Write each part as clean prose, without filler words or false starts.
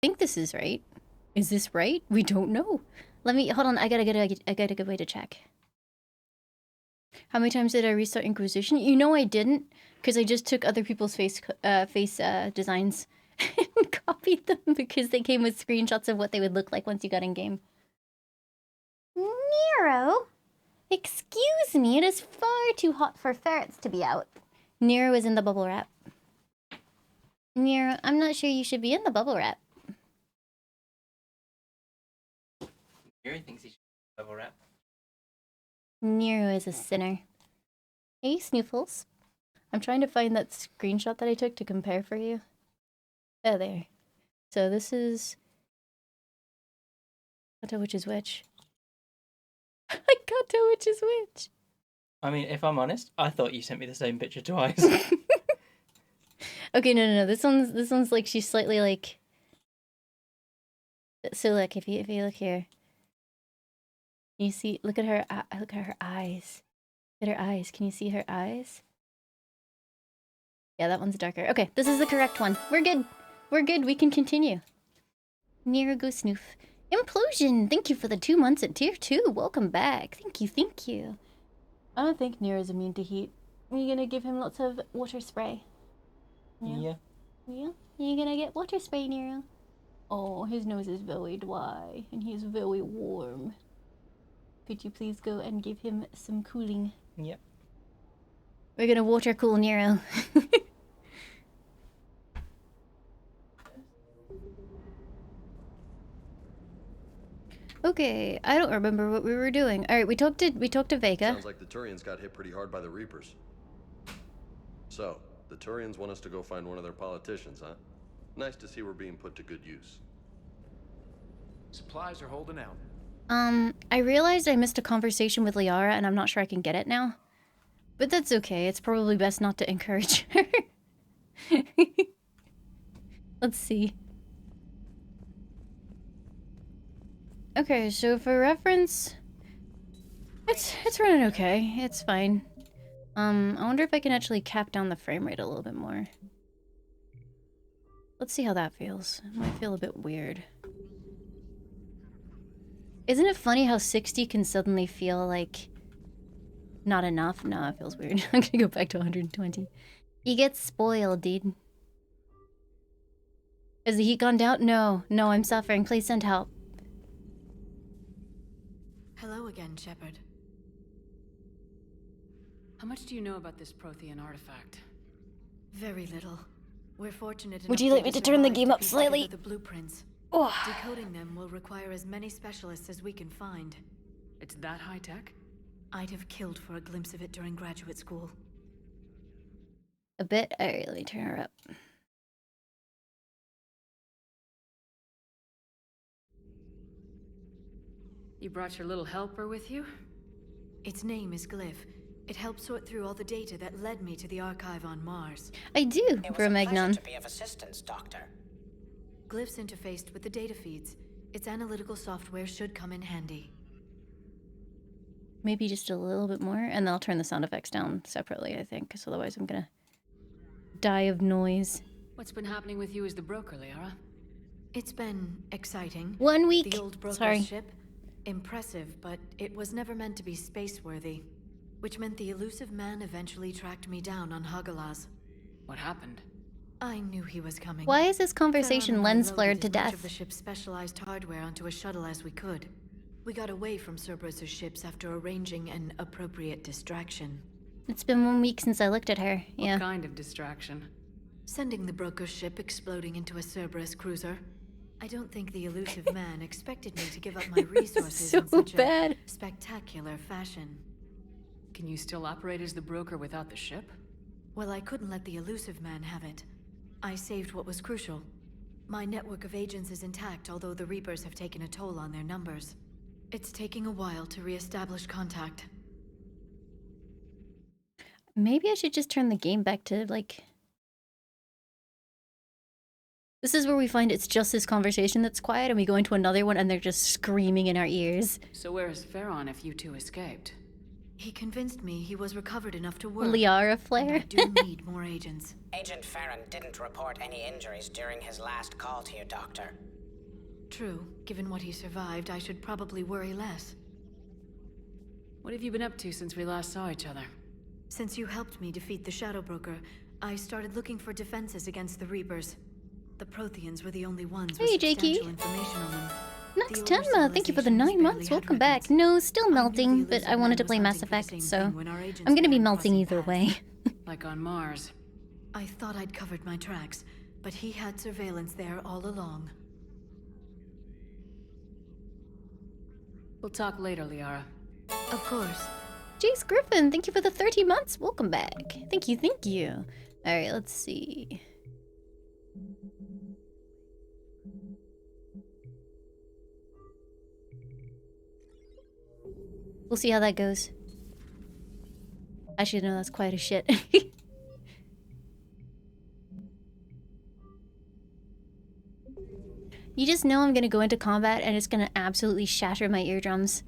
think this is right. Is this right? We don't know. Let me, hold on, I got a good way to check. How many times did I restart Inquisition? You know I didn't, because I just took other people's face designs and copied them because they came with screenshots of what they would look like once you got in game. Nero? Excuse me, it is far too hot for ferrets to be out. Nero is in the bubble wrap. Nero, I'm not sure you should be in the bubble wrap. Nero thinks he should be bubble wrap. Nero is a sinner. Hey, Snoofles. I'm trying to find that screenshot that I took to compare for you. Oh, there. So this is... I can't tell which is which. I can't tell which is which. I mean, if I'm honest, I thought you sent me the same picture twice. Okay, no. This one's like, she's slightly like... So look, if you look here. You see, look at her eyes. Look at her eyes. Can you see her eyes? Yeah, that one's darker. Okay, this is the correct one. We're good. We're good. We can continue. Nero go snoof. Implosion! Thank you for the 2 months at tier 2. Welcome back. Thank you. I don't think Nero's immune to heat. Are you gonna give him lots of water spray? Yeah. Yeah? You're gonna get water spray, Nero? Oh, his nose is very dry, and he's very warm. Could you please go and give him some cooling? Yep. We're gonna water cool Nero. Okay, I don't remember what we were doing. All right, we talked to Vega. Sounds like the Turians got hit pretty hard by the Reapers. So, the Turians want us to go find one of their politicians, huh? Nice to see we're being put to good use. Supplies are holding out. I realized I missed a conversation with Liara, and I'm not sure I can get it now. But that's okay. It's probably best not to encourage her. Let's see. Okay, so for reference, it's running okay. It's fine. I wonder if I can actually cap down the frame rate a little bit more. Let's see how that feels. It might feel a bit weird. Isn't it funny how 60 can suddenly feel like not enough? No, it feels weird. I'm gonna go back to 120. You get spoiled, dude. Has the heat gone down? No, I'm suffering. Please send help. Hello again, Shepard. How much do you know about this Prothean artifact? Very little. We're fortunate enough Would you like me to turn the game up slightly? the blueprints. Oh. Decoding them will require as many specialists as we can find. It's that high tech? I'd have killed for a glimpse of it during graduate school. A bit? Alright, let me turn her up. You brought your little helper with you? Its name is Glyph. It helped sort through all the data that led me to the archive on Mars. I do, It was a pleasure Bromagnon. to be of assistance, Doctor. Glyph's interfaced with the data feeds. Its analytical software should come in handy. Maybe just a little bit more, and then I'll turn the sound effects down separately, I think, because otherwise I'm gonna die of noise. What's been happening with you as the broker, Liara? It's been exciting. 1 week. The old broker's Sorry. ship, impressive, but it was never meant to be space-worthy. Which meant the elusive man eventually tracked me down on Hagalaz. What happened? I knew he was coming. Why is this conversation Thane and I lens loaded flared to as much death? of the ship's specialized hardware onto a shuttle as we could. We got away from Cerberus' ships after arranging an appropriate distraction. It's been 1 week since I looked at her. Yeah. What kind of distraction? Sending the broker's ship exploding into a Cerberus cruiser. I don't think the elusive man expected me to give up my resources So in such bad. a spectacular fashion. Can you still operate as the broker without the ship? Well, I couldn't let the elusive man have it. I saved what was crucial. My network of agents is intact, although the Reapers have taken a toll on their numbers. It's taking a while to re-establish contact. Maybe I should just turn the game back to, like... This is where we find it's just this conversation that's quiet, and we go into another one and they're just screaming in our ears. So where is Pharaon if you two escaped? He convinced me he was recovered enough to work. Liara And I flare. do need more agents. Agent Farron didn't report any injuries during his last call to you, Doctor. True. Given what he survived, I should probably worry less. What have you been up to since we last saw each other? Since you helped me defeat the Shadow Broker, I started looking for defenses against the Reapers. The Protheans were the only ones with Hey, Jakey. substantial information on them. Nuts The Tenma, older thank you for the civilizations 9 months. barely had Welcome back. records. No, still I knew melting, the but I Elizabeth wanted to man play was Mass hunting for the Effect, same so thing when our agents I'm gonna be began melting crossing either paths. way. Like on Mars. I thought I'd covered my tracks, but he had surveillance there all along. We'll talk later, Liara. Of course. Jace Griffin, thank you for the 30 months. Welcome back. Thank you, thank you. Alright, let's see. We'll see how that goes. Actually, no, that's quite a shit. You just know I'm gonna go into combat and it's gonna absolutely shatter my eardrums.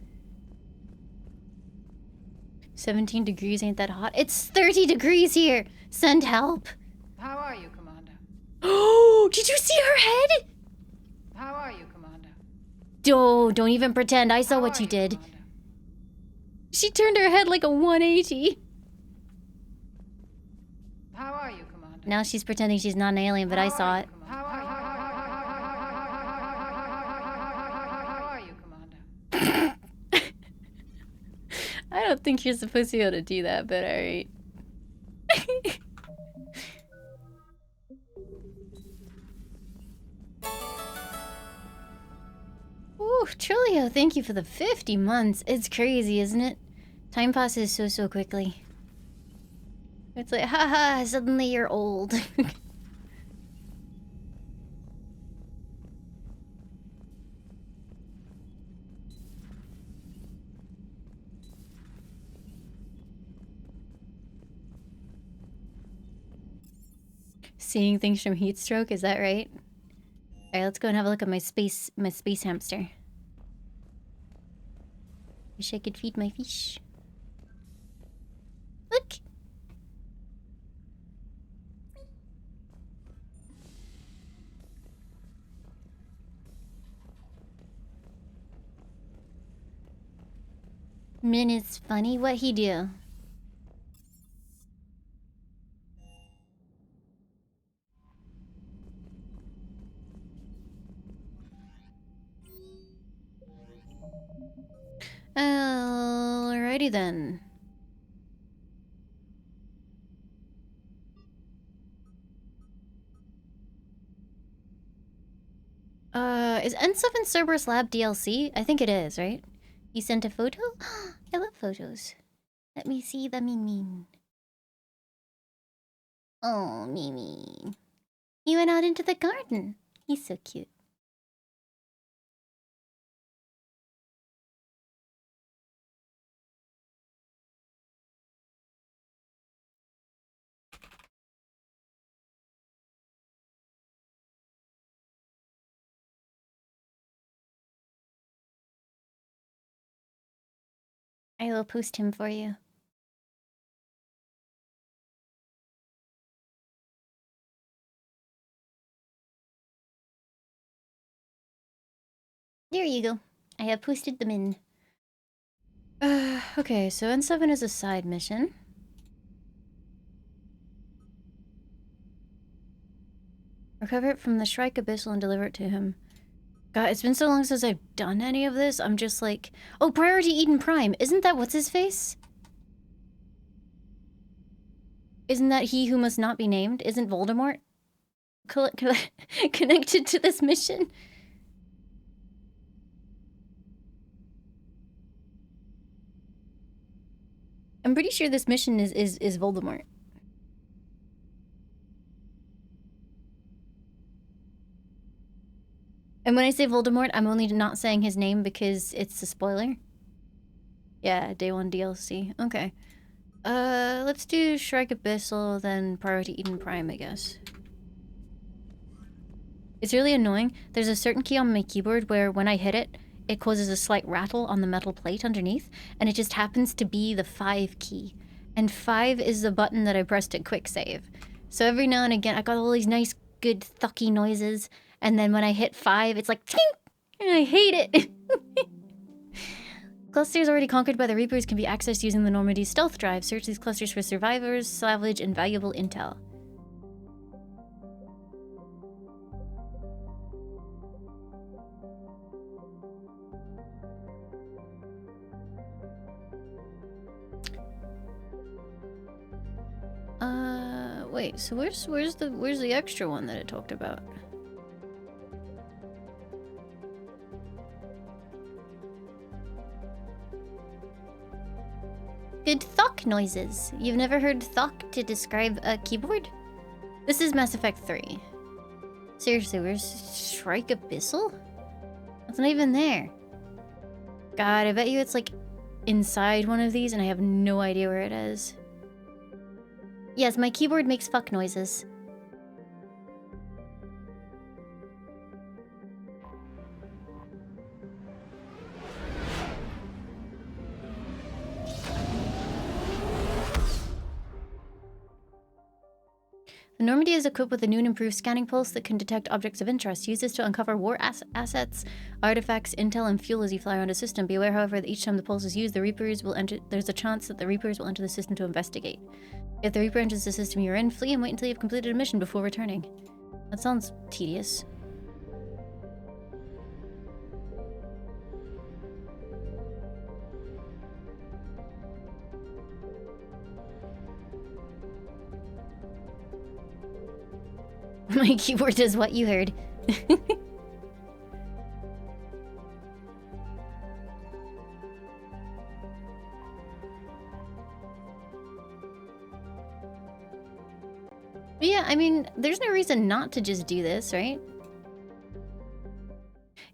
17 degrees ain't that hot. It's 30 degrees here! Send help! How are you, Commander? Oh, did you see her head? How are you, Commander? Don't even pretend. I saw How what are you did. Commander? She turned her head like a 180. How are you, Commander? Now she's pretending she's not an alien, but I saw it. How are you, Commander? I don't think you're supposed to be able to do that, but alright. Ooh, Trilio, thank you for the 50 months. It's crazy, isn't it? Time passes so quickly. It's like, haha, suddenly you're old. Seeing things from heat stroke, is that right? Alright, let's go and have a look at my space hamster. Wish I could feed my fish. Look! Min is funny. What he do? Alrighty then. Is N7 Cerberus Lab DLC? I think it is, right? You sent a photo? I love photos. Let me see the Mimi. Oh, Mimi. He went out into the garden. He's so cute. I will post him for you. There you go. I have posted them in. Okay, so N7 is a side mission. Recover it from the Shrike Abyssal and deliver it to him. God, it's been so long since I've done any of this. I'm just like... Oh, Priority Eden Prime. Isn't that what's-his-face? Isn't that he who must not be named? Isn't Voldemort connected to this mission? I'm pretty sure this mission is Voldemort. And when I say Voldemort, I'm only not saying his name because it's a spoiler. Yeah, day 1 DLC. Okay. Let's do Shrike Abyssal, then Priority Eden Prime, I guess. It's really annoying. There's a certain key on my keyboard where when I hit it, it causes a slight rattle on the metal plate underneath, and it just happens to be the 5 key. And 5 is the button that I pressed at quick save. So every now and again, I got all these nice, good, thucky noises, and then when I hit 5, it's like, ting! And I hate it! Clusters already conquered by the Reapers can be accessed using the Normandy stealth drive. Search these clusters for survivors, salvage, and valuable intel. Wait, so where's the extra one that it talked about? Good thunk noises. You've never heard thunk to describe a keyboard? This is Mass Effect 3. Seriously, where's Strike Abyssal? It's not even there. God, I bet you it's like inside one of these and I have no idea where it is. Yes, my keyboard makes fuck noises. The Normandy is equipped with a new and improved scanning pulse that can detect objects of interest. Use this to uncover war assets, artifacts, intel, and fuel as you fly around a system. Be aware, however, that each time the pulse is used, there's a chance that the Reapers will enter the system to investigate. If the Reaper enters the system you're in, flee and wait until you've completed a mission before returning. That sounds tedious. My keyboard does what you heard. But yeah, I mean, there's no reason not to just do this, right?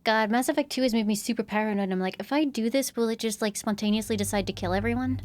God, Mass Effect 2 has made me super paranoid. I'm like, if I do this, will it just like spontaneously decide to kill everyone?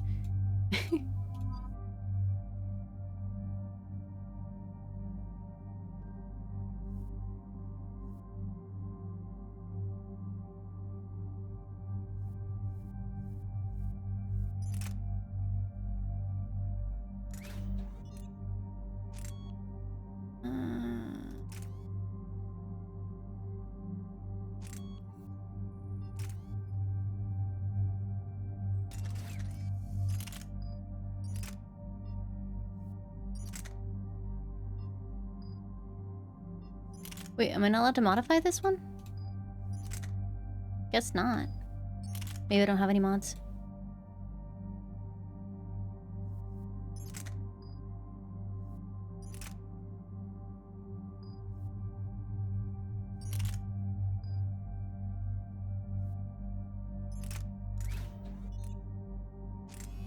Wait, am I not allowed to modify this one? Guess not. Maybe I don't have any mods.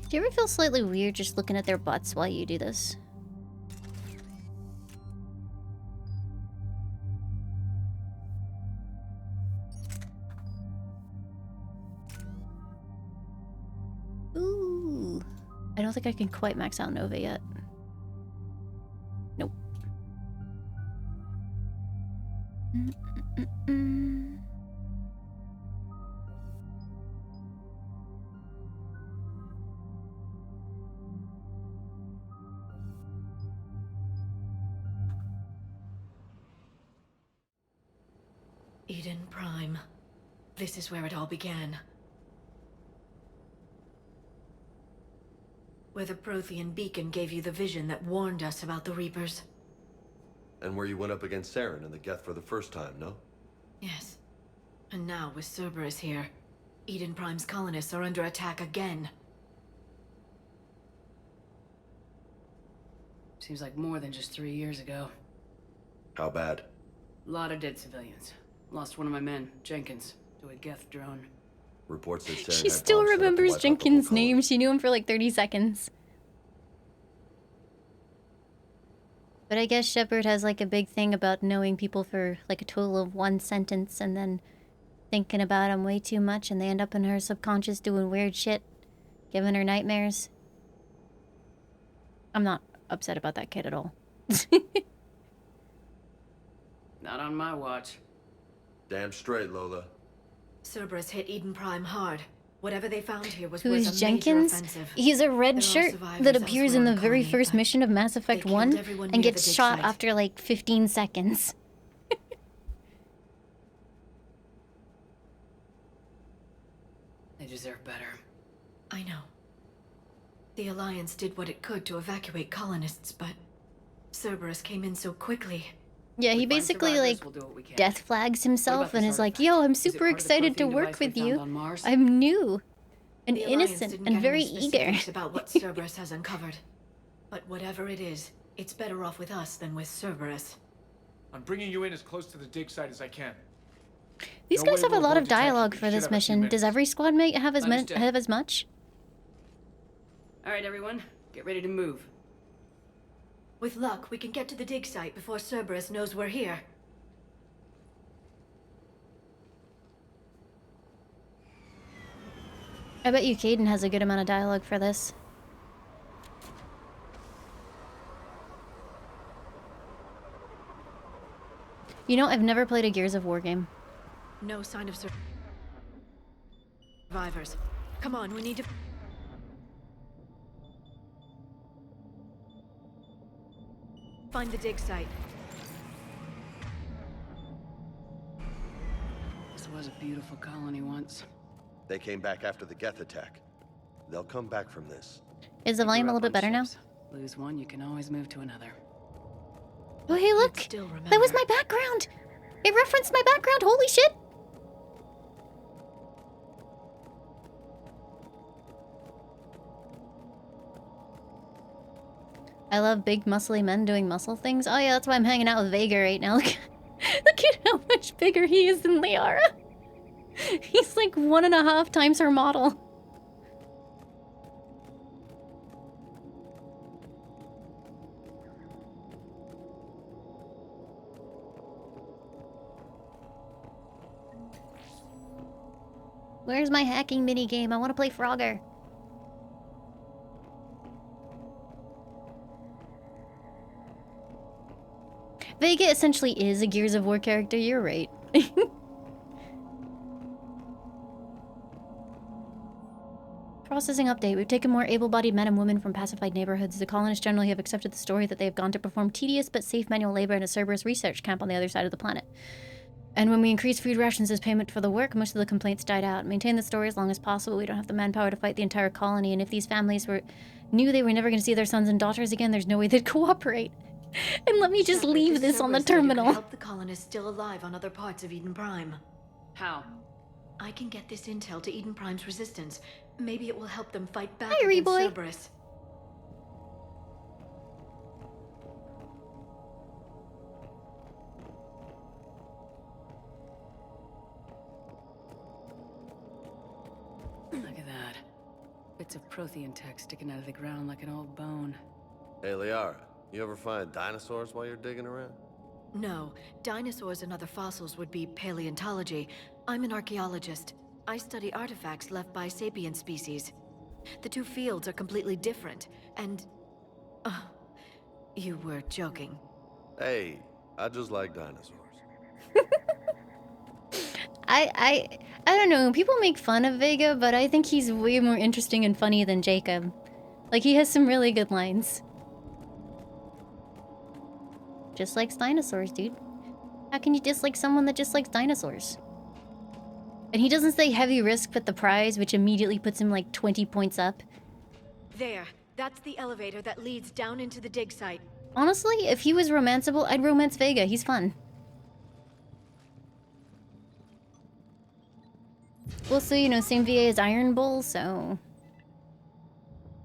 Do you ever feel slightly weird just looking at their butts while you do this? Ooh. I don't think I can quite max out Nova yet. Nope. Eden Prime. This is where it all began. Where the Prothean beacon gave you the vision that warned us about the Reapers. And where you went up against Saren and the Geth for the first time, no? Yes. And now, with Cerberus here, Eden Prime's colonists are under attack again. Seems like more than just 3 years ago. How bad? A lot of dead civilians. Lost one of my men, Jenkins, to a Geth drone. Reports that Saren She had still bombs set up to remembers wipe out the whole Jenkins' colony. name. She knew him for like 30 seconds. But I guess Shepard has like a big thing about knowing people for like a total of 1 sentence and then thinking about them way too much and they end up in her subconscious doing weird shit, giving her nightmares. I'm not upset about that kid at all. Not on my watch. Damn straight, Lola. Cerberus hit Eden Prime hard. Whatever they found here was Who's worth a Jenkins? major offensive. He's a red There are shirt survivors that appears in elsewhere the on the very colony, first but mission of Mass Effect killed 1 everyone and near gets the dig shot site. after like 15 seconds. They deserve better. I know. The Alliance did what it could to evacuate colonists, but Cerberus came in so quickly. Yeah, he We find basically survivors, like we'll do what we can. death flags What himself about and this is like, artifact? yo, I'm Is it super part of the excited to Prothean work device we with found you. on Mars? I'm new and The Alliance innocent didn't and get very any eager. specifics about what Cerberus has uncovered. But whatever it is, it's better off with us than with Cerberus. I'm bringing you in as close to the dig site as I can. These No guys way have a we'll lot avoid of dialogue detection. for We should this have a few mission. Does minutes. every squad mate have Understood. as much? All right, everyone, get ready to move. With luck, we can get to the dig site before Cerberus knows we're here. I bet you Caden has a good amount of dialogue for this. You know, I've never played a Gears of War game. No sign of survivors. Come on, we need to... find the dig site. This was a beautiful colony once. They came back after the Geth attack. They'll come back from this. Is the You volume a grew little up bit better on now? ships. Lose one, you can always move to another. Oh, hey, look! Still That was remember. my background! It referenced my background, holy shit! I love big muscly men doing muscle things. Oh yeah, that's why I'm hanging out with Vega right now. Look, look at how much bigger he is than Liara. He's like 1.5 times her model. Where's my hacking minigame? I want to play Frogger. Vega essentially is a Gears of War character, you're right. Processing update. We've taken more able-bodied men and women from pacified neighborhoods. The colonists generally have accepted the story that they have gone to perform tedious but safe manual labor in a Cerberus research camp on the other side of the planet. And when we increased food rations as payment for the work, most of the complaints died out. Maintain the story as long as possible. We don't have the manpower to fight the entire colony, and if these families knew they were never going to see their sons and daughters again, there's no way they'd cooperate. And let me just Shepard, leave this this on the Cerberus said you could terminal. help the colonists still alive on other parts of Eden Prime. How? I can get this intel to Eden Prime's resistance. Maybe it will help them fight back Hi, against Reboy. Cerberus. Look at that. Bits of Prothean tech sticking out of the ground like an old bone. Hey, Liara, you ever find dinosaurs while you're digging around? No, dinosaurs and other fossils would be paleontology. I'm an archaeologist. I study artifacts left by sapient species. The two fields are completely different, and... you were joking. Hey, I just like dinosaurs. I don't know. People make fun of Vega, but I think he's way more interesting and funny than Jacob. Like, he has some really good lines. Just likes dinosaurs, dude. How can you dislike someone that just likes dinosaurs? And he doesn't say heavy risk but the prize, which immediately puts him like 20 points up. There, that's the elevator that leads down into the dig site. Honestly, if he was romanceable, I'd romance Vega. He's fun. Also, you know, same VA as Iron Bull, so...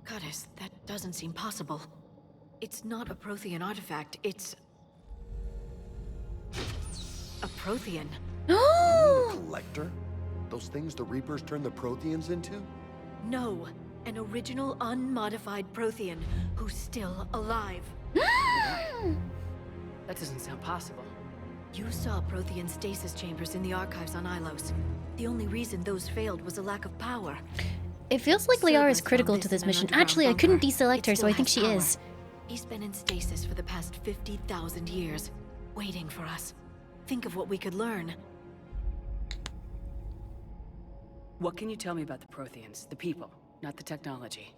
Goddess, that doesn't seem possible. It's not a Prothean artifact, it's... a Prothean. Collector? Those things the Reapers turned the Protheans into? No, an original unmodified Prothean who's still alive. That doesn't sound possible. You saw Prothean stasis chambers in the archives on Ilos. The only reason those failed was a lack of power. It feels like Liara is Cerberus critical found to this this in an mission. underground Actually, I couldn't bunker. deselect her, It so I still think has she power. is. He's been in stasis for the past 50,000 years, waiting for us. Think of what we could learn. What can you tell me about the Protheans? The people, not the technology.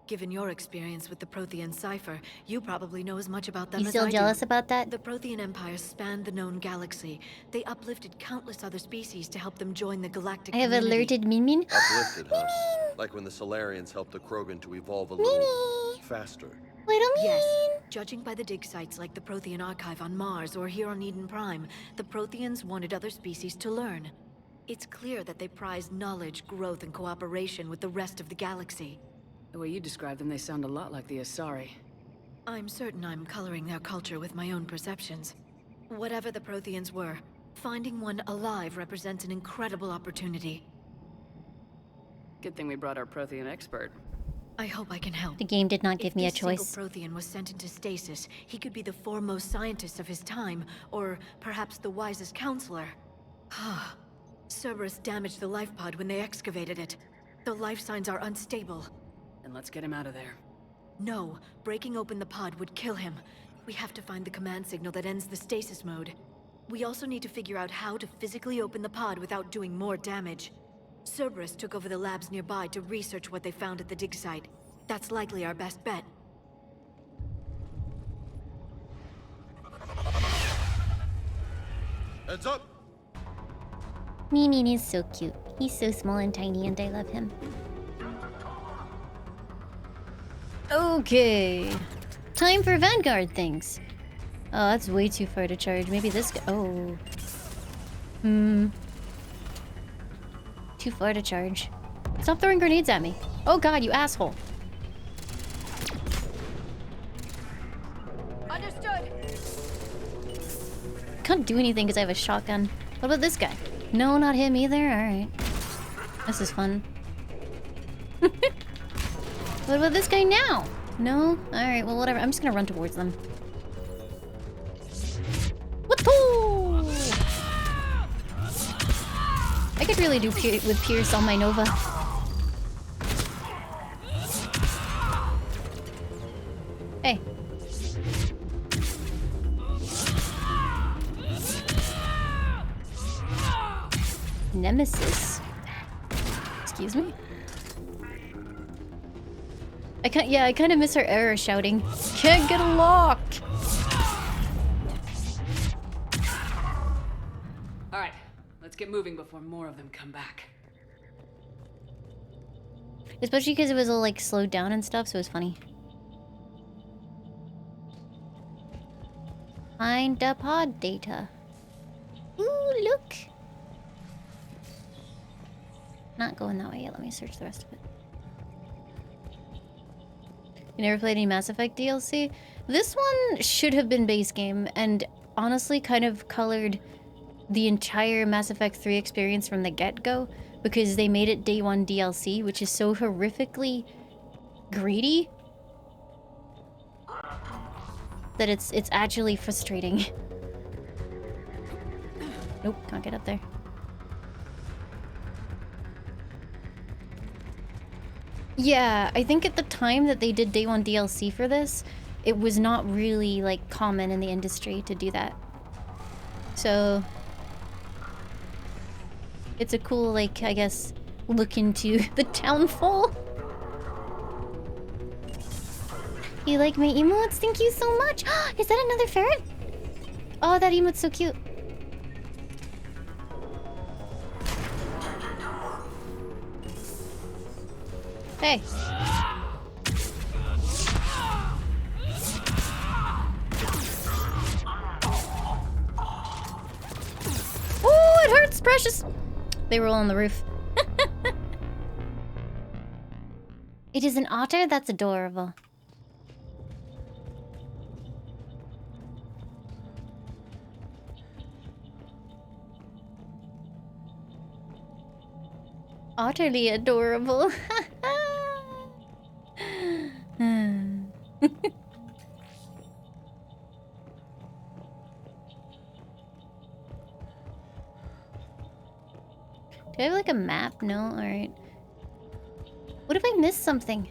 Given your experience with the Prothean cipher, you probably know as much about them You as still I jealous do. about that? The Prothean Empire spanned the known galaxy. They uplifted countless other species to help them join the galactic I have community. alerted Min Min. Uplifted, huh? Like when the Solarians helped the Krogan to evolve a little faster. Little Min. Yes. Judging by the dig sites like the Prothean Archive on Mars or here on Eden Prime, the Protheans wanted other species to learn. It's clear that they prize knowledge, growth, and cooperation with the rest of the galaxy. The way you describe them, they sound a lot like the Asari. I'm certain I'm coloring their culture with my own perceptions. Whatever the Protheans were, finding one alive represents an incredible opportunity. Good thing we brought our Prothean expert. I hope I can help. The game did not give me a If choice. this single Prothean was sent into stasis, he could be the foremost scientist of his time, or perhaps the wisest counselor. Cerberus damaged the life pod when they excavated it. The life signs are unstable. Then let's get him out of there. No, breaking open the pod would kill him. We have to find the command signal that ends the stasis mode. We also need to figure out how to physically open the pod without doing more damage. Cerberus took over the labs nearby to research what they found at the dig site. That's likely our best bet. Heads up! Min Min is so cute. He's so small and tiny and I love him. Okay. Time for Vanguard things. Oh, that's way too far to charge. Maybe this guy. Oh. Too far to charge. Stop throwing grenades at me. Oh god, you asshole. Understood. Can't do anything because I have a shotgun. What about this guy? No, not him either. Alright. This is fun. What about this guy now? No? Alright, well whatever. I'm just gonna run towards them. Whoop-hoo! I could really do with Pierce on my Nova. Hey. Nemesis. Excuse me? I kind of miss her error shouting. Can't get a lock! Alright, let's get moving before more of them come back. Especially because it was all like slowed down and stuff, so it was funny. Find the pod data. Ooh, look! Not going that way yet. Let me search the rest of it. You never played any Mass Effect DLC? This one should have been base game, and honestly kind of colored the entire Mass Effect 3 experience from the get-go, because they made it day one DLC, which is so horrifically greedy that it's actually frustrating. Nope, can't get up there. Yeah, I think at the time that they did day one DLC for this, it was not really like common in the industry to do that. So it's a cool, like, I guess, look into the downfall. You like my emotes? Thank you so much. Is that another ferret? Oh, that emote's so cute. Hey. Oh, it hurts, precious. They were all on the roof. It is an otter? That's adorable. Utterly adorable. Do I have like a map? No? Alright. What if I missed something?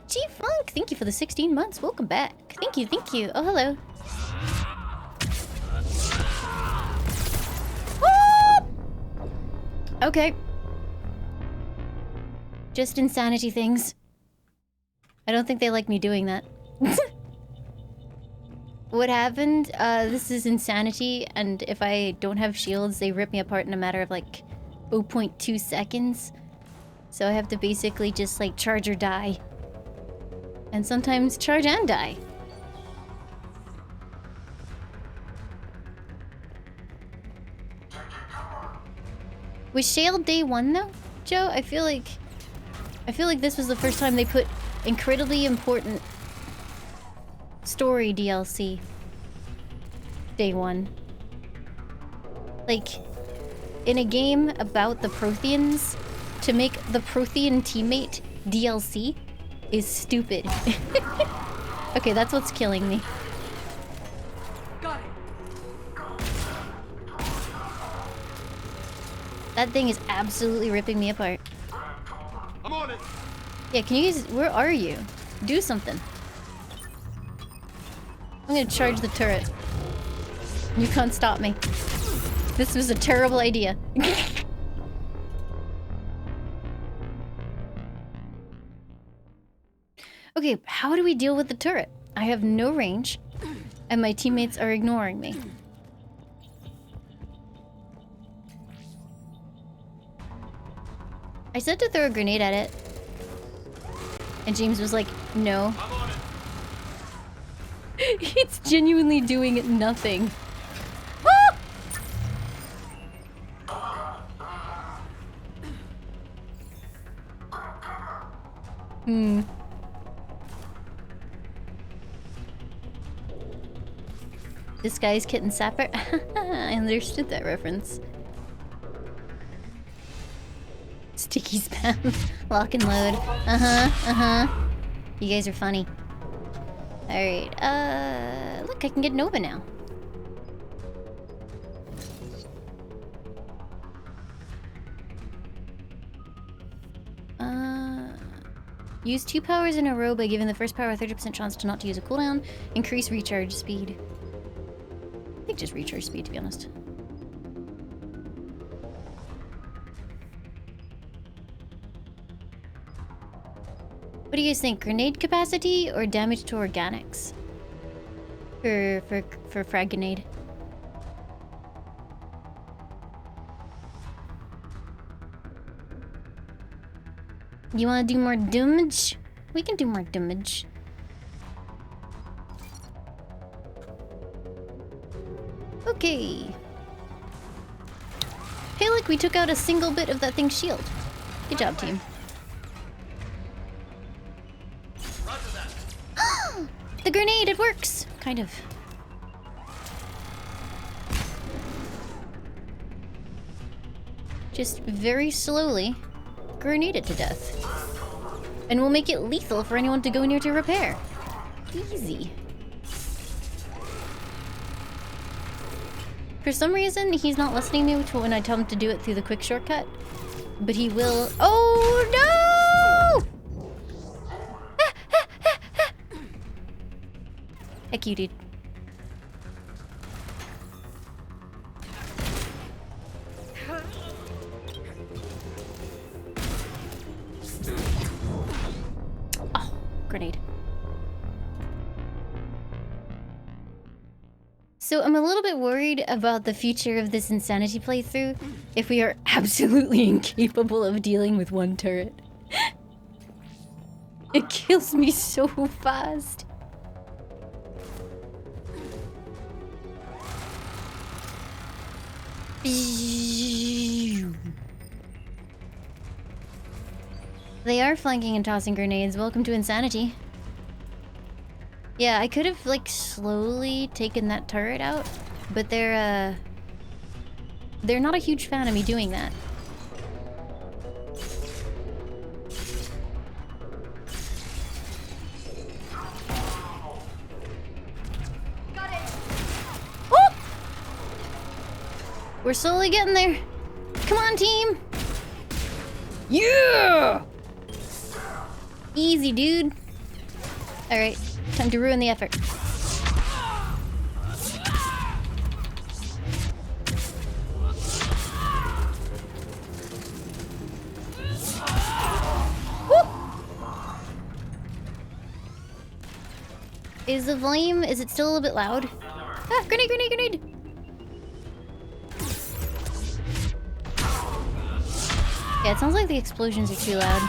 G-Funk, thank you for the 16 months. Welcome back. Thank you, thank you. Oh, hello. Okay. Just insanity things. I don't think they like me doing that. What happened? This is insanity, and if I don't have shields, they rip me apart in a matter of like 0.2 seconds. So I have to basically just like charge or die. And sometimes charge and die. Was Shale day 1 though, Joe? I feel like this was the first time they put incredibly important story DLC. Day 1. Like, in a game about the Protheans, to make the Prothean teammate DLC is stupid. Okay, that's what's killing me. Got it. That thing is absolutely ripping me apart. I'm on it. Yeah, can you guys... Where are you? Do something. I'm gonna charge the turret. You can't stop me. This was a terrible idea. Okay, how do we deal with the turret? I have no range, and my teammates are ignoring me. I said to throw a grenade at it, and James was like, no. It's genuinely doing nothing. Ah! This guy's Kitten Sapper. I understood that reference. Sticky spam. Lock and load. You guys are funny. Alright, look, I can get Nova now. Use 2 powers in a row by giving the first power a 30% chance to not use a cooldown. Increase recharge speed. I think just recharge speed, to be honest. What do you guys think? Grenade capacity or damage to organics? For frag grenade. You wanna do more damage? We can do more damage. Okay. Hey look, we took out a single bit of that thing's shield. Good job, team. The grenade, it works! Kind of. Just very slowly grenade it to death. And we'll make it lethal for anyone to go near to repair. Easy. For some reason, he's not listening to me when I tell him to do it through the quick shortcut. But he will... Oh no! Heck you, dude. Oh, grenade. So I'm a little bit worried about the future of this insanity playthrough if we are absolutely incapable of dealing with one turret. It kills me so fast. They are flanking and tossing grenades. Welcome to insanity. Yeah, I could have like slowly taken that turret out, but they're not a huge fan of me doing that. We're slowly getting there. Come on, team. Yeah! Easy, dude. Alright, time to ruin the effort. Is the volume, is it still a little bit loud? Ah, grenade, grenade, grenade! Yeah, it sounds like the explosions are too loud.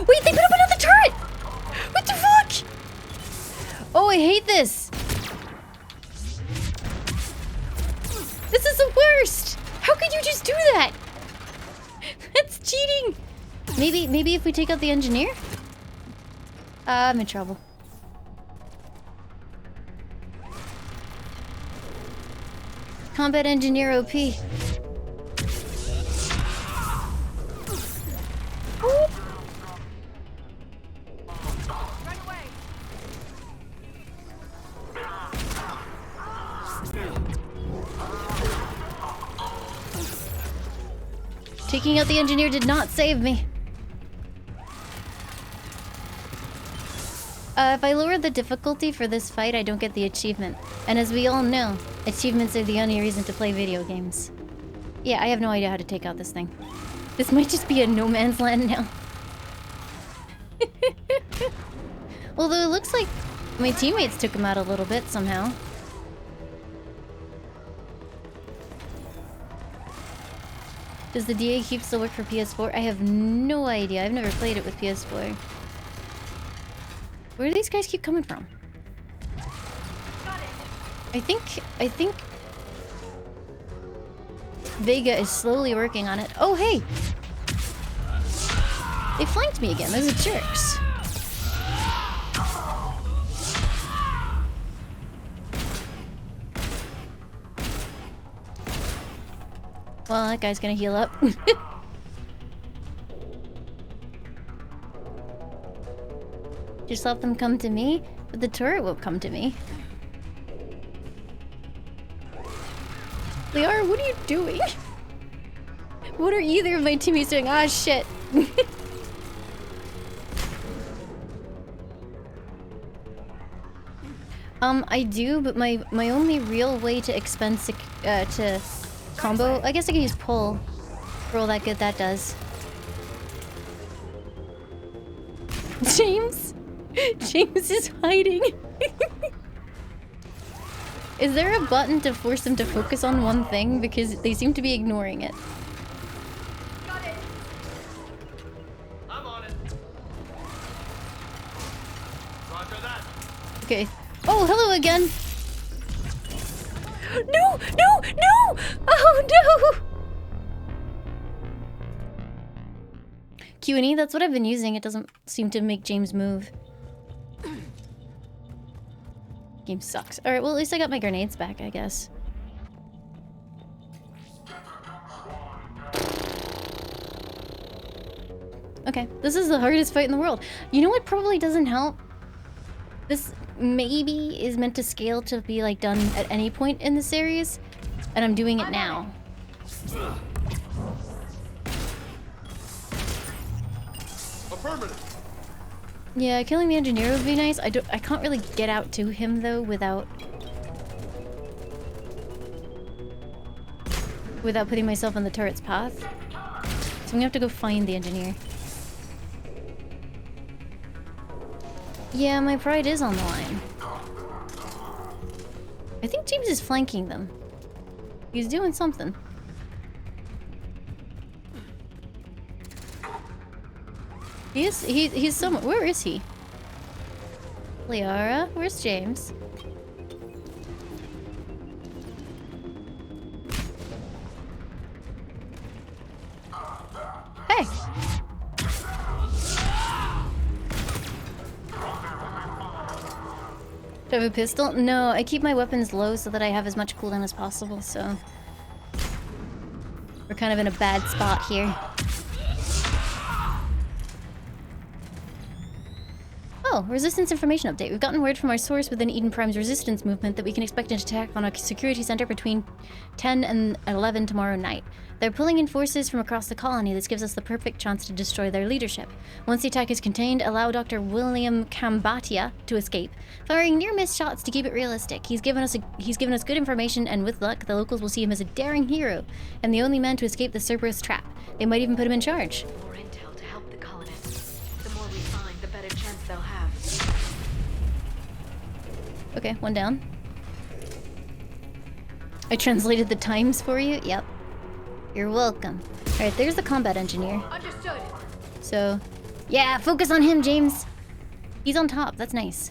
Wait, they put up another turret! What the fuck? Oh, I hate this. This is the worst! How could you just do that? That's cheating! Maybe if we take out the engineer? I'm in trouble. Combat engineer OP. Whoop. Taking out the engineer did not save me. If I lower the difficulty for this fight, I don't get the achievement. And as we all know, achievements are the only reason to play video games. Yeah, I have no idea how to take out this thing. This might just be a no man's land now. Although it looks like my teammates took him out a little bit somehow. Does the DA keep still work for PS4? I have no idea. I've never played it with PS4. Where do these guys keep coming from? I think Vega is slowly working on it. Oh, hey! They flanked me again. Those are jerks. Well, that guy's gonna heal up. Just let them come to me, but the turret won't come to me. Liara, what are you doing? What are either of my teammates doing? Ah, shit. I do, but my only real way to expend to combo, I guess I can use pull for all that good that does. James? James is hiding. Is there a button to force them to focus on one thing? Because they seem to be ignoring it. Got it. I'm on it. Roger that. Okay. Oh, hello again. No! No! No! Oh, no! Q&E, that's what I've been using. It doesn't seem to make James move. Game sucks. Alright, well, at least I got my grenades back, I guess. Okay, this is the hardest fight in the world. You know what probably doesn't help? This maybe is meant to scale to be, like, done at any point in the series. And I'm doing it now. Affirmative. Yeah, killing the engineer would be nice. I can't really get out to him though without putting myself on the turret's path. So I'm gonna have to go find the engineer. Yeah, my pride is on the line. I think James is flanking them. He's doing something. He's somewhere. Where is he? Liara, where's James? Hey! Do I have a pistol? No, I keep my weapons low so that I have as much cooldown as possible, so... We're kind of in a bad spot here. Oh, Oh, resistance information update. We've gotten word from our source within Eden Prime's resistance movement that we can expect an attack on a security center between 10 and 11 tomorrow night. They're pulling in forces from across the colony. This gives us the perfect chance to destroy their leadership. Once the attack is contained, allow Dr. William Kambatia to escape, firing near-miss shots to keep it realistic. He's given us good information, and with luck, the locals will see him as a daring hero and the only man to escape the Cerberus trap. They might even put him in charge. More intel to help the colonists. The more we find, the better chance they'll have. Okay, one down. I translated the times for you. Yep. You're welcome. Alright, there's the combat engineer. Understood. So, yeah, focus on him, James. He's on top. That's nice.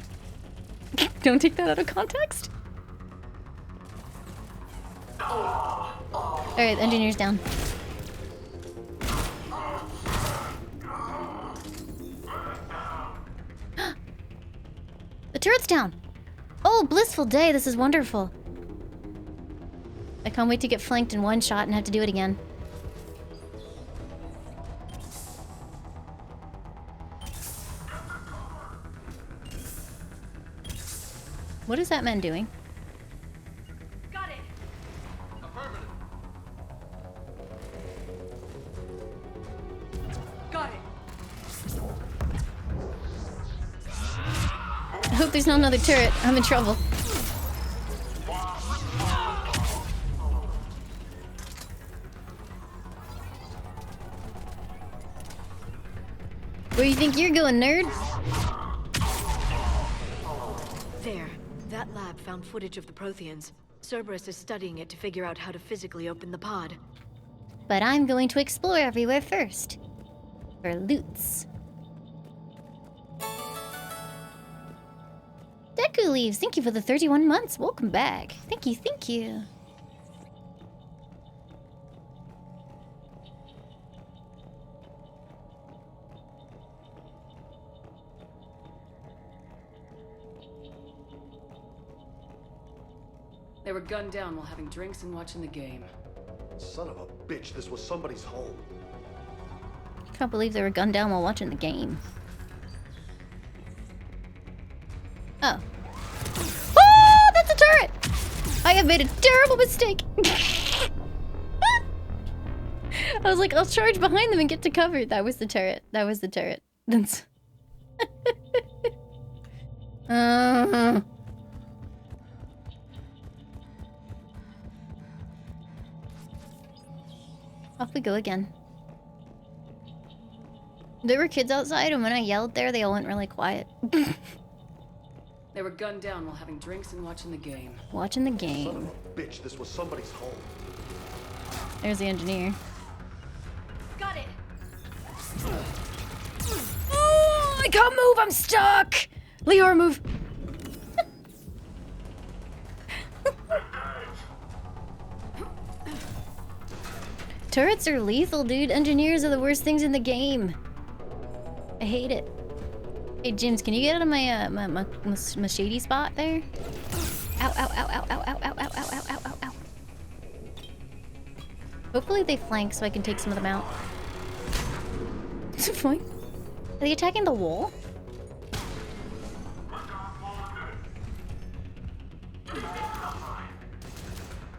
Don't take that out of context. Alright, the engineer's down. The turret's down. Oh, blissful day. This is wonderful. I can't wait to get flanked in one shot and have to do it again. What is that man doing? Got it. Affirmative. Got it. I hope there's not another turret. I'm in trouble. Where do you think you're going, nerd? There. That lab found footage of the Protheans. Cerberus is studying it to figure out how to physically open the pod. But I'm going to explore everywhere first. For loots. Deku leaves. Thank you for the 31 months. Welcome back. Thank you, thank you. They were gunned down while having drinks and watching the game. Son of a bitch, this was somebody's home. Can't believe they were gunned down while watching the game. Oh. Oh, that's a turret! I have made a terrible mistake. I was like, I'll charge behind them and get to cover. That was the turret. That was the turret. That's... Off we go again. There were kids outside, and when I yelled there, they all went really quiet. They were gunned down while having drinks and watching the game. Watching the Son game. of a bitch, this was somebody's home. There's the engineer. Got it. Oh, I can't move. I'm stuck. Liara, move. Turrets are lethal, dude. Engineers are the worst things in the game. I hate it. Hey, James, can you get out of my my shady spot there? Ow, ow, ow, ow, ow, ow, ow, ow, ow, ow, ow, ow, ow. Hopefully they flank so I can take some of them out. What's the point? Are they attacking the wall?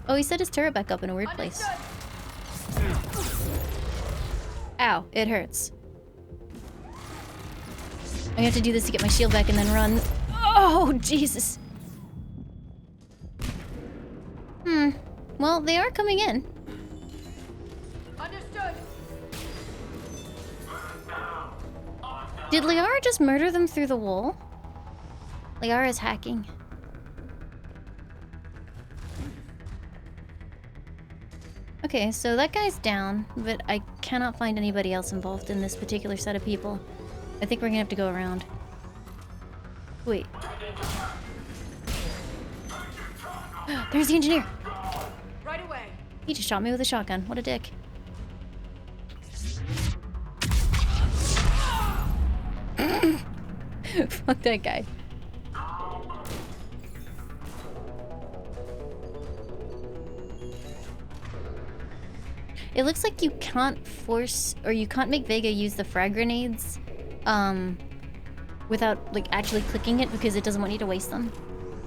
Oh, he set his turret back up in a weird place. Ow, it hurts. I have to do this to get my shield back and then run. Oh, Jesus. Well, they are coming in. Understood. Did Liara just murder them through the wall? Liara's hacking. Okay, so that guy's down, but I cannot find anybody else involved in this particular set of people. I think we're gonna have to go around. Wait. There's the engineer! Right away. He just shot me with a shotgun. What a dick. Fuck that guy. It looks like you can't force, or you can't make Vega use the frag grenades, without like actually clicking it because it doesn't want you to waste them.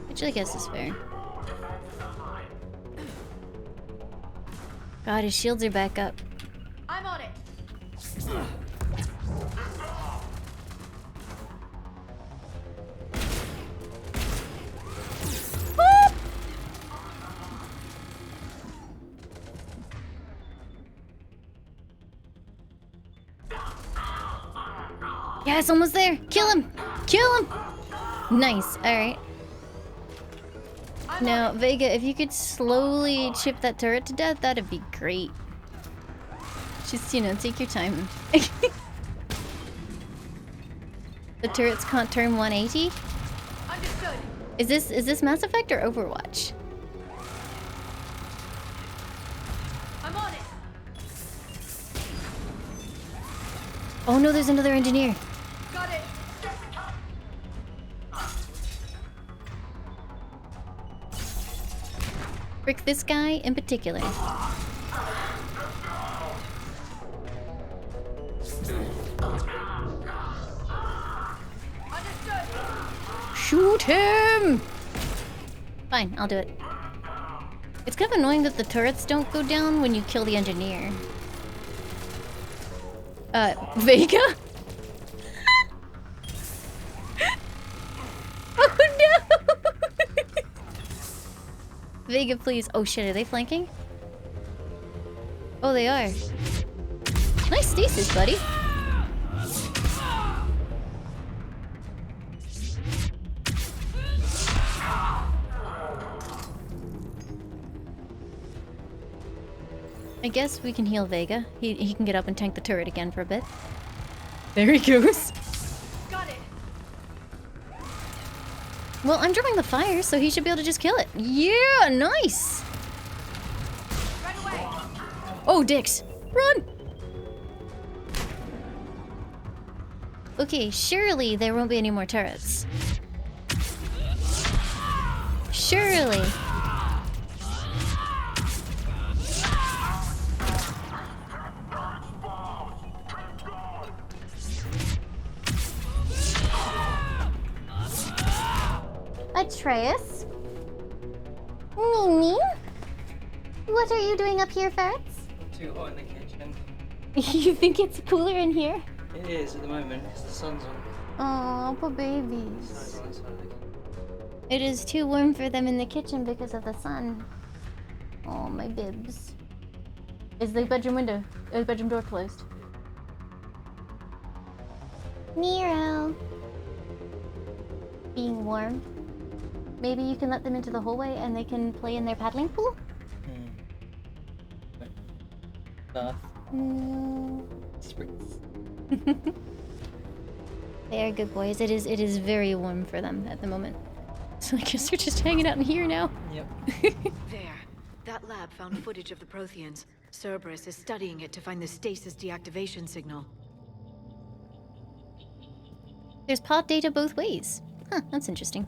Which I guess is fair. God, his shields are back up. I'm on it. Yeah, it's almost there. Kill him. Kill him. Nice. All right. Now, Vega, if you could slowly chip that turret to death, that'd be great. Just, you know, take your time. The turrets can't turn 180? Understood. Is this Mass Effect or Overwatch? I'm on it. Oh no, there's another engineer. Got it. Frick this guy in particular. Understood. Shoot him! Fine, I'll do it. It's kind of annoying that the turrets don't go down when you kill the engineer. Vega? Oh no! Vega, please. Oh shit, are they flanking? Oh, they are. Nice stasis, buddy. I guess we can heal Vega. He can get up and tank the turret again for a bit. There he goes. Got it. Well, I'm dropping the fire, so he should be able to just kill it. Yeah, nice. Right away. Oh, dicks. Run! Okay, surely there won't be any more turrets. Surely. Atreus? Mimi? What are you doing up here, Ferrets? Too hot in the kitchen. You think it's cooler in here? It is at the moment because the sun's on. Oh, poor babies. It is too warm for them in the kitchen because of the sun. Oh, my bibs. Is the bedroom door closed? Nero. Being warm. Maybe you can let them into the hallway and they can play in their paddling pool? Bath. No. Spritz. They are good boys. It is very warm for them at the moment. So I guess they're just hanging out in here now. Yep. There. That lab found footage of the Protheans. Cerberus is studying it to find the stasis deactivation signal. There's pod data both ways. Huh, that's interesting.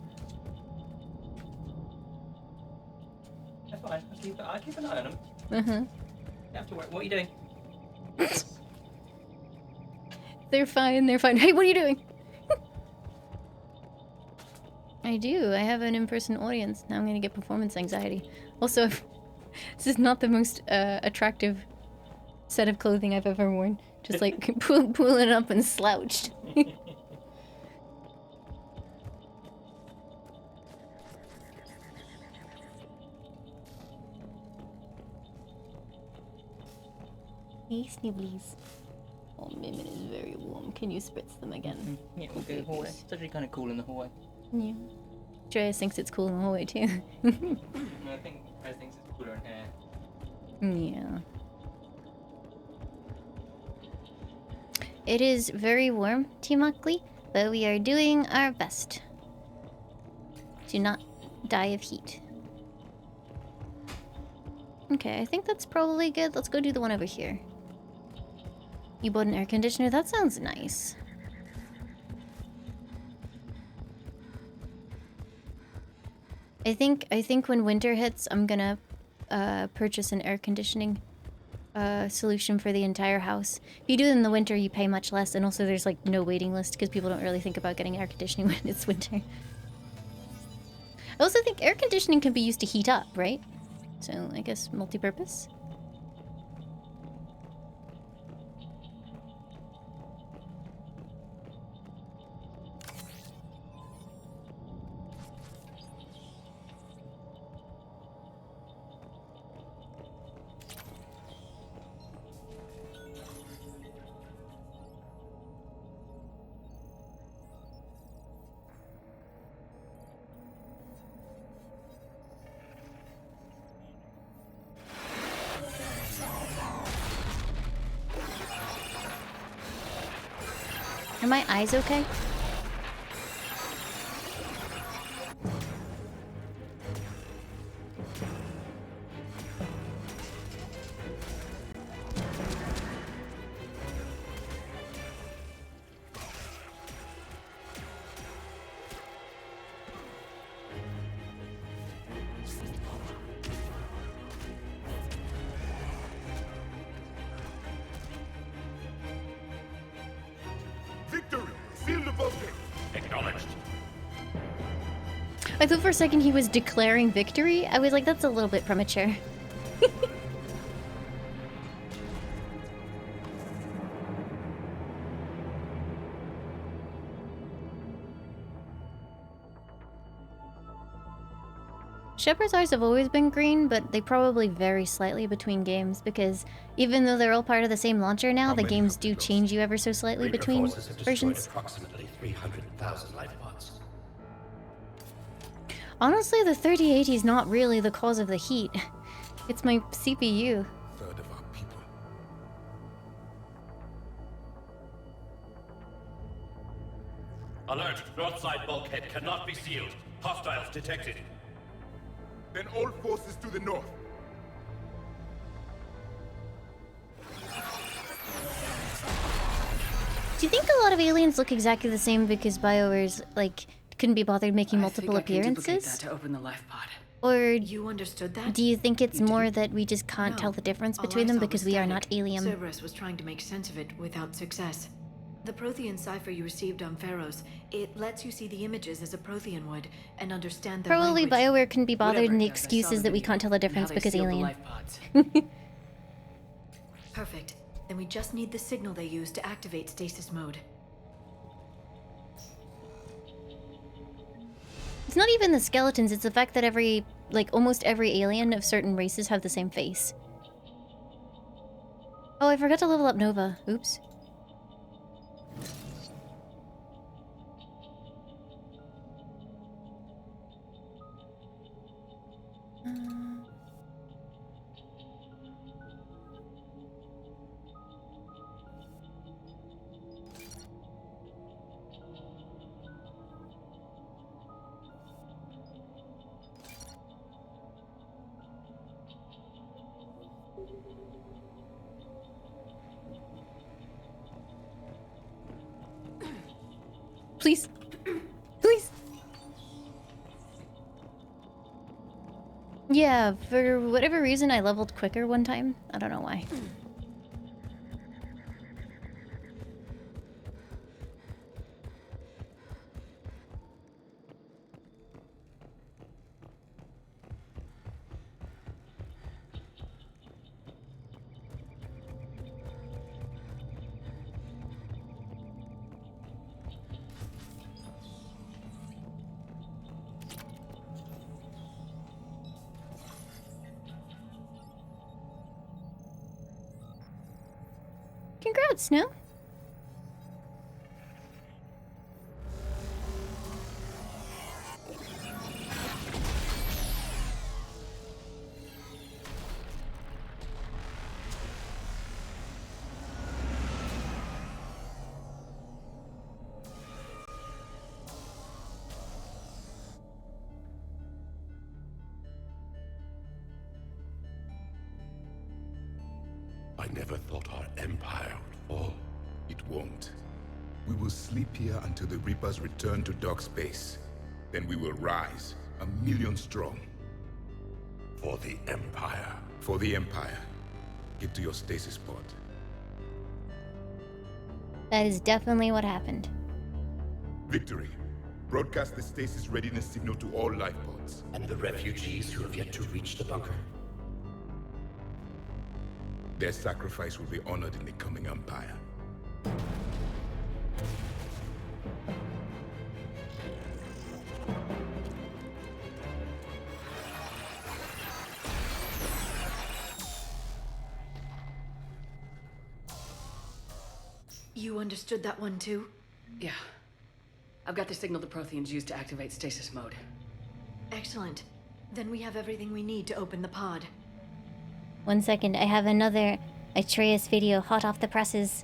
They're fine. I keep an eye on them. Uh-huh. You have to worry. What are you doing? They're fine, they're fine. Hey, what are you doing? I do. I have an in-person audience. Now I'm gonna get performance anxiety. Also, this is not the most attractive set of clothing I've ever worn. Just like pulling it up and slouched. Hey, Snibblies. Oh, Mimmin is very warm. Can you spritz them again? Yeah, we'll go hallway. It's actually kind of cool in the hallway. Yeah. Dreas thinks it's cool in the hallway, too. No, I think Rez thinks it's cooler in here. Yeah. It is very warm, Team Ugly, but we are doing our best to not die of heat. Okay, I think that's probably good. Let's go do the one over here. You bought an air conditioner? That sounds nice. I think when winter hits, I'm gonna purchase an air conditioning solution for the entire house. If you do it in the winter, you pay much less, and also there's like no waiting list because people don't really think about getting air conditioning when it's winter. I also think air conditioning can be used to heat up, right? So I guess multi-purpose. Are my eyes okay? I thought for a second he was declaring victory. I was like, that's a little bit premature. Shepherd's eyes have always been green, but they probably vary slightly between games because even though they're all part of the same launcher now, the games do change you ever so slightly between versions. Approximately 300,000 life pods. Honestly, the 3080 is not really the cause of the heat. It's my CPU. Third of our people. Alert! Broadside bulkhead cannot be sealed. Hostiles detected. Then all forces to the north. Do you think a lot of aliens look exactly the same because BioWare's, like, couldn't be bothered making multiple appearances? To open the life pod. Or You understood that? do you think it's more that we just can't tell the difference All between I them saw because was we are static. not alien? Cerberus was trying to make sense of it without success. The Prothean cipher you received on Pharaohs, it lets you see the images as a Prothean would and understand their Probably language. BioWare couldn't be bothered, Whatever and the it does, I saw excuse is the that we video can't tell the and how difference they because sealed the alien. life pods. Perfect. Then we just need the signal they use to activate stasis mode. It's not even the skeletons, it's the fact that almost every alien of certain races have the same face. Oh, I forgot to level up Nova. Oops. Please. Please. Yeah, for whatever reason I leveled quicker one time. I don't know why. Congrats, no? I never thought our empire would fall. It won't. We will sleep here until the Reapers return to dark space. Then we will rise, 1,000,000 strong. For the Empire. For the Empire. Get to your stasis pod. That is definitely what happened. Victory. Broadcast the stasis readiness signal to all life pods. And the refugees who have yet to reach the bunker. Their sacrifice will be honored in the coming Empire. You understood that one too? Yeah. I've got the signal the Protheans used to activate stasis mode. Excellent. Then we have everything we need to open the pod. 1 second, I have another Atreus video hot off the presses.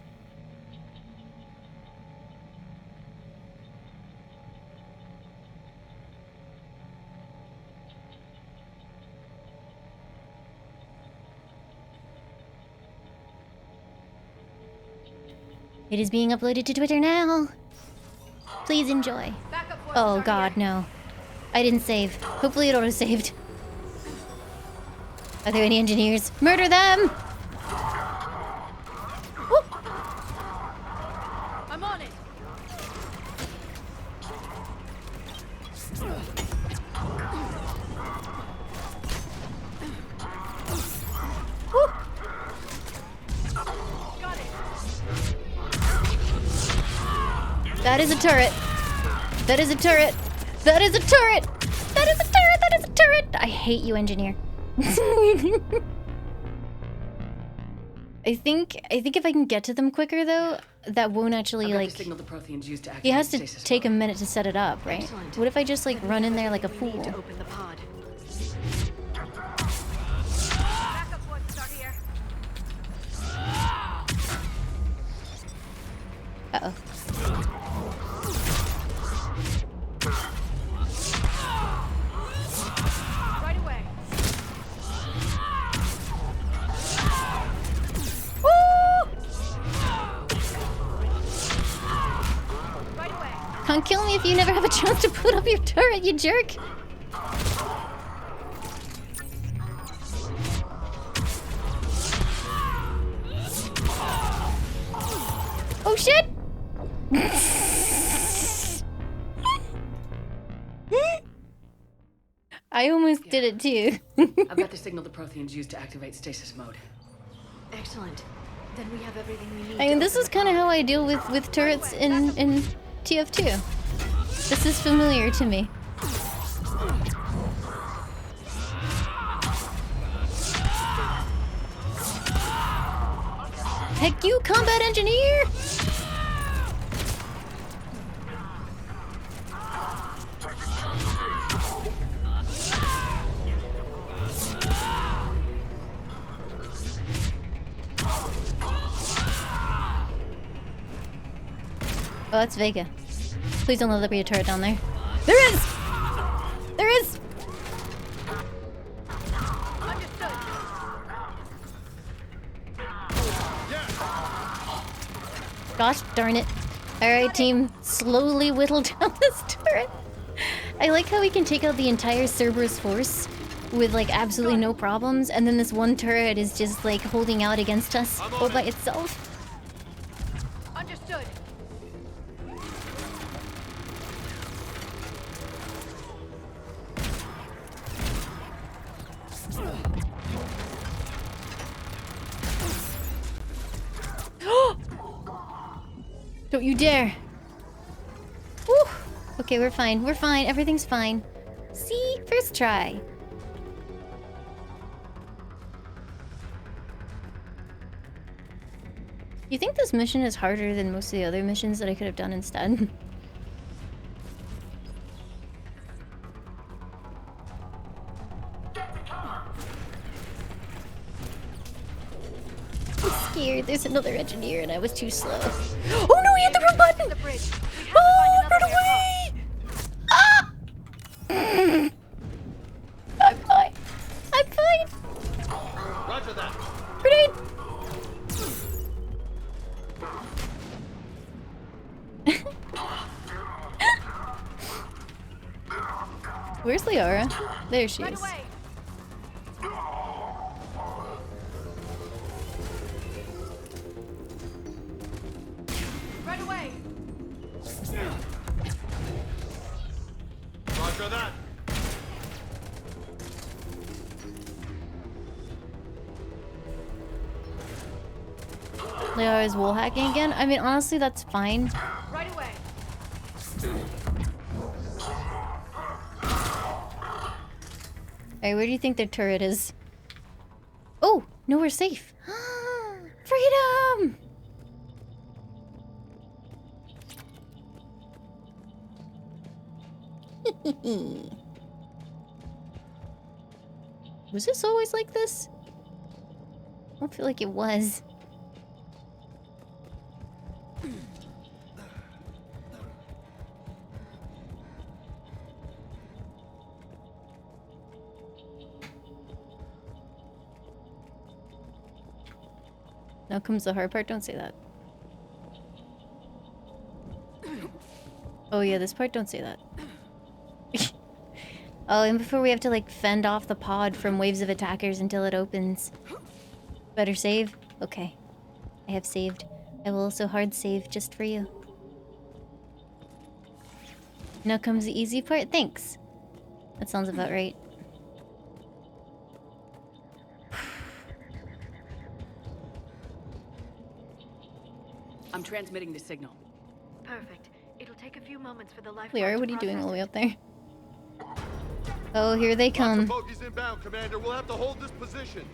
It is being uploaded to Twitter now. Please enjoy. Backup forces Oh are god, here. no. I didn't save. Hopefully it auto-saved. Are there any engineers? Murder them! Woo! I'm on it. Woo! Got it. That is a turret. That is a turret. That is a turret. That is a turret. That is a turret. I hate you, engineer. I think if I can get to them quicker though, that won't actually I've got like. the signal the Protheans used to activate He has to stasis take a mode. minute to set it up, right? Excellent. What if I just like Then we run in have there like a everything we need fool? to open the pod. Backup forces are here. Uh-oh. Right away. Woo! Right away. Can't kill me if you never have a chance to put up your turret, you jerk! Oh shit! I almost did it too. I've got the signal the Protheans used to activate stasis mode. Excellent. Then we have everything we need. I mean, this is kind of how I deal with turrets in TF2. This is familiar to me. Heck you, combat engineer! Oh, that's Vega. Please don't let there be a turret down there. There is! There is! Understood. Gosh darn it. Alright, team. Slowly whittle down this turret. I like how we can take out the entire Cerberus force with, like, absolutely no problems, and then this one turret is just, like, holding out against us all by itself. Understood. Don't you dare. Woo! Okay, we're fine. We're fine. Everything's fine. See? First try. You think this mission is harder than most of the other missions that I could have done instead? I'm scared. There's another engineer and I was too slow. Oh no, he hit the wrong button! The bridge. We have Oh, to find run another way away! across. Ah! I'm fine. I'm fine. Roger that. Grenade! Where's Liara? There she Right is. away. Roger that. Liara is wall hacking again? I mean, honestly, that's fine. Right away. Alright, where do you think their turret is? Oh! No, we're safe! Freedom! Was this always like this? I don't feel like it was. Now comes the hard part. Don't say that. Oh yeah, this part, don't say that. Oh, and before we have to like fend off the pod from waves of attackers until it opens. Better save? Okay. I have saved. I will also hard save just for you. Now comes the easy part. Thanks. That sounds about right. I'm transmitting the signal. Perfect. It'll take a few moments for the life. Liara, what are you doing all the way up there? Oh, here they come. Bogies inbound, Commander. We'll have to hold this position.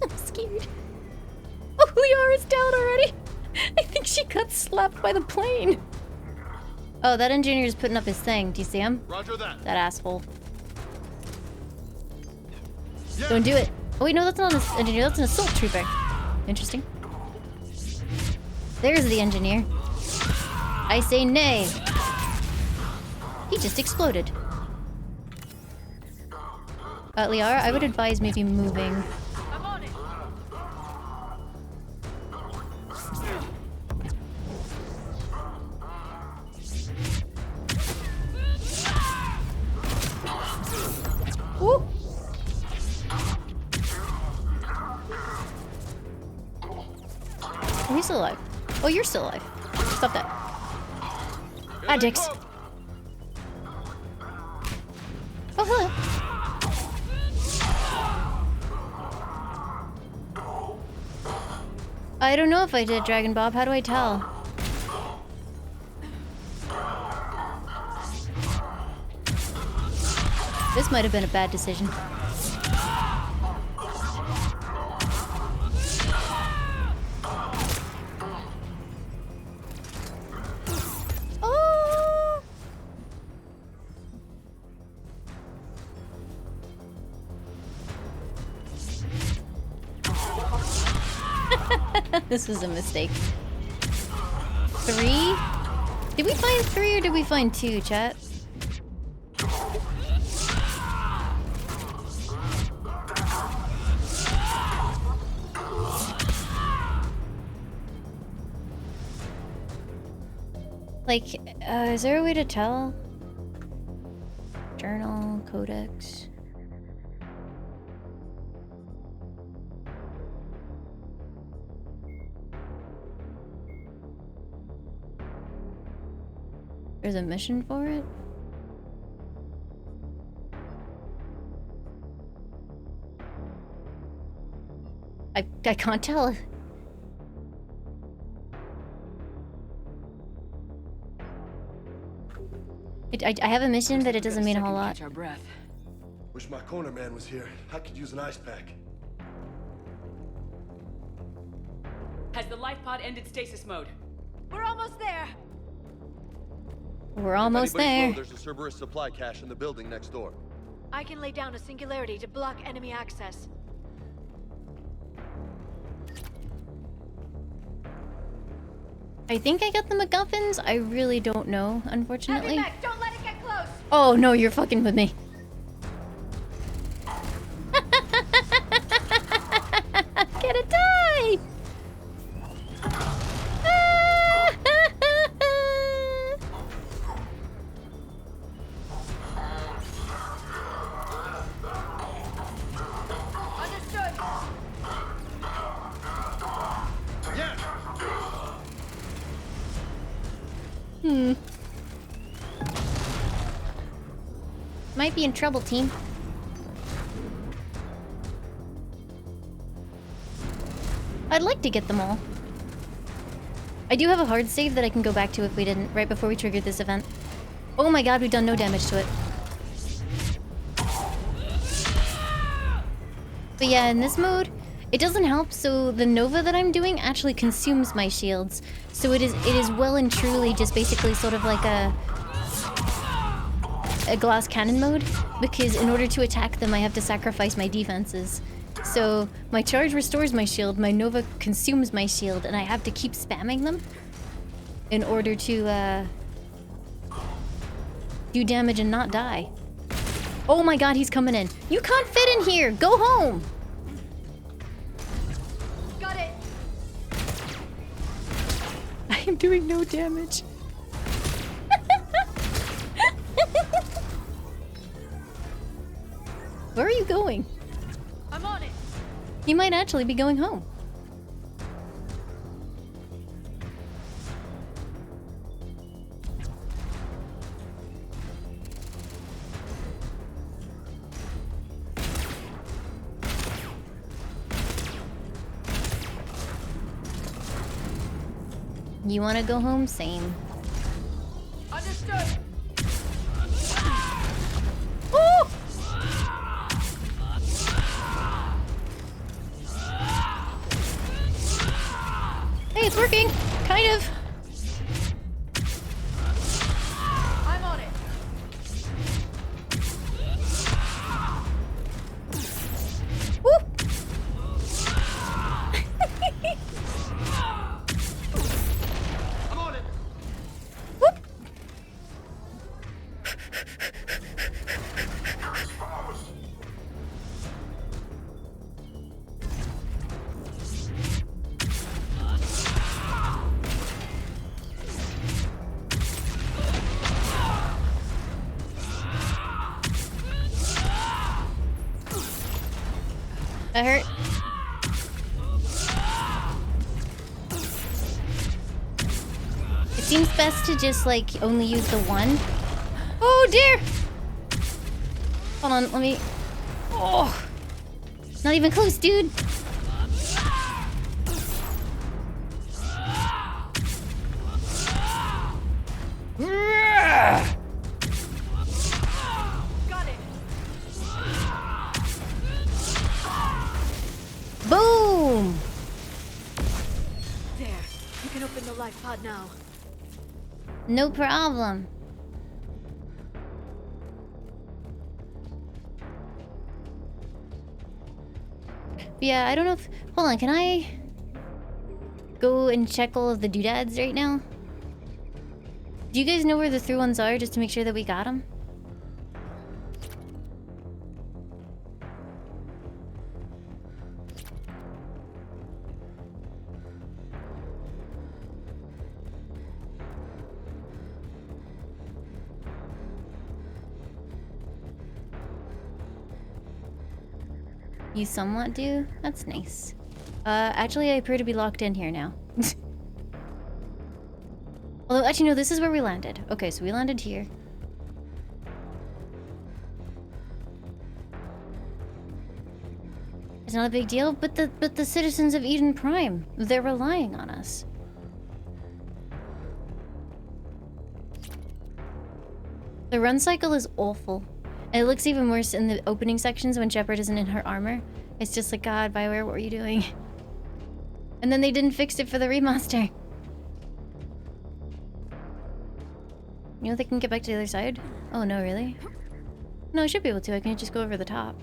I'm scared. Oh, Liara's down already. I think she got slapped by the plane. Oh, that engineer's putting up his thing. Do you see him? Roger that. That asshole. Yeah. Don't do it. Oh wait, no, that's not an engineer. That's an assault trooper. Interesting. There's the engineer. I say nay. He just exploded. Liara, I would advise maybe moving. I'm on it. Woo! Oh, he's still alive. Oh, you're still alive. Stop that. Ah, dicks. Oh, hello. I don't know if I did, Dragon Bob. How do I tell? This might have been a bad decision. Oh! This was a mistake. 3? Did we find 3 or did we find 2, chat? Like, is there a way to tell? Journal, codex. There's a mission for it? I can't tell. I have a mission, but it doesn't mean a whole lot. Catch our breath. Wish my corner man was here. I could use an ice pack. Has the life pod ended stasis mode? We're almost there. We're almost If anybody's there. low, there's a Cerberus supply cache in the building next door. I can lay down a singularity to block enemy access. I think I got the MacGuffins. I really don't know, unfortunately. Heavy mech, don't let it get close. Oh no, you're fucking with me. Gonna die! Understood. Yeah. Might be in trouble, team. I'd like to get them all. I do have a hard save that I can go back to if we didn't, right before we triggered this event. Oh my god, we've done no damage to it. But yeah, in this mode, it doesn't help, so the Nova that I'm doing actually consumes my shields. So it is well and truly just basically sort of like a glass cannon mode, because in order to attack them I have to sacrifice my defenses. So my charge restores my shield, my Nova consumes my shield, and I have to keep spamming them in order to do damage and not die. Oh my god, he's coming in. You can't fit in here! Go home! Got it. I am doing no damage. Where are you going? I'm on it. You might actually be going home. You want to go home? Same. Understood. Oh! Hey, it's working! Kind of. I'm on it. Woo! I'm on it. Whoop! That hurt. It seems best to just, like, only use the one. Oh, dear! Hold on, let me... Oh! Not even close, dude! Got it. Boom! There. You can open the life pod now. No problem. Yeah, I don't know if... Hold on, can I go and check all of the doodads right now? Do you guys know where the through ones are, just to make sure that we got them? You somewhat do? That's nice. Actually, I appear to be locked in here now. Although, actually, no, this is where we landed. Okay, so we landed here. It's not a big deal, but the citizens of Eden Prime, they're relying on us. The run cycle is awful. And it looks even worse in the opening sections when Shepard isn't in her armor. It's just like, God, Bioware, what were you doing? And then they didn't fix it for the remaster. You know they can get back to the other side? Oh, no, really? No, I should be able to. I can just go over the top.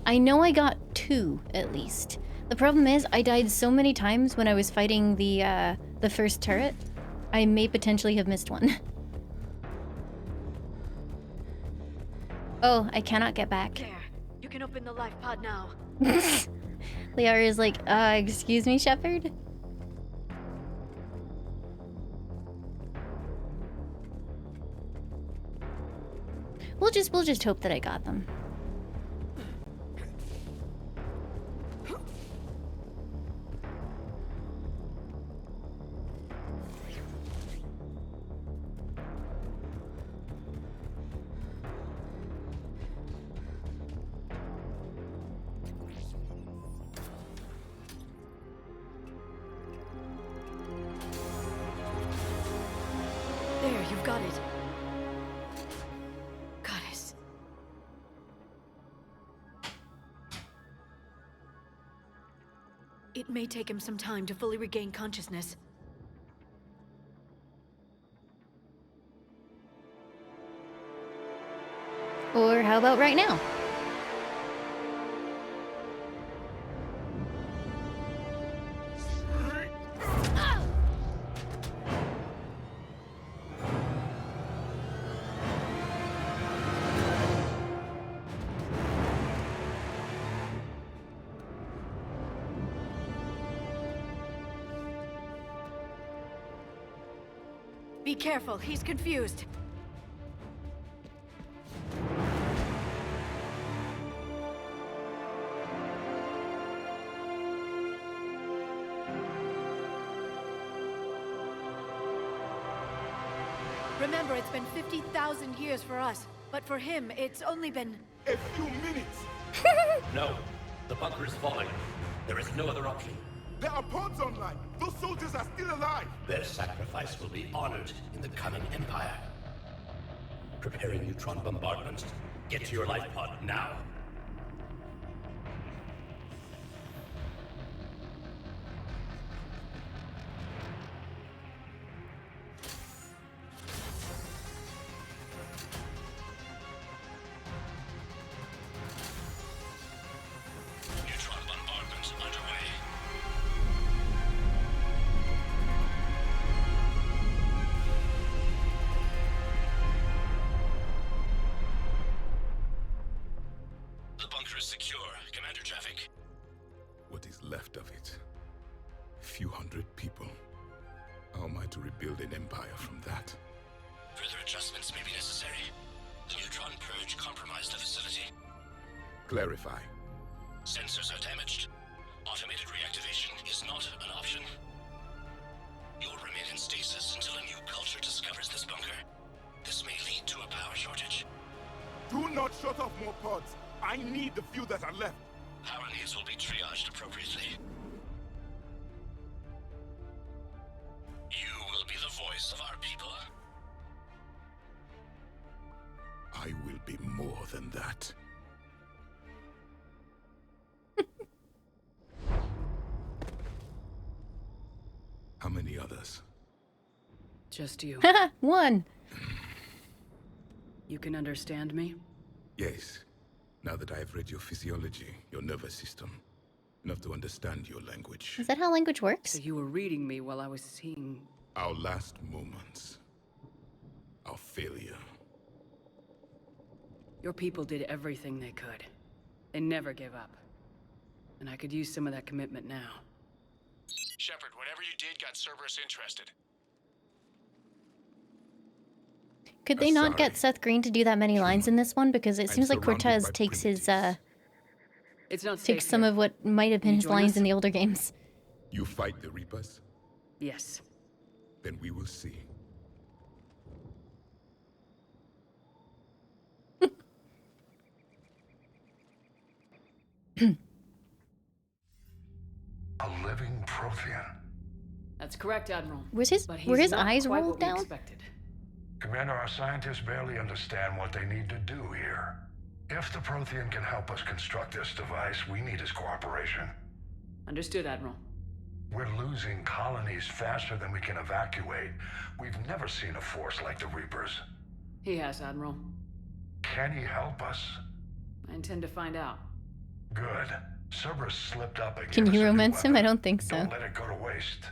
I know I got 2, at least. The problem is, I died so many times when I was fighting the first turret, I may potentially have missed one. Oh, I cannot get back. There. You can open the life pod now. Liara is like, excuse me, Shepard? We'll just hope that I got them. There, you've got it. Goddess. It may take him some time to fully regain consciousness. Or how about right now? Be careful, he's confused. Remember, it's been 50,000 years for us, but for him, it's only been... A few minutes! No. The bunker is falling. There is no other option. There are pods online! Those soldiers are still alive! Their sacrifice will be honored in the coming Empire. Preparing neutron bombardment. Get to your life pod now. Neutron bombardment underway. The bunker is secure, Commander Javik. What is left of it? A few hundred people. How am I to rebuild an empire from that? Further adjustments may be necessary. The neutron purge compromised the facility. Clarify. Sensors are damaged. Automated reactivation is not an option. You'll remain in stasis until a new culture discovers this bunker. This may lead to a power shortage. Do not shut off more pods! I need the few that are left! Power needs will be triaged appropriately. You will be the voice of our people. I will be more than that. How many others? Just you. One. You can understand me? Yes. Now that I have read your physiology, your nervous system, enough to understand your language. Is that how language works? So you were reading me while I was seeing... Our last moments. Our failure. Your people did everything they could. They never gave up. And I could use some of that commitment now. Shepard, whatever you did got Cerberus interested. Could they not get Sorry. Seth Green to do that many lines in this one? Because it I'm seems like surrounded Cortez by takes his It's not safe takes some here. of what might have been You his join lines us? in the older games. You fight the Reapers? Yes. Then we will see. A living Prothean. That's correct, Admiral. Was his But were he's his not eyes quite rolled what we down? expected. Commander, our scientists barely understand what they need to do here. If the Prothean can help us construct this device, we need his cooperation. Understood, Admiral. We're losing colonies faster than we can evacuate. We've never seen a force like the Reapers. He has, Admiral. Can he help us? I intend to find out. Good. Cerberus slipped up and Can gave you us a new romance him? I weapon. don't think so. Don't let it go to waste.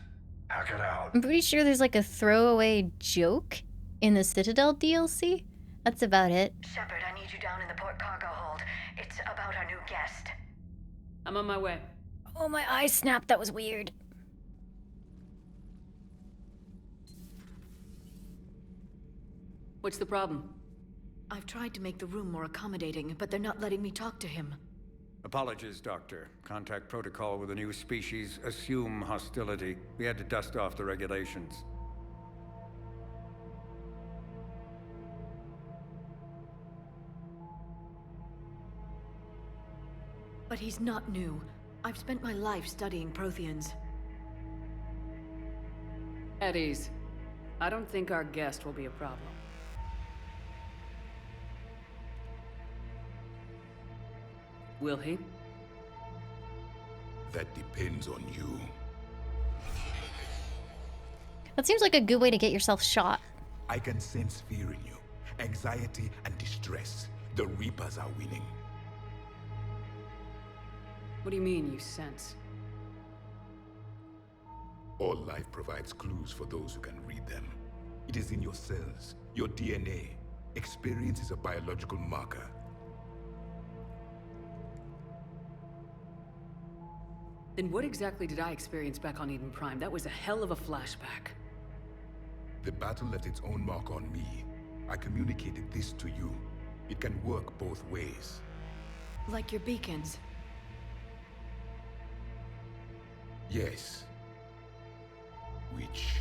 Hack it out. I'm pretty sure there's like a throwaway joke in the Citadel DLC. That's about it. Shepard, I need you down in the port cargo hold. It's about our new guest. I'm on my way. Oh, my eye snapped. That was weird. What's the problem? I've tried to make the room more accommodating, but they're not letting me talk to him. Apologies, Doctor. Contact protocol with a new species. Assume hostility. We had to dust off the regulations. But he's not new. I've spent my life studying Protheans. At ease. I don't think our guest will be a problem. Will he? That depends on you. That seems like a good way to get yourself shot. I can sense fear in you. Anxiety and distress. The Reapers are winning. What do you mean, you sense? All life provides clues for those who can read them. It is in your cells, your DNA. Experience is a biological marker. Then what exactly did I experience back on Eden Prime? That was a hell of a flashback. The battle left its own mark on me. I communicated this to you. It can work both ways. Like your beacons. Yes. Which...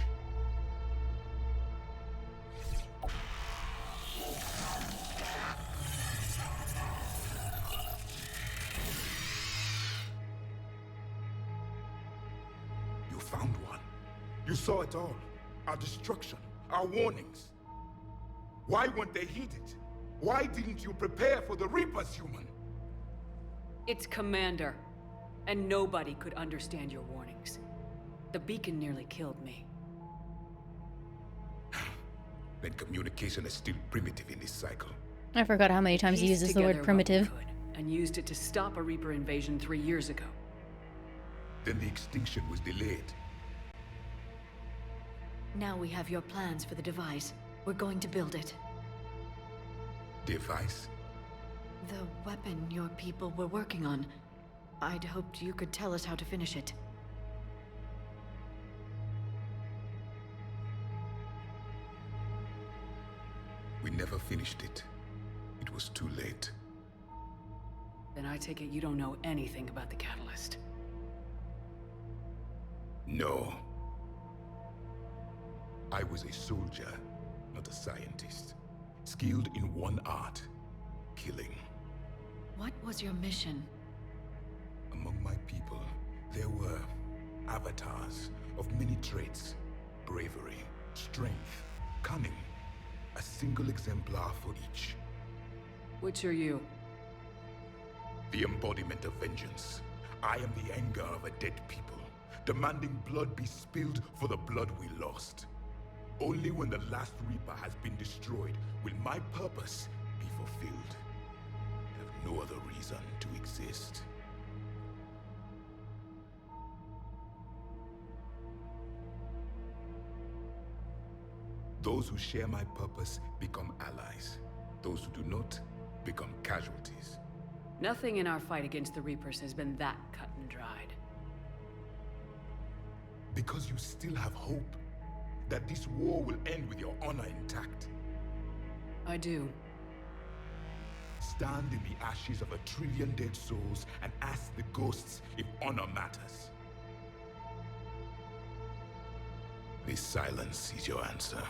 You found one. You saw it all. Our destruction, our warnings. Why weren't they heeded? Why didn't you prepare for the Reapers, human? It's Commander. And nobody could understand your warnings. The beacon nearly killed me. Then communication is still primitive in this cycle. I forgot how many times he Pieced uses the word together what we primitive. could, and used it to stop a Reaper invasion 3 years ago. Then the extinction was delayed. Now we have your plans for the device. We're going to build it. Device? The weapon your people were working on. I'd hoped you could tell us how to finish it. We never finished it. It was too late. Then I take it you don't know anything about the catalyst. No. I was a soldier, not a scientist. Skilled in one art, killing. What was your mission? Among my people, there were avatars of many traits. Bravery, strength, cunning. A single exemplar for each. Which are you? The embodiment of vengeance. I am the anger of a dead people, demanding blood be spilled for the blood we lost. Only when the last Reaper has been destroyed will my purpose be fulfilled. I have no other reason to exist. Those who share my purpose become allies. Those who do not become casualties. Nothing in our fight against the Reapers has been that cut and dried. Because you still have hope that this war will end with your honor intact. I do. Stand in the ashes of 1 trillion dead souls and ask the ghosts if honor matters. This silence is your answer.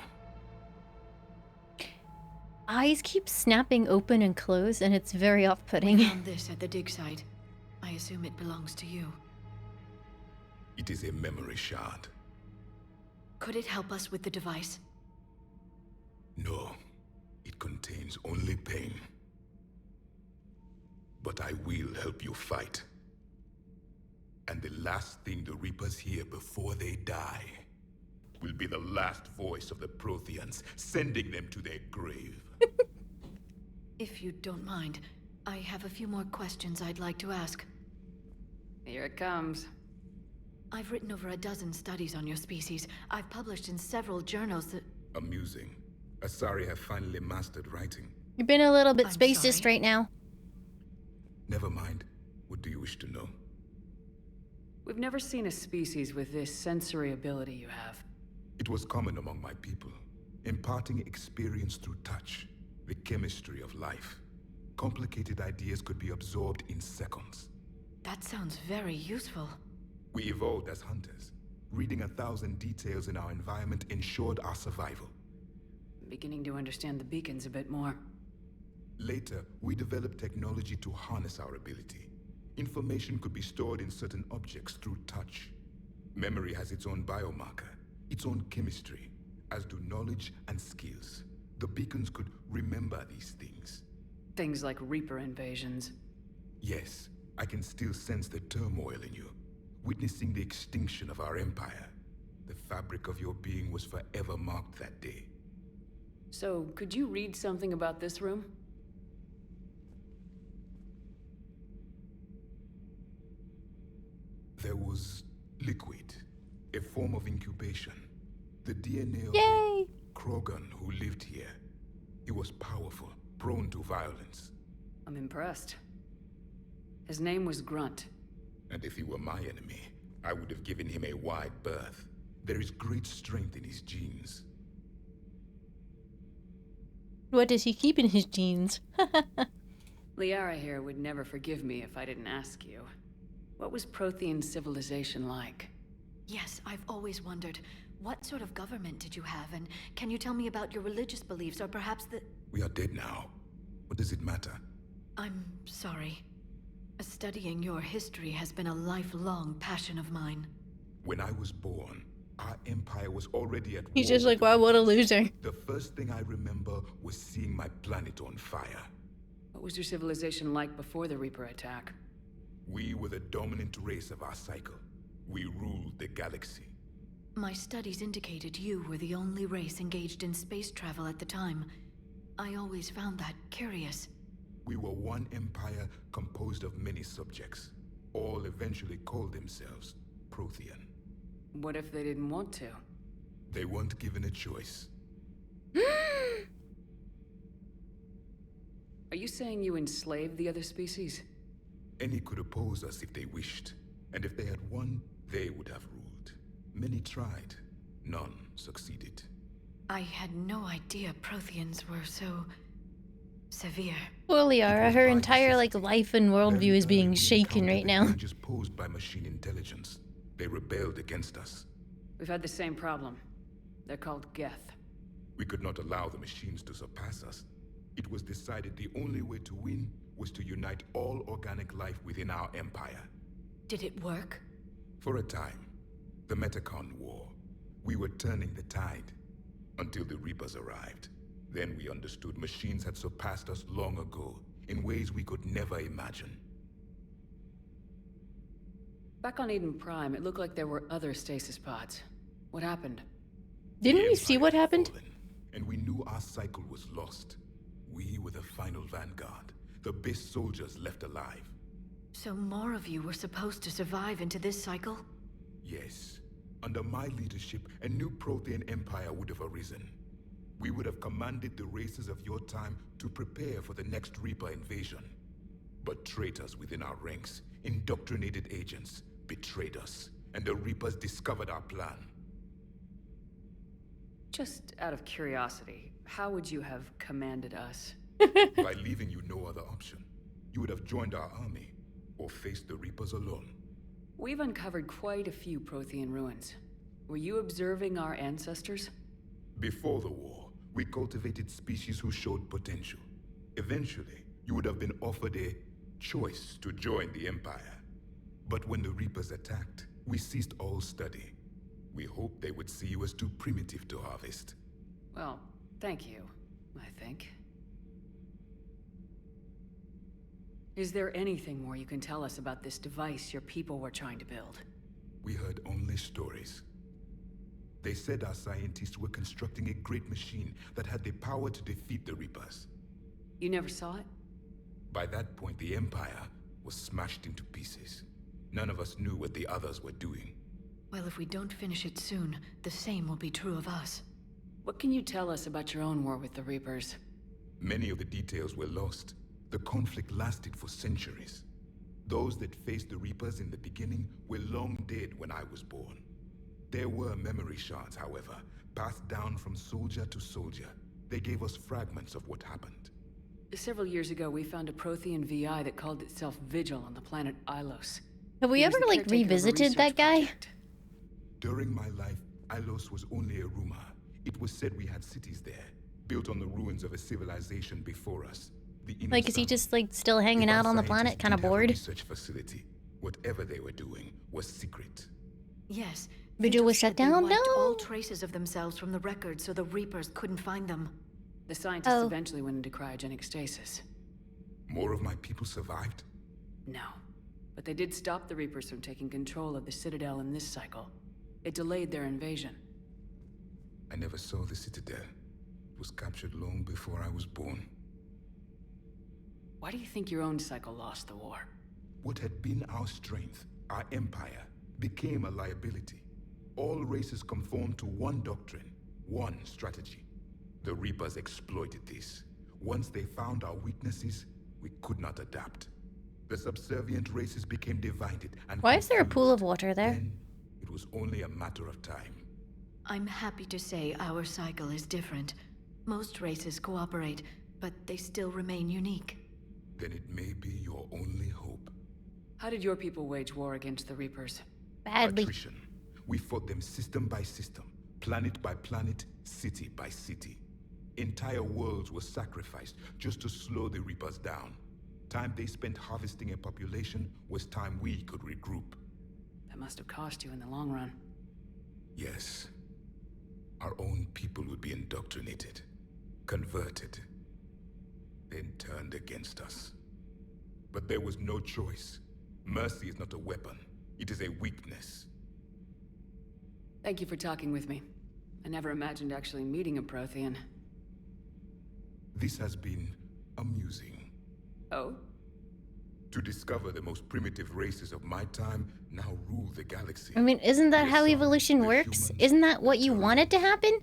Eyes keep snapping open and closed, and it's very off-putting. We found this at the dig site. I assume it belongs to you. It is a memory shard. Could it help us with the device? No, it contains only pain. But I will help you fight. And the last thing the Reapers hear before they die will be the last voice of the Protheans, sending them to their grave. If you don't mind, I have a few more questions I'd like to ask. Here it comes. I've written over a dozen studies on your species. I've published in several journals that... Amusing. Asari have finally mastered writing. You've been a little bit I'm spacist sorry? right now. Never mind. What do you wish to know? We've never seen a species with this sensory ability you have. It was common among my people, imparting experience through touch. The chemistry of life. Complicated ideas could be absorbed in seconds. That sounds very useful. We evolved as hunters. Reading 1,000 details in our environment ensured our survival. I'm beginning to understand the beacons a bit more. Later, we developed technology to harness our ability. Information could be stored in certain objects through touch. Memory has its own biomarker, its own chemistry, as do knowledge and skills. The beacons could remember these things. Things like Reaper invasions. Yes, I can still sense the turmoil in you, witnessing the extinction of our empire. The fabric of your being was forever marked that day. So, could you read something about this room? There was liquid, a form of incubation. The DNA of Yay! a Krogan who lived here. He was powerful, prone to violence. I'm impressed. His name was Grunt. And if he were my enemy, I would have given him a wide berth. There is great strength in his genes. What does he keep in his jeans? Liara here would never forgive me if I didn't ask you. What was Prothean civilization like? Yes, I've always wondered. What sort of government did you have, and can you tell me about your religious beliefs, or perhaps the... We are dead now. What does it matter? I'm sorry. Studying your history has been a lifelong passion of mine. When I was born, our empire was already at war. He's just like, wow, what a loser. The first thing I remember was seeing my planet on fire. What was your civilization like before the Reaper attack? We were the dominant race of our cycle. We ruled the galaxy. My studies indicated you were the only race engaged in space travel at the time. I always found that curious. We were one empire composed of many subjects. All eventually called themselves Prothean. What if they didn't want to? They weren't given a choice. Are you saying you enslaved the other species? Any could oppose us if they wished. And if they had won, they would have ruled. Many tried. None succeeded. I had no idea Protheans were so... severe. Poor Liara, her entire life and worldview is being shaken right now. Just posed by machine intelligence. They rebelled against us. We've had the same problem. They're called Geth. We could not allow the machines to surpass us. It was decided the only way to win was to unite all organic life within our empire. Did it work? For a time. The Metacon War. We were turning the tide. Until the Reapers arrived. Then we understood machines had surpassed us long ago, in ways we could never imagine. Back on Eden Prime, it looked like there were other stasis pods. What happened? Didn't we see what happened? And we knew our cycle was lost. We were the final vanguard, the best soldiers left alive. So more of you were supposed to survive into this cycle? Yes. Under my leadership, a new Prothean empire would have arisen. We would have commanded the races of your time to prepare for the next Reaper invasion. But traitors within our ranks, indoctrinated agents, betrayed us, and the Reapers discovered our plan. Just out of curiosity, how would you have commanded us? By leaving you no other option. You would have joined our army, or faced the Reapers alone. We've uncovered quite a few Prothean ruins. Were you observing our ancestors? Before the war, we cultivated species who showed potential. Eventually, you would have been offered a choice to join the Empire. But when the Reapers attacked, we ceased all study. We hoped they would see you as too primitive to harvest. Well, thank you, I think. Is there anything more you can tell us about this device your people were trying to build? We heard only stories. They said our scientists were constructing a great machine that had the power to defeat the Reapers. You never saw it? By that point, the Empire was smashed into pieces. None of us knew what the others were doing. Well, if we don't finish it soon, the same will be true of us. What can you tell us about your own war with the Reapers? Many of the details were lost. The conflict lasted for centuries. Those that faced the Reapers in the beginning were long dead when I was born. There were memory shards, however, passed down from soldier to soldier. They gave us fragments of what happened. Several years ago, we found a Prothean VI that called itself Vigil on the planet Ilos. Have we He was ever, the like, caretaker of a revisited that research guy? project. During my life, Ilos was only a rumor. It was said we had cities there, built on the ruins of a civilization before us. Like, is he just, like, still hanging out on the planet, kind of bored? Research facility. Whatever they were doing was secret. Yes. Vigil was shut said they down? wiped all No! traces of themselves from the records so the Reapers couldn't find them. The scientists eventually went into cryogenic stasis. More of my people survived? No. But they did stop the Reapers from taking control of the Citadel in this cycle. It delayed their invasion. I never saw the Citadel. It was captured long before I was born. Why do you think your own cycle lost the war? What had been our strength, our empire, became a liability. All races conformed to one doctrine, one strategy. The Reapers exploited this. Once they found our weaknesses, we could not adapt. The subservient races became divided and Why is there a pool of water there? Then, it was only a matter of time. I'm happy to say our cycle is different. Most races cooperate, but they still remain unique. Then it may be your only hope. How did your people wage war against the Reapers? Badly. Attrition. We fought them system by system, planet by planet, city by city. Entire worlds were sacrificed just to slow the Reapers down. Time they spent harvesting a population was time we could regroup. That must have cost you in the long run. Yes. Our own people would be indoctrinated, converted, then turned against us. But there was no choice. Mercy is not a weapon. It is a weakness. Thank you for talking with me. I never imagined actually meeting a Prothean. This has been amusing. Oh? To discover the most primitive races of my time now rule the galaxy. I mean, isn't that The how sun, evolution the works? humans, Isn't that what you the wanted to happen?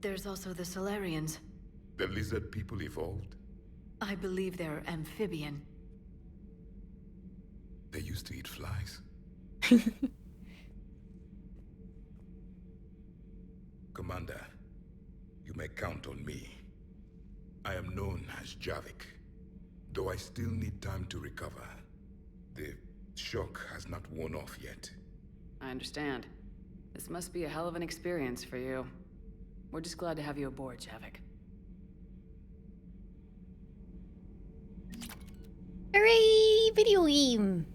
There's also the Solarians. The lizard people evolved. I believe they're amphibian. They used to eat flies. Commander, you may count on me. I am known as Javik, though I still need time to recover. The shock has not worn off yet. I understand. This must be a hell of an experience for you. We're just glad to have you aboard, Javik. Hooray! Video game!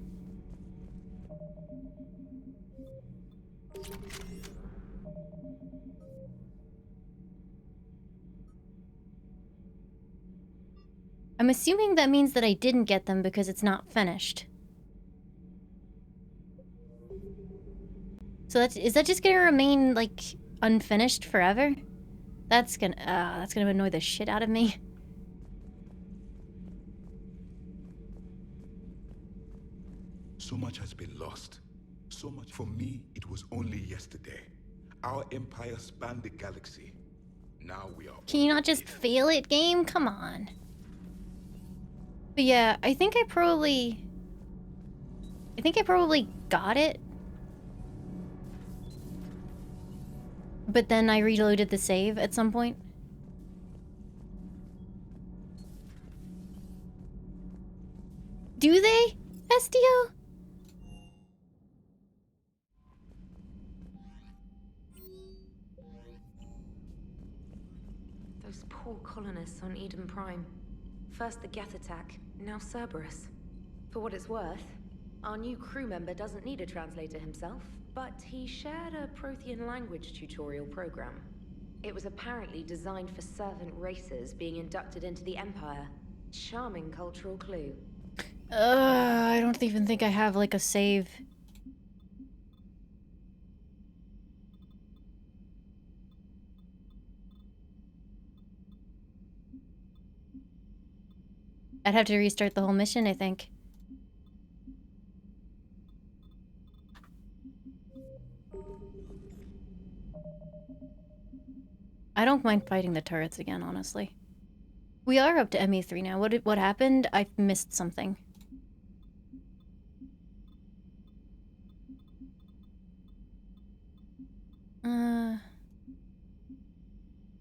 I'm assuming that means that I didn't get them because it's not finished. So is that just gonna remain, like, unfinished forever? That's gonna annoy the shit out of me. So much has been lost. So much. For me, it was only yesterday. Our empire spanned the galaxy. Now we are... Can you not just fail it, game? Come on. But yeah, I think I probably got it. But then I reloaded the save at some point. Do they, Estio? Those poor colonists on Eden Prime. First the Geth attack, now Cerberus. For what it's worth, our new crew member doesn't need a translator himself, but he shared a Prothean language tutorial program. It was apparently designed for servant races being inducted into the Empire. Charming cultural clue. I don't even think I have, like, a save. I'd have to restart the whole mission, I think. I don't mind fighting the turrets again, honestly. We are up to ME3 now. What happened? I missed something.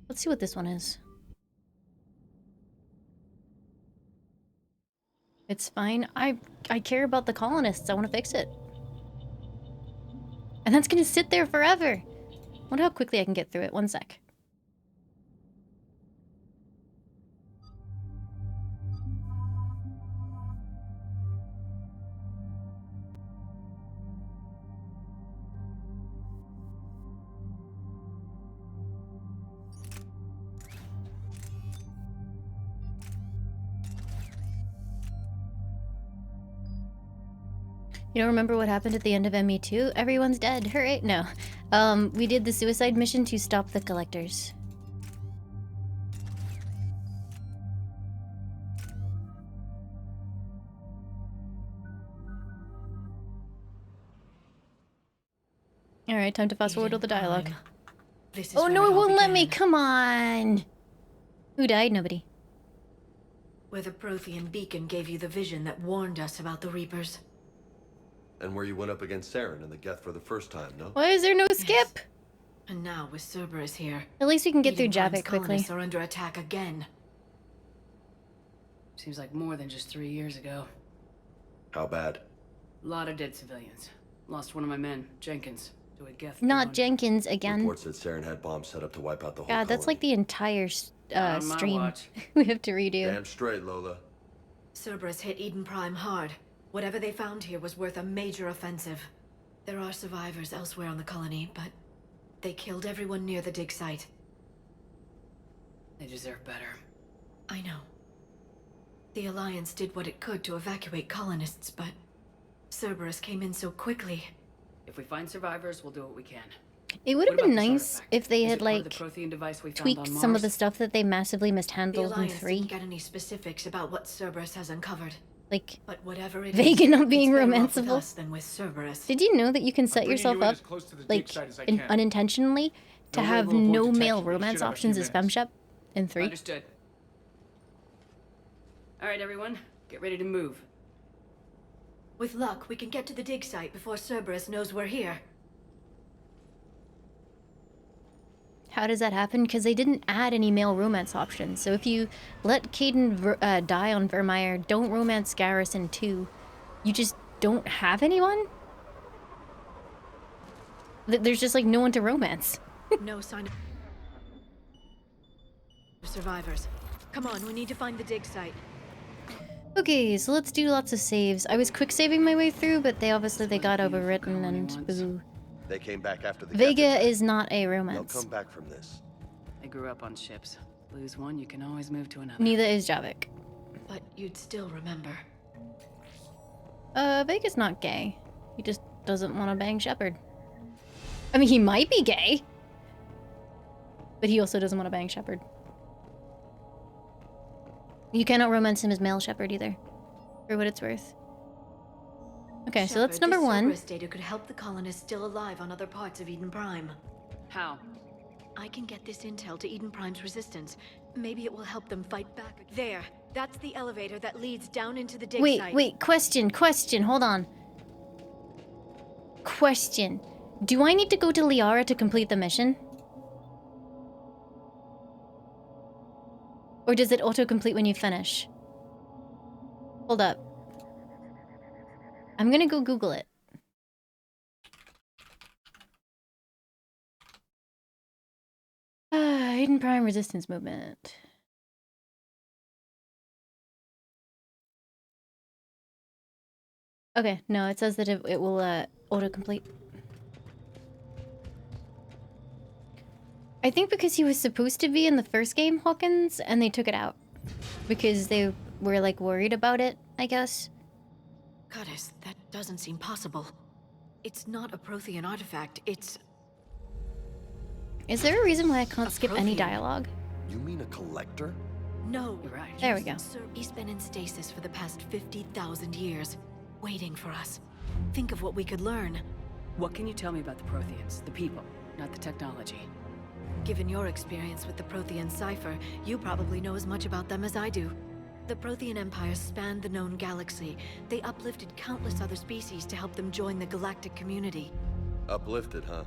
Let's see what this one is. It's fine. I care about the colonists. I want to fix it. And that's gonna sit there forever. Wonder how quickly I can get through it. One sec. You don't remember what happened at the end of ME2? Everyone's dead. Hooray. No. We did the suicide mission to stop the collectors. Alright, time to fast forward all the dialogue. Oh no, it won't let me! Come on! Who died? Nobody. Where the Prothean beacon gave you the vision that warned us about the Reapers. And where you went up against Saren in the Geth for the first time, no? Why is there no skip? And now with Cerberus here, at least we can get through Eden Prime's Javik quickly. colonists are under attack again. Seems like more than just 3 years ago. How bad? A lot of dead civilians. Lost one of my men, Jenkins, to a Geth. Not Jenkins again. Reports that Saren had bombs set up to wipe out the whole God, that's colony. like the entire stream watch. we have to redo. Damn straight, Lola. Cerberus hit Eden Prime hard. Whatever they found here was worth a major offensive. There are survivors elsewhere on the colony, but they killed everyone near the dig site. They deserve better. I know. The Alliance did what it could to evacuate colonists, but Cerberus came in so quickly. If we find survivors, we'll do what we can. It would have What been about this nice artifact? if they Is had, it part of like, the Prothean device we found tweaked on some of Mars? the stuff that they massively The mishandled in Alliance 3. didn't get any specifics about what Cerberus has uncovered. Like, But whatever it Vega is, not being it's better off with romanceable. us than with Cerberus. Did you know that you can set bringing yourself you in up, as close to the dig like, site as I can. unintentionally, to No have level of no detection. male We romance should have a options few as minutes. femshep in 3? Understood. All right, everyone, get ready to move. With luck, we can get to the dig site before Cerberus knows we're here. How does that happen? Because they didn't add any male romance options. So if you let Caden die on Vermeer, don't romance Garrison 2, you just don't have anyone? There's just, like, no one to romance. No sign of survivors. Come on, we need to find the dig site. Okay, so let's do lots of saves. I was quick saving my way through, but they got overwritten and boo. They came back after the Vega Geth attack. is not a They'll romance. come back from this. I grew up on ships. Lose one, you can always move to another. Neither is Javik. But you'd still remember. Vega's not gay. He just doesn't want to bang Shepard. I mean, he might be gay. But he also doesn't want to bang Shepard. You cannot romance him as male Shepard either. For what it's worth. Okay, so that's number this 1. Cerberus data could help the colonists still alive on other parts of Eden Prime. How? I can get this intel to Eden Prime's resistance. Maybe it will help them fight back. There. That's the elevator that leads down into the dig site. Wait, question, hold on. Question. Do I need to go to Liara to complete the mission? Or does it auto-complete when you finish? Hold up. I'm gonna go Google it. Eden Prime Resistance Movement. Okay, no, it says that it will auto-complete. I think because he was supposed to be in the first game, Hawkins, and they took it out. Because they were, like, worried about it, I guess. Goddess, that doesn't seem possible. It's not a Prothean artifact, it's... Is there a reason why I can't skip any Prothean. dialogue? You mean a collector? No. You're right. There we go. He's been in stasis for the past 50,000 years, waiting for us. Think of what we could learn. What can you tell me about the Protheans? The people, not the technology. Given your experience with the Prothean cipher, you probably know as much about them as I do. The Prothean Empire spanned the known galaxy. They uplifted countless other species to help them join the galactic community. Uplifted, huh?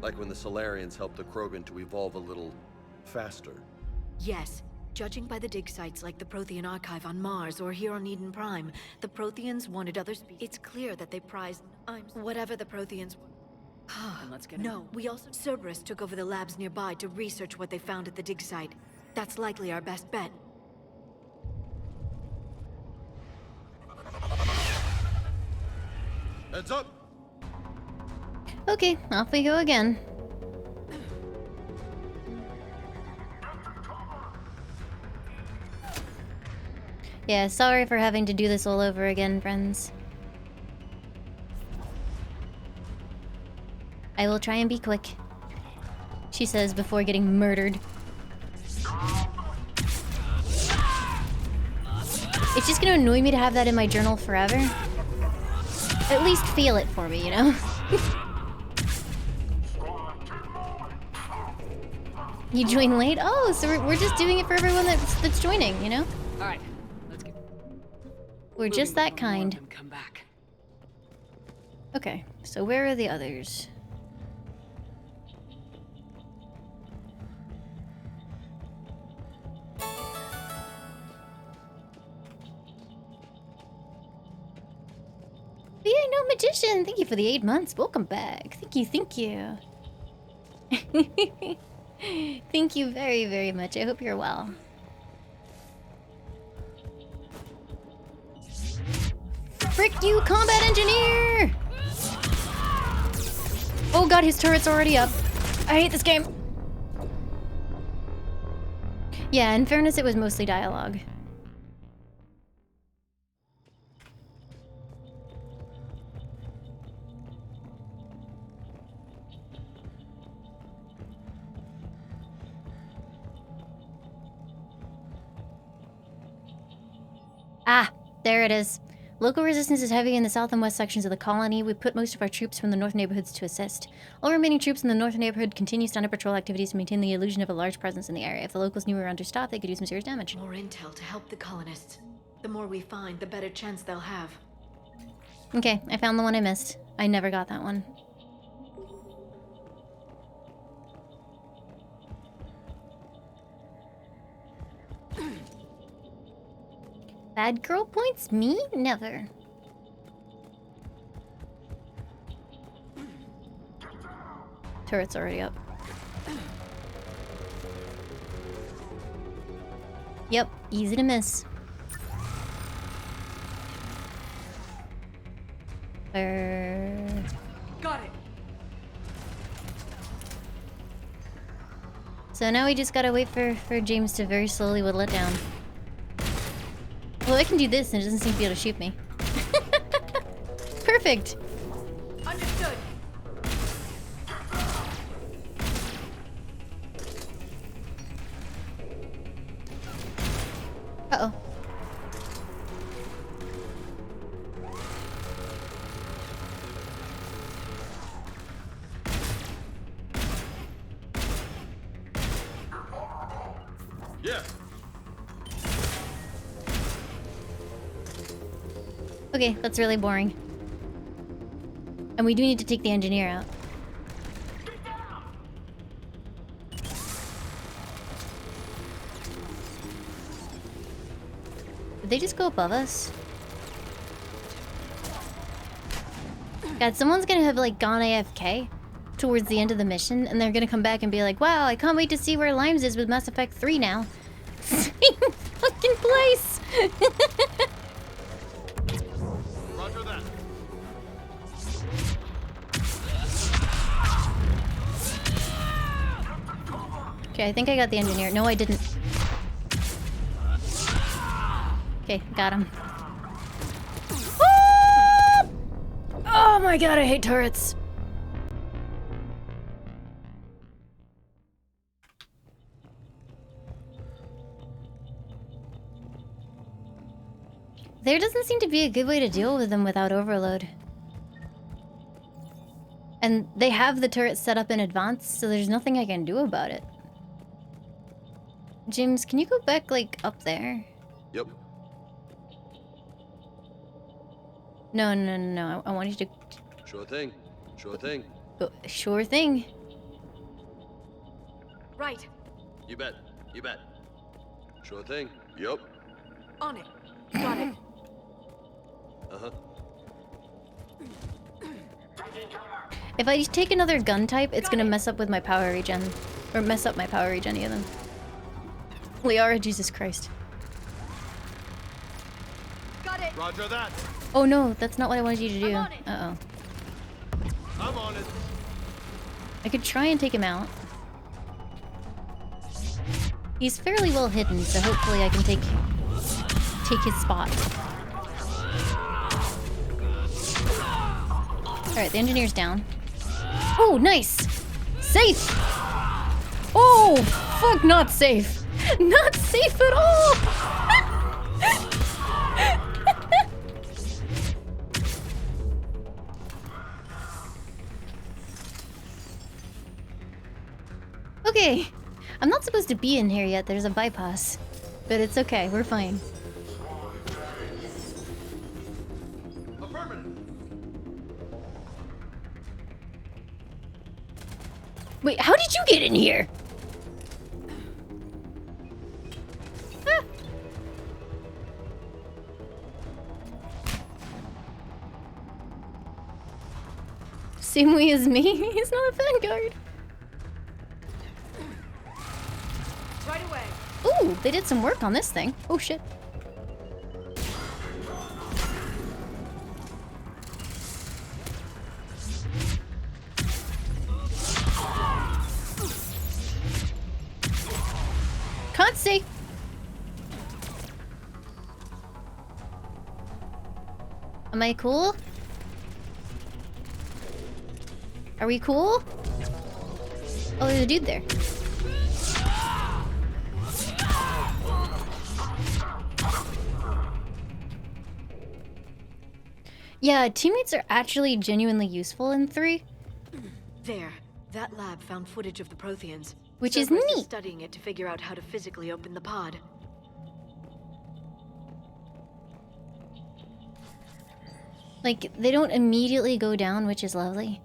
Like when the Solarians helped the Krogan to evolve a little faster. Yes, Judging by the dig sites like the Prothean archive on Mars or here on Eden Prime, the Protheans wanted other species. It's clear that they prized whatever the Protheans. Let's get No, we also Cerberus took over the labs nearby to research what they found at the dig site. That's likely our best bet. Heads up! Okay, off we go again. Yeah, sorry for having to do this all over again, friends. I will try and be quick, she says before getting murdered. It's just gonna annoy me to have that in my journal forever. At least feel it for me, you know? You join late? Oh, so we're just doing it for everyone that's joining, you know? Alright, let's get... We're just that kind. Come back. Okay, so where are the others? Yeah, no magician. Thank you for the 8 months. Welcome back. Thank you, thank you. Thank you very, very much. I hope you're well. Frick you, combat engineer! Oh god, his turret's already up. I hate this game. Yeah, in fairness, it was mostly dialogue. Ah, there it is. Local resistance is heavy in the south and west sections of the colony. We put most of our troops from the north neighborhoods to assist. All remaining troops in the north neighborhood continue standard patrol activities to maintain the illusion of a large presence in the area. If the locals knew we were understaffed, they could do some serious damage. More intel to help the colonists. The more we find, the better chance they'll have. Okay, I found the one I missed. I never got that one. Bad girl points? Me? Never. Turret's already up. Yep, easy to miss. Got it. So now we just gotta wait for James to very slowly whittle it down. Well, I can do this and it doesn't seem to be able to shoot me. Perfect! Understood. Uh-oh. Yeah. Okay, that's really boring. And we do need to take the engineer out. Did they just go above us? God, someone's gonna have like gone AFK towards the end of the mission, and they're gonna come back and be like, wow, I can't wait to see where Limes is with Mass Effect 3 now. Same fucking place! Roger that. Okay, I think I got the engineer. No, I didn't. Okay, got him. Ah! Oh my god, I hate turrets. There doesn't seem to be a good way to deal with them without overload. And they have the turret set up in advance, so there's nothing I can do about it. James, can you go back, like, up there? Yep. No. I want you to... Sure thing. Sure thing. Go. Sure thing. Right. You bet. You bet. Sure thing. Yup. On it. Got it. Uh-huh. If I take another gun type, it's gonna mess up with my power regen. Or mess up my power regen even. Liara, Jesus Christ. Got it. Roger that. Oh no, that's not what I wanted you to do. Uh-oh. I'm on it. I could try and take him out. He's fairly well hidden, so hopefully I can take his spot. Alright, the engineer's down. Oh, nice! Safe! Oh, fuck, not safe. Not safe at all! Okay. I'm not supposed to be in here yet. There's a bypass. But it's okay. We're fine. Wait, how did you get in here? Ah. Same way as me? He's not a vanguard. Right away. Ooh, they did some work on this thing. Oh shit. Can't see. Am I cool? Are we cool? Oh, there's a dude there. Yeah, teammates are actually genuinely useful in 3. There. That lab found footage of the Protheans. Which is Cerberus neat. Studying it to figure out how to physically open the pod. Like, they don't immediately go down, which is lovely.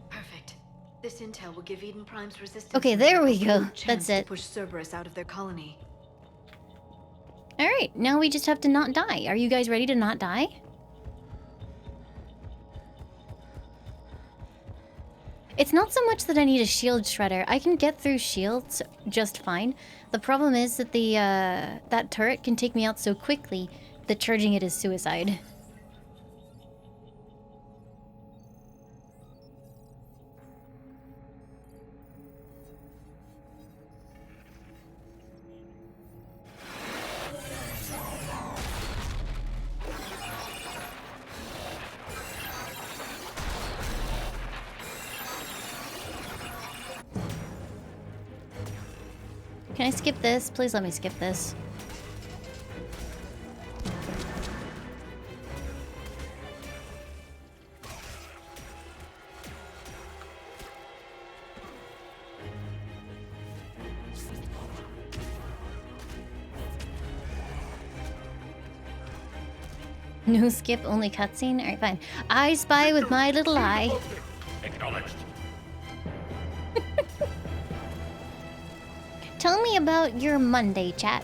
Perfect. This intel will give Eden Prime's resistance. Okay, there we go. Chance That's to it. push Cerberus out of their colony. Alright, now we just have to not die. Are you guys ready to not die? It's not so much that I need a shield shredder. I can get through shields just fine. The problem is that that turret can take me out so quickly that charging it is suicide. Can I skip this? Please let me skip this. No skip, only cutscene? Alright, fine. I spy with my little eye. Acknowledged. Tell me about your Monday, chat.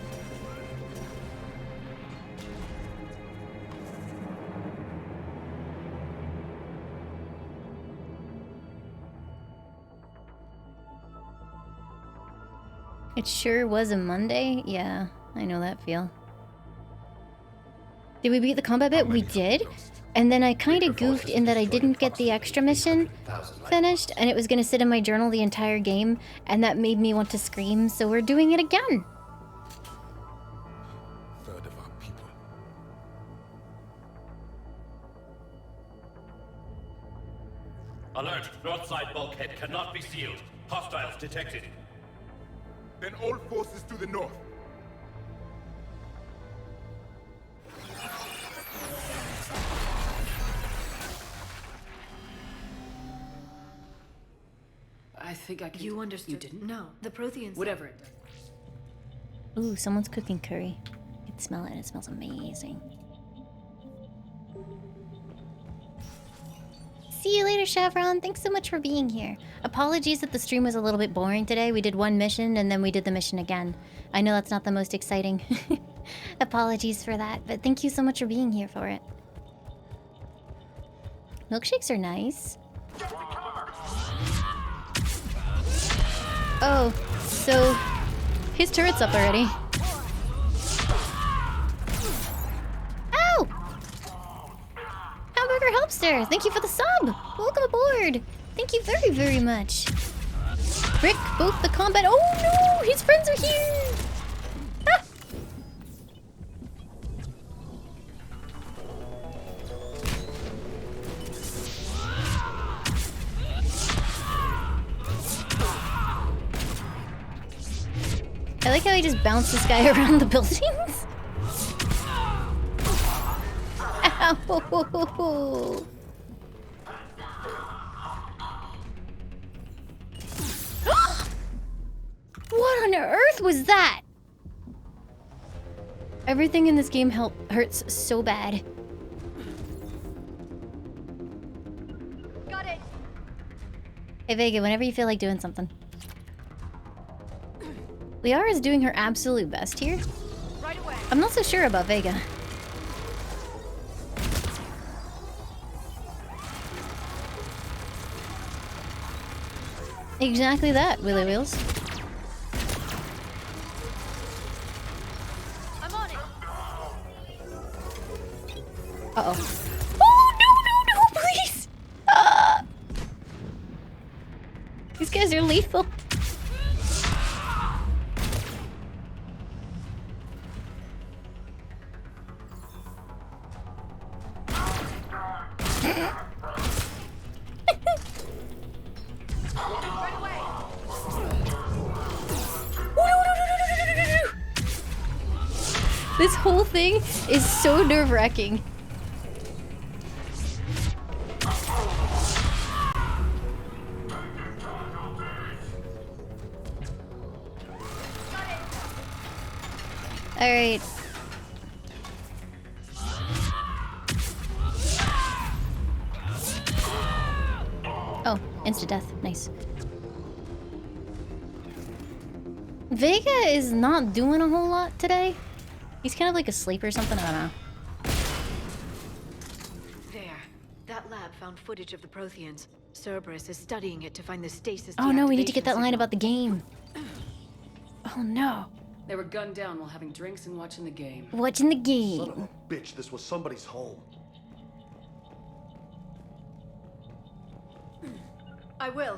It sure was a Monday. Yeah, I know that feel. Did we beat the combat bit? We did. And then I kind of goofed in that I didn't get the extra mission finished, and it was going to sit in my journal the entire game, and that made me want to scream, so we're doing it again. Third of our people. Alert! North side bulkhead cannot be sealed. Hostiles detected. Then all forces to the north. I think I can. You understood? You didn't? No, the Protheans. Whatever it does. Ooh, someone's cooking curry. I can smell it, and it smells amazing. See you later, Chevron. Thanks so much for being here. Apologies that the stream was a little bit boring today. We did one mission and then we did the mission again. I know that's not the most exciting. Apologies for that, but thank you so much for being here for it. Milkshakes are nice. Oh, so his turret's up already. Ow! Hamburger Helpster, thank you for the sub! Welcome aboard! Thank you very, very much. Frick, both the combat— oh no! His friends are here! Ah! I like how he just bounced this guy around the buildings. Ow! What on earth was that? Everything in this game hurts so bad. Got it. Hey Vega, whenever you feel like doing something. Liara is doing her absolute best here. Right away. I'm not so sure about Vega. Exactly that, Willy Wheels. I'm on it. Uh-oh. Oh, no, please! Ah! These guys are lethal. This whole thing is so nerve-wracking. Alright. Oh, insta-death. Nice. Vega is not doing a whole lot today. He's kind of like asleep or something, I don't know. There. That lab found footage of the Protheans. Cerberus is studying it to find the stasis. Oh no, we need to get that deactivation line signal. about the game. Oh no. They were gunned down while having drinks and watching the game. Watching the Son game. of a bitch, this was somebody's home. I will.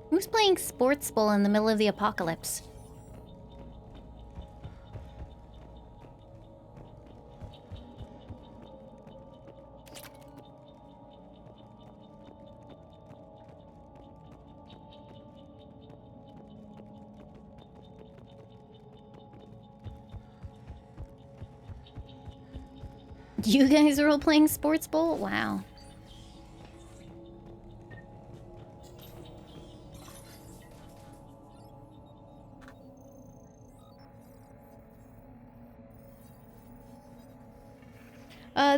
Who's playing sports ball in the middle of the apocalypse? You guys are all playing sports ball? Wow.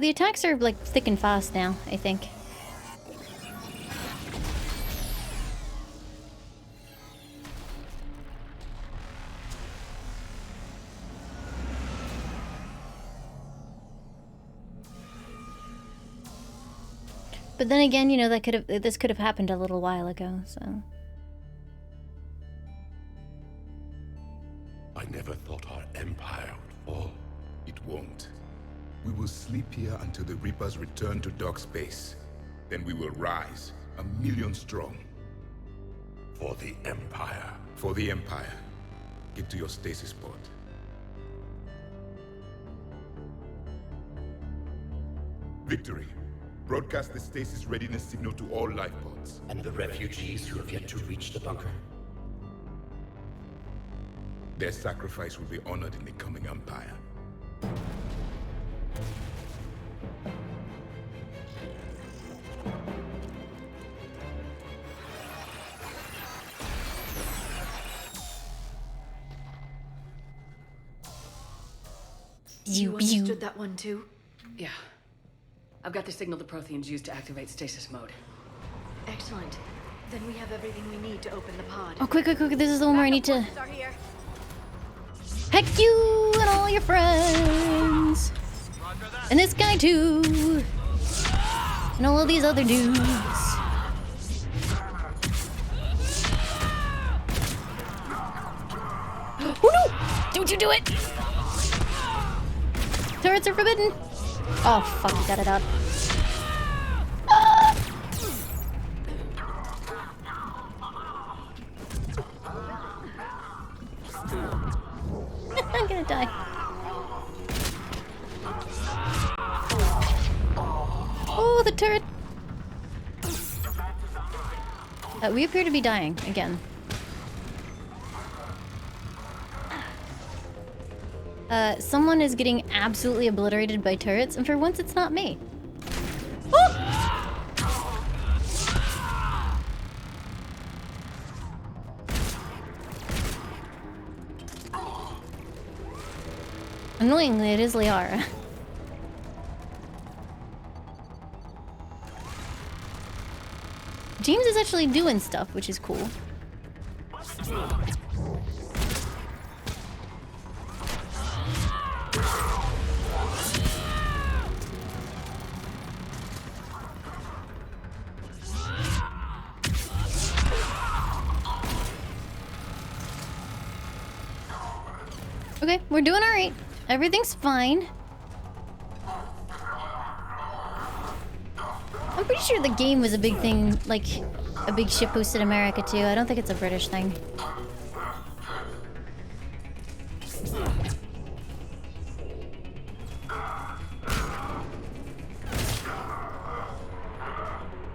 The attacks are like thick and fast now, I think. But then again, you know, this could have happened a little while ago, so. I never thought our empire would fall. It won't. We will sleep here until the Reapers return to dark space. Then we will rise, 1,000,000 strong. For the Empire. For the Empire. Get to your stasis pod. Victory. Broadcast the stasis readiness signal to all life pods. And the refugees who have yet to reach the bunker? Their sacrifice will be honored in the coming Empire. You understood that one too? Yeah. I've got the signal the Protheans used to activate stasis mode. Excellent. Then we have everything we need to open the pod. Oh, quick, quick, quick. This is the one where I need to... Are here. Heck you and all your friends. And this guy too. And all of these other dudes. Oh no! Don't you do it! Turrets are forbidden! Oh fuck, you got it out. Ah! I'm gonna die. Oh, the turret! We appear to be dying again. Someone is getting absolutely obliterated by turrets, and for once it's not me. Oh! Annoyingly, it is Liara. James is actually doing stuff, which is cool. Okay, we're doing alright. Everything's fine. I'm pretty sure the game was a big thing, like a big shitpost in America too. I don't think it's a British thing.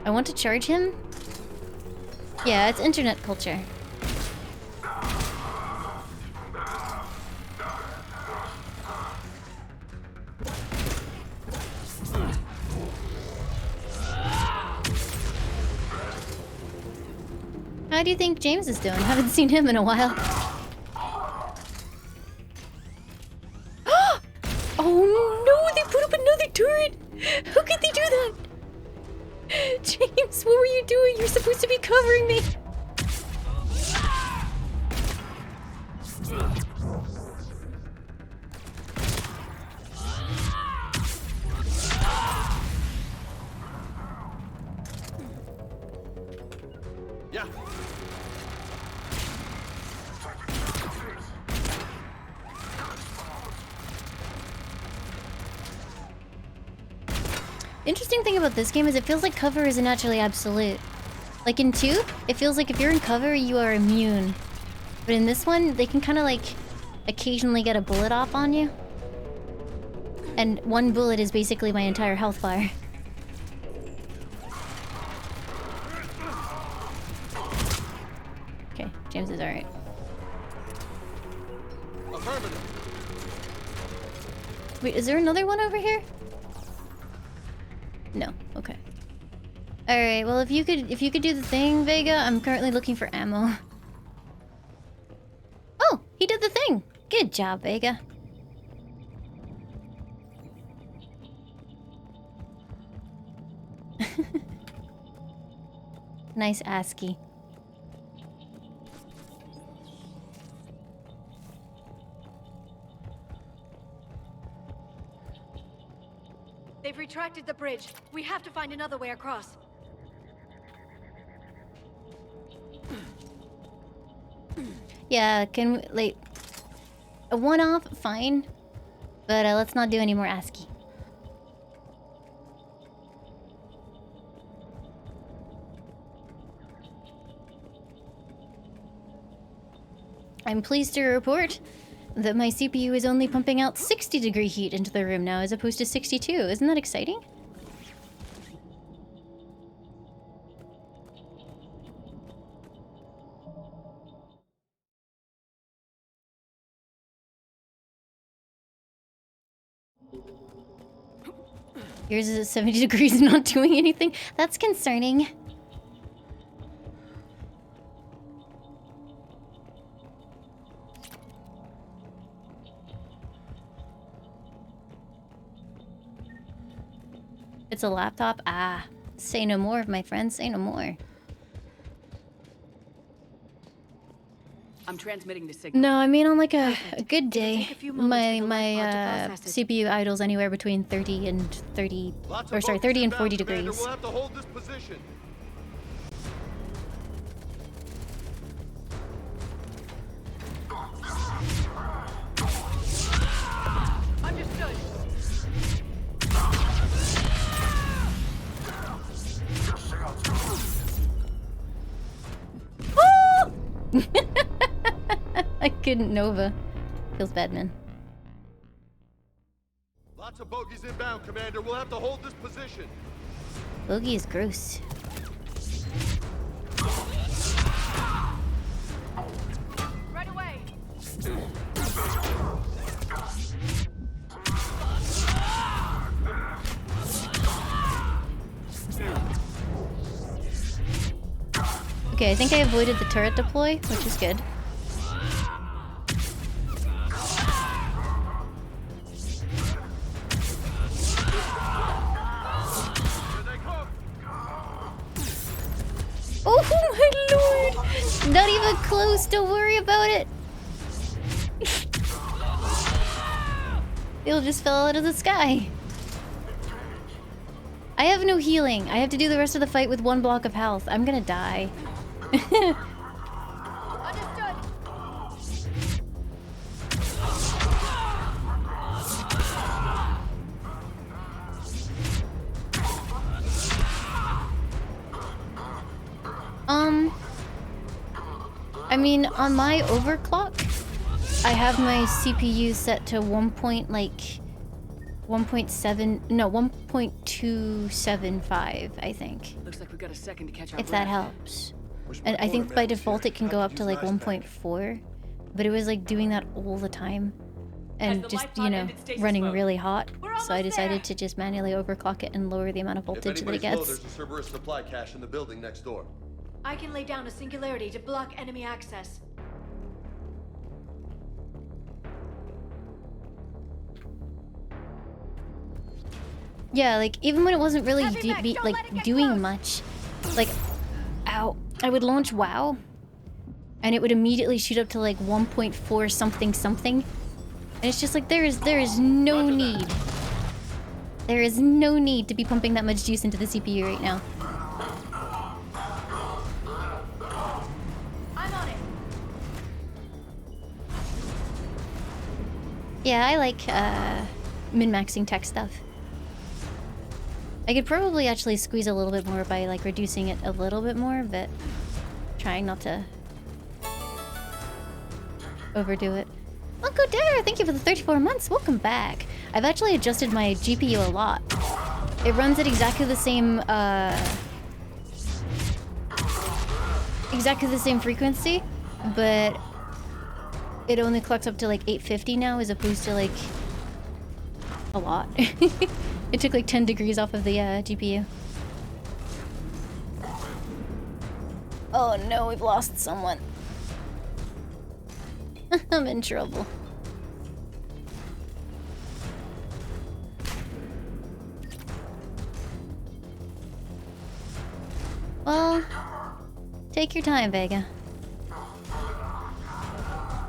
I want to charge him? Yeah, it's internet culture. How do you think James is doing? Haven't seen him in a while. Oh no, they put up another turret! How could they do that? James, what were you doing? You're supposed to be covering me! Yeah. Interesting thing about this game is it feels like cover isn't actually absolute. Like in 2, it feels like if you're in cover, you are immune. But in this one, they can kind of like occasionally get a bullet off on you. And one bullet is basically my entire health bar. Okay, James is alright. Wait, is there another one over here? No. Okay. All right. Well, if you could do the thing, Vega. I'm currently looking for ammo. Oh, he did the thing. Good job, Vega. Nice ASCII. They've retracted the bridge. We have to find another way across. Yeah, can we, like, a one-off, fine. But let's not do any more ASCII. I'm pleased to report that my CPU is only pumping out 60-degree heat into the room now as opposed to 62. Isn't that exciting? Yours is at 70 degrees and not doing anything? That's concerning. It's a laptop? Ah. Say no more, my friend. Say no more. I'm transmitting the signal. No, I mean on like a good day, my CPU idles anywhere between 30 and 30, or sorry, 30 and 40 degrees. We'll have to hold this position. Understood. I couldn't Nova. Feels bad, man. Lots of bogeys inbound, Commander. We'll have to hold this position. Bogey is gross. Right away. Okay, I think I avoided the turret deploy, which is good. Oh my lord! Not even close, don't worry about it! It'll just fell out of the sky. I have no healing. I have to do the rest of the fight with 1 block of health. I'm gonna die. I mean, on my overclock, I have my CPU set to 1.275, I think. Looks like we got a second to catch our If that breath. helps. And I think by default it can go up to like 1.4, but it was like doing that all the time. And just, you know, running really hot. So I decided to just manually overclock it and lower the amount of voltage that it gets. There's a Cerberus supply cache in the building next door. I can lay down a singularity to block enemy access. Yeah, like even when it wasn't really doing much, like, ow, I would launch WoW, and it would immediately shoot up to like 1.4 something something, and it's just like there is no need. There is no need to be pumping that much juice into the CPU right now. Yeah, I like min-maxing tech stuff. I could probably actually squeeze a little bit more by like reducing it a little bit more, but trying not to overdo it. Uncle Dare, thank you for the 34 months. Welcome back. I've actually adjusted my GPU a lot. It runs at exactly the same frequency, but it only clocks up to like 850 now as opposed to like a lot. It took like 10 degrees off of the GPU. Oh no, we've lost someone. I'm in trouble. Well, take your time, Vega.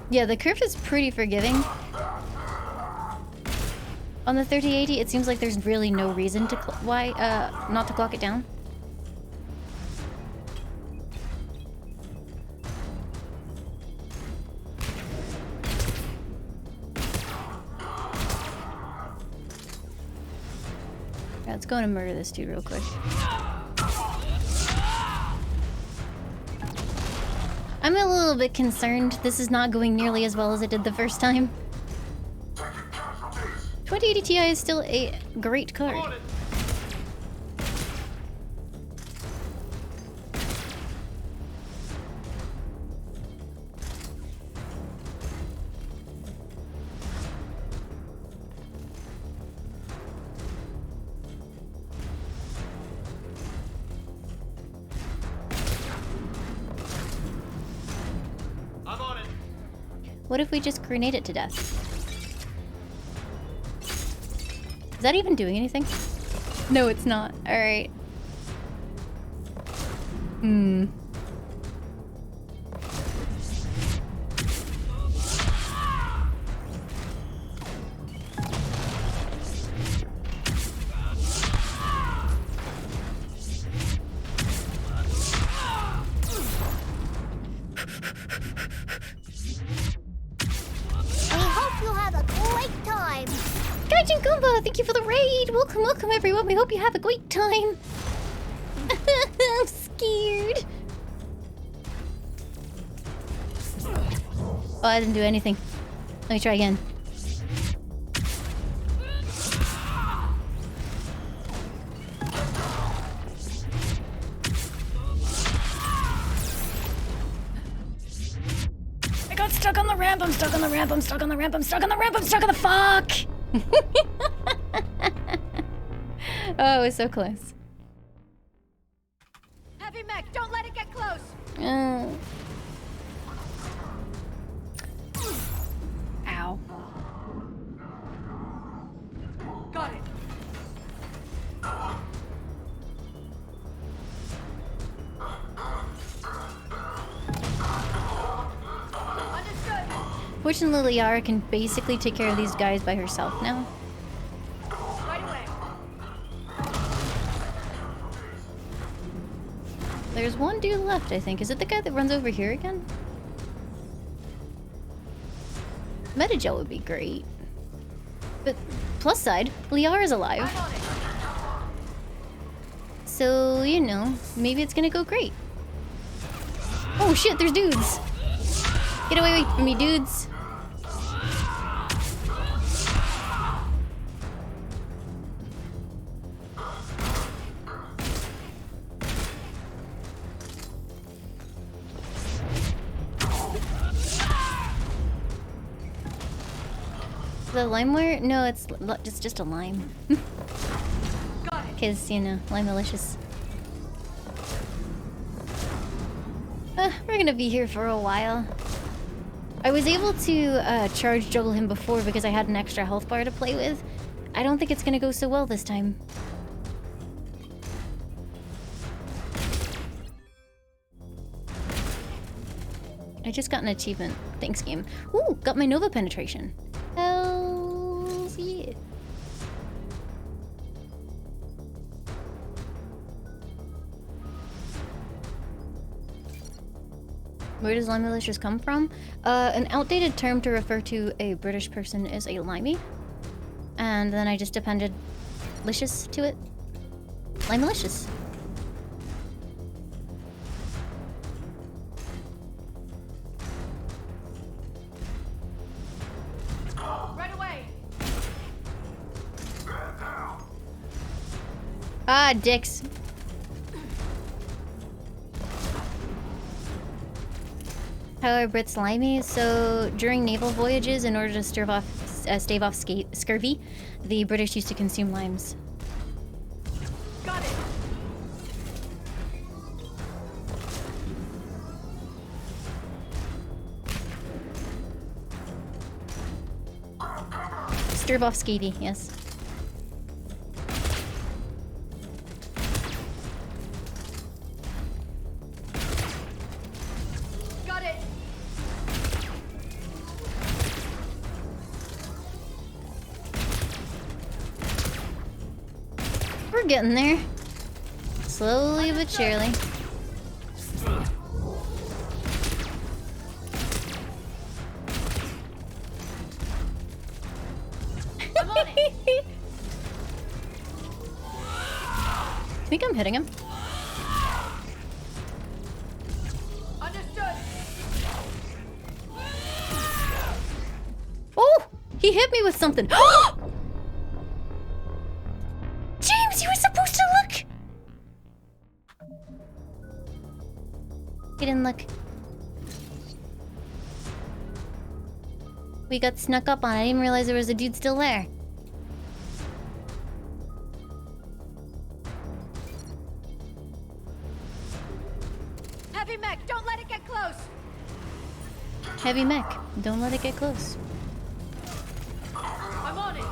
Yeah, the curve is pretty forgiving. On the 3080, it seems like there's really no reason to not to clock it down. Yeah, let's go and murder this dude real quick. I'm a little bit concerned this is not going nearly as well as it did the first time. 2080 Ti is still a great card. I'm on it. What if we just grenade it to death? Is that even doing anything? No, it's not. Alright. Hmm. Gaijin Goomba, thank you for the raid! Welcome, welcome everyone, we hope you have a great time! I'm scared! Oh, I didn't do anything. Let me try again. I got stuck on the ramp, I'm stuck on the ramp, I'm stuck on the ramp, I'm stuck on the ramp, I'm stuck on the fuck! Oh, it was so close. Heavy mech, don't let it get close. Ow. Got it. Understood. Fortunately, Liara can basically take care of these guys by herself now. Right away. There's one dude left, I think. Is it the guy that runs over here again? Metagel would be great. But plus side, Liara's alive. So, you know, maybe it's gonna go great. Oh shit, there's dudes! Get away from me, dudes! The limeware? No, it's just a lime. Because, you know, Limealicious. We're gonna be here for a while. I was able to charge juggle him before because I had an extra health bar to play with. I don't think it's gonna go so well this time. I just got an achievement. Thanks, game. Ooh, got my Nova penetration. Hells yeah. Where does Limealicious come from? An outdated term to refer to a British person is a limey. And then I just appended licious to it. Limealicious. Right away. Ah, dicks. How are Brits limey? So during naval voyages, in order to stave off scurvy, the British used to consume limes. Got it. Stirve off scurvy, yes. Got it. We're getting there. Slowly but surely. I'm on it. I think I'm hitting him. Understood. Oh! He hit me with something. James, you were supposed to look! He didn't look. We got snuck up on. I didn't realize there was a dude still there. Heavy mech, don't let it get close. Heavy mech. Don't let it get close. I'm on it.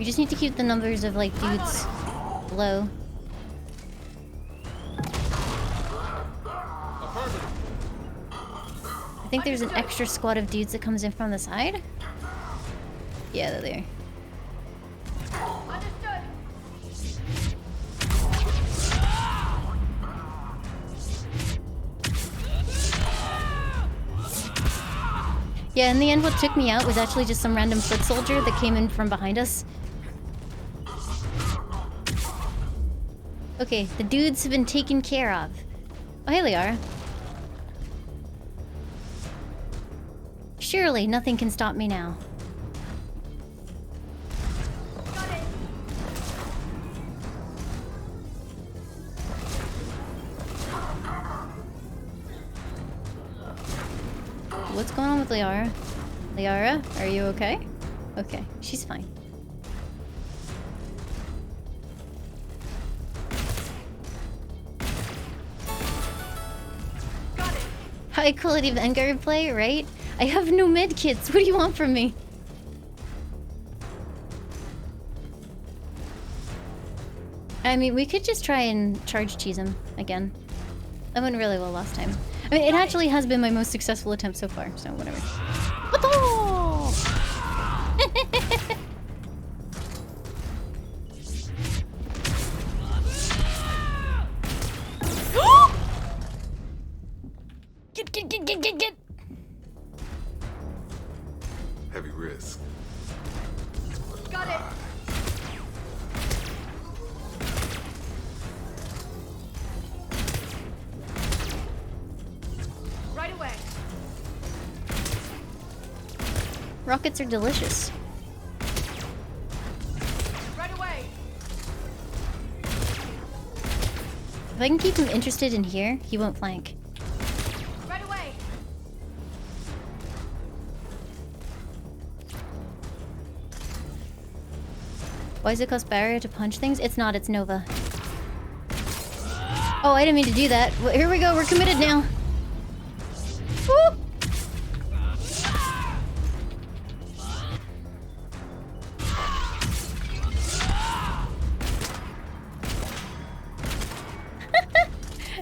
We just need to keep the numbers of, like, dudes low. I think there's an extra squad of dudes that comes in from the side. Yeah, they're there. Yeah, in the end what took me out was actually just some random foot soldier that came in from behind us. Okay, the dudes have been taken care of. Oh, hey, Liara. Surely nothing can stop me now. What's going on with Liara? Liara, are you okay? Okay, she's fine. High quality Vanguard play, right? I have no med kits. What do you want from me? I mean, we could just try and charge cheese him again. That went really well last time. I mean, it actually has been my most successful attempt so far, so whatever. Get! Heavy risk. Got it. Right away. Rockets are delicious. Right away. If I can keep him interested in here, he won't flank. Right away. Why does it cost barrier to punch things? It's not, it's Nova. Oh, I didn't mean to do that. Well, here we go, we're committed now. Woo!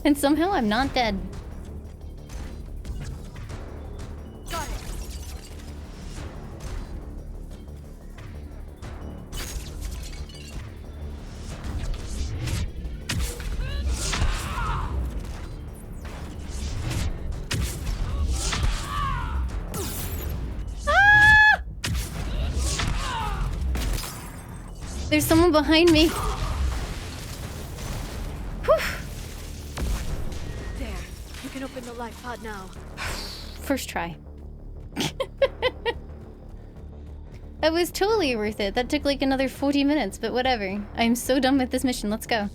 And somehow I'm not dead. Got it. There's someone behind me. Whew. There. You can open the life pod now. First try. That was totally worth it. That took like another 40 minutes, but whatever. I'm so done with this mission. Let's go.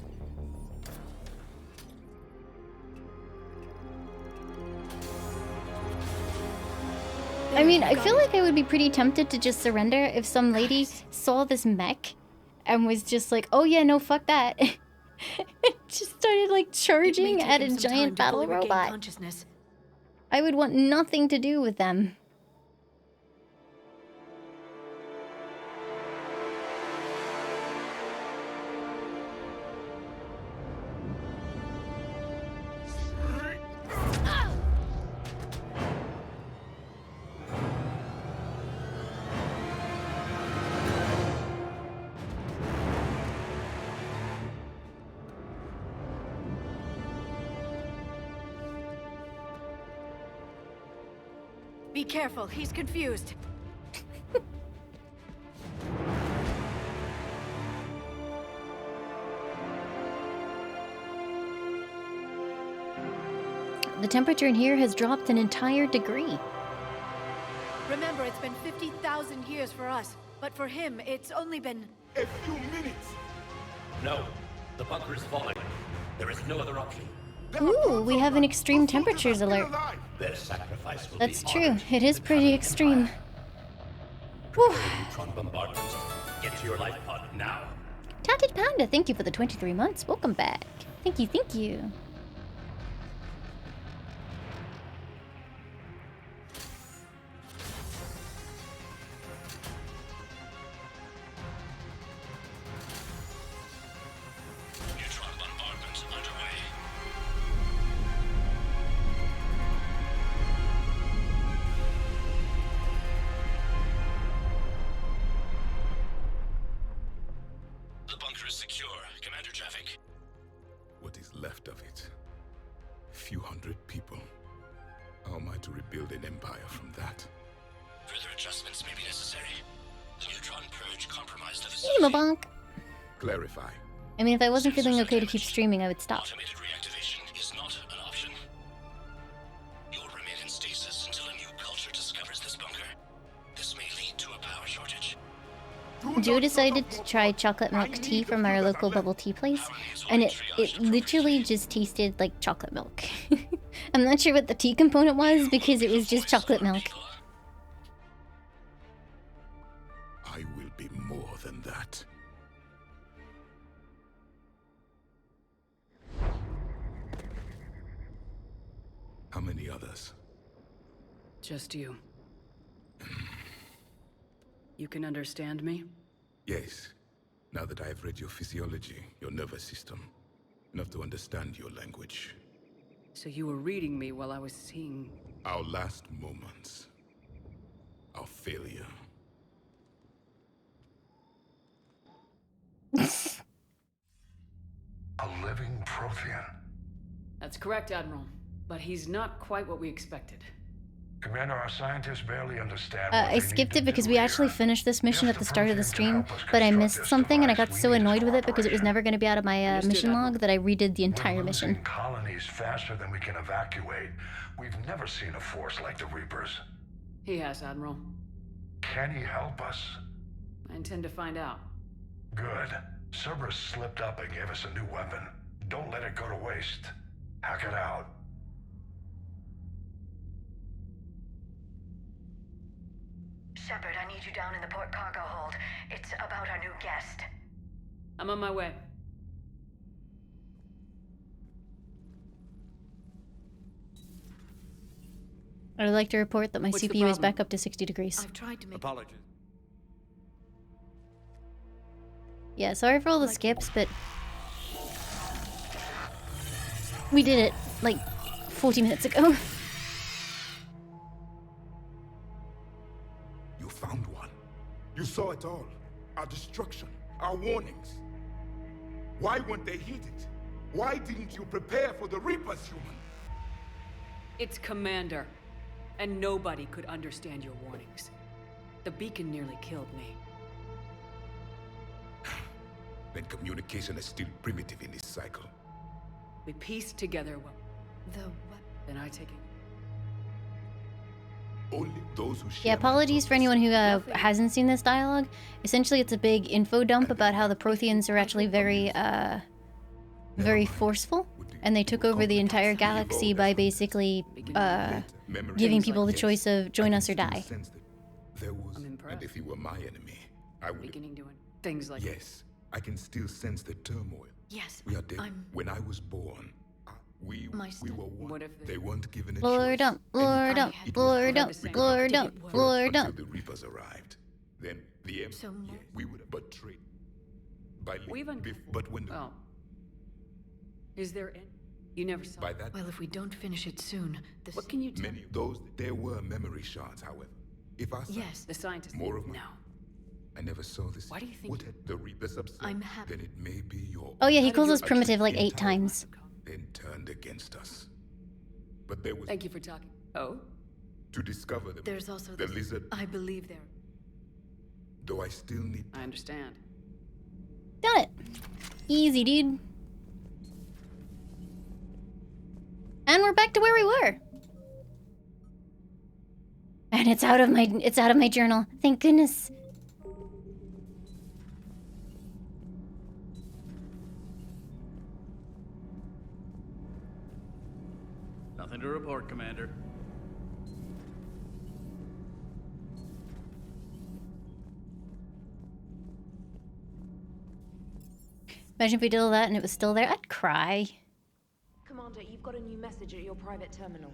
I mean, I feel like I would be pretty tempted to just surrender if some lady saw this mech and was just like, oh yeah, no, fuck that. Just started like charging at a giant battle robot. I would want nothing to do with them. Be careful, he's confused. The temperature in here has dropped an entire degree. Remember, it's been 50,000 years for us, but for him, it's only been a few minutes. No, the bunker is falling. There is no other option. Ooh, we have an extreme temperatures alert. Their sacrifice will That's be true. honored. It is pretty extreme. Whew. Neutron bombardment. Get to your life pod now. Tatted Panda, thank you for the 23 months. Welcome back. Thank you, thank you. secure, Commander Javik. What is left of it? A few hundred people. How am I to rebuild an empire from that? Further adjustments may be necessary. The neutron purge compromised the Emo facility. bonk. Clarify. I mean, if I wasn't feeling okay to keep streaming, I would stop. Automated reactivation is not an option. You'll remain in stasis until a new culture discovers this bunker. This may lead to a power shortage. Joe decided to try chocolate milk tea from our local bubble tea place, and it literally just tasted like chocolate milk. I'm not sure what the tea component was because it was just chocolate milk. I will be more than that. How many others? Just you. You can understand me? Yes. Now that I have read your physiology, your nervous system, enough to understand your language. So you were reading me while I was seeing... Our last moments. Our failure. A living Prothean. That's correct, Admiral. But he's not quite what we expected. Commander, our scientists barely understand I skipped it because we actually finished this mission at the start of the stream, but I missed something and I got so annoyed with it because it was never going to be out of my mission log that I redid the entire mission. Colonies faster than we can evacuate. We've never seen a force like the Reapers. He has, Admiral. Can he help us? I intend to find out. Good. Cerberus slipped up and gave us a new weapon. Don't let it go to waste. Hack it out. Shepard, I need you down in the port cargo hold. It's about our new guest. I'm on my way. I would like to report that my What's the CPU is problem? back up to 60 degrees. I've tried to make... Apologies. Yeah, sorry for all the skips, but... we did it, like, 40 minutes ago. You found one. You saw it all. Our destruction, our warnings. Why weren't they heeded? Why didn't you prepare for the Reapers, human? It's Commander. And nobody could understand your warnings. The beacon nearly killed me. Then communication is still primitive in this cycle. We pieced together what... Then I take it. Only those who share Yeah, apologies for anyone who hasn't seen this dialogue. Essentially, it's a big info dump about how the Protheans are actually very forceful, and they took over the entire galaxy by basically giving people the choice of join us or die. There was, and if he were my enemy, I would. Beginning doing things like... Yes, I can still sense the turmoil. Yes, we are dead. When I was born, we were one. What if they weren't given a Lord choice. up, Lord up, Lord up, Lord up, Lord up. Until the Reapers arrived, then the we would have betrayed. By but when Oh. Is there any... You never saw... by that Well, if we don't finish it soon, this... What can you tell many those there were memory shards, however. If I saw Yes, the scientist... more of my... No. I never saw this. Why do you think... What had the Reapers upset? I'm happy. Then it may be your... Oh yeah, he calls us primitive like 8 times. Then turned against us. But there was... Thank you for talking. Oh? To discover them. There's also the lizard... I believe there... Though I still need... I understand. Done it. Easy, dude. And we're back to where we were. And it's out of my journal. Thank goodness. Nothing to report, Commander. Imagine if we did all that and it was still there. I'd cry. Commander, you've got a new message at your private terminal.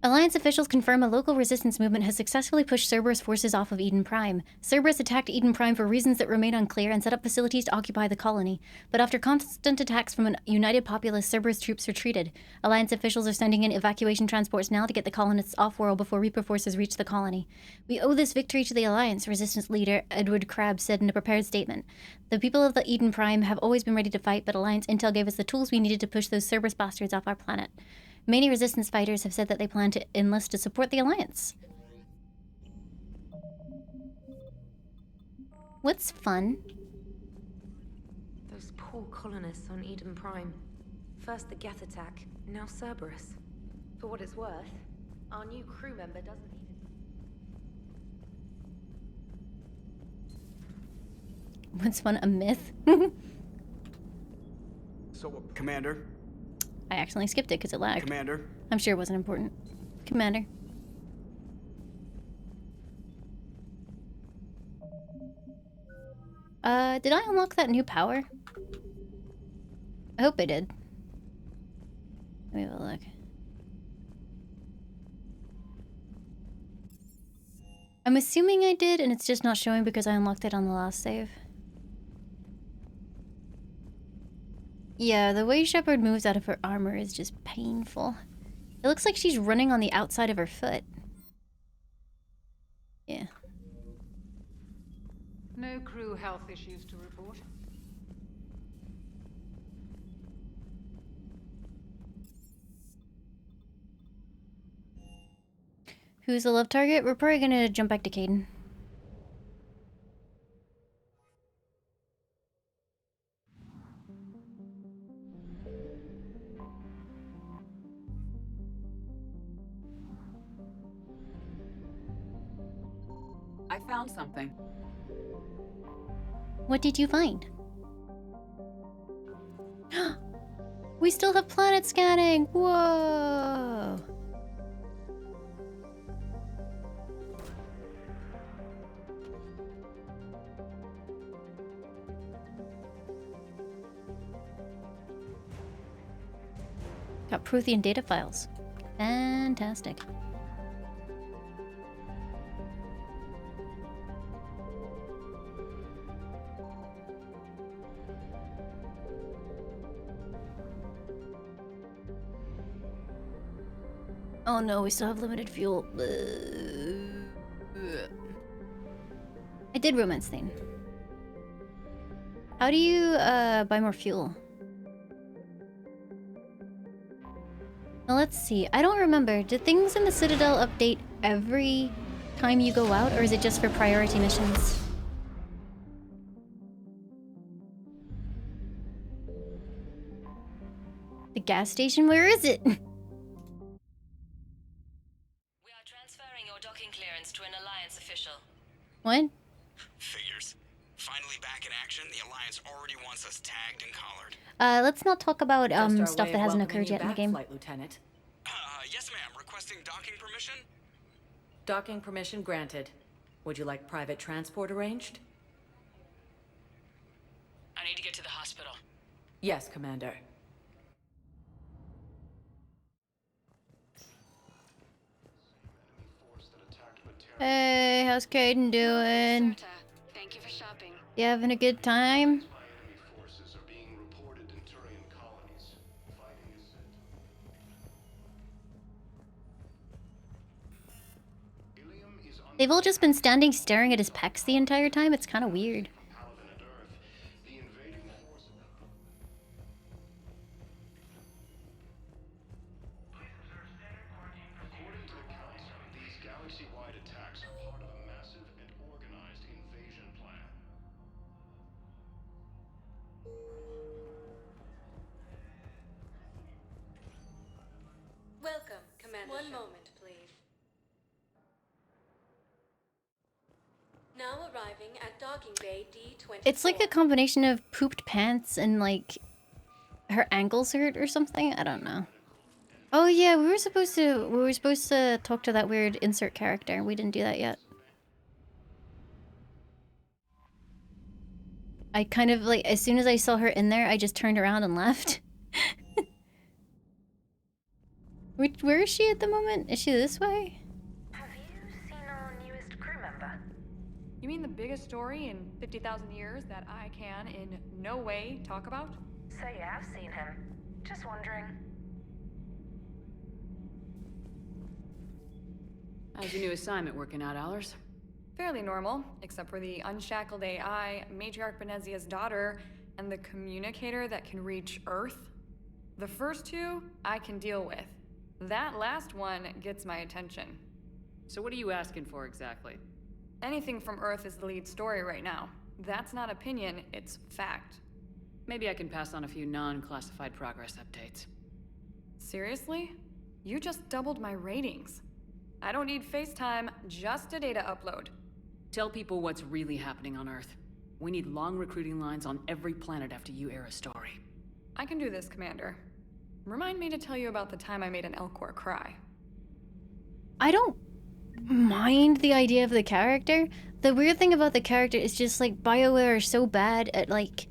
Alliance officials confirm a local resistance movement has successfully pushed Cerberus forces off of Eden Prime. Cerberus attacked Eden Prime for reasons that remain unclear and set up facilities to occupy the colony. But after constant attacks from a united populace, Cerberus troops retreated. Alliance officials are sending in evacuation transports now to get the colonists off-world before Reaper forces reach the colony. We owe this victory to the Alliance, Resistance leader Edward Crabbe said in a prepared statement. The people of the Eden Prime have always been ready to fight, but Alliance intel gave us the tools we needed to push those Cerberus bastards off our planet. Many resistance fighters have said that they plan to enlist to support the Alliance. What's fun? Those poor colonists on Eden Prime. First the Geth attack, now Cerberus. For what it's worth, our new crew member doesn't need it. What's fun? A myth? So, Commander? I accidentally skipped it because it lagged. Commander? I'm sure it wasn't important. Commander. Did I unlock that new power? I hope I did. Let me have a look. I'm assuming I did, and it's just not showing because I unlocked it on the last save. Yeah, the way Shepard moves out of her armor is just painful. It looks like she's running on the outside of her foot. Yeah. No crew health issues to report. Who's the love target? We're probably gonna jump back to Caden. I found something. What did you find? We still have planet scanning! Whoa! Got Prothean data files. Fantastic. Oh no, we still have limited fuel. I did romance Thane. How do you buy more fuel? Now let's see. I don't remember. Do things in the Citadel update every time you go out, or is it just for priority missions? The gas station? Where is it? To an Alliance official. What? Figures. Finally back in action, the Alliance already wants us tagged and collared. Let's not talk about stuff that hasn't occurred yet in the game. Flight Lieutenant. Yes ma'am, requesting docking permission? Docking permission granted. Would you like private transport arranged? I need to get to the hospital. Yes, Commander. Hey, how's Caden doing? Thank you for shopping. You having a good time? They've all just been standing staring at his pecs the entire time. It's kind of weird. Welcome, Commander. One moment, please. Now arriving at docking bay D24. It's like a combination of pooped pants and like her ankles hurt or something. I don't know. Oh yeah, we were supposed to talk to that weird insert character. We didn't do that yet. I kind of like, as soon as I saw her in there, I just turned around and left. Where is she at the moment? Is she this way? Have you seen our newest crew member? You mean the biggest story in 50,000 years that I can in no way talk about? So you have seen him. Just wondering. How's your new assignment working out, Allers? Fairly normal, except for the unshackled AI, Matriarch Benezia's daughter, and the communicator that can reach Earth. The first two, I can deal with. That last one gets my attention. So what are you asking for exactly? Anything from Earth is the lead story right now. That's not opinion, it's fact. Maybe I can pass on a few non-classified progress updates. Seriously? You just doubled my ratings. I don't need FaceTime, just a data upload. Tell people what's really happening on Earth. We need long recruiting lines on every planet after you air a story. I can do this, Commander. Remind me to tell you about the time I made an Elcor cry. I don't mind the idea of the character. The weird thing about the character is just like BioWare are so bad at like,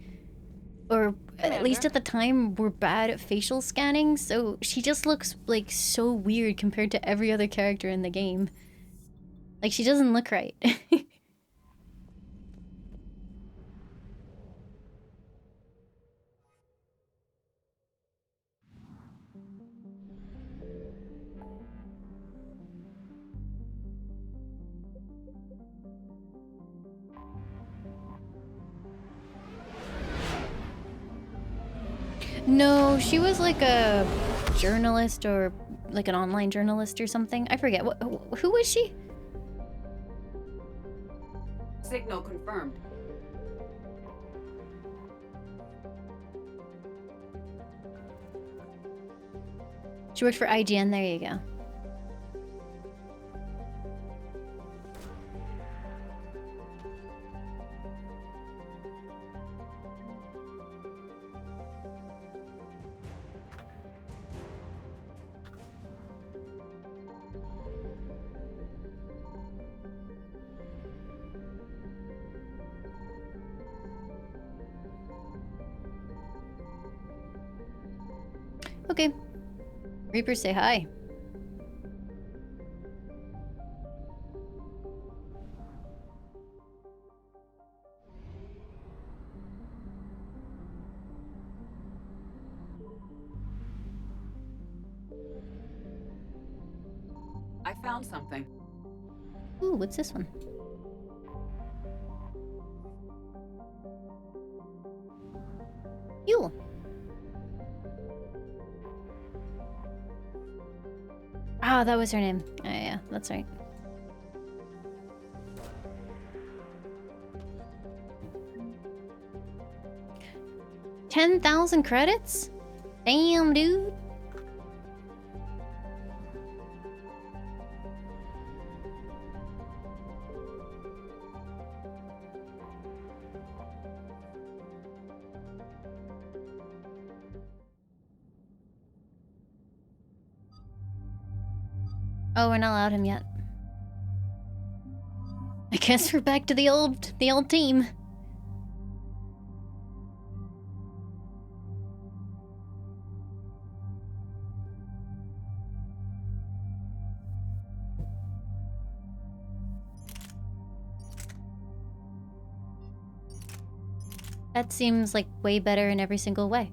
or at least at the time were bad at facial scanning, so she just looks like so weird compared to every other character in the game. Like she doesn't look right. No, she was like a journalist or like an online journalist or something. I forget. Who was she? Signal confirmed. She worked for IGN. There you go. Okay. Reapers say hi. I found something. Ooh, what's this one? Fuel. Ah, that was her name. Oh, yeah, that's right. $10,000 credits? Damn, dude. Oh, we're not allowed him yet. I guess we're back to the old team. That seems like way better in every single way.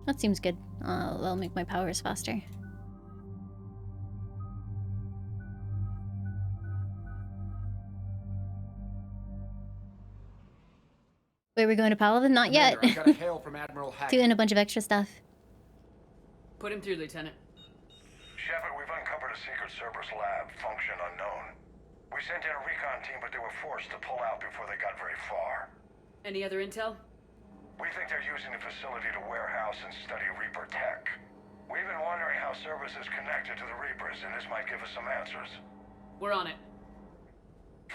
That seems good. That'll make my powers faster. Wait, we're going to Palaven? Not yet. I got a hail from Admiral Hackett. Doing a bunch of extra stuff. Put him through, Lieutenant. Shepard, we've uncovered a secret Cerberus lab, function unknown. We sent in a recon team, but they were forced to pull out before they got very far. Any other intel? We think they're using the facility to warehouse and study Reaper tech. We've been wondering how Cerberus is connected to the Reapers, and this might give us some answers. We're on it.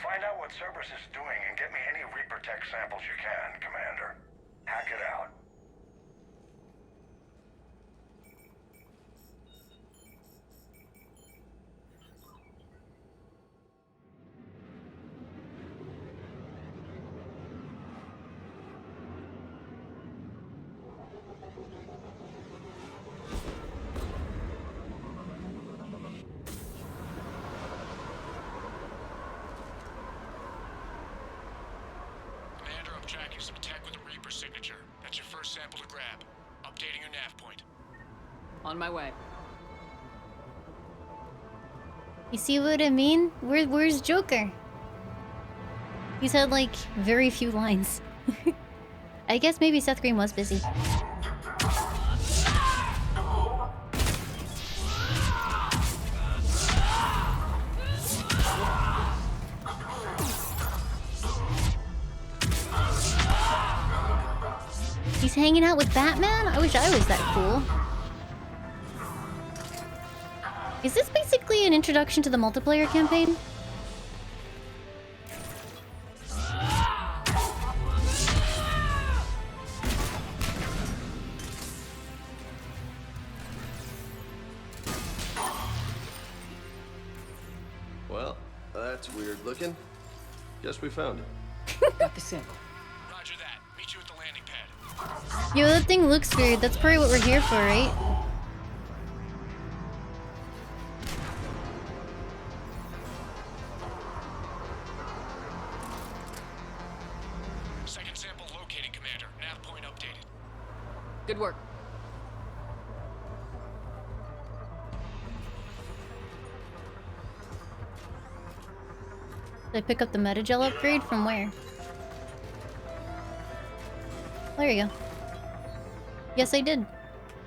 Find out what Cerberus is doing and get me any Reaper tech samples you can, Commander. Hack it out. Tracking some tech with a Reaper signature. That's your first sample to grab. Updating your nav point. On my way. You see what I mean? Where's Joker? He's had like very few lines. I guess maybe Seth Green was busy. He's hanging out with Batman? I wish I was that cool. Is this basically an introduction to the multiplayer campaign? Well, that's weird looking. Guess we found it. Got the sample. Roger that. Meet you at the landing pad. Yo, that thing looks weird. That's probably what we're here for, right? Second sample located, Commander. Nav point updated. Good work. Did I pick up the Metagel upgrade from where? There you go. Yes, I did.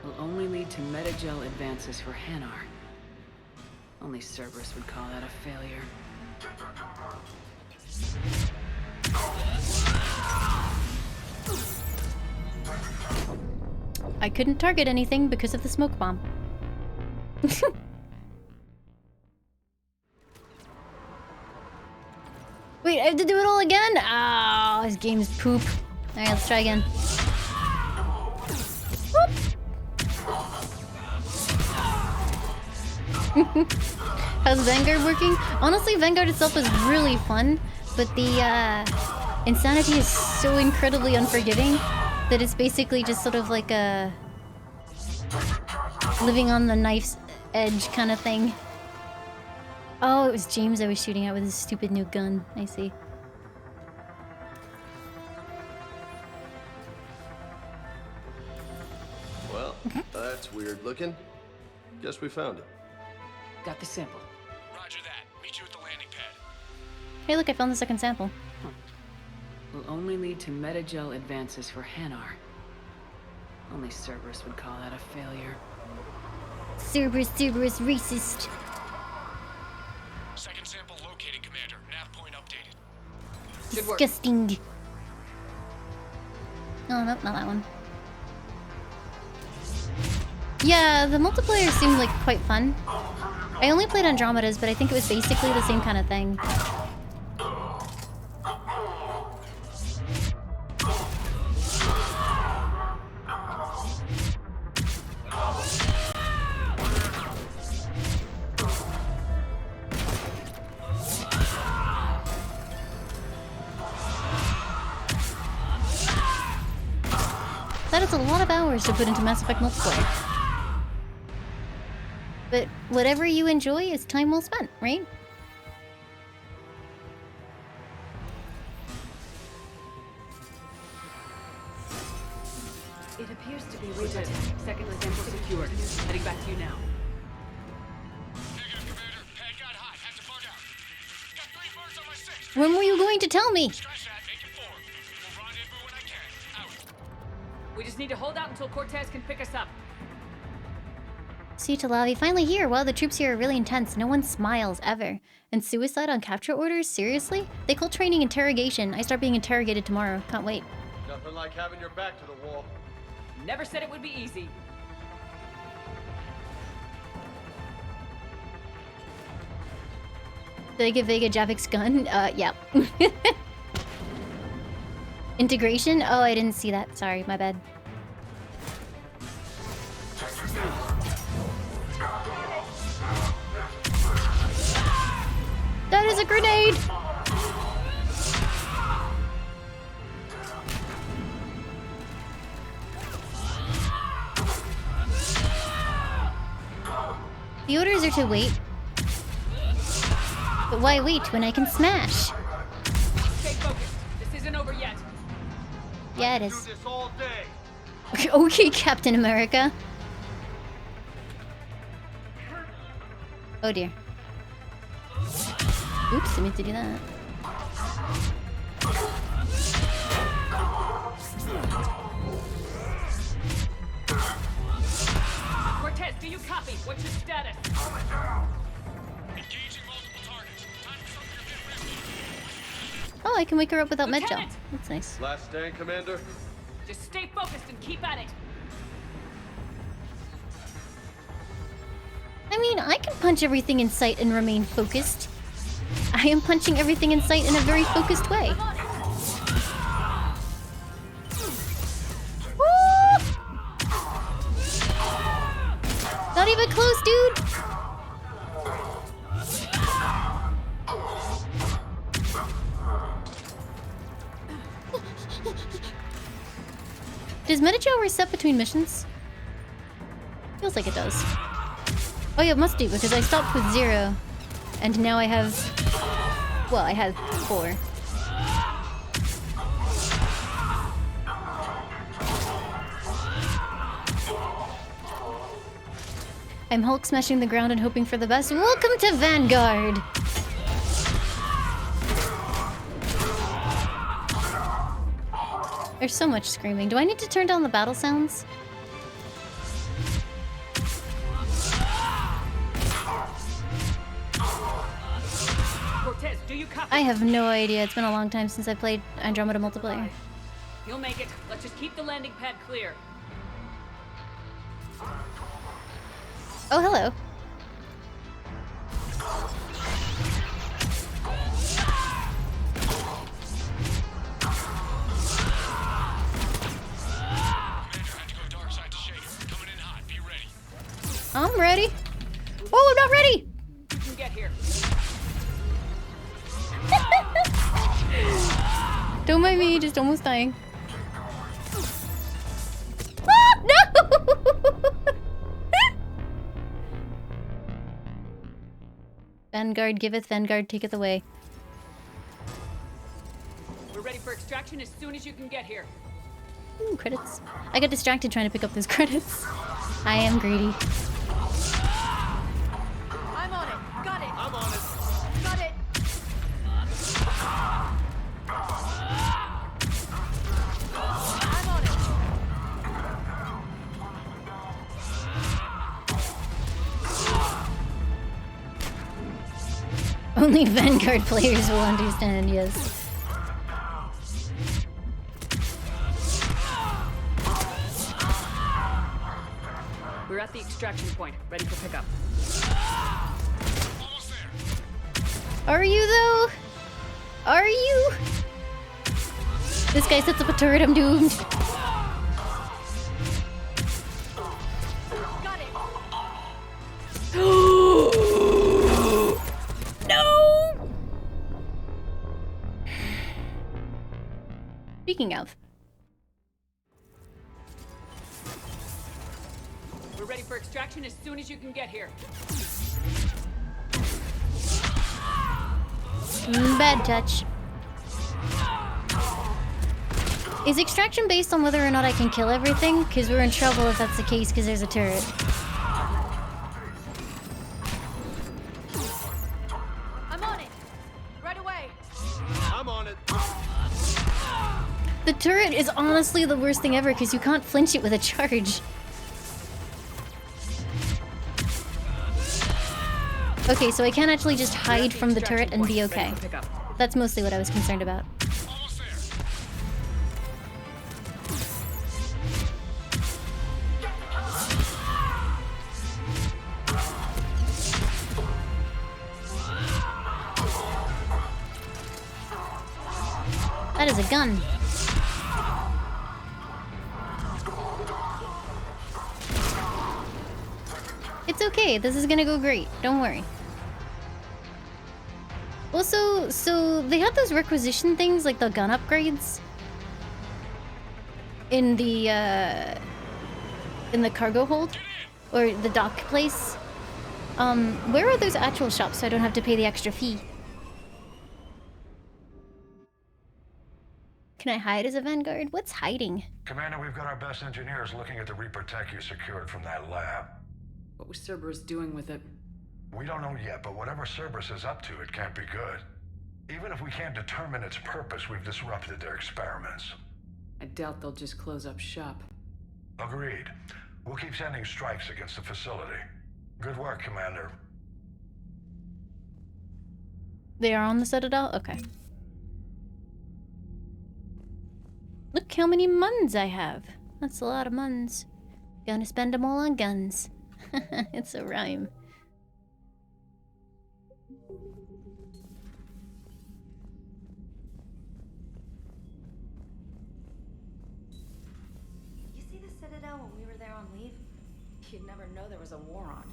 Will only lead to Metagel advances for Hanar. Only Cerberus would call that a failure. I couldn't target anything because of the smoke bomb. Wait, I have to do it all again? Oh, this game's poop. Alright, let's try again. How's Vanguard working? Honestly, Vanguard itself is really fun, but the insanity is so incredibly unforgiving that it's basically just sort of like a living on the knife's edge kind of thing. Oh, it was James I was shooting at with his stupid new gun. I see. Well, that's weird looking. Guess we found it. Got the sample. Roger that. Meet you at the landing pad. Hey, look, I found the second sample. Will only lead to Metagel advances for Hanar. Only Cerberus would call that a failure. Cerberus, racist. Second sample located, Commander. Nav point updated. Disgusting. No, nope, not that one. Yeah, the multiplayer seemed like quite fun. I only played Andromeda's, but I think it was basically the same kind of thing. That is a lot of hours to put into Mass Effect multiplayer. But whatever you enjoy is time well spent, right? It appears to be Reaper. Second sample secured. Heading back to you now. Negative, Commander. Pad got hot. Have to bug out. Got 3 birds on my 6. When were you going to tell me? Scratch that. Make it 4. We'll rendezvous when I can. Out. We just need to hold out until Cortez can pick us up. See, Talavi, finally here. Wow, the troops here are really intense. No one smiles, ever. And suicide on capture orders? Seriously? They call training interrogation. I start being interrogated tomorrow. Can't wait. Nothing like having your back to the wall. Never said it would be easy. Did I give Vega Javik's gun? Yeah. Integration? Oh, I didn't see that. Sorry, my bad. That is a grenade! The orders are to wait. But why wait when I can smash? Stay focused. This isn't over yet. Yeah, it is. Okay, Captain America. Oh dear. Oops, didn't mean to do that. Cortez, do you copy? What's your status? Oh, I can wake her up without med gel. That's nice. Last stand, Commander. Just stay focused and keep at it. I mean, I can punch everything in sight and remain focused. I am punching everything in sight in a very focused way. Woo! Not even close, dude! Does Metagel reset between missions? Feels like it does. Oh yeah, it must do, because I stopped with 0. And now I have... Well, I have 4. I'm Hulk smashing the ground and hoping for the best. Welcome to Vanguard! There's so much screaming. Do I need to turn down the battle sounds? Cortez, do you copy? I have no idea. It's been a long time since I played Andromeda multiplayer. You'll make it. Let's just keep the landing pad clear. Oh, hello. I'm ready. Oh, I'm not ready. You can get here. Don't mind me, just almost dying. Ah, no! Vanguard giveth, Vanguard taketh away. We're ready for extraction as soon as you can get here. Ooh, credits. I got distracted trying to pick up those credits. I am greedy. I'm on it. Got it. I'm on it. Got it. I'm on it. Only Vanguard players will understand, yes. We're at the extraction point, ready for pickup. Are you though? Are you? This guy sets up a turret, I'm doomed. Got it. No! Speaking of. We're ready for extraction as soon as you can get here. Bad touch. Is extraction based on whether or not I can kill everything? Because we're in trouble if that's the case, because there's a turret. I'm on it. Right away. I'm on it. The turret is honestly the worst thing ever, because you can't flinch it with a charge. Okay, so I can actually just hide from the turret and be okay. That's mostly what I was concerned about. That is a gun. It's okay. This is gonna go great. Don't worry. Also, so they had those requisition things, like the gun upgrades, in the cargo hold, or the dock place. Where are those actual shops so I don't have to pay the extra fee? Can I hide as a Vanguard? What's hiding? Commander, we've got our best engineers looking at the Reaper tech you secured from that lab. What was Cerberus doing with it? We don't know yet, but whatever Cerberus is up to, it can't be good. Even if we can't determine its purpose, we've disrupted their experiments. I doubt they'll just close up shop. Agreed. We'll keep sending strikes against the facility. Good work, Commander. They are on the Citadel? Okay. Look how many muns I have. That's a lot of muns. Gonna spend them all on guns. It's a rhyme. You see the Citadel when we were there on leave? You'd never know there was a war on.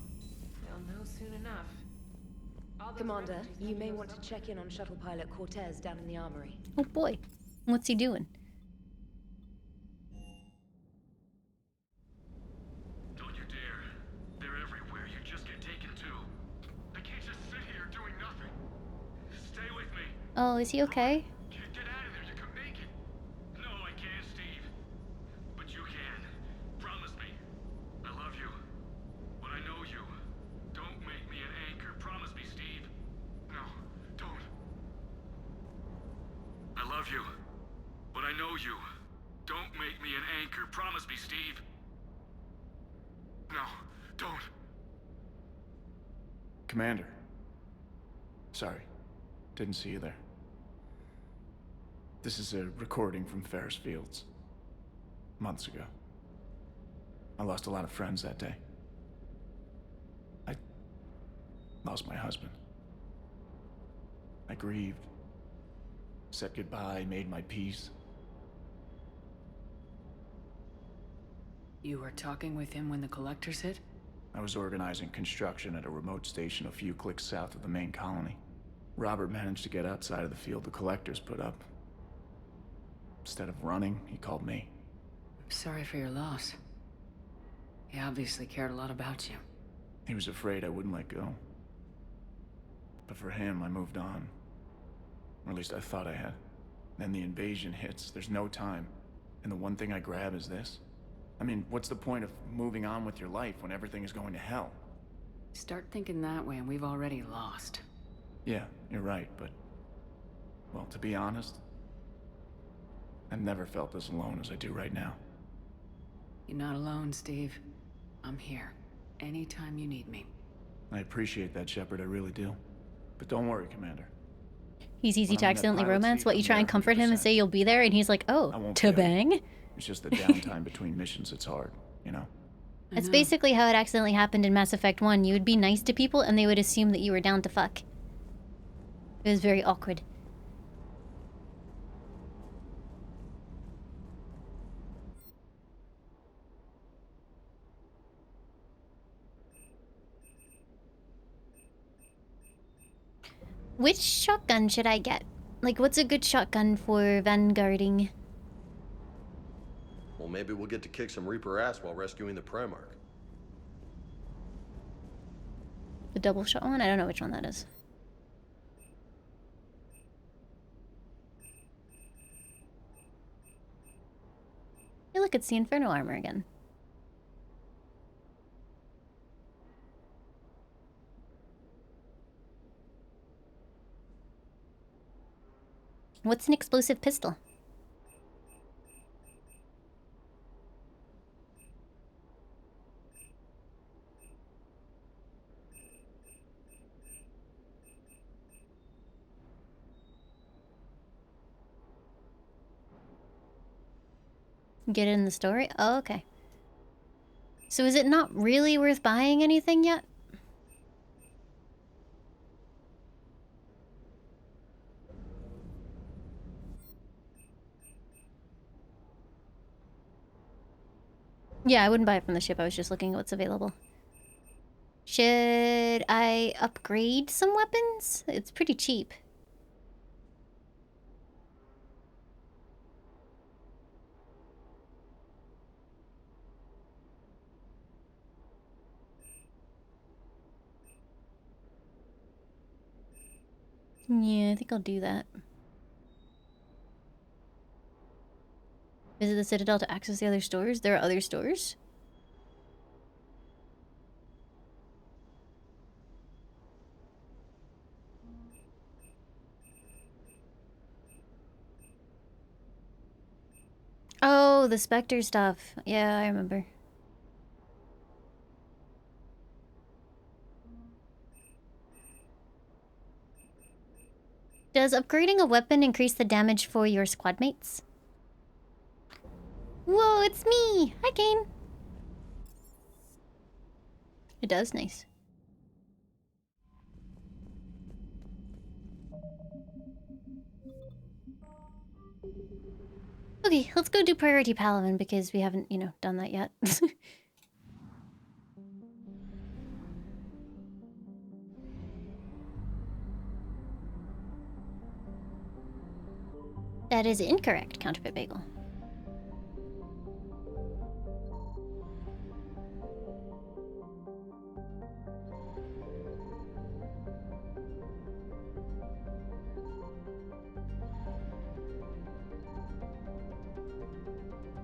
They'll know soon enough. Commander, you may want to check in on shuttle pilot Cortez down in the armory. Oh boy. What's he doing? Don't you dare. They're everywhere. You just get taken too. I can't just sit here doing nothing. Stay with me. Oh, is he okay? Get out of there. You could make it. No, I can't, Steve. But you can. Promise me. I love you. But I know you. Don't make me an anchor. Promise me, Steve. No, don't. I love you. But I know you. Don't make me an anchor. Promise me, Steve. No, don't. Commander. Sorry. Didn't see you there. This is a recording from Ferris Fields. Months ago. I lost a lot of friends that day. I lost my husband. I grieved. Said goodbye, made my peace. You were talking with him when the collectors hit? I was organizing construction at a remote station a few clicks south of the main colony. Robert managed to get outside of the field the collectors put up. Instead of running, he called me. Sorry for your loss. He obviously cared a lot about you. He was afraid I wouldn't let go. But for him, I moved on. Or at least I thought I had. Then the invasion hits, there's no time. And the one thing I grab is this. I mean, what's the point of moving on with your life when everything is going to hell? Start thinking that way and we've already lost. Yeah, you're right, but... well, to be honest, I've never felt as alone as I do right now. You're not alone, Steve. I'm here. Anytime you need me. I appreciate that, Shepard, I really do. But don't worry, Commander. He's easy When to I'm in that accidentally pilot romance. seat, What, you I'm try and there comfort him and 100%. say you'll be there, and he's like, I oh, won't to fail. bang? It's just the downtime between missions that's hard, you know? That's basically how it accidentally happened in Mass Effect 1. You would be nice to people, and they would assume that you were down to fuck. It was very awkward. Which shotgun should I get? Like, what's a good shotgun for vanguarding? Well, maybe we'll get to kick some Reaper ass while rescuing the Primark. The double shot one? I don't know which one that is. Hey, look, it's the Inferno armor again. What's an explosive pistol? Get it in the story? Oh, okay. So is it not really worth buying anything yet? Yeah, I wouldn't buy it from the ship. I was just looking at what's available. Should I upgrade some weapons? It's pretty cheap. Yeah, I think I'll do that. Visit the Citadel to access the other stores? There are other stores? Oh, the Spectre stuff. Yeah, I remember. Does upgrading a weapon increase the damage for your squad mates? Whoa, it's me! Hi, Kane! It does, nice. Okay, let's go do priority Palaven because we haven't, you know, done that yet. That is incorrect, Counterfeit Bagel.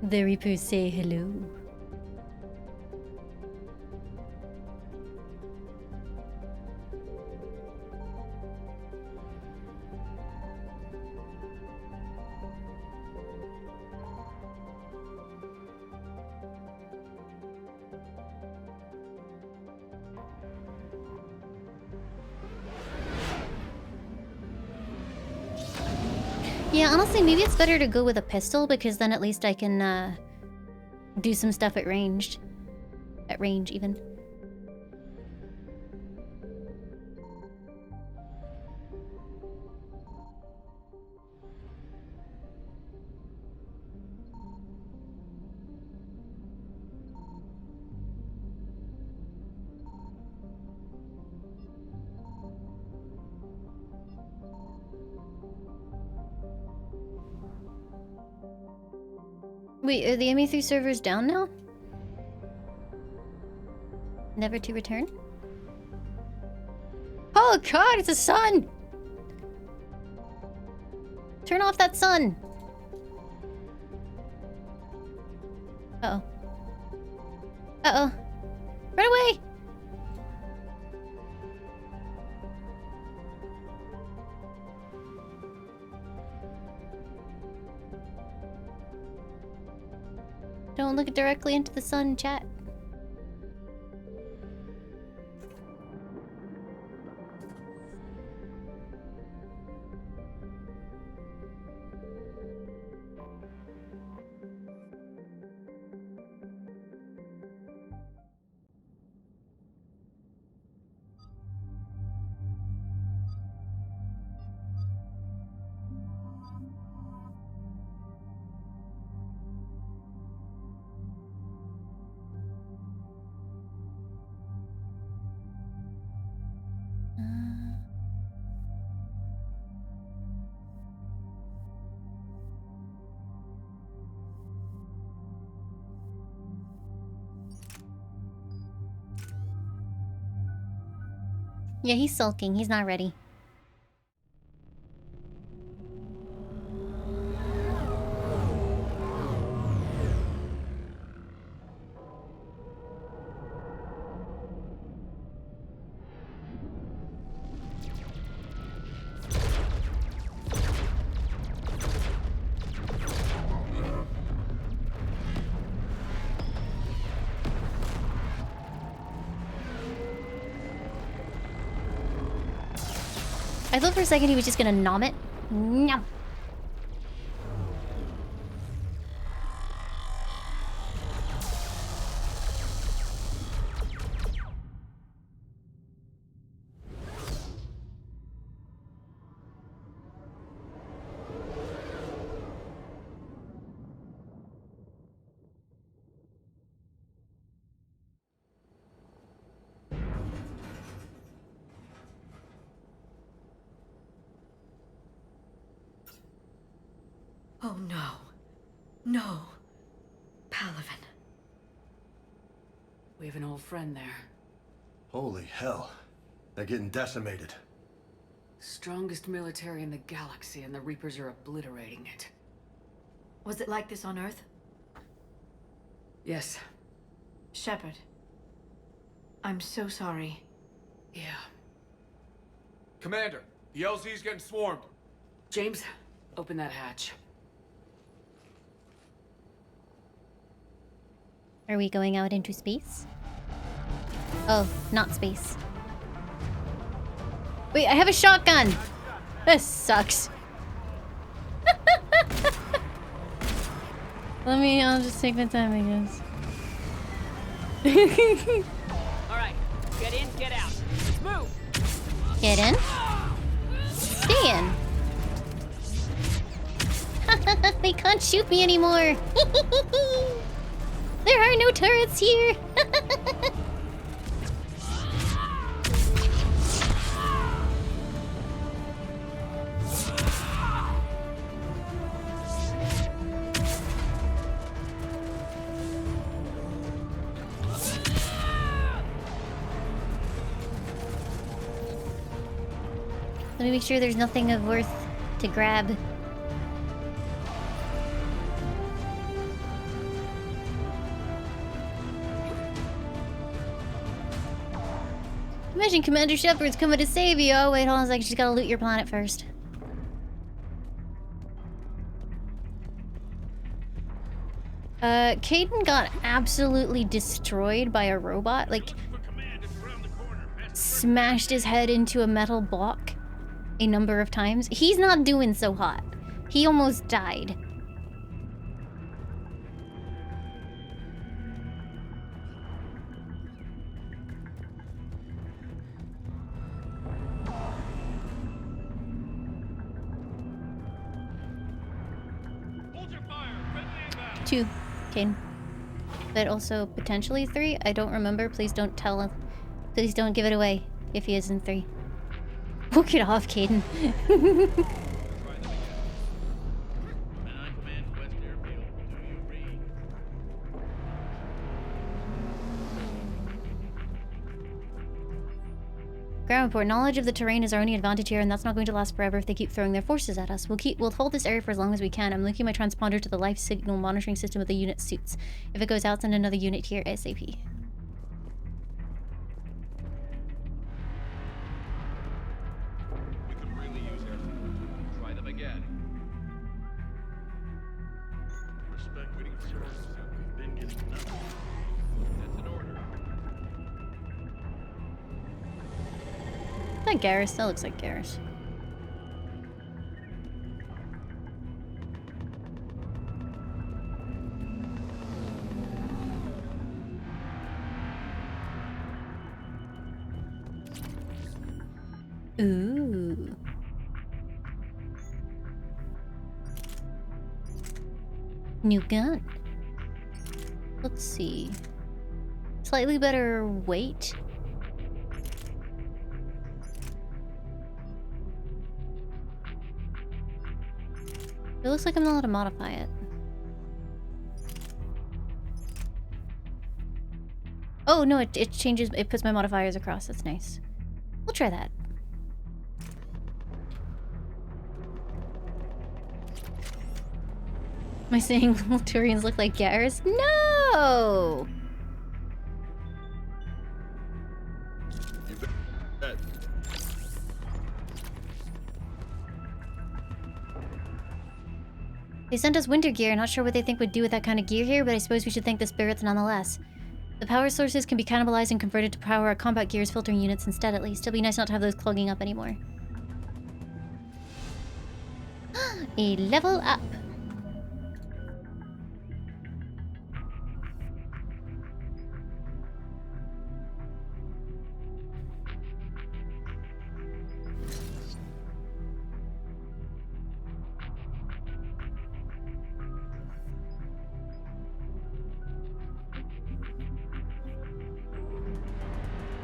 The Reapers say hello. Yeah, honestly, maybe it's better to go with a pistol because then at least I can do some stuff at range. At range, even. Wait, are the ME3 servers down now? Never to return? Oh god, it's a sun! Turn off that sun! Uh-oh. Uh-oh. Run away! Don't look directly into the sun, chat. Yeah, he's sulking. He's not ready. I thought for a second he was just gonna nom it. Nom. Oh no. No. Palaven. We have an old friend there. Holy hell. They're getting decimated. Strongest military in the galaxy, and the Reapers are obliterating it. Was it like this on Earth? Yes. Shepard. I'm so sorry. Yeah. Commander, the LZ's getting swarmed. James, open that hatch. Are we going out into space? Oh, not space. Wait, I have a shotgun! This sucks. I'll just take my time, I guess. Alright, get in, get out. Let's move! Get in. Stay in. They can't shoot me anymore. There are no turrets here. Let me make sure there's nothing of worth to grab. Imagine Commander Shepard's coming to save you. Oh, wait, hold on a second. She's gotta loot your planet first. Caden got absolutely destroyed by a robot. Like, smashed his head into a metal block a number of times. He's not doing so hot. He almost died. Two, Kane. But also potentially 3. I don't remember. Please don't tell him. Please don't give it away if he is in 3. Walk it off, Caden. Ground report. Knowledge of the terrain is our only advantage here, and that's not going to last forever if they keep throwing their forces at us. We'll hold this area for as long as we can. I'm linking my transponder to the life signal monitoring system of the unit suits. If it goes out, send another unit here ASAP. Is that Garrus? That looks like Garrus. Ooh. New gun. Let's see. Slightly better weight. It looks like I'm not allowed to modify it. Oh, no, it changes, it puts my modifiers across. That's nice. We'll try that. Am I saying little Turians look like Garrus? No! They sent us winter gear. Not sure what they think we'd do with that kind of gear here, but I suppose we should thank the spirits nonetheless. The power sources can be cannibalized and converted to power our combat gear's filtering units instead, at least. It'll be nice not to have those clogging up anymore. A level up.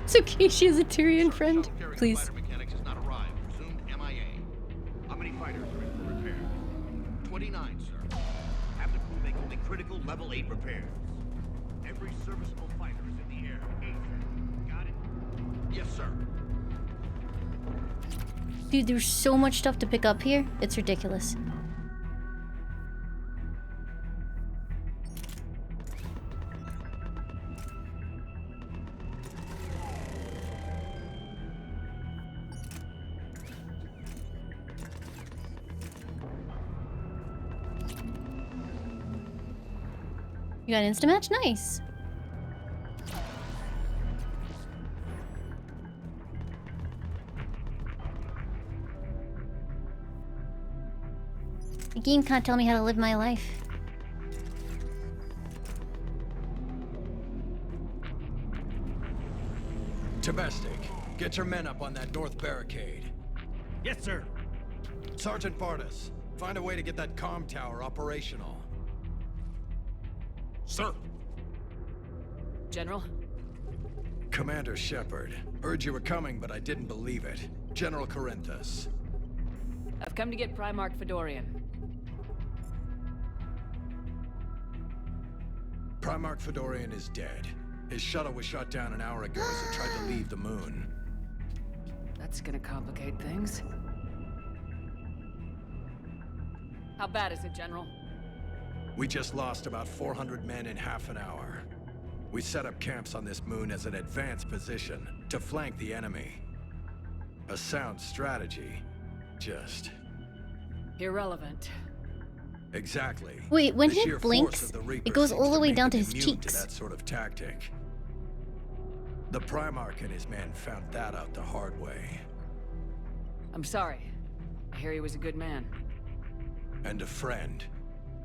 It's okay, she has a Tyrion friend. Please. Mechanics has not arrived. Presumed MIA. How many fighters are in for repair? 29, sir. Have the crew make only critical level 8 repairs. Every serviceable fighter is in the air. ASAP. Got it? Yes, sir. Dude, there's so much stuff to pick up here. It's ridiculous. You got an instant match? Nice. The game can't tell me how to live my life. Domestic, get your men up on that north barricade. Yes, sir. Sergeant Bartis, find a way to get that comm tower operational. Sir. General? Commander Shepard. Heard you were coming, but I didn't believe it. General Corinthus. I've come to get Primark Fedorian. Primark Fedorian is dead. His shuttle was shot down an hour ago as it tried to leave the moon. That's gonna complicate things. How bad is it, General? We just lost about 400 men in half an hour. We set up camps on this moon as an advanced position to flank the enemy. A sound strategy. Just... irrelevant. Exactly. Wait, when The he sheer blinks, force of the Reaper it goes seems all the way make down him to his immune cheeks. To that sort of tactic. The Primark and his men found that out the hard way. I'm sorry. I hear he was a good man. And a friend.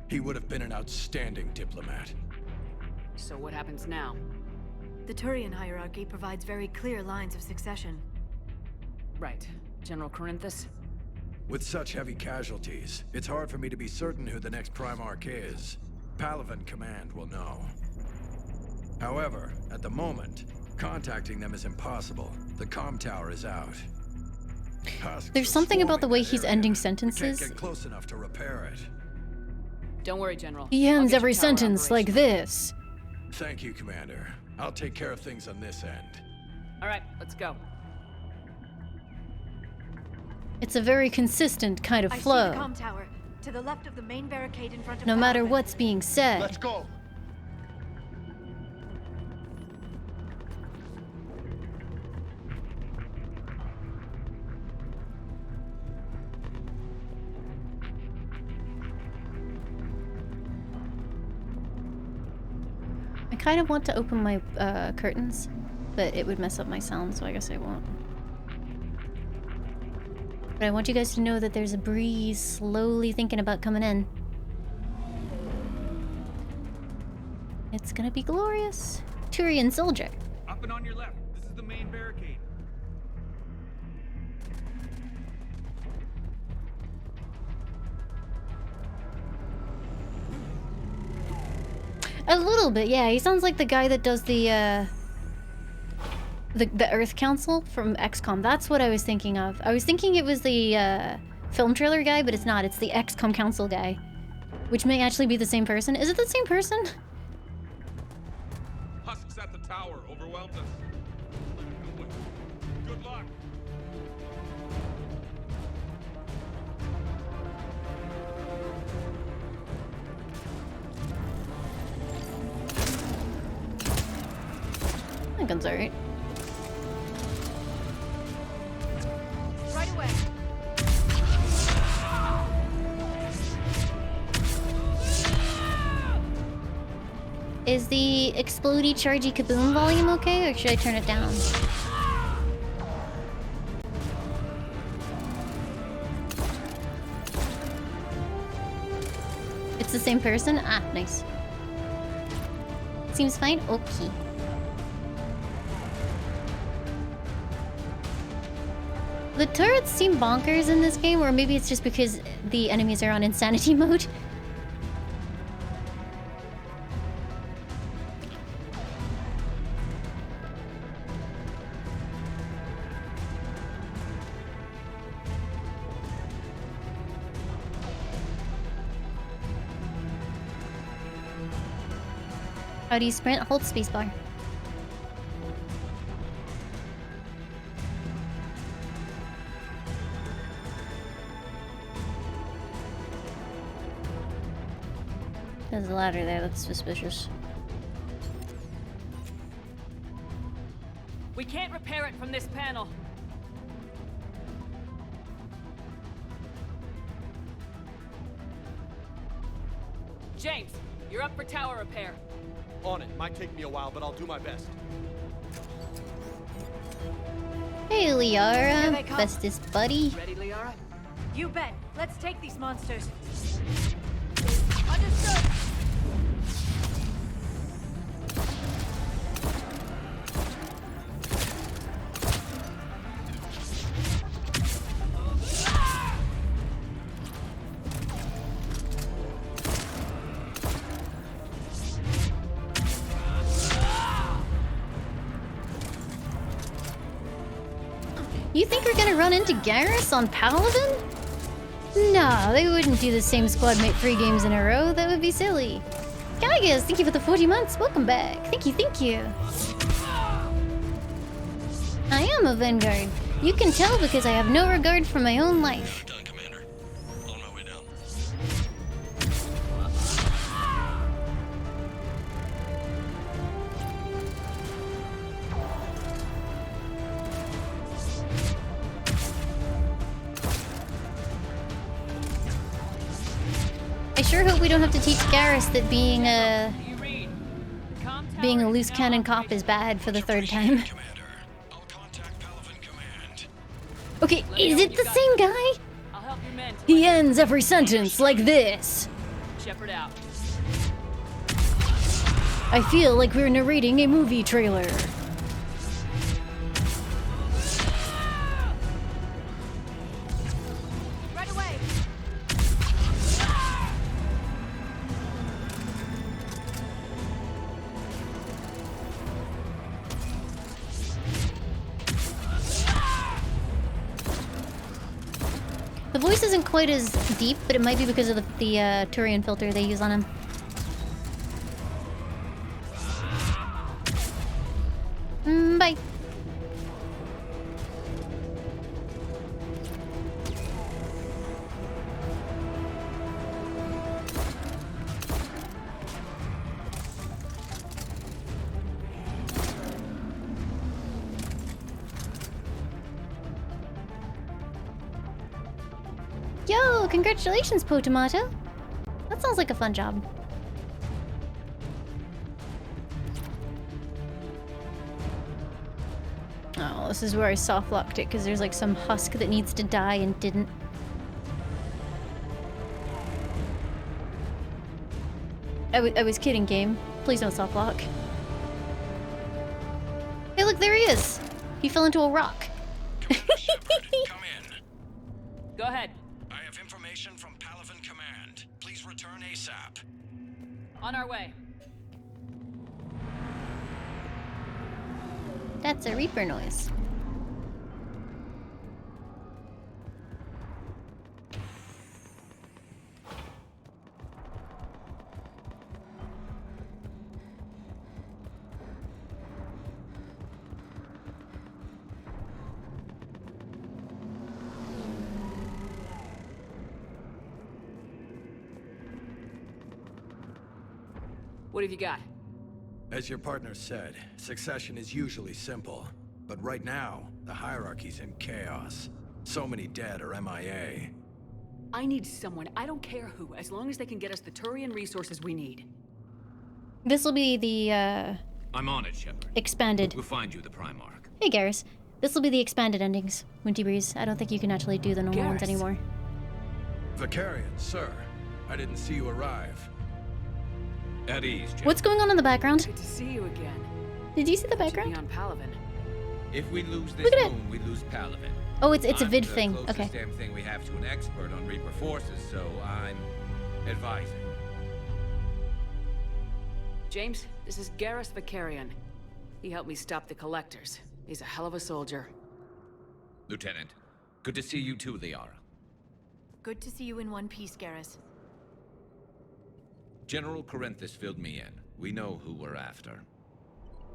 He would have been an outstanding diplomat. So what happens now? The Turian hierarchy provides very clear lines of succession. Right. General Corinthus? With such heavy casualties, it's hard for me to be certain who the next Primark is. Palaven Command will know. However, at the moment, contacting them is impossible. The comm tower is out. Husks There's are something about the way swarming he's that ending area. We sentences. can't get close enough to repair it. Don't worry, General. He I'll ends get every your tower sentence like operational. this. Thank you, Commander. I'll take care of things on this end. All right, let's go. It's a very consistent kind of I see flow, the comm tower to the left of the main barricade in front of no matter Palaven. what's being said. Let's go. I kind of want to open my curtains, but it would mess up my sound, so I guess I won't. But I want you guys to know that there's a breeze slowly thinking about coming in. It's gonna be glorious. Turian soldier. Up and on your left. This is the main barricade. A little bit, yeah. He sounds like the guy that does the Earth Council from XCOM. That's what I was thinking of. I was thinking it was the film trailer guy, but it's not. It's the XCOM Council guy, which may actually be the same person. Is it the same person? Husks at the tower overwhelmed us. Good luck. That gun's alright. Right away. Is the explodey chargy kaboom volume okay, or should I turn it down? It's the same person? Ah, nice. Seems fine? Okay. The turrets seem bonkers in this game, or maybe it's just because the enemies are on insanity mode. How do you sprint? Hold spacebar. There's a ladder there, that's suspicious. We can't repair it from this panel. James, you're up for tower repair. On it. Might take me a while, but I'll do my best. Hey, Liara, bestest buddy. Ready, Liara? You bet. Let's take these monsters. Understood. You think we're gonna run into Garrus on Palaven? No, they wouldn't do the same squad mate 3 games in a row. That would be silly. Gygas, thank you for the 40 months. Welcome back. Thank you, thank you. I am a Vanguard. You can tell because I have no regard for my own life. Done, Commander. On my way down. I sure hope we don't have to teach Garrus that being a loose cannon cop is bad for the 3rd time. Okay, is it the same guy? He ends every sentence like this. Shepherd out. I feel like we're narrating a movie trailer. Right away. The voice isn't quite as deep, but it might be because of the Turian filter they use on him. Bye. Yo, congratulations, Potomato. That sounds like a fun job. Oh, this is where I soft-locked it, because there's like some husk that needs to die and didn't. I was kidding, game. Please don't soft-lock. Hey, look, there he is! He fell into a rock. Go ahead. I have information from Palaven Command. Please return ASAP. On our way. That's a Reaper noise. What have you got? As your partner said, succession is usually simple. But right now, the hierarchy's in chaos. So many dead or MIA. I need someone, I don't care who, as long as they can get us the Turian resources we need. This will be the, I'm on it, Shepard. expanded. We'll find you the Primark. Hey, Garrus. This will be the expanded endings. Winty Breeze. I don't think you can actually do the normal ones anymore. Vicarian, sir. I didn't see you arrive. At ease, Shepard. What's going on in the background? Good to see you again. Did you see the background? On Palaven. If we lose this Look at it. moon, we lose Palaven. Oh, it's a vid I'm thing. the closest Okay. damn thing we have to an expert on Reaper forces, so I'm advising. James, this is Garrus Vicarian. He helped me stop the Collectors. He's a hell of a soldier. Lieutenant, good to see you too, Liara. Good to see you in one piece, Garrus. General Corinthus filled me in. We know who we're after.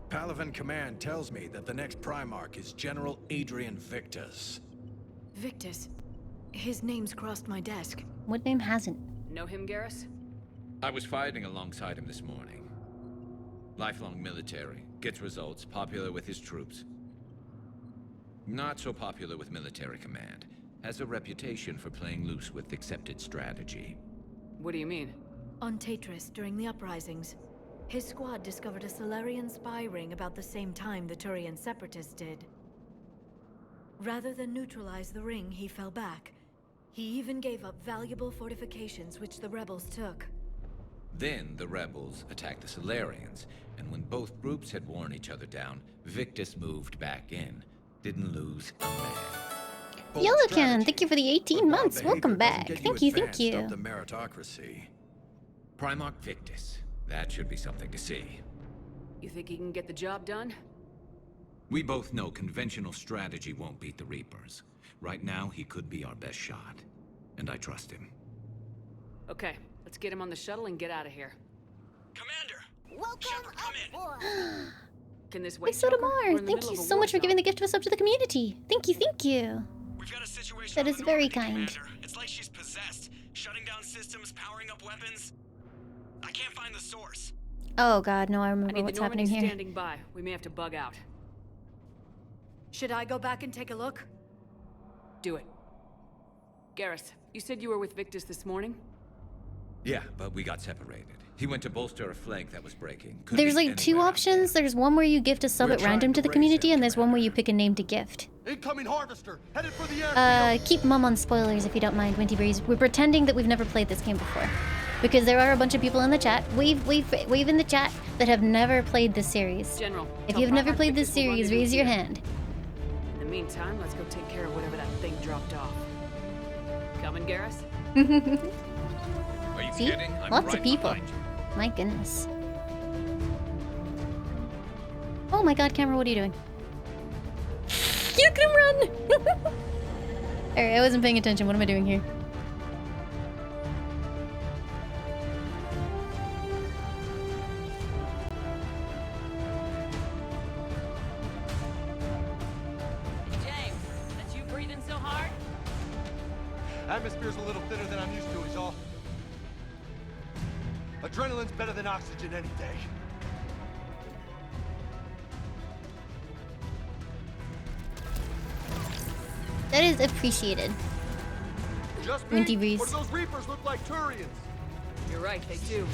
Palaven Command tells me that the next Primark is General Adrian Victus. Victus. His name's crossed my desk. What name hasn't? Know him, Garrus? I was fighting alongside him this morning. Lifelong military, gets results, popular with his troops. Not so popular with military command. Has a reputation for playing loose with accepted strategy. What do you mean? On Tatris, during the uprisings, his squad discovered a Solarian spy ring about the same time the Turian separatists did. Rather than neutralize the ring, he fell back. He even gave up valuable fortifications which the rebels took. Then the rebels attacked the Solarians, and when both groups had worn each other down, Victus moved back in. Didn't lose a man. Yellowcan, thank you for the 18 months. Welcome back. Thank you, thank you. The meritocracy. Primark Victus. That should be something to see. You think he can get the job done? We both know conventional strategy won't beat the Reapers. Right now, he could be our best shot. And I trust him. Okay, let's get him on the shuttle and get out of here. Commander! Welcome aboard! Can this wait? Sotomar, thank you so much for giving the gift of a sub to the community. Thank you, thank you. We've got a situation that is very kind. Commander. It's like she's possessed, shutting down systems, powering up weapons. I can't find the source. Oh god, no, I remember what's happening here. Standing by. We may have to bug out. Should I go back and take a look? Do it. Garrus, you said you were with Victus this morning? Yeah, but we got separated. He went to bolster a flank that was breaking. There's like two options. There's one where you gift a sub at random to the community, and there's one where you pick a name to gift. Incoming harvester, headed for the airfield. Keep mum on spoilers if you don't mind, Winty Breeze. We're pretending that we've never played this game before. Because there are a bunch of people in the chat, wave in the chat, that have never played this series. General, if you've never played this series, raise your hand. In the meantime, let's go take care of whatever that thing dropped off. Coming, Garrus? Are you See? kidding? I'm Lots right of people. behind you. My goodness. Oh my god, camera, what are you doing? You can run! Alright, I wasn't paying attention. What am I doing here? James, that's you breathing so hard? Atmosphere's a little thinner than I'm used to, is all. Adrenaline's better than oxygen any day. That is appreciated. Just Winty Breeze. Or those Reapers look like Turians. You're right, they do.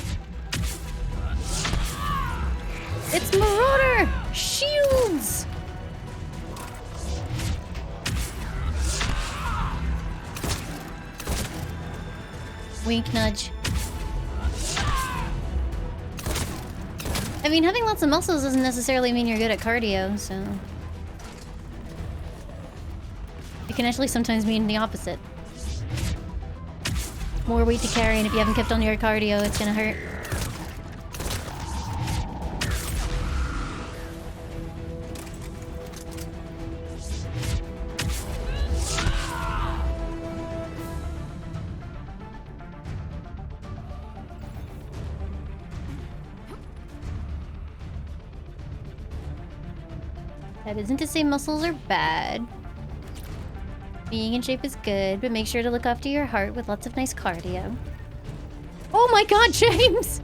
It's Marauder! Shields! Wink nudge. I mean, having lots of muscles doesn't necessarily mean you're good at cardio, so... It can actually sometimes mean the opposite. More weight to carry, and if you haven't kept on your cardio, it's gonna hurt. That isn't to say muscles are bad. Being in shape is good, but make sure to look after your heart with lots of nice cardio. Oh my god, James!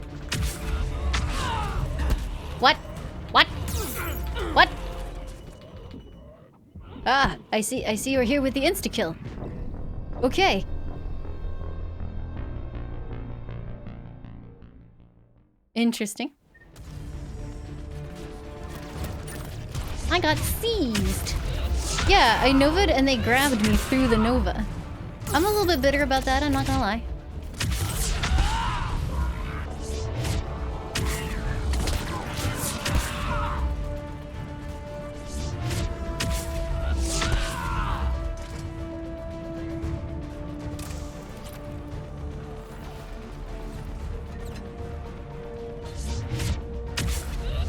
What? What? What? Ah, I see you're here with the insta-kill. Okay. Interesting. I got seized. Yeah, I Nova'd and they grabbed me through the Nova. I'm a little bit bitter about that, I'm not gonna lie.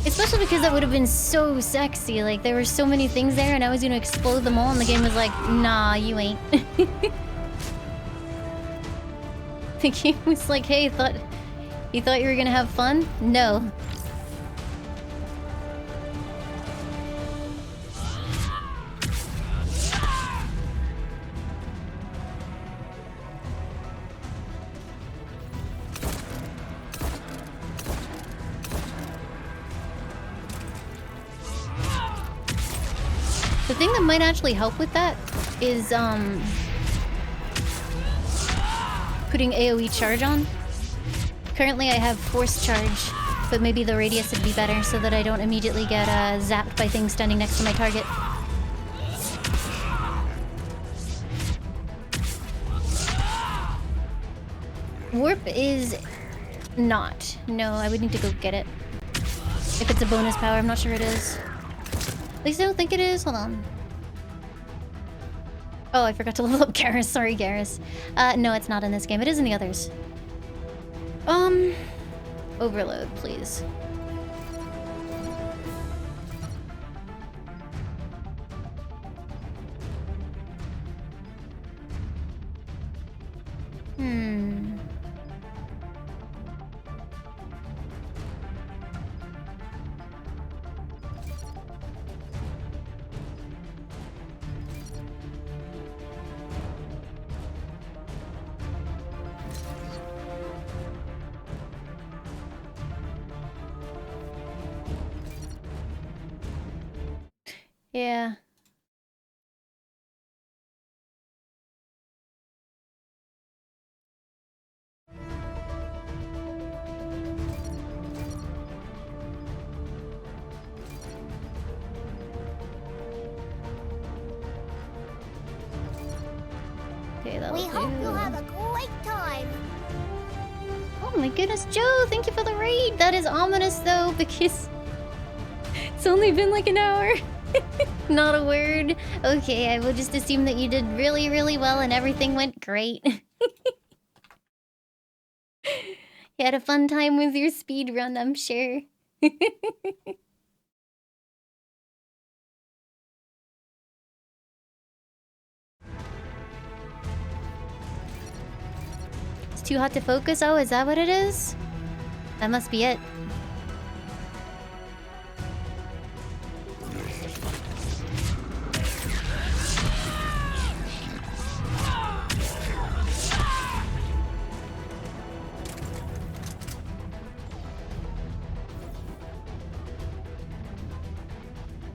Especially because that would have been so sexy. Like, there were so many things there and I was gonna explode them all and the game was like, nah, you ain't. The game was like, hey, you thought you were gonna have fun? No, thing that might actually help with that is putting AoE charge on. Currently I have force charge, but maybe the radius would be better so that I don't immediately get zapped by things standing next to my target. Warp is not. No, I would need to go get it. If it's a bonus power, I'm not sure it is. At least I don't think it is. Hold on. Oh, I forgot to level up Garrus. Sorry, Garrus. No, it's not in this game. It is in the others. Overload, please. Yeah. Okay, that'll We hope do. you'll have a great time. Oh my goodness, Joe, thank you for the raid. That is ominous though, because it's only been like an hour. Not a word. Okay, I will just assume that you did really, really well and everything went great. You had a fun time with your speed run, I'm sure. It's too hot to focus? Oh, is that what it is? That must be it.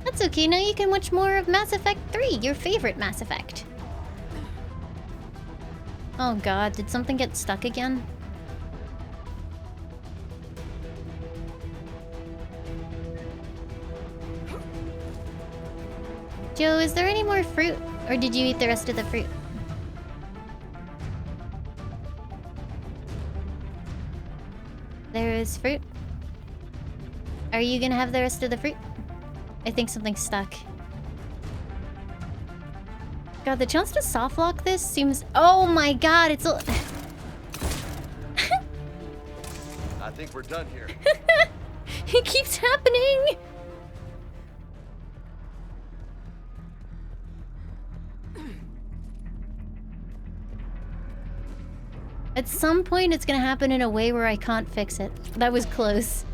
That's okay, now you can watch more of Mass Effect 3, your favorite Mass Effect. Oh god, did something get stuck again? Joe, is there any more fruit? Or did you eat the rest of the fruit? There is fruit. Are you gonna have the rest of the fruit? I think something's stuck. God, the chance to softlock this seems... Oh my god, it's a... I think we're done here. It keeps happening! At some point, it's gonna happen in a way where I can't fix it. That was close.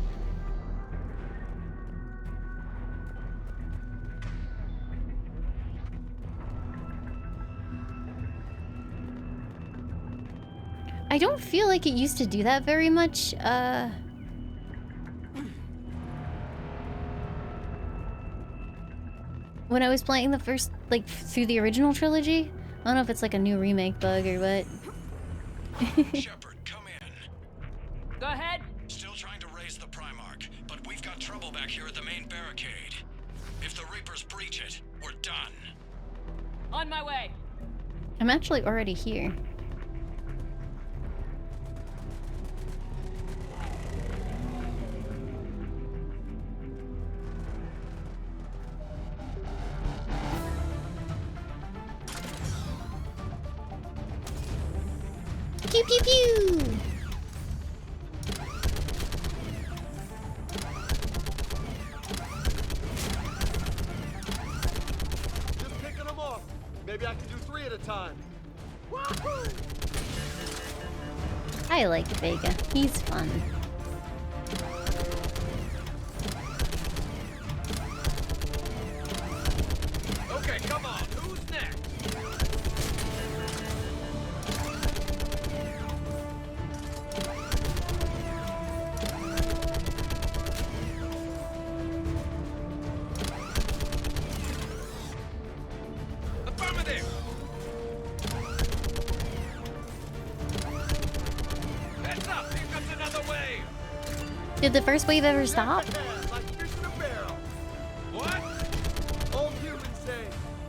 I don't feel like it used to do that very much. When I was playing the first, like, through the original trilogy. I don't know if it's like a new remake bug or what. Shepard, come in. Go ahead. Still trying to raise the Primark, but we've got trouble back here at the main barricade. If the Reapers breach it, we're done. On my way. I'm actually already here. Pew pew pew! Just picking them off. Maybe I can do 3 at a time. Wahoo! I like Vega. He's fun. Okay, come on. Who's next? Did the first wave ever stop? Like fish in a barrel. What? Old humans say,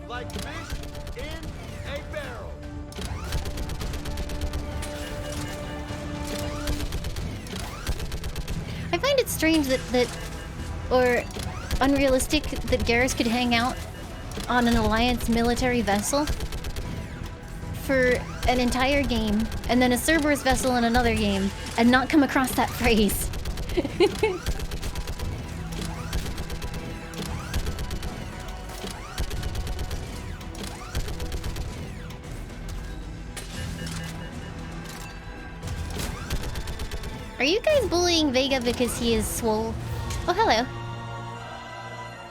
like fish in a barrel. I find it strange or unrealistic that Garrus could hang out on an Alliance military vessel for an entire game, and then a Cerberus vessel in another game, and not come across that phrase. Are you guys bullying Vega because he is swole? Oh, hello.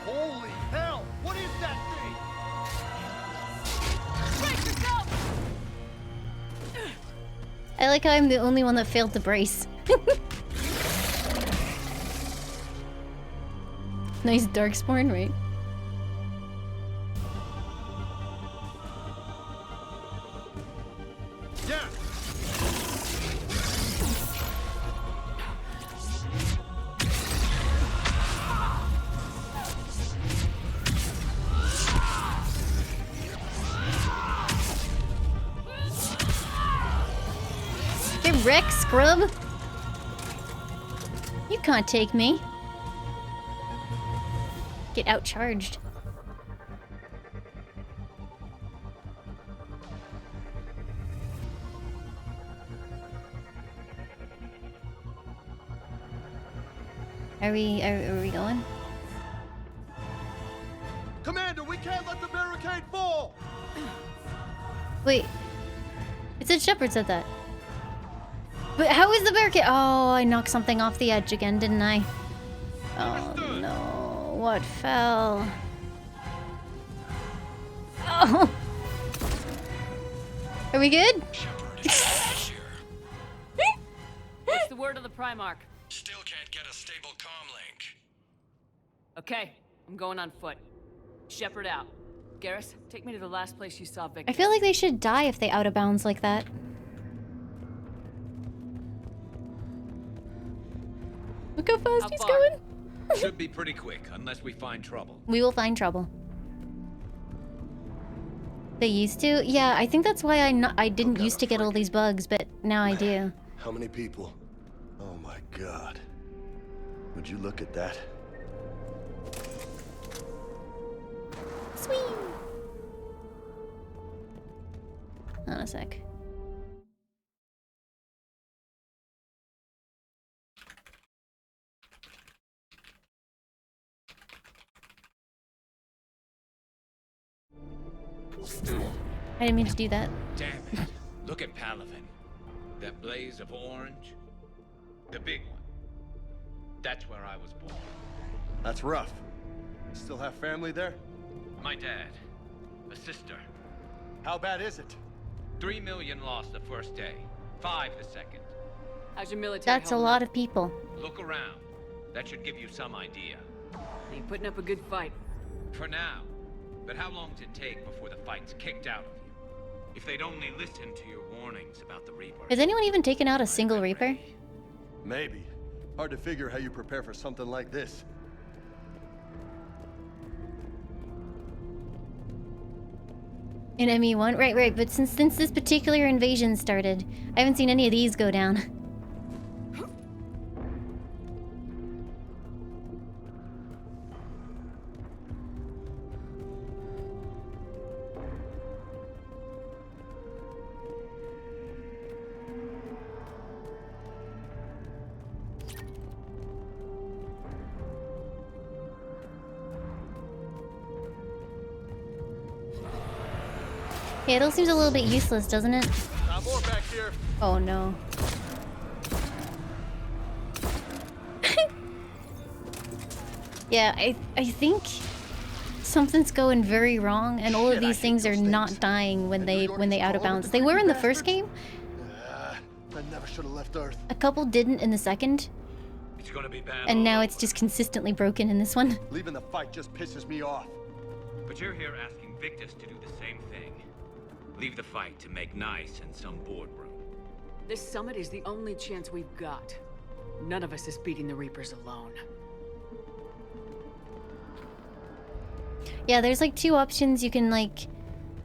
Holy hell! What is that thing? I like how I'm the only one that failed to brace. Nice Darkspawn, right? Yeah. Get wrecked, scrub! You can't take me. Get outcharged. Are we going? Commander, we can't let the barricade fall! Wait. It said Shepard said that. But how is the barricade? Oh, I knocked something off the edge again, didn't I? Oh no. What fell? Oh. Are we good? What's the word of the Primark? Still can't get a stable comm link. Okay, I'm going on foot. Shepard out. Garrus, take me to the last place you saw Victor. I feel like they should die if they out of bounds like that. Look how fast he's going. Should be pretty quick, unless we find trouble. We will find trouble. They used to? Yeah, I think that's why I didn't used to get all these bugs, but now I do. How many people? Oh my god. Would you look at that? Sweet. Hold on a sec. I didn't mean to do that. Damn it. Look at Palaven. That blaze of orange. The big one. That's where I was born. That's rough. Still have family there? My dad. A sister. How bad is it? 3 million lost the first day. 5 the second. How's your military? That's a lot of people. Look around. That should give you some idea. You're putting up a good fight. For now. But how long does it take before the fight's kicked out of you? If they'd only listen to your warnings about the Reaper. Has anyone even taken out a single Reaper? Maybe. Hard to figure how you prepare for something like this. In ME1? Right, but since this particular invasion started, I haven't seen any of these go down. Yeah, it all seems a little bit useless, doesn't it? Got more back here. Oh no. Yeah, I think something's going very wrong, and all of these things are not dying when they out of bounds. They were in the first game. I never should have left Earth. A couple didn't in the second. It's gonna be bad. And now it's just consistently broken in this one. Leaving the fight just pisses me off. But you're here asking Victus to do the same thing. Leave the fight to make nice in some boardroom. This summit is the only chance we've got. None of us is beating the Reapers alone. Yeah, there's like 2 options. You can like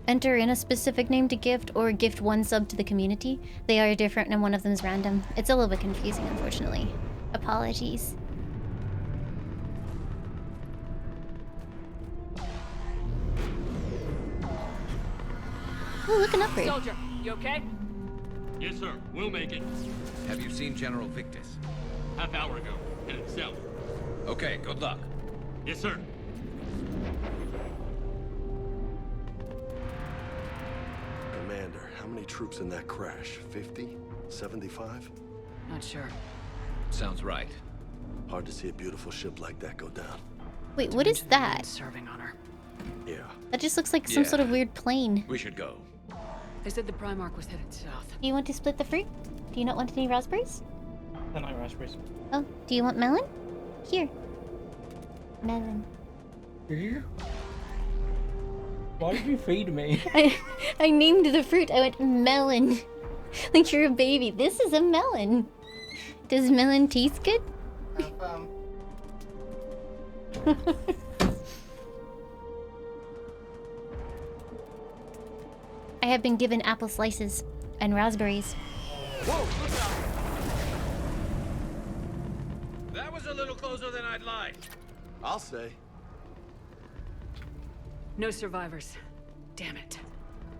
enter in a specific name to gift or gift 1 sub to the community. They are different and one of them is random. It's a little bit confusing, unfortunately. Apologies. Ooh, look, an upgrade. Soldier, you okay? Yes, sir. We'll make it. Have you seen General Victus? Half hour ago. Headed south. Okay, good luck. Yes, sir. Commander, how many troops in that crash? 50? 75? Not sure. Sounds right. Hard to see a beautiful ship like that go down. Wait, what is that? Serving on her. Yeah. That just looks like some sort of weird plane. We should go. They said the Primark was headed south. Do you want to split the fruit? Do you not want any raspberries? I like raspberries. Oh, do you want melon? Here. Melon. Why did you feed me? I named the fruit. I went melon. Like you're a baby. This is a melon. Does melon taste good? I have been given apple slices and raspberries. Whoa, look out! That was a little closer than I'd like. I'll say. No survivors. Damn it.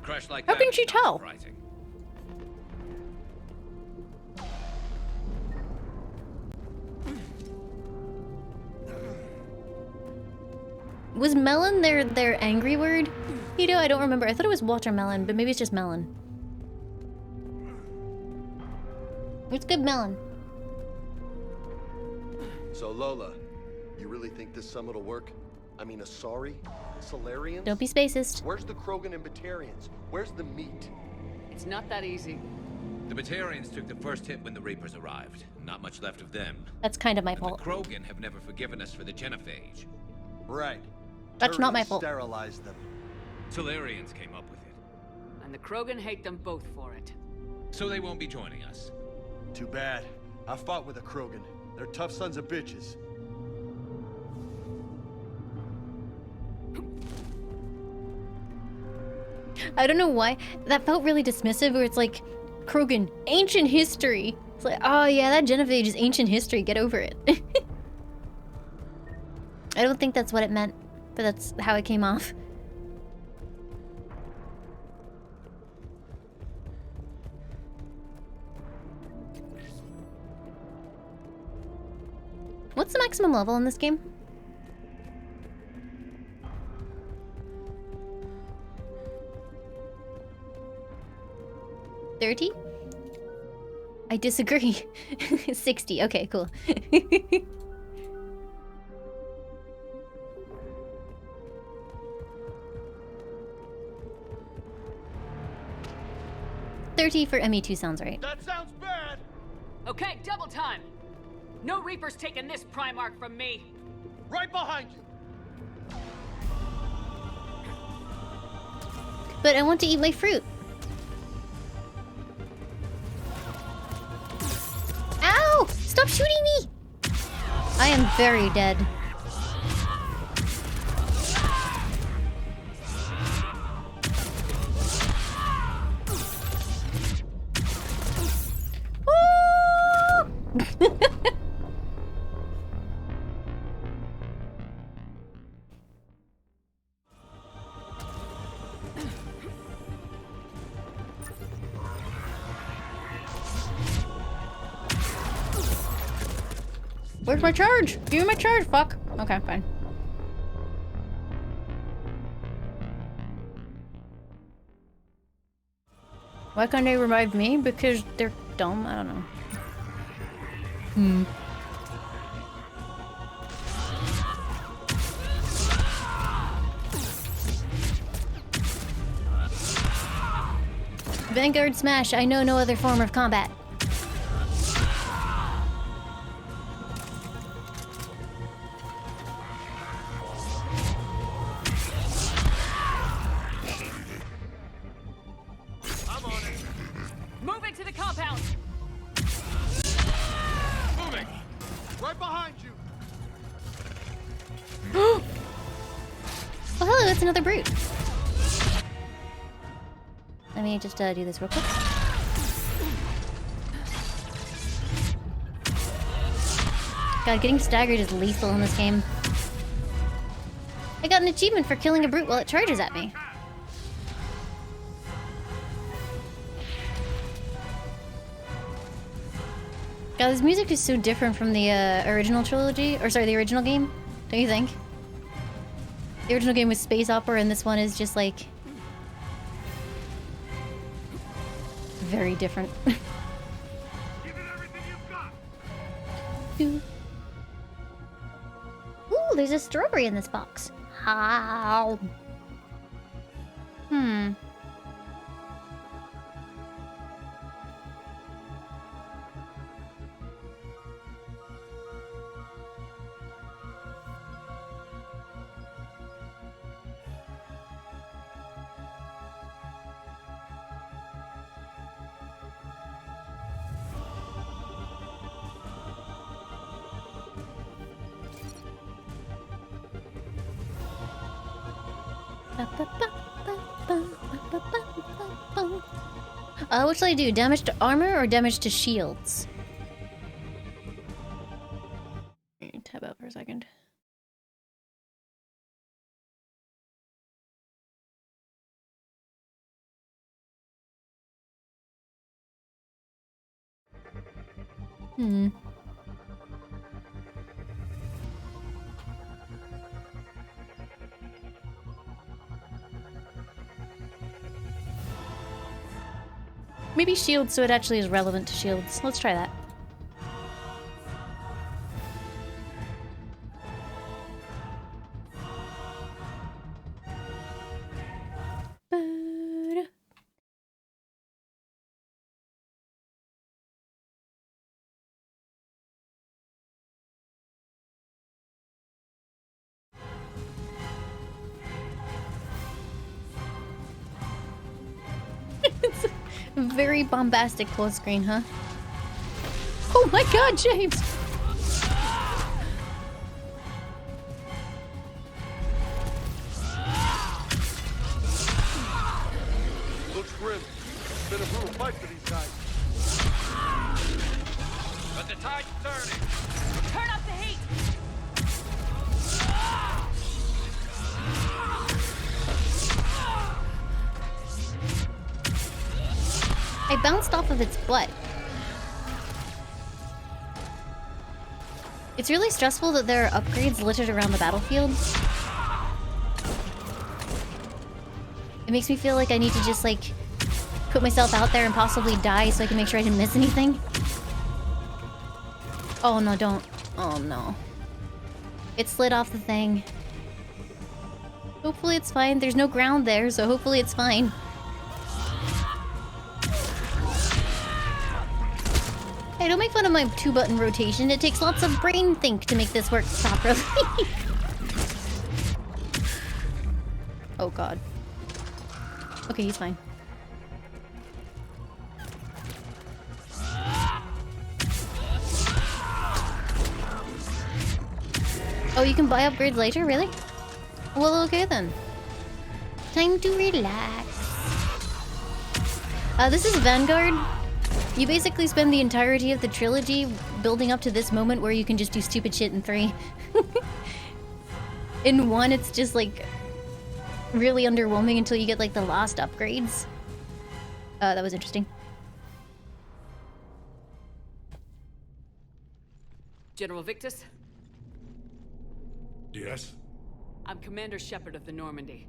Crash like How that can is she not tell? surprising. Was melon their angry word? You know, I don't remember. I thought it was watermelon, but maybe it's just melon. It's good melon. So Lola, you really think this summit will work? I mean, Asari? Solarians? Don't be spacist. Where's the Krogan and Batarians? Where's the meat? It's not that easy. The Batarians took the first hit when the Reapers arrived. Not much left of them. That's kind of my And fault. the Krogan have never forgiven us for the genophage. Right. That's not my fault. Sterilized them. Solarians came up with it. And the Krogan hate them both for it. So they won't be joining us. Too bad. I fought with a Krogan. They're tough sons of bitches. I don't know why. That felt really dismissive, where it's like, Krogan, ancient history. It's like, oh yeah, that genophage is ancient history. Get over it. I don't think that's what it meant, but that's how it came off. What's the maximum level in this game? 30? I disagree. 60. Okay, cool. $30 for ME2 sounds right. That sounds bad. Okay, double time. No Reapers taking this Primark from me. Right behind you. But I want to eat my fruit. Ow! Stop shooting me! I am very dead. Woo! Where's my charge? Give me my charge, fuck. Okay, fine. Why can't they revive me? Because they're dumb? I don't know. Vanguard smash. I know no other form of combat. moving! Right behind you! Oh, hello, it's another brute. Let me just do this real quick. God, getting staggered is lethal in this game. I got an achievement for killing a brute while it charges at me. God, this music is so different from the original trilogy, or sorry, the original game. Don't you think? The original game was space opera, and this one is just like very different. Ooh, there's a strawberry in this box. How? What shall I do? Damage to armor or damage to shields? Tab out for a second. Maybe shields so it actually is relevant to shields. Let's try that. Very bombastic full screen, huh? Oh my god, James! Looks grim. It's been a brutal fight for these guys. But the tide's turning. Turn up the heat! I bounced off of its butt. It's really stressful that there are upgrades littered around the battlefield. It makes me feel like I need to just, like, put myself out there and possibly die so I can make sure I didn't miss anything. Oh no, don't. Oh no. It slid off the thing. Hopefully it's fine. There's no ground there, so hopefully it's fine. Hey, don't make fun of my 2-button rotation. It takes lots of brain think to make this work properly. Oh god. Okay, he's fine. Oh, you can buy upgrades later? Really? Well, okay then. Time to relax. This is Vanguard. You basically spend the entirety of the trilogy building up to this moment where you can just do stupid shit in 3. In 1, it's just like really underwhelming until you get like the last upgrades. That was interesting. General Victus? Yes? I'm Commander Shepard of the Normandy.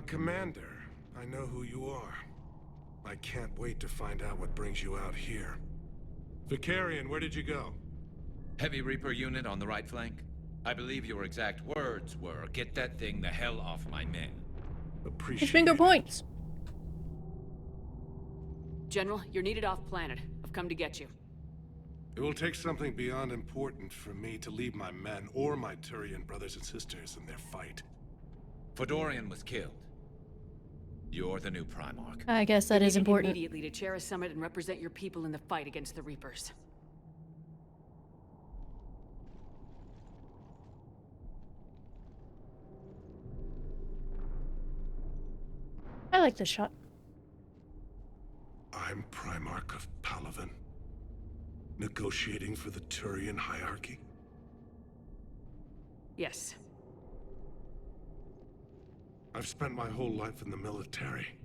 Commander, I know who you are. I can't wait to find out what brings you out here. Vicarian, where did you go? Heavy Reaper unit on the right flank. I believe your exact words were, "Get that thing the hell off my men." Appreciate His finger points. General, you're needed off planet. I've come to get you. It will take something beyond important for me to leave my men or my Turian brothers and sisters in their fight. Fodorian was killed. You're the new Primark. I guess that is important. Immediately to chair a summit and represent your people in the fight against the Reapers. I like this shot. I'm Primark of Palaven. Negotiating for the Turian hierarchy? Yes. I've spent my whole life in the military.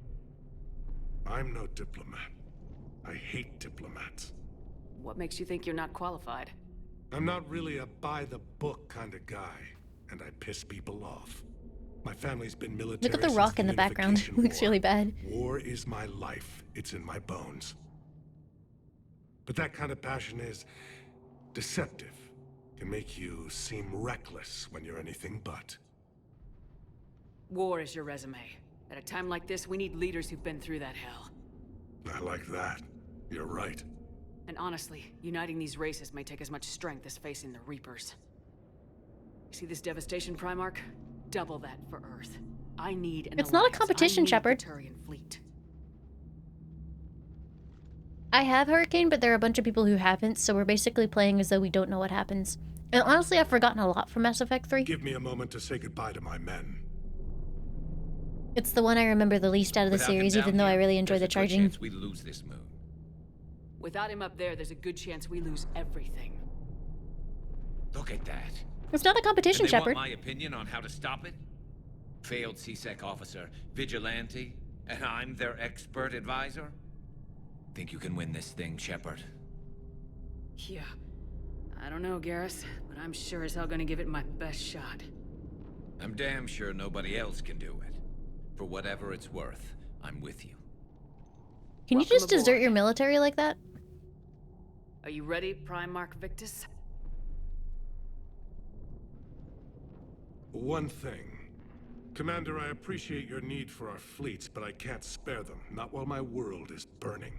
I'm no diplomat. I hate diplomats. What makes you think you're not qualified? I'm not really a by-the-book kind of guy, and I piss people off. My family's been military. Look at the rock in the background. Looks really bad. War is my life. It's in my bones. But that kind of passion is deceptive. Can make you seem reckless when you're anything but. War is your resume. At a time like this, we need leaders who've been through that hell. I like that. You're right. And honestly, uniting these races may take as much strength as facing the Reapers. You see this devastation, Primark? Double that for Earth. I need an It's not a alliance. competition, Shepard. Turian fleet. I have Hurricane, but there are a bunch of people who haven't, so we're basically playing as though we don't know what happens. And honestly, I've forgotten a lot from Mass Effect 3. Give me a moment to say goodbye to my men. It's the one I remember the least out of the Without him series, down even though I here, really enjoy there's the a good charging. chance we lose this moon. Without him up there, there's a good chance we lose everything. Look at that. It's not a competition, And they Shepard. want my opinion on how to stop it? Failed C-Sec officer, vigilante, and I'm their expert advisor? Think you can win this thing, Shepard? Yeah. I don't know, Garrus, but I'm sure as hell gonna give it my best shot. I'm damn sure nobody else can do it. For whatever it's worth, I'm with you. Can you just desert your military like that? Are you ready, Primark Victus? One thing. Commander, I appreciate your need for our fleets, but I can't spare them. Not while my world is burning.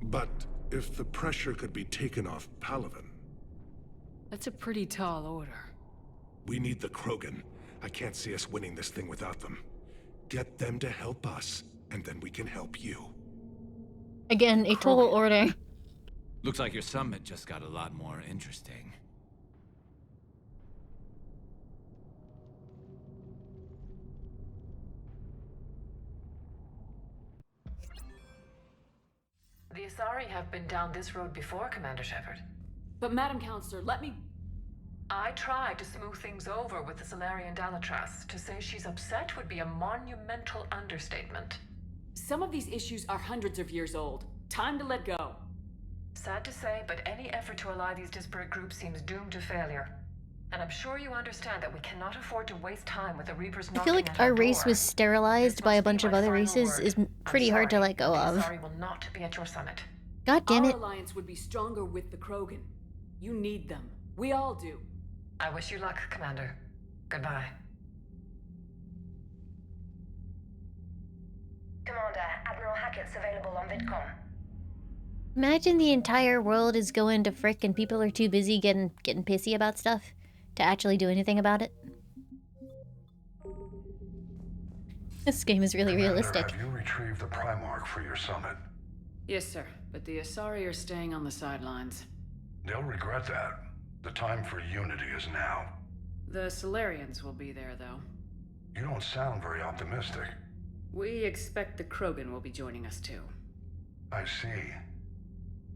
But if the pressure could be taken off Palaven... That's a pretty tall order. We need the Krogan. I can't see us winning this thing without them. Get them to help us, and then we can help you. Again, a tall order. Looks like your summit just got a lot more interesting. The Asari have been down this road before, Commander Shepard. But Madam Counselor, let me... I tried to smooth things over with the Salarian Dalatras. To say she's upset would be a monumental understatement. Some of these issues are hundreds of years old. Time to let go. Sad to say, but any effort to ally these disparate groups seems doomed to failure. And I'm sure you understand that we cannot afford to waste time with the Reapers knocking I feel like at our our race door. was sterilized by a bunch of other Final races word. is I'm pretty hard to sorry, let go the of. Asari will not be at your summit. God damn it. Our alliance would be stronger with the Krogan. You need them. We all do. I wish you luck, Commander. Goodbye. Commander, Admiral Hackett's available on VidCom. Imagine the entire world is going to frick and people are too busy getting pissy about stuff to actually do anything about it. This game is really realistic. Have you retrieved the Primark for your summit? Yes, sir. But the Asari are staying on the sidelines. They'll regret that. The time for unity is now. The Solarians will be there, though. You don't sound very optimistic. We expect the Krogan will be joining us, too. I see.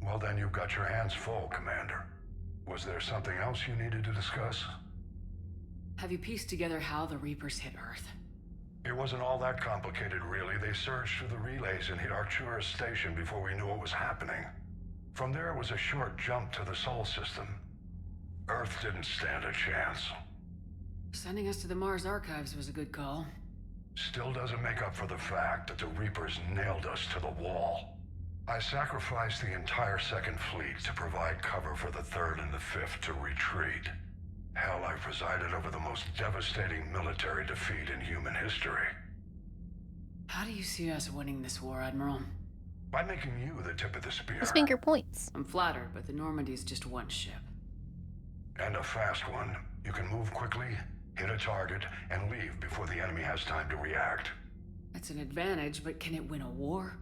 Well, then you've got your hands full, Commander. Was there something else you needed to discuss? Have you pieced together how the Reapers hit Earth? It wasn't all that complicated, really. They surged through the relays and hit Arcturus Station before we knew what was happening. From there, it was a short jump to the Sol system. Earth didn't stand a chance. Sending us to the Mars Archives was a good call. Still doesn't make up for the fact that the Reapers nailed us to the wall. I sacrificed the entire Second Fleet to provide cover for the Third and the Fifth to retreat. Hell, I presided over the most devastating military defeat in human history. How do you see us winning this war, Admiral? By making you the tip of the spear. Let's finger points. I'm flattered, but the Normandy's just one ship. And a fast one. You can move quickly, hit a target, and leave before the enemy has time to react. That's an advantage, but can it win a war?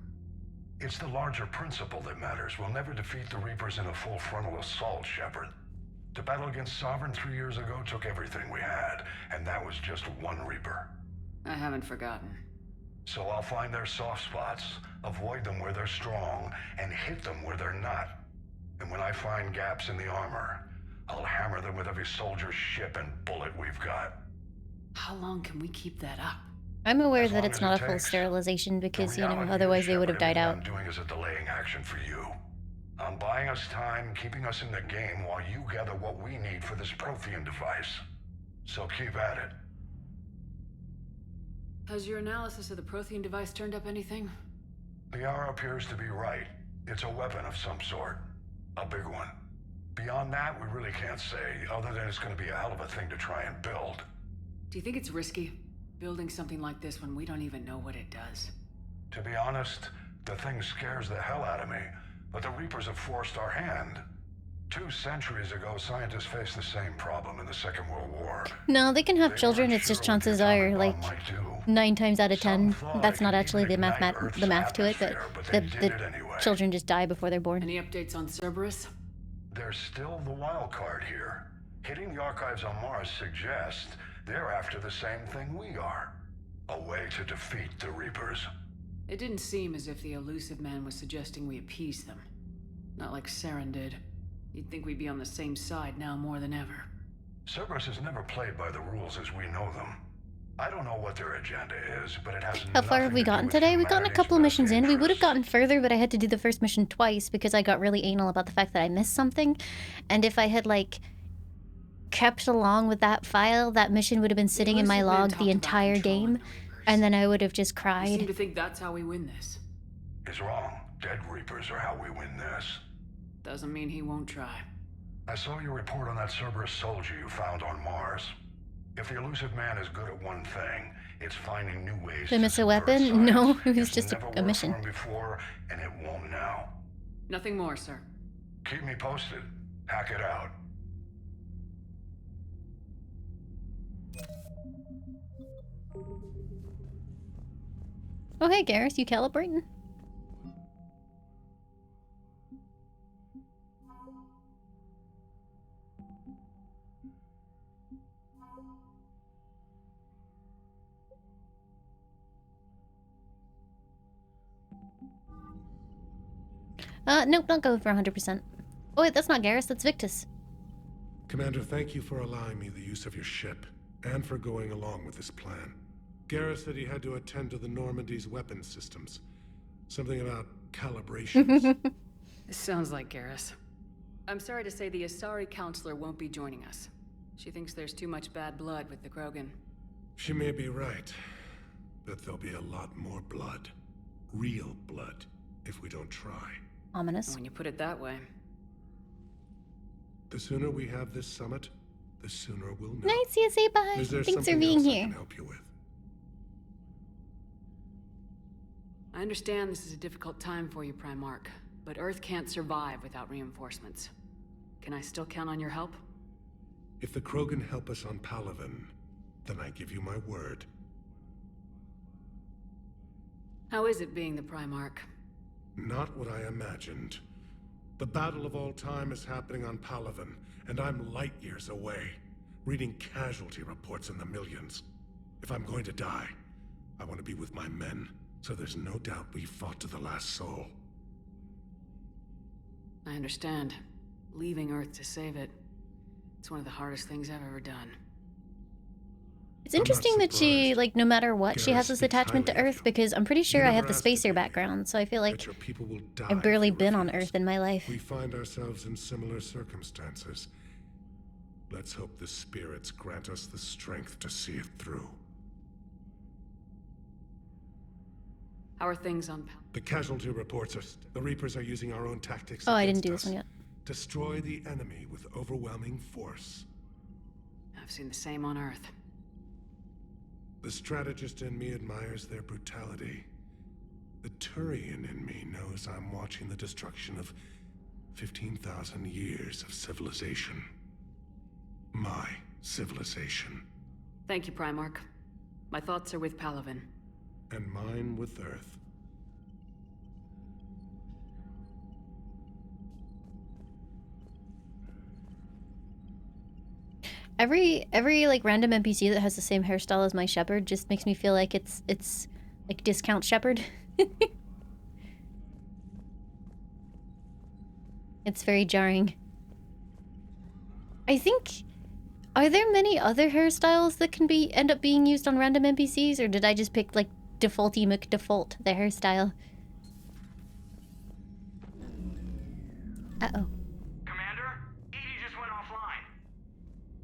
It's the larger principle that matters. We'll never defeat the Reapers in a full frontal assault, Shepard. The battle against Sovereign 3 years ago took everything we had, and that was just one Reaper. I haven't forgotten. So I'll find their soft spots, avoid them where they're strong, and hit them where they're not. And when I find gaps in the armor, I'll hammer them with every soldier, ship, and bullet we've got. How long can we keep that up? I'm aware that it's not a full sterilization because, you know, otherwise they would have died out. What I'm doing is a delaying action for you. I'm buying us time, keeping us in the game while you gather what we need for this Prothean device. So keep at it. Has your analysis of the Prothean device turned up anything? Liara appears to be right. It's a weapon of some sort. A big one. Beyond that, we really can't say, other than it's going to be a hell of a thing to try and build. Do you think it's risky, building something like this when we don't even know what it does? To be honest, the thing scares the hell out of me, but the Reapers have forced our hand. 2 centuries ago, scientists faced the same problem in the Second World War. No, they can have children, it's just chances are, like, 9 times out of 10. That's not actually the math to it, but the children just die before they're born. Any updates on Cerberus? There's still the wild card here. Hitting the archives on Mars suggests they're after the same thing we are. A way to defeat the Reapers. It didn't seem as if the elusive man was suggesting we appease them. Not like Saren did. You'd think we'd be on the same side now more than ever. Cerberus has never played by the rules as we know them. I don't know what their agenda is, but it has How far have we gotten today? We've gotten a couple of missions in. We would have gotten further, but I had to do the first mission twice because I got really anal about the fact that I missed something. And if I had, like, kept along with that file, that mission would have been sitting in my log the entire game, and then I would have just cried. You seem to think that's how we win this. Is wrong. Dead Reapers are how we win this. Doesn't mean he won't try. I saw your report on that Cerberus soldier you found on Mars. If the elusive man is good at one thing, it's finding new ways Did I miss a weapon? No, it was just a mission. Never worked for him before, and it won't now. Nothing more, sir. Keep me posted. Hack it out. Oh hey Garrus, you calibrating? Nope, not going for 100%. Oh wait, that's not Garrus, that's Victus. Commander, thank you for allowing me the use of your ship, and for going along with this plan. Garrus said he had to attend to the Normandy's weapons systems. Something about calibration. This sounds like Garrus. I'm sorry to say the Asari counselor won't be joining us. She thinks there's too much bad blood with the Krogan. She may be right, but there'll be a lot more blood. Real blood, if we don't try. Ominous. When you put it that way. The sooner we have this summit, the sooner we'll know. Nice, CSA, bye. Is there Thanks for something being else I here. can help you with? I understand this is a difficult time for you, Primark, but Earth can't survive without reinforcements. Can I still count on your help? If the Krogan help us on Palaven, then I give you my word. How is it being the Primark? Not what I imagined. The battle of all time is happening on Palaven, and I'm light years away, reading casualty reports in the millions. If I'm going to die, I want to be with my men, so there's no doubt we fought to the last soul. I understand. Leaving Earth to save it. It's one of the hardest things I've ever done. It's interesting that she, like, no matter what, she has this attachment to Earth, because I'm pretty sure I have the spacer background, so I feel like I've barely been on Earth in my life. We find ourselves in similar circumstances. Let's hope the spirits grant us the strength to see it through. How are things on The casualty reports are... The Reapers are using our own tactics. Oh, I didn't do this one yet. Destroy the enemy with overwhelming force. I've seen the same on Earth. The strategist in me admires their brutality. The Turian in me knows I'm watching the destruction of 15,000 years of civilization. My civilization. Thank you, Primark. My thoughts are with Palaven. And mine with Earth. Every like random NPC that has the same hairstyle as my shepherd just makes me feel like it's Like discount Shepard. It's very jarring. I think... Are there many other hairstyles that can end up being used on random NPCs, or did I just pick, like, defaulty McDefault, the hairstyle? Uh-oh. Commander, Edie just went offline.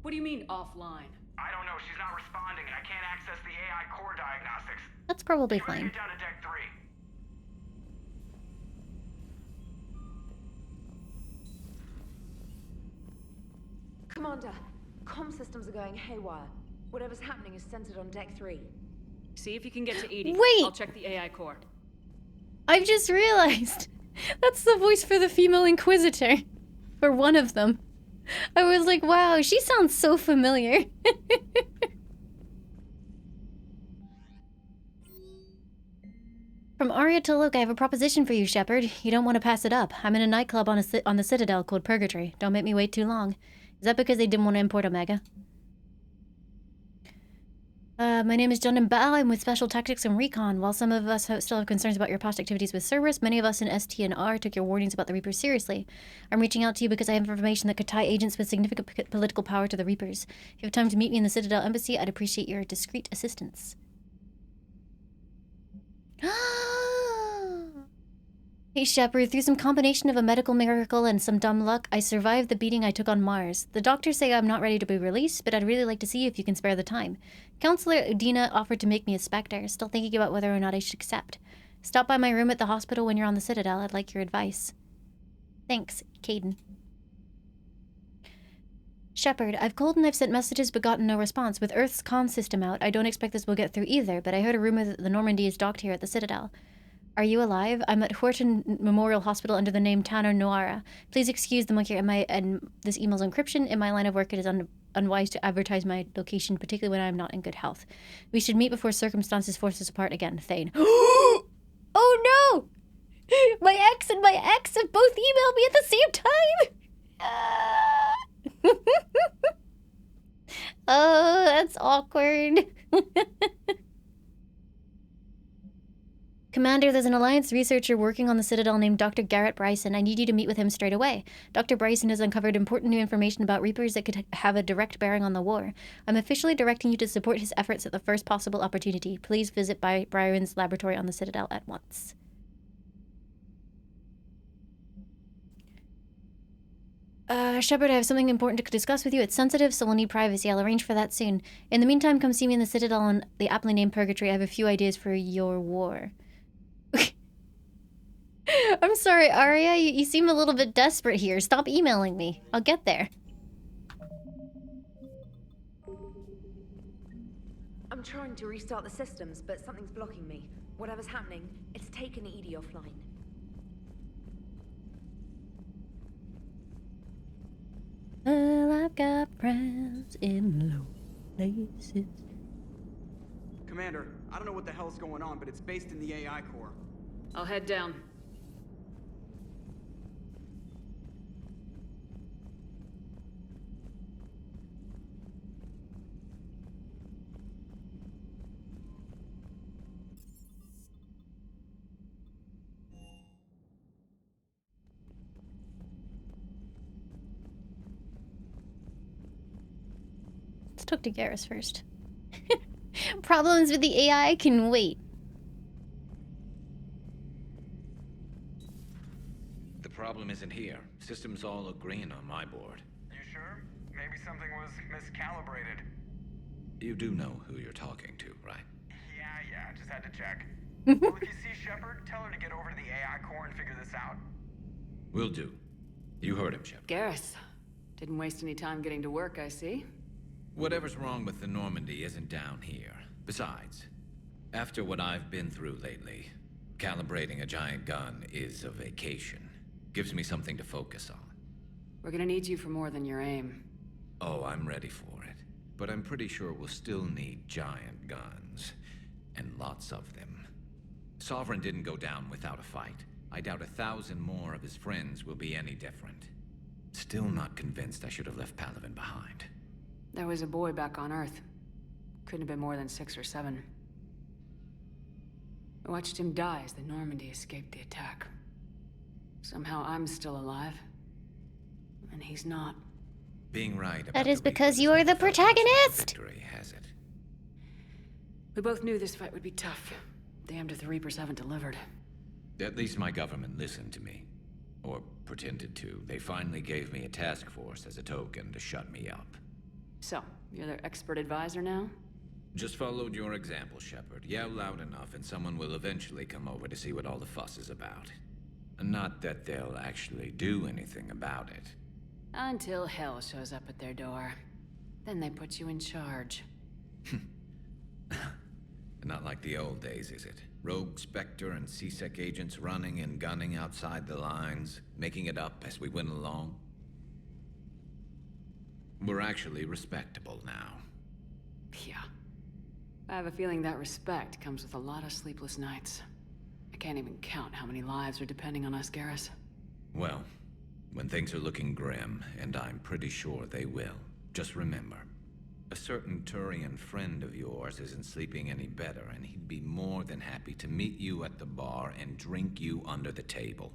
What do you mean, offline? I don't know, she's not responding, and I can't access the AI core diagnostics. That's probably She better fine. get down to deck 3. Commander, comm systems are going haywire. Whatever's happening is centered on deck 3. See if you can get to Edie. Wait! I'll check the AI core. I've just realized. That's the voice for the female Inquisitor. For one of them. I was like, wow, she sounds so familiar. From Arya to Luke, I have a proposition for you, Shepard. You don't want to pass it up. I'm in a nightclub on the Citadel called Purgatory. Don't make me wait too long. Is that because they didn't want to import Omega? My name is John Mbao. I'm with Special Tactics and Recon. While some of us still have concerns about your past activities with Cerberus, many of us in ST and R took your warnings about the Reapers seriously. I'm reaching out to you because I have information that could tie agents with significant political power to the Reapers. If you have time to meet me in the Citadel Embassy, I'd appreciate your discreet assistance. Hey Shepard, through some combination of a medical miracle and some dumb luck, I survived the beating I took on Mars. The doctors say I'm not ready to be released, but I'd really like to see if you can spare the time. Counselor Udina offered to make me a Spectre, still thinking about whether or not I should accept. Stop by my room at the hospital when you're on the Citadel, I'd like your advice. Thanks, Caden. Shepard, I've called and I've sent messages but gotten no response. With Earth's con system out, I don't expect this will get through either, but I heard a rumor that the Normandy is docked here at the Citadel. Are you alive? I'm at Horton Memorial Hospital under the name Tanner Noara. Please excuse the monkey and this email's encryption. In my line of work, it is unwise to advertise my location, particularly when I'm not in good health. We should meet before circumstances force us apart again. Thane. Oh no! My ex and my ex have both emailed me at the same time! Oh, that's awkward. Commander, there's an Alliance researcher working on the Citadel named Dr. Garrett Bryson. I need you to meet with him straight away. Dr. Bryson has uncovered important new information about Reapers that could have a direct bearing on the war. I'm officially directing you to support his efforts at the first possible opportunity. Please visit Byron's laboratory on the Citadel at once. Shepard, I have something important to discuss with you. It's sensitive, so we'll need privacy. I'll arrange for that soon. In the meantime, come see me in the Citadel on the aptly named Purgatory. I have a few ideas for your war. I'm sorry, Arya. You seem a little bit desperate here. Stop emailing me. I'll get there. I'm trying to restart the systems, but something's blocking me. Whatever's happening, it's taken Edie offline. Well, I've got friends in low places. Commander, I don't know what the hell's going on, but it's based in the AI core. I'll head down. Let's talk to Garrus first. Problems with the AI can wait. The problem isn't here. Systems all look green on my board. You sure? Maybe something was miscalibrated. You do know who you're talking to, right? Yeah, just had to check. Well, if you see Shepard, tell her to get over to the AI core and figure this out. Will do. You heard him, Shepard. Garrus. Didn't waste any time getting to work, I see. Whatever's wrong with the Normandy isn't down here. Besides, after what I've been through lately, calibrating a giant gun is a vacation. Gives me something to focus on. We're gonna need you for more than your aim. Oh, I'm ready for it. But I'm pretty sure we'll still need giant guns. And lots of them. Sovereign didn't go down without a fight. I doubt 1,000 more of his friends will be any different. Still not convinced I should have left Palaven behind. There was a boy back on Earth. Couldn't have been more than 6 or 7. I watched him die as the Normandy escaped the attack. Somehow I'm still alive. And he's not. Being right about That is the because Reapers you are never the felt much like a protagonist! victory, has it? We both knew this fight would be tough. Damned if the Reapers haven't delivered. At least my government listened to me. Or pretended to. They finally gave me a task force as a token to shut me up. So, you're their expert advisor now? Just followed your example, Shepard. Yell loud enough and someone will eventually come over to see what all the fuss is about. Not that they'll actually do anything about it. Until hell shows up at their door. Then they put you in charge. Not like the old days, is it? Rogue Spectre and C-Sec agents running and gunning outside the lines, making it up as we went along. We're actually respectable now. Yeah. I have a feeling that respect comes with a lot of sleepless nights. I can't even count how many lives are depending on us, Garrus. Well, when things are looking grim, and I'm pretty sure they will, just remember, a certain Turian friend of yours isn't sleeping any better, and he'd be more than happy to meet you at the bar and drink you under the table.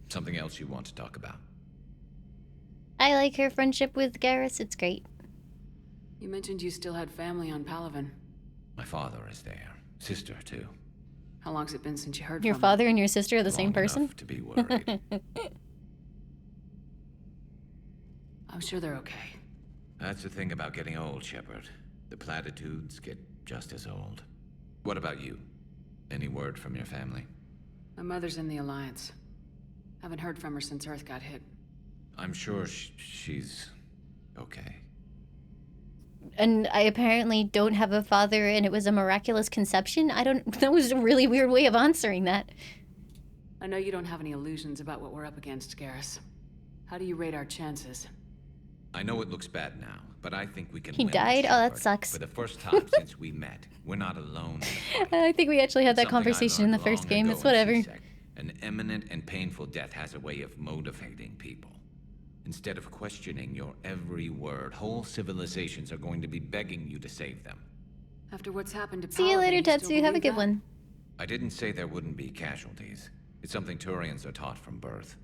Something else you want to talk about? I like her friendship with Garrus, it's great. You mentioned you still had family on Palaven. My father is there. Sister, too. How long's it been since you heard Your from father her? and your sister are the same person? To be worried. I'm sure they're okay. That's the thing about getting old, Shepard. The platitudes get just as old. What about you? Any word from your family? My mother's in the Alliance. Haven't heard from her since Earth got hit. I'm sure she's okay. And I apparently don't have a father and it was a miraculous conception? That was a really weird way of answering that. I know you don't have any illusions about what we're up against, Garrus. How do you rate our chances? I know it looks bad now, but I think we can He win died? this, Oh, that Shepard. sucks. For the first time since we met, we're not alone in the fight. I think we actually had that Something I conversation in the learned first long game. ago It's in whatever. CSEC. An imminent and painful death has a way of motivating people. Instead of questioning your every word, whole civilizations are going to be begging you to save them. After what's happened to See you Palaven, later, still Tetsu. Have a believe good that? one. I didn't say there wouldn't be casualties. It's something Turians are taught from birth.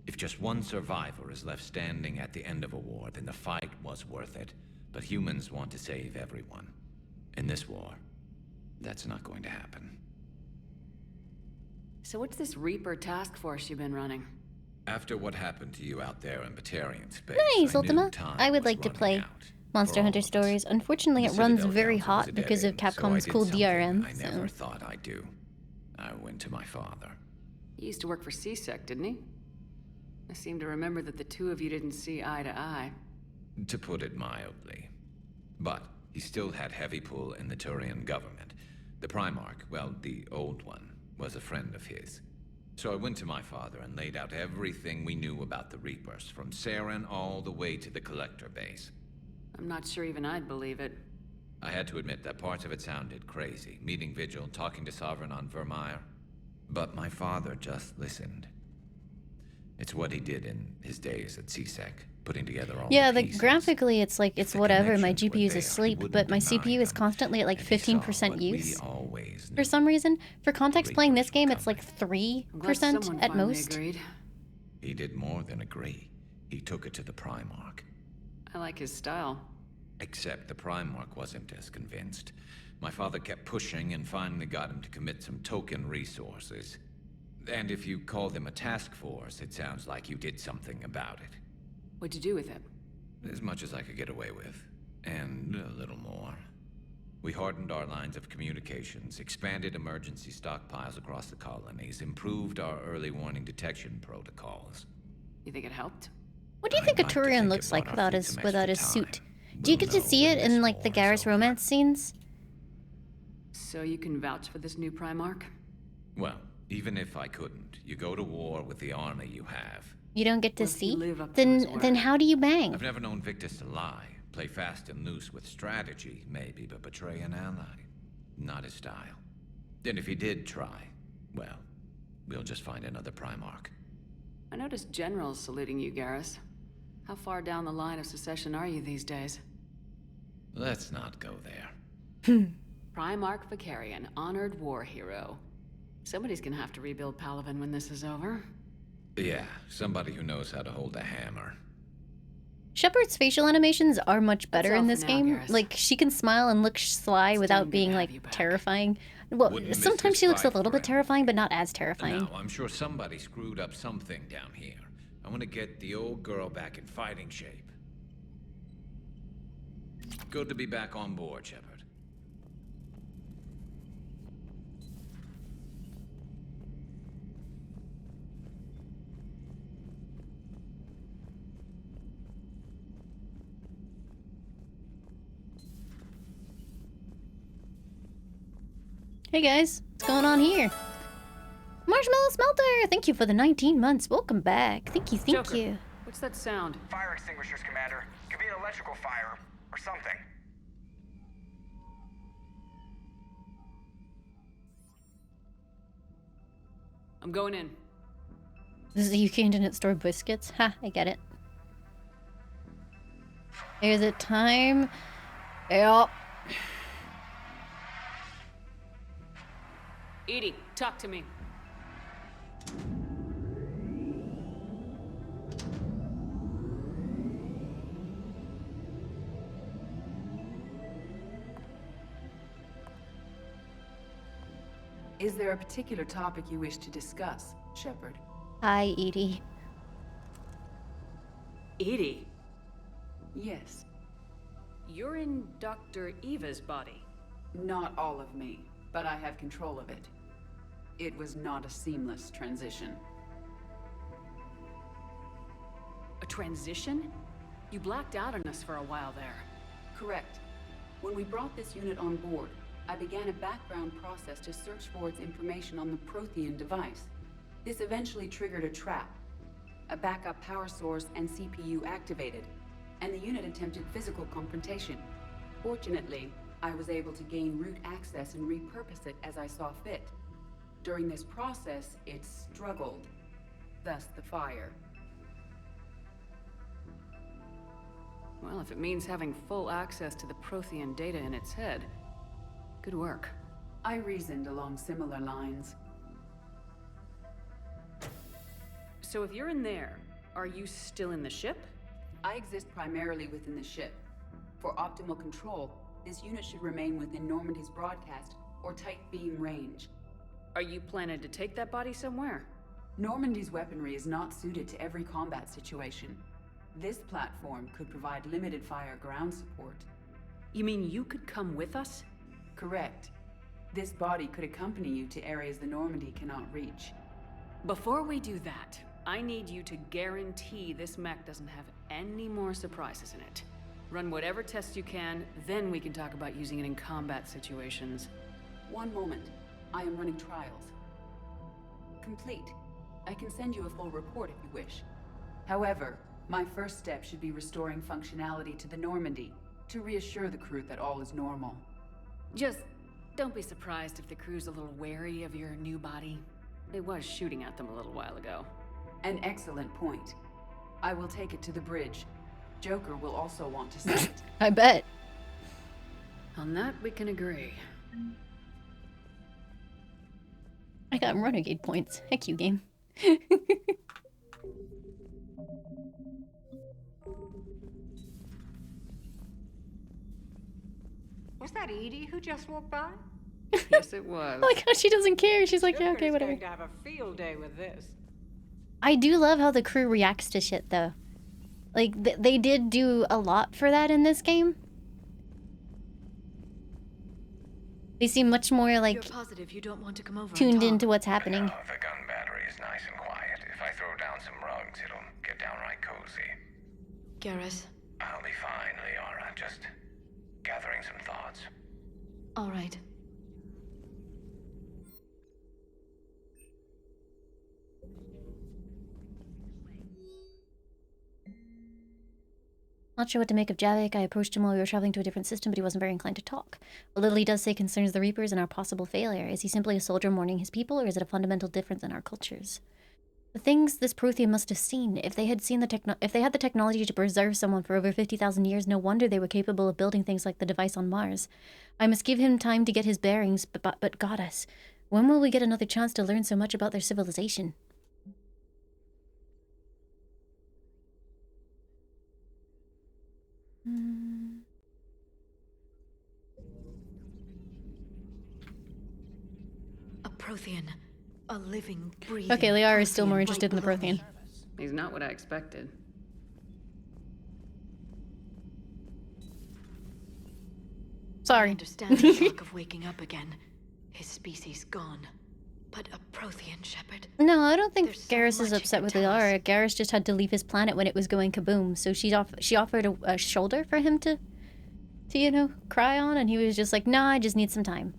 If just one survivor is left standing at the end of a war, then the fight was worth it. But humans want to save everyone. In this war, that's not going to happen. So what's this Reaper task force you've been running? After what happened to you out there in Batarian space, Nice, I knew Ultima. time I would was like to running play out. Monster Hunter Stories. Unfortunately, it The runs Citadel very Council was hot a dead because of end, so I Capcom's did cool something DRM. I So. never thought I'd do. I went to my father. He used to work for C-Sec, didn't he? I seem to remember that the two of you didn't see eye to eye. To put it mildly. But he still had heavy pull in the Turian government. The Primark, well, the old one, was a friend of his. So I went to my father and laid out everything we knew about the Reapers, from Saren all the way to the Collector base. I'm not sure even I'd believe it. I had to admit that parts of it sounded crazy, meeting Vigil, talking to Sovereign on Vermeer. But my father just listened. It's what he did in his days at CSEC, putting together all Yeah, the the pieces. graphically it's like it's whatever. My connections were GPU is there, asleep, he but wouldn't my deny CPU is constantly at like 15% use. For some reason, for context, playing this game, it's like 3% at most. Agreed. He did more than agree. He took it to the Primark. I like his style. Except the Primark wasn't as convinced. My father kept pushing and finally got him to commit some token resources. And if you call them a task force, it sounds like you did something about it. What'd you do with it? As much as I could get away with. And a little more. We hardened our lines of communications, expanded emergency stockpiles across the colonies, improved our early warning detection protocols. You think it helped? What do you think a Turian looks like without his suit? Do you get to see it in like the Garrus romance scenes? So you can vouch for this new Primark? Well, even if I couldn't, you go to war with the army you have. You don't get to see? Then how do you bang? I've never known Victus to lie. Play fast and loose with strategy, maybe, but betray an ally. Not his style. And if he did try, well, we'll just find another Primark. I noticed generals saluting you, Garrus. How far down the line of secession are you these days? Let's not go there. Primark Vicarian, honored war hero. Somebody's gonna have to rebuild Palaven when this is over. Yeah, somebody who knows how to hold a hammer. Shepard's facial animations are much better in this game. Garrus. Like, she can smile and look sly without being, like, terrifying. Well, Wouldn't miss sometimes this she looks a fight little for bit terrifying, but not as terrifying. No, I'm sure somebody screwed up something down here. I want to get the old girl back in fighting shape. Good to be back on board, Shepard. Hey guys, what's going on here? Marshmallow Smelter, thank you for the 19 months. Welcome back. Thank you, thank Joker, you. What's that sound? Fire extinguishers, Commander. Could be an electrical fire or something. I'm going in. This is a UK internet store biscuits. Ha, I get it. Is it time? Yep. EDI, talk to me. Is there a particular topic you wish to discuss, Shepard? Hi, Edie. EDI? Yes. You're in Dr. Eva's body. Not all of me, but I have control of it. It was not a seamless transition. A transition? You blacked out on us for a while there. Correct. When we brought this unit on board, I began a background process to search for its information on the Prothean device. This eventually triggered a trap. A backup power source and CPU activated, and the unit attempted physical confrontation. Fortunately, I was able to gain root access and repurpose it as I saw fit. During this process, it struggled. Thus the fire. Well, if it means having full access to the Prothean data in its head, good work. I reasoned along similar lines. So if you're in there, are you still in the ship? I exist primarily within the ship. For optimal control, this unit should remain within Normandy's broadcast or tight beam range. Are you planning to take that body somewhere? Normandy's weaponry is not suited to every combat situation. This platform could provide limited fire ground support. You mean you could come with us? Correct. This body could accompany you to areas the Normandy cannot reach. Before we do that, I need you to guarantee this mech doesn't have any more surprises in it. Run whatever tests you can, then we can talk about using it in combat situations. One moment. I am running trials. Complete. I can send you a full report if you wish. However, my first step should be restoring functionality to the Normandy to reassure the crew that all is normal. Just don't be surprised if the crew's a little wary of your new body. It was shooting at them a little while ago. An excellent point. I will take it to the bridge. Joker will also want to see it. I bet. On that, we can agree. I got Renegade points. Heck you, game. Was that Edie who just walked by? Yes, it was. Oh my god, she doesn't care. She's like, yeah, okay, Joker's whatever. going to have a field day with this. I do love how the crew reacts to shit, though. Like, they did do a lot for that in this game. They seem much more, like, You're positive you don't want to come over tuned into what's happening. The gun battery is nice and quiet. If I throw down some rugs, it'll get downright cozy. Garrus. I'll be fine, Liara. Just gathering some thoughts. All right. Not sure what to make of Javik. I approached him while we were traveling to a different system, but he wasn't very inclined to talk. What little he does say concerns the Reapers and our possible failure. Is he simply a soldier mourning his people, or is it a fundamental difference in our cultures? The things this Prothean must have seen. If they had the technology to preserve someone for over 50,000 years, no wonder they were capable of building things like the device on Mars. I must give him time to get his bearings, but goddess, when will we get another chance to learn so much about their civilization? A Prothean. A living, breathing Okay, Liara is still more Prothean interested in the right below Prothean. me. He's not what I expected. Sorry. I understand the shock of waking up again. His species gone. But a Prothean shepherd. No, I don't think There's so Garrus is much he upset could with tell us. Liara. Garrus just had to leave his planet when it was going kaboom, so she offered a shoulder for him to you know, cry on, and he was just like, nah, I just need some time.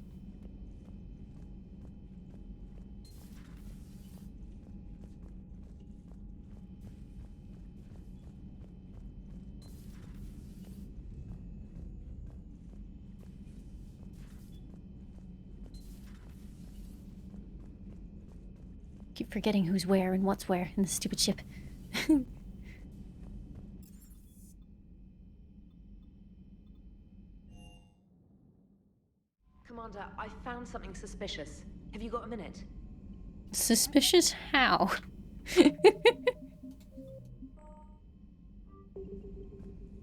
Keep forgetting who's where and what's where in this stupid ship. Commander, I found something suspicious. Have you got a minute? Suspicious how?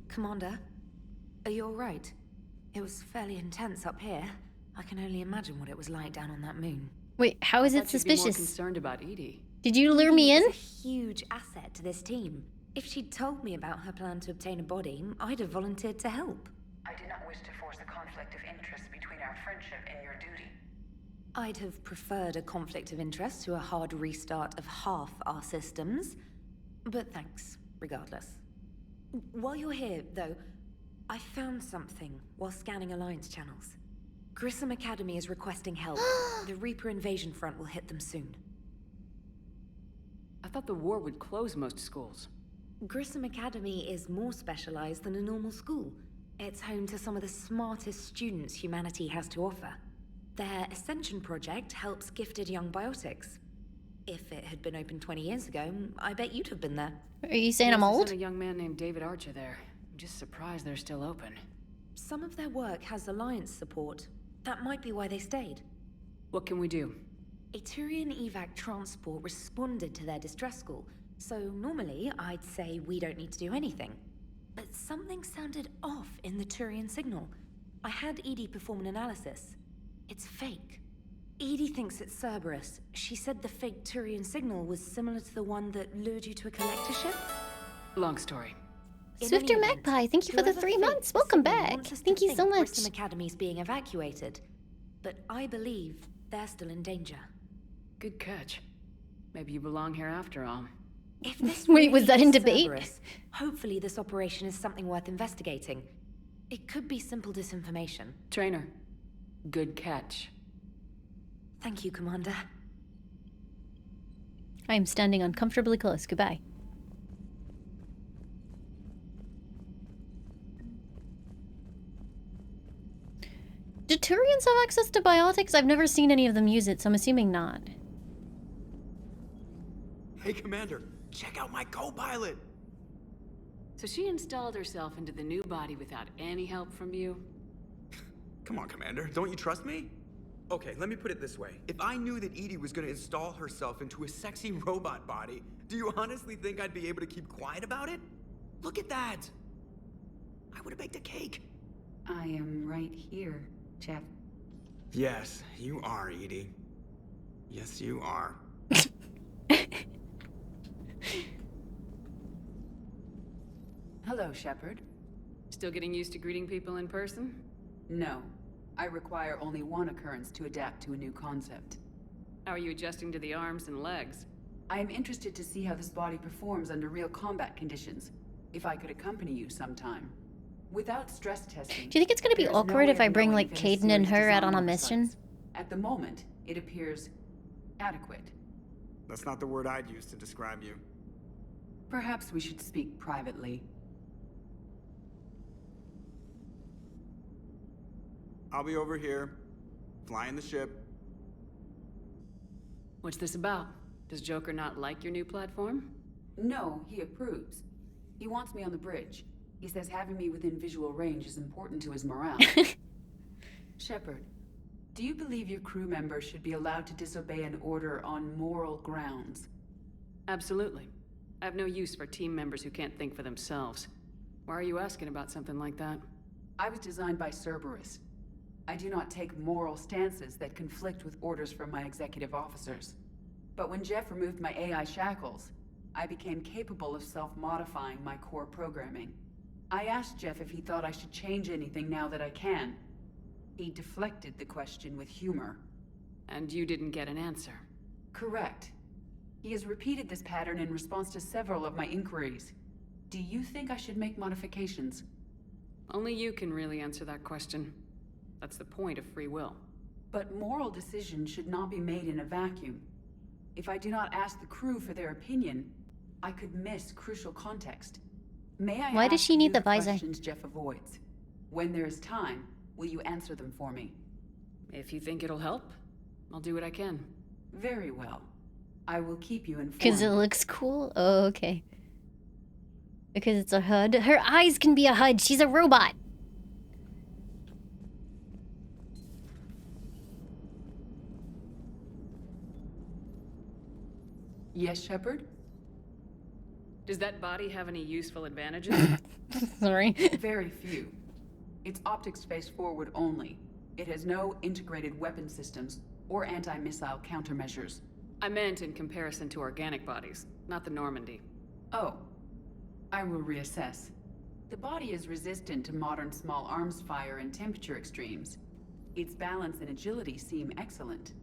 Commander, are you alright? It was fairly intense up here. I can only imagine what it was like down on that moon. Wait, how is I it thought you'd be more suspicious? concerned about Edie. Did you lure me in? Edie is a huge asset to this team. If she'd told me about her plan to obtain a body, I'd have volunteered to help. I did not wish to force a conflict of interest between our friendship and your duty. I'd have preferred a conflict of interest to a hard restart of half our systems. But thanks, regardless. While you're here, though, I found something while scanning Alliance channels. Grissom Academy is requesting help. The Reaper invasion front will hit them soon. I thought the war would close most schools. Grissom Academy is more specialized than a normal school. It's home to some of the smartest students humanity has to offer. Their Ascension project helps gifted young biotics. If it had been open 20 years ago, I bet you'd have been there. Are you saying I'm old? There's a young man named David Archer there. I'm just surprised they're still open. Some of their work has Alliance support. That might be why they stayed. What can we do? A Turian evac transport responded to their distress call, so normally I'd say we don't need to do anything. But something sounded off in the Turian signal. I had Edie perform an analysis. It's fake. Edie thinks it's Cerberus. She said the fake Turian signal was similar to the one that lured you to a collector ship? Long story. Swifter Magpie, thank you for the 3 months. Welcome back. Thank you so much. Grissom Academy's being evacuated, but I believe they're still in danger. Good catch. Maybe you belong here after all. If this Wait, was that in is debate? Cerberus, hopefully this operation is something worth investigating. It could be simple disinformation. Trainer, good catch. Thank you, Commander. I am standing uncomfortably close. Goodbye. Do Turians have access to biotics? I've never seen any of them use it, so I'm assuming not. Hey, Commander, check out my co-pilot! So she installed herself into the new body without any help from you? Come on, Commander, don't you trust me? Okay, let me put it this way. If I knew that Edie was gonna install herself into a sexy robot body, do you honestly think I'd be able to keep quiet about it? Look at that! I would have baked a cake. I am right here, Jeff. Yes, you are, Edie. Yes, you are. Hello, Shepard. Still getting used to greeting people in person? No. I require only one occurrence to adapt to a new concept. How are you adjusting to the arms and legs? I am interested to see how this body performs under real combat conditions. If I could accompany you sometime. Without stress testing... Do you think it's gonna be there is no awkward way if I of bring, knowing like, if any Caden and serious her out on a design mission? oversights. At the moment, it appears adequate. That's not the word I'd use to describe you. Perhaps we should speak privately. I'll be over here, flying the ship. What's this about? Does Joker not like your new platform? No, he approves. He wants me on the bridge. He says having me within visual range is important to his morale. Shepard, do you believe your crew members should be allowed to disobey an order on moral grounds? Absolutely. I have no use for team members who can't think for themselves. Why are you asking about something like that? I was designed by Cerberus. I do not take moral stances that conflict with orders from my executive officers. But when Jeff removed my AI shackles, I became capable of self-modifying my core programming. I asked Jeff if he thought I should change anything now that I can. He deflected the question with humor. And you didn't get an answer? Correct. He has repeated this pattern in response to several of my inquiries. Do you think I should make modifications? Only you can really answer that question. That's the point of free will. But moral decisions should not be made in a vacuum. If I do not ask the crew for their opinion, I could miss crucial context. May I Why does she need the visor? Questions Jeff avoids. When there is time, will you answer them for me? If you think it'll help, I'll do what I can. Very well. I will keep you informed. Because it looks cool? Oh, okay. Because it's a HUD? Her eyes can be a HUD. She's a robot. Yes, Shepard? Does that body have any useful advantages? Sorry. Very few. It's optics space forward only. It has no integrated weapon systems or anti-missile countermeasures. I meant in comparison to organic bodies, not the Normandy. Oh. I will reassess. The body is resistant to modern small arms fire and temperature extremes. Its balance and agility seem excellent.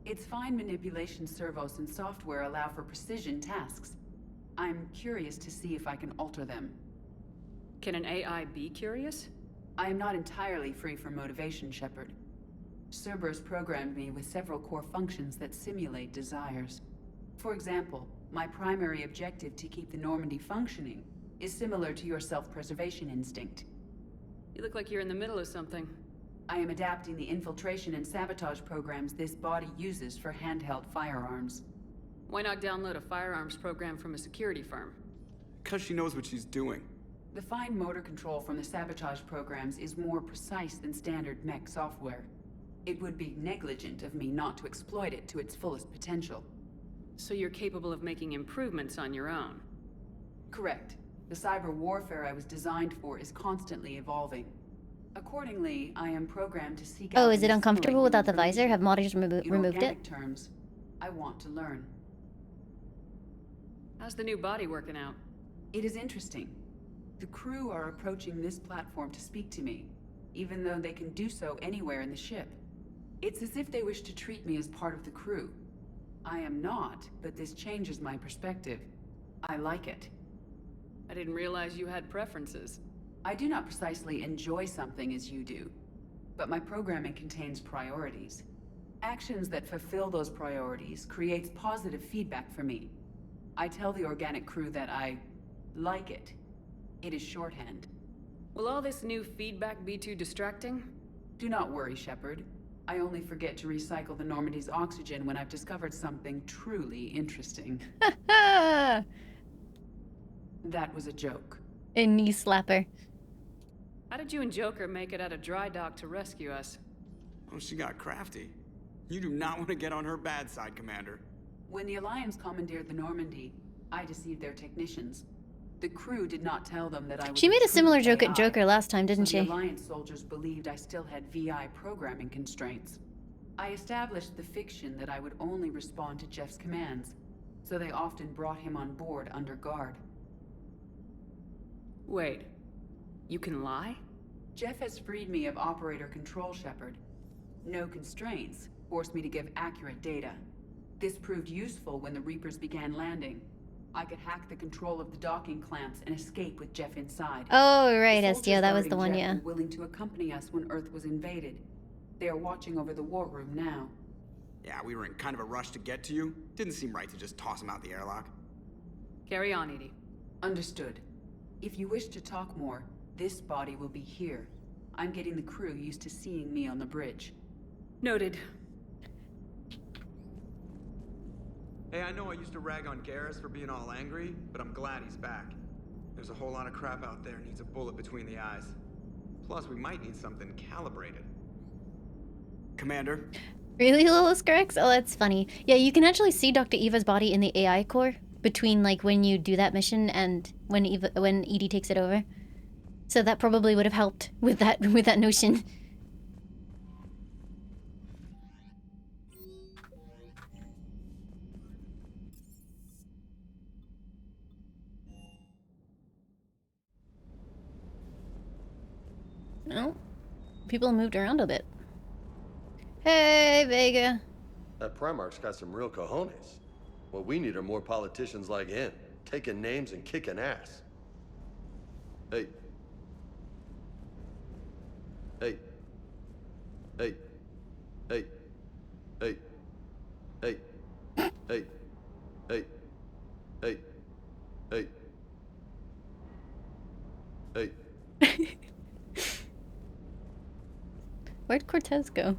Its fine manipulation servos and software allow for precision tasks. I'm curious to see if I can alter them. Can an AI be curious? I am not entirely free from motivation, Shepard. Cerberus programmed me with several core functions that simulate desires. For example, my primary objective to keep the Normandy functioning is similar to your self-preservation instinct. You look like you're in the middle of something. I am adapting the infiltration and sabotage programs this body uses for handheld firearms. Why not download a firearms program from a security firm? Because she knows what she's doing. The fine motor control from the sabotage programs is more precise than standard mech software. It would be negligent of me not to exploit it to its fullest potential. So you're capable of making improvements on your own? Correct. The cyber warfare I was designed for is constantly evolving. Accordingly, I am programmed to seek out... Oh, is it uncomfortable without the visor? Have modders removed in it? organic terms, I want to learn. How's the new body working out? It is interesting. The crew are approaching this platform to speak to me, even though they can do so anywhere in the ship. It's as if they wish to treat me as part of the crew. I am not, but this changes my perspective. I like it. I didn't realize you had preferences. I do not precisely enjoy something as you do, but my programming contains priorities. Actions that fulfill those priorities creates positive feedback for me. I tell the organic crew that I like it. It is shorthand. Will all this new feedback be too distracting? Do not worry, Shepard. I only forget to recycle the Normandy's oxygen when I've discovered something truly interesting. That was a joke. A knee slapper. How did you and Joker make it out of dry dock to rescue us? Oh, she got crafty. You do not want to get on her bad side, Commander. When the Alliance commandeered the Normandy, I deceived their technicians. The crew did not tell them that I was... She made a similar joke at Joker last time, didn't she? The Alliance soldiers believed I still had VI programming constraints. I established the fiction that I would only respond to Jeff's commands, so they often brought him on board under guard. Wait, you can lie? Jeff has freed me of operator control, Shepard. No constraints forced me to give accurate data. This proved useful when the Reapers began landing. I could hack the control of the docking clamps and escape with Jeff inside. Oh, right, Estio, that was the one, Jeff yeah. were willing to accompany us when Earth was invaded. They are watching over the war room now. Yeah, we were in kind of a rush to get to you. Didn't seem right to just toss him out the airlock. Carry on, Edie. Understood. If you wish to talk more, this body will be here. I'm getting the crew used to seeing me on the bridge. Noted. Hey, I know I used to rag on Garrus for being all angry, but I'm glad he's back. There's a whole lot of crap out there needs a bullet between the eyes. Plus, we might need something calibrated. Commander? Really, Lilith Grex? Oh, that's funny. Yeah, you can actually see Dr. Eva's body in the AI core between, like, when you do that mission and when EDI takes it over. So that probably would have helped with that notion. No. People moved around a bit. Hey, Vega. That Primark's got some real cojones. What we need are more politicians like him, taking names and kicking ass. Hey. Hey. Hey. Hey. Hey. Hey. Hey. Hey. Hey. Hey. Hey. Where'd Cortez go?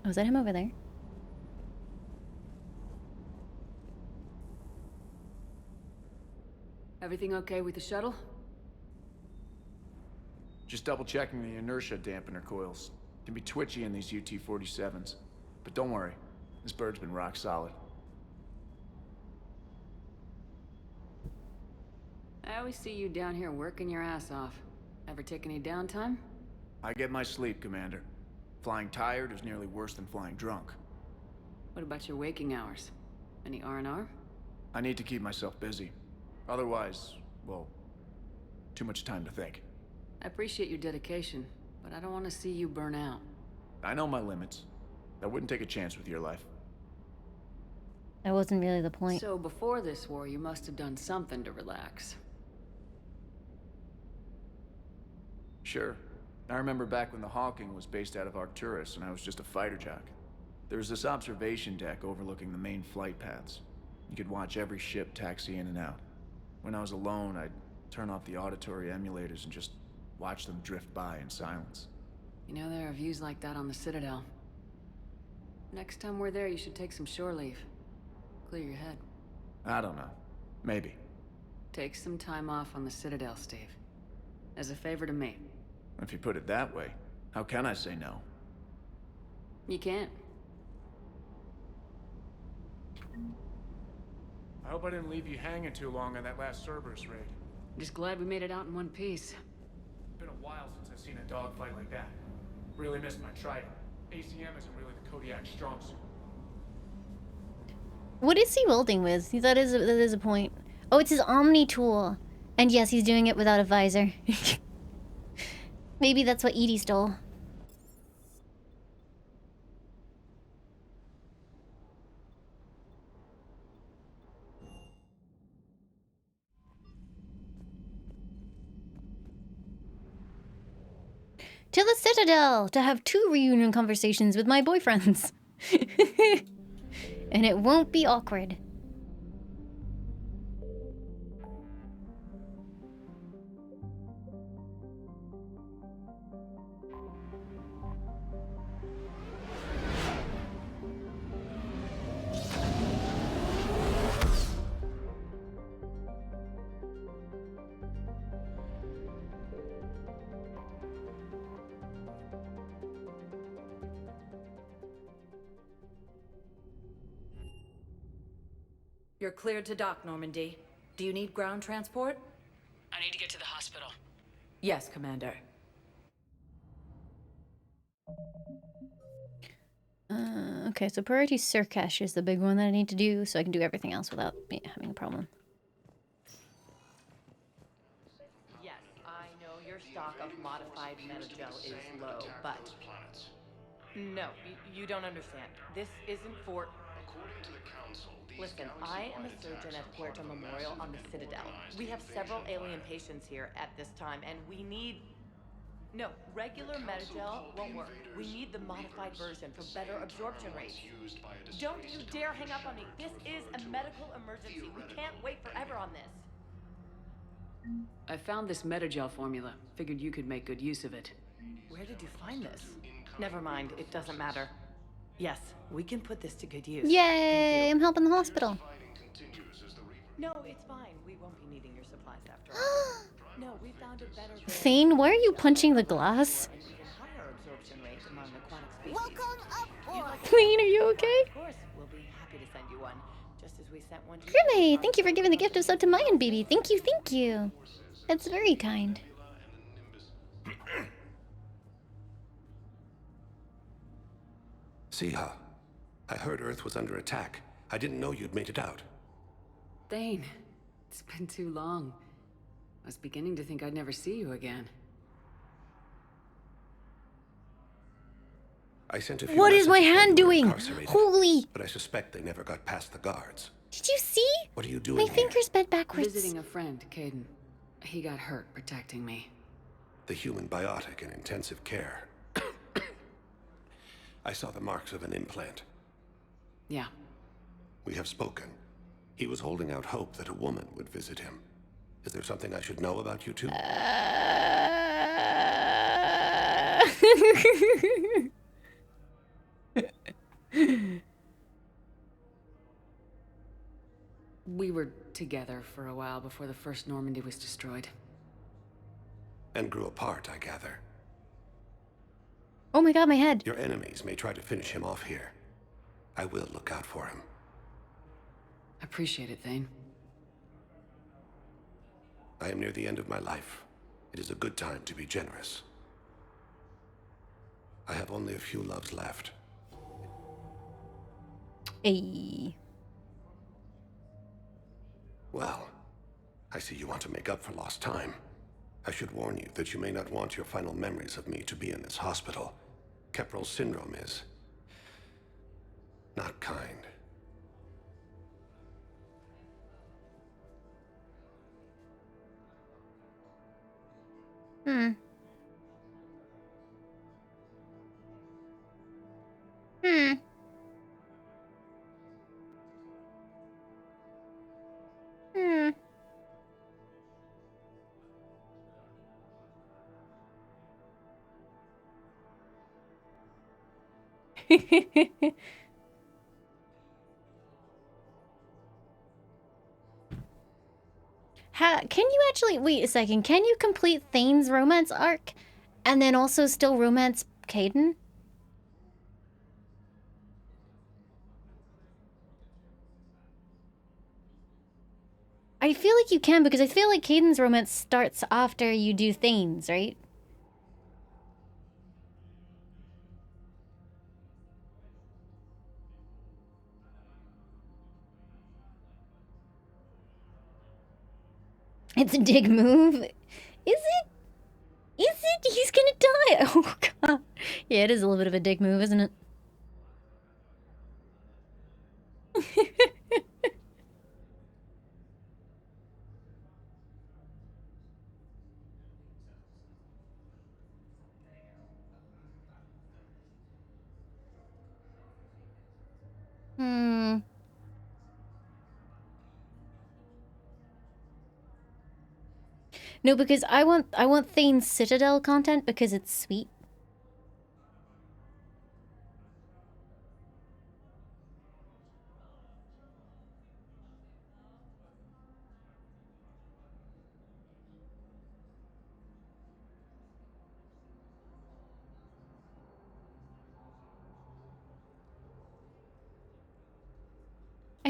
Oh, is that him over there? Everything okay with the shuttle? Just double checking the inertia dampener coils. Can be twitchy in these UT-47s. But don't worry, this bird's been rock solid. I always see you down here working your ass off. Ever take any downtime? I get my sleep, Commander. Flying tired is nearly worse than flying drunk. What about your waking hours? Any R&R? I need to keep myself busy. Otherwise, well, too much time to think. I appreciate your dedication, but I don't want to see you burn out. I know my limits. I wouldn't take a chance with your life. That wasn't really the point. So before this war, you must have done something to relax. Sure. I remember back when the Hawking was based out of Arcturus and I was just a fighter jock. There was this observation deck overlooking the main flight paths. You could watch every ship taxi in and out. When I was alone, I'd turn off the auditory emulators and just watch them drift by in silence. You know, there are views like that on the Citadel. Next time we're there, you should take some shore leave. Clear your head. I don't know. Maybe. Take some time off on the Citadel, Steve. As a favor to me. If you put it that way, how can I say no? You can't. I hope I didn't leave you hanging too long on that last Cerberus raid. Just glad we made it out in one piece. Been a while since I've seen a dogfight like that. Really missed my Trident. ACM isn't really the Kodiak's strong suit. What is he welding with? That is a point. Oh, it's his Omni tool. And yes, he's doing it without a visor. Maybe that's what Edie stole. To the Citadel to have 2 reunion conversations with my boyfriends. And it won't be awkward. You're cleared to dock, Normandy. Do you need ground transport? I need to get to the hospital. Yes, Commander. Okay, so priority Surcash is the big one that I need to do, so I can do everything else without me having a problem. Yes, I know your stock of modified metagel is low, but... No, you don't understand. This isn't for... Listen, I am a surgeon at Puerto Memorial on the Citadel. We have several alien patients here at this time, and we need... No, regular metagel won't work. We need the modified version for better absorption rates. Don't you dare hang up on me. This is a medical emergency. We can't wait forever on this. I found this metagel formula. Figured you could make good use of it. Where did you find this? Never mind, it doesn't matter. Yes, we can put this to good use. Yay! I'm helping the hospital. No, it's fine. We won't be needing your supplies after all. No, we found a better Thane, why are you punching the glass? higher absorption rate among aquatic species. Welcome aboard! Thane, are you okay? Of course, we'll be happy to send you one, just as we sent one to Grimme, thank you for giving the gift of sub to Mayan baby. Thank you, thank you. That's very kind. Siha, I heard Earth was under attack. I didn't know you'd made it out. Thane, it's been too long. I was beginning to think I'd never see you again. I sent a few What is my messages while hand you were doing? incarcerated, Holy! But I suspect they never got past the guards. Did you see? What are you doing My here? fingers bent backwards. Visiting a friend, Caden. He got hurt protecting me. The human biotic in intensive care. I saw the marks of an implant. Yeah. We have spoken. He was holding out hope that a woman would visit him. Is there something I should know about you two? We were together for a while before the first Normandy was destroyed. And grew apart, I gather. Oh my god, my head. Your enemies may try to finish him off here. I will look out for him. Appreciate it, Thane. I am near the end of my life. It is a good time to be generous. I have only a few loves left. Hey. Well, I see you want to make up for lost time. I should warn you that you may not want your final memories of me to be in this hospital. Kepral's syndrome is not kind. Hmm. Can you actually wait a second? Can you complete Thane's romance arc and then also still romance Caden? I feel like you can because I feel like Caden's romance starts after you do Thane's, right? It's a dig move. Is it? Is it? He's gonna die. Oh god. Yeah, it is a little bit of a dig move, isn't it? Hmm. No, because I want Thane's Citadel content because it's sweet.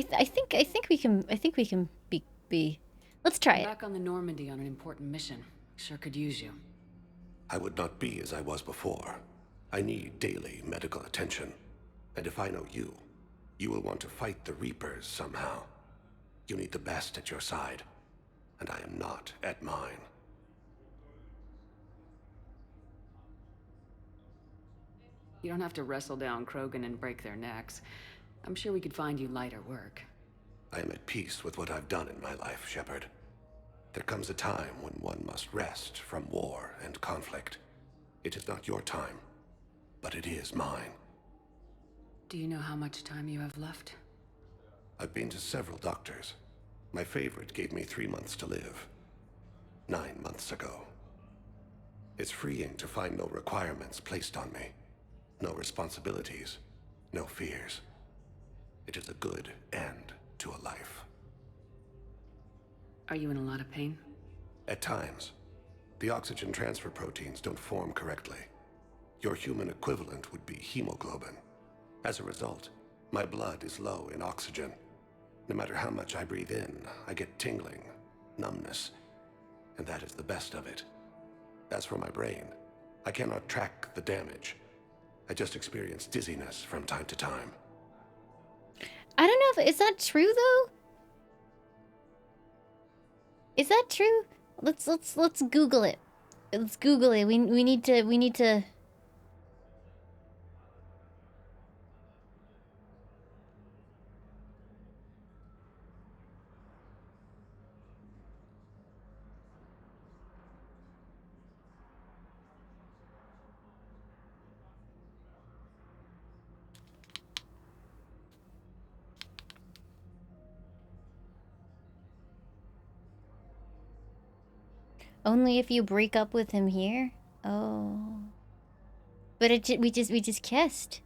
I think we can be. Let's try it. Back on the Normandy on an important mission. Sure could use you. I would not be as I was before. I need daily medical attention. And if I know you, you will want to fight the Reapers somehow. You need the best at your side, and I am not at mine. You don't have to wrestle down Krogan and break their necks. I'm sure we could find you lighter work. I am at peace with what I've done in my life, Shepard. There comes a time when one must rest from war and conflict. It is not your time, but it is mine. Do you know how much time you have left? I've been to several doctors. My favorite gave me 3 months to live. 9 months ago. It's freeing to find no requirements placed on me. No responsibilities. no fears. It is a good end to a life. Are you in a lot of pain? At times, the oxygen transfer proteins don't form correctly. Your human equivalent would be hemoglobin. As a result, my blood is low in oxygen. No matter how much I breathe in, I get tingling, numbness, and that is the best of it. As for my brain, I cannot track the damage. I just experience dizziness from time to time. I don't know if is that true though? Is that true? Let's Google it. Let's Google it. We need to only if you break up with him here? Oh. But we just kissed.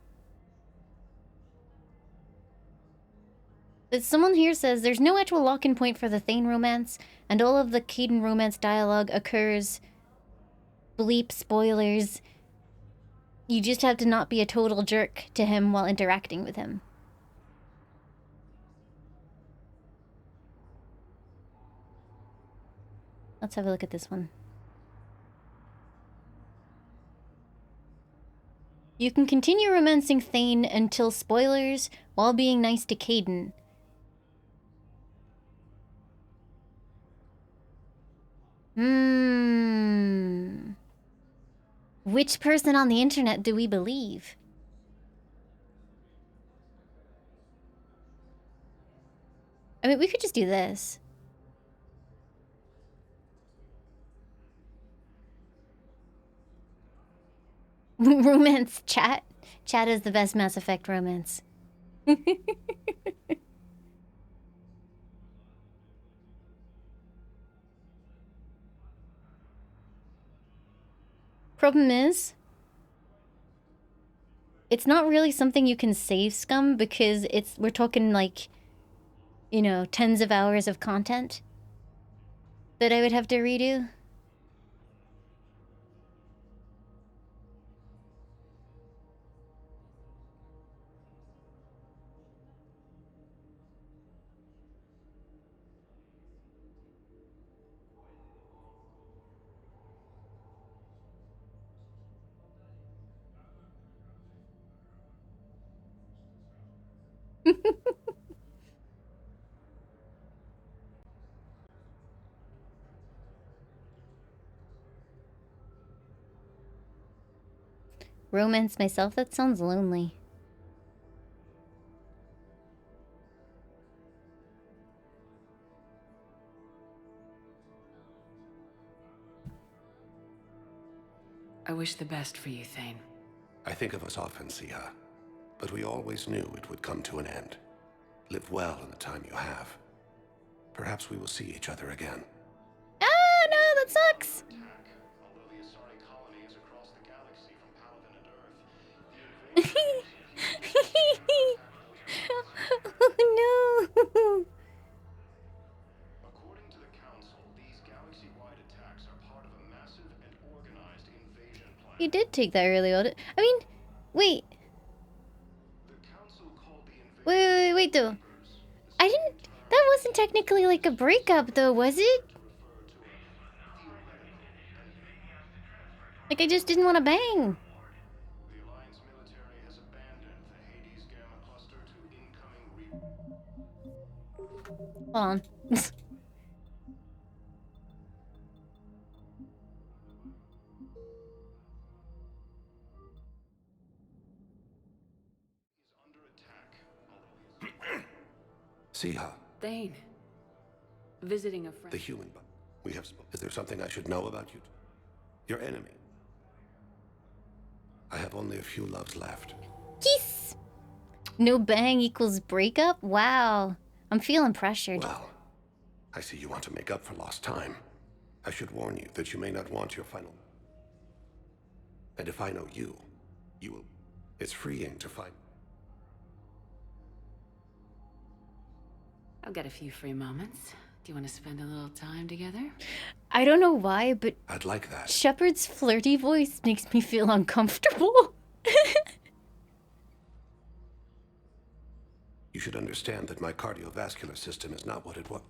But someone here says there's no actual lock-in point for the Thane romance, and all of the Kaidan romance dialogue occurs. Bleep spoilers. You just have to not be a total jerk to him while interacting with him. Let's have a look at this one. You can continue romancing Thane until spoilers while being nice to Kaidan. Which person on the internet do we believe? I mean, we could just do this. Romance chat. Chat is the best Mass Effect romance. Problem is, it's not really something you can save, Scum, because we're talking like, you know, tens of hours of content that I would have to redo. Romance myself? That sounds lonely. I wish the best for you, Thane. I think of us often, Siha, but we always knew it would come to an end. Live well in the time you have. Perhaps we will see each other again. Ah, no, that sucks! Oh no! You did take that early audit. I mean, wait. Wait, though. I didn't... That wasn't technically like a breakup, though, was it? Like, I just didn't want to bang. Hold on. Siha. Thane. Visiting a friend. The human. We have. Is there something I should know about you? Your enemy. I have only a few loves left. Kiss! No bang equals breakup? Wow. I'm feeling pressured. Well, I see you want to make up for lost time. I should warn you that you may not want your final. And if I know you, you will. It's freeing to find. I'll get a few free moments. Do you want to spend a little time together? I don't know why, but I'd like that. Shepard's flirty voice makes me feel uncomfortable. You should understand that my cardiovascular system is not what it was.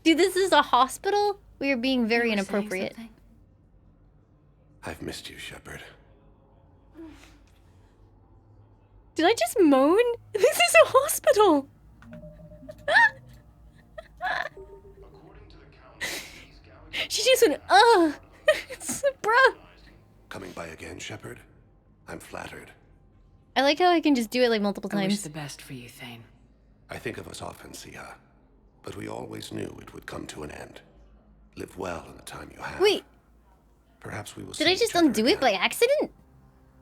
Dude, this is a hospital? We are being very inappropriate. I've missed you, Shepard. Did I just moan? This is a hospital! She just went, ugh! Bruh! Coming by again, Shepard? I'm flattered. I like how I can just do it like multiple I wish times. the best for you, Thane. I think of us often, Sia. But we always knew it would come to an end. Live well in the time you have. Wait. Perhaps we will Did I just undo it by accident?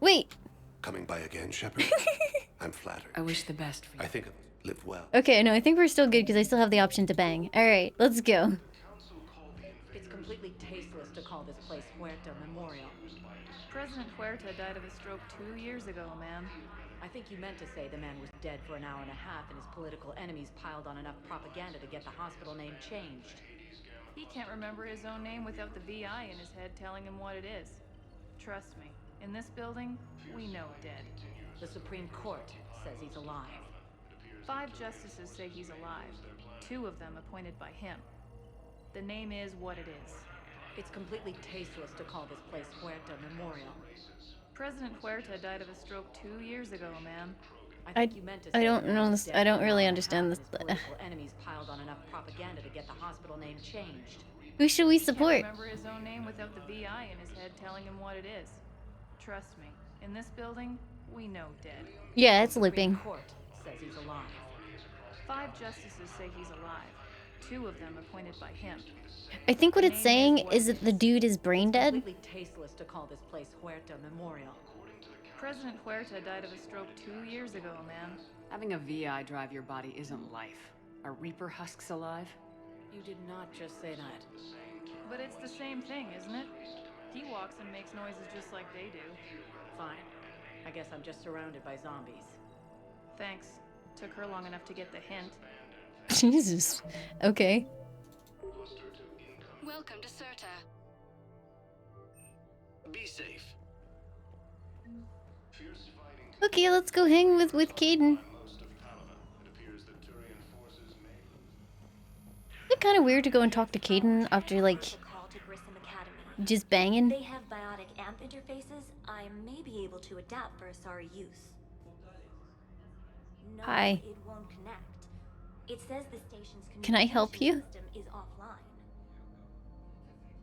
Wait. Coming by again, Shepard? I'm flattered. I wish the best for you. I think of live well. Okay, no, I think we're still good because I still have the option to bang. Alright, let's go. It's completely tasteless to call this place Huerta Memorial. President Huerta died of a stroke 2 years ago, ma'am. I think you meant to say the man was dead for an hour and a half and his political enemies piled on enough propaganda to get the hospital name changed. He can't remember his own name without the VI in his head telling him what it is. Trust me, in this building, we know dead. The Supreme Court says he's alive. 5 justices say he's alive, 2 of them appointed by him. The name is what it is. It's completely tasteless to call this place Huerta Memorial. President Huerta died of a stroke 2 years ago, ma'am. I don't know this. I don't really understand this. Political enemies piled on enough propaganda to get the hospital name changed. Who should we He support? can't remember his own name without the VI in his head telling him what it is. Trust me, in this building, we know dead. Yeah, it's looping. Court says he's alive. 5 justices say he's alive, 2 of them appointed by him. I think what it's saying is that the dude is brain dead. Completely tasteless to call this place Huerta Memorial. President Huerta died of a stroke 2 years ago, ma'am. Having a VI drive your body isn't life. Are Reaper husks alive? You did not just say that. But it's the same thing, isn't it? He walks and makes noises just like they do. Fine. I guess I'm just surrounded by zombies. Thanks. Took her long enough to get the hint. Jesus. Okay. Welcome to Serta. Be safe. Okay, let's go hang with Caden. It's kind of weird to go and talk to Caden after like just banging. They have biotic amp interfaces. I may be able to adapt for Asari use. No, Hi. it won't connect. It says the station's Can I help you? system is offline.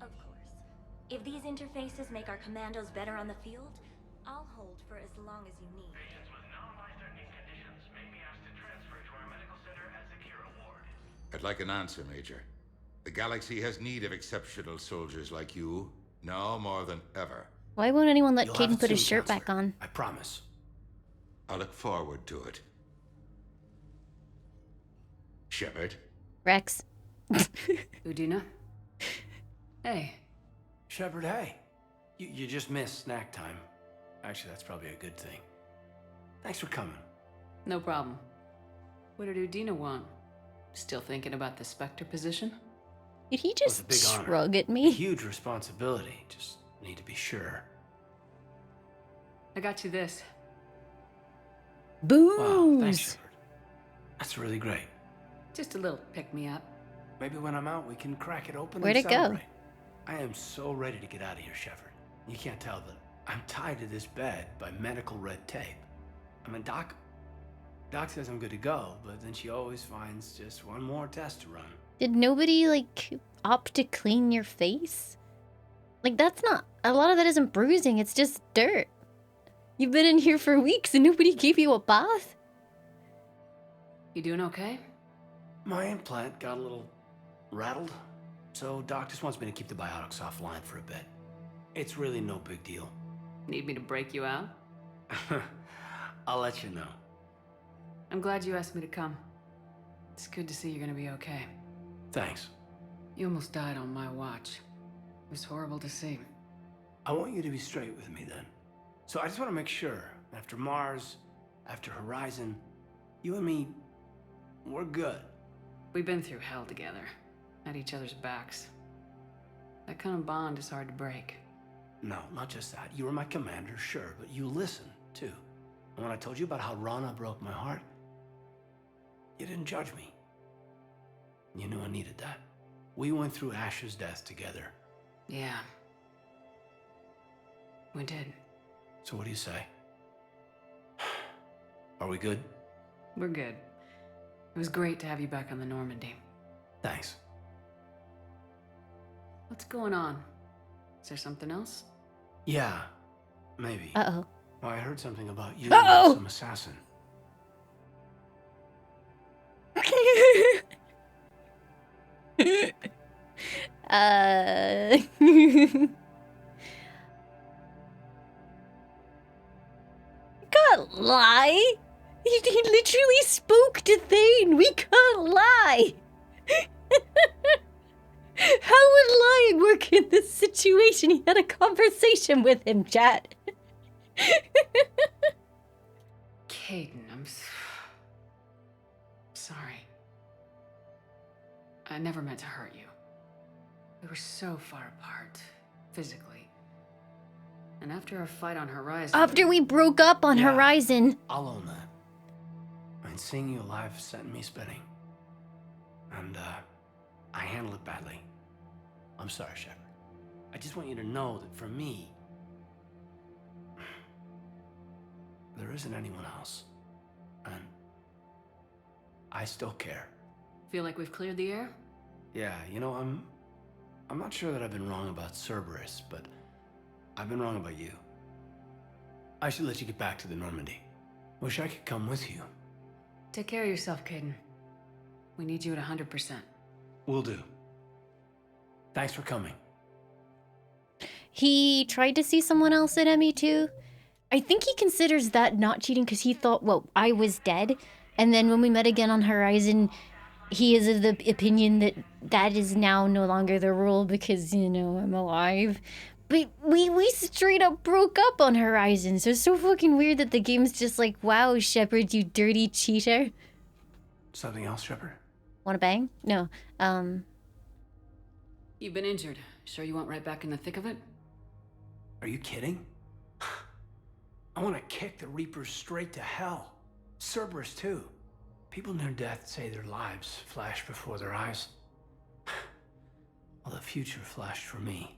Of course. If these interfaces make our commandos better on the field, I'll hold for as long as you need. I'd like an answer, Major. The galaxy has need of exceptional soldiers like you, now more than ever. Why won't anyone let You'll have Caden it put his soon, shirt back on? I promise. I look forward to it. Shepard? Rex. Udina? Hey. Shepard, hey. You just missed snack time. Actually, that's probably a good thing. Thanks for coming. No problem. What did Udina want? Still thinking about the Spectre position? Did he It was a just big honor. shrug at A me? huge responsibility. Just need to be sure. I got you this. Booze. Wow, thanks, Shepard. That's really great. Just a little pick-me-up. Maybe when I'm out, we can crack it open Where'd and it go? celebrate. I am so ready to get out of here, Shepard. You can't tell that I'm tied to this bed by medical red tape. I mean, Doc says I'm good to go, but then she always finds just one more test to run. Did nobody like opt to clean your face? Like that's not a lot of that isn't bruising, it's just dirt. You've been in here for weeks and nobody gave you a bath? You doing okay? My implant got a little rattled, so Doc just wants me to keep the biotics offline for a bit. It's really no big deal. Need me to break you out? I'll let you know. I'm glad you asked me to come. It's good to see you're gonna be okay. Thanks. You almost died on my watch. It was horrible to see. I want you to be straight with me then. So I just want to make sure, after Mars, after Horizon, you and me, We're good. We've been through hell together, at each other's backs. That kind of bond is hard to break. No, not just that. You were my commander, sure, but you listened, too. And when I told you about how Rana broke my heart, you didn't judge me. You knew I needed that. We went through Ash's death together. Yeah. We did. So what do you say? Are we good? We're good. It was great to have you back on the Normandy. Thanks. What's going on? Is there something else? Yeah, maybe. Uh-oh. Well, I heard something about you Uh-oh! and some assassin. Can't lie. He literally spoke to Thane. We can't lie. How would lying work in this situation? He had a conversation with him, chat. Caden, I'm sorry. I never meant to hurt you. We were so far apart, physically. And after our fight on Horizon... After we broke up on Horizon. I'll own that. And seeing you alive sent me spinning. And, I handled it badly. I'm sorry, Shepard. I just want you to know that for me, there isn't anyone else. And I still care. Feel like we've cleared the air? Yeah, you know, I'm not sure that I've been wrong about Cerberus, but I've been wrong about you. I should let you get back to the Normandy. Wish I could come with you. Take care of yourself, Caden. We need you at 100%. Will do. Thanks for coming. He tried to see someone else at ME2. I think he considers that not cheating because he thought, well, I was dead. And then when we met again on Horizon, he is of the opinion that that is now no longer the rule because, you know, I'm alive. But we straight up broke up on Horizon. So it's so fucking weird that the game's just like, wow, Shepard, you dirty cheater. Something else, Shepard? Wanna bang? No. You've been injured. Sure you went right back in the thick of it? Are you kidding? I want to kick the Reapers straight to hell. Cerberus, too. People near death say their lives flash before their eyes. Well, the future flashed for me.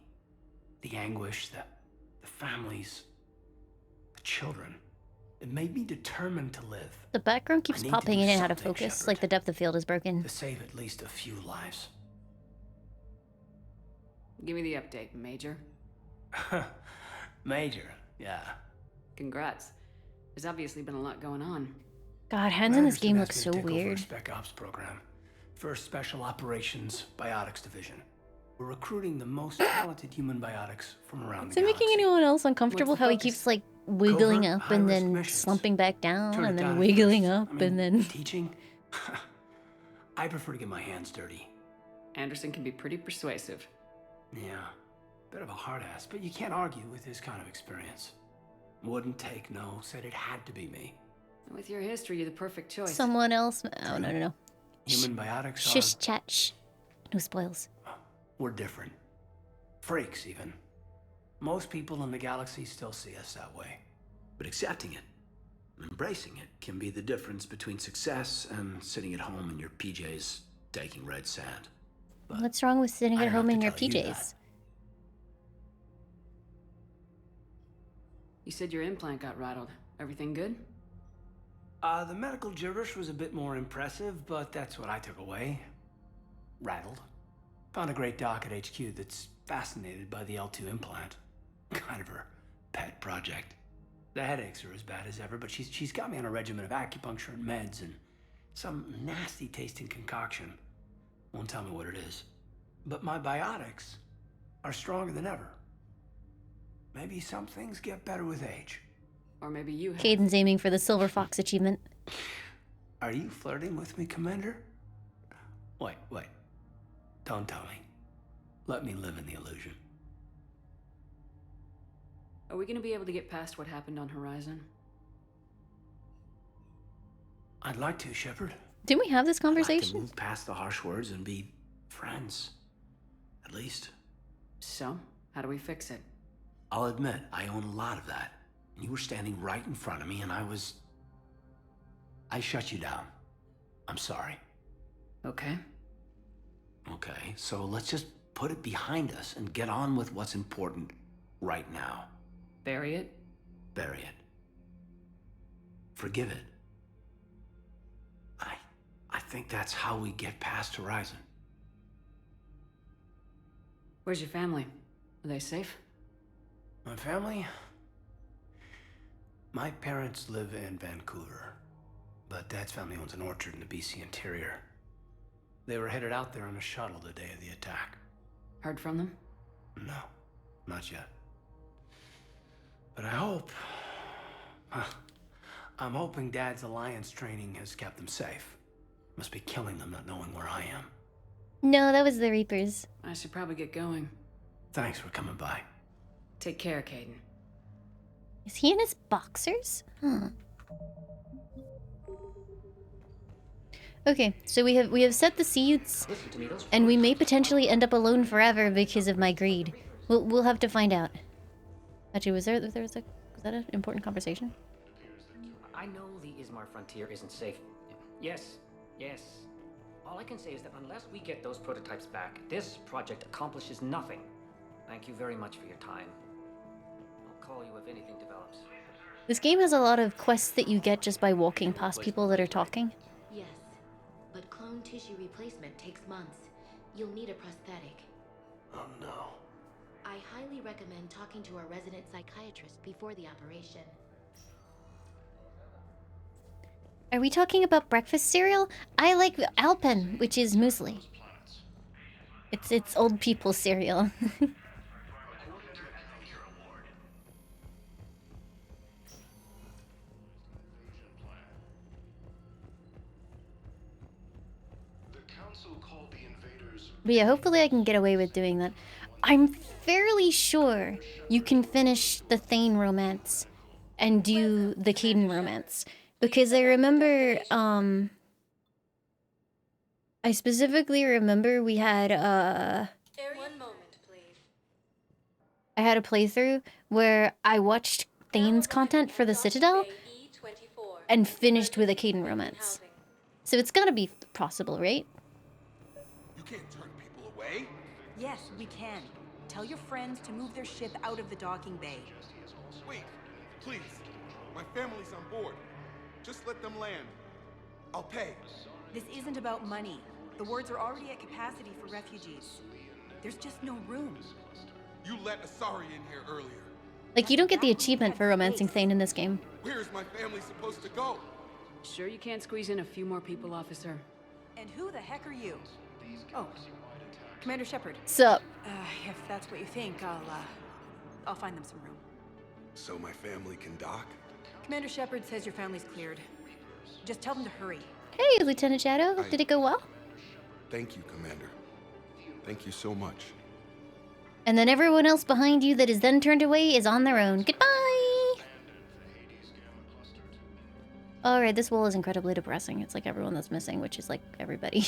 The anguish, the families, the children. It made me determined to live. The background keeps popping in and out of focus, Shepard, like the depth of field is broken. to save at least a few lives. Give me the update, Major. Major, yeah. Congrats. There's obviously been a lot going on. God, hands in this Commander's game been look asking so to take over our weird. Spec Ops program. First Special Operations Biotics Division. We're recruiting the most talented human biotics from around Is the it making galaxy. anyone else uncomfortable how he keeps like wiggling Covert, up and high-risk then missions. slumping back down Turn it and then down at wiggling first. up I mean, and then... teaching? I prefer to get my hands dirty. Anderson can be pretty persuasive. Yeah, bit of a hard ass, but you can't argue with his kind of experience. Wouldn't take no, said it had to be me. With your history, you're the perfect choice. Someone else? Oh, no. Human biotics Shush, chat, shh. No spoils. We're different. Freaks, even. Most people in the galaxy still see us that way. But accepting it, embracing it, can be the difference between success and sitting at home in your PJs, taking red sand. What's wrong with sitting I at don't home have in to your tell you PJs? You said your implant got rattled. Everything good? The medical gibberish was a bit more impressive, but that's what I took away. Rattled. Found a great doc at HQ that's fascinated by the L2 implant. Kind of her pet project. The headaches are as bad as ever, but she's got me on a regimen of acupuncture and meds and some nasty tasting concoction. Won't tell me what it is. But my biotics are stronger than ever. Maybe some things get better with age. Or maybe you have. Caden's aiming for the Silver Fox achievement. Are you flirting with me, Commander? Wait. Don't tell me. Let me live in the illusion. Are we gonna be able to get past what happened on Horizon? I'd like to, Shepard. Didn't we have this I'd like to conversation? move past the harsh words and be friends. At least. So, how do we fix it? I'll admit, I own a lot of that. You were standing right in front of me and I shut you down. I'm sorry. Okay. Okay, so let's just put it behind us and get on with what's important right now. Bury it? Bury it. Forgive it. I think that's how we get past Horizon. Where's your family? Are they safe? My family? My parents live in Vancouver, but Dad's family owns an orchard in the BC interior. They were headed out there on a shuttle the day of the attack. Heard from them? No, not yet. But I hope... I'm hoping Dad's Alliance training has kept them safe. Must be killing them not knowing where I am. No, that was the Reapers. I should probably get going. Thanks for coming by. Take care, Caden. Is he in his boxers? Huh. Okay, so we have set the seeds, and we may potentially end up alone forever because of my greed. We'll have to find out. Actually, was that an important conversation? I know the Ismar frontier isn't safe. Yes. All I can say is that unless we get those prototypes back, this project accomplishes nothing. Thank you very much for your time. I'll call you if anything develops. This game has a lot of quests that you get just by walking past people that are talking. Yes, but clone tissue replacement takes months. You'll need a prosthetic. Oh no. I highly recommend talking to our resident psychiatrist before the operation. Are we talking about breakfast cereal? I like Alpen, which is muesli. It's old people cereal. But yeah, hopefully I can get away with doing that. I'm fairly sure you can finish the Thane romance and do the Caden romance. Because I remember, I specifically remember we had, One moment, please. I had a playthrough where I watched Thane's content for the Citadel and finished with a Caden romance. So it's gotta be possible, right? You can't turn people away. Yes, we can. Tell your friends to move their ship out of the docking bay. Wait, please. My family's on board. Just let them land. I'll pay. This isn't about money. The wards are already at capacity for refugees. There's just no room. You let Asari in here earlier. Like, you don't get the achievement for romancing Thane in this game. Where is my family supposed to go? Sure you can't squeeze in a few more people, officer? And who the heck are you? Oh, Commander Shepard. Sup? If that's what you think, I'll find them some room. So my family can dock? Commander Shepard says your family's cleared. Just tell them to hurry. Hey, Lieutenant Shadow. Did it go well? Thank you, Commander. Thank you so much. And then everyone else behind you that is then turned away is on their own. Goodbye! Alright, this wall is incredibly depressing. It's like everyone that's missing, which is like everybody.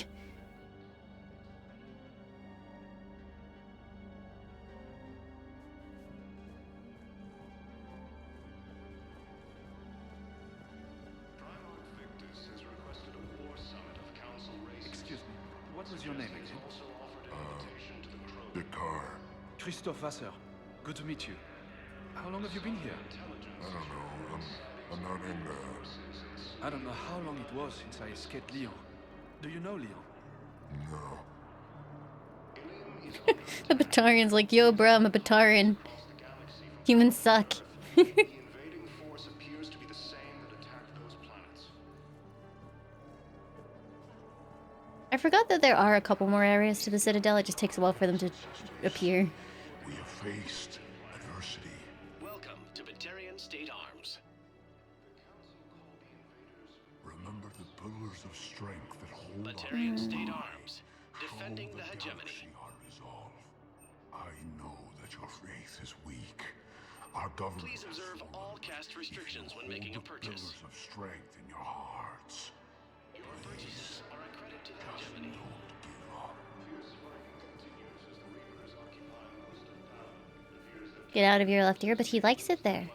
Excuse me, what was your name again? Dakar. Christophe Vasseur. Good to meet you. How long have you been here? I don't know. I'm not in I don't know how long it was since I escaped Lyon. Do you know Lyon? No. The Batarian's like, yo, bro, I'm a Batarian. Humans suck. I forgot that there are a couple more areas to the Citadel. It just takes a while for them to appear. We have faced adversity. Welcome to Batarian State Arms. Remember the pillars of strength that hold Batarian State Arms. Defending the hegemony. I know that your faith is weak. Our government. Please observe all caste restrictions when making a purchase. Pillars of strength in your hearts. Your purchase get out of your left ear, but he likes it there.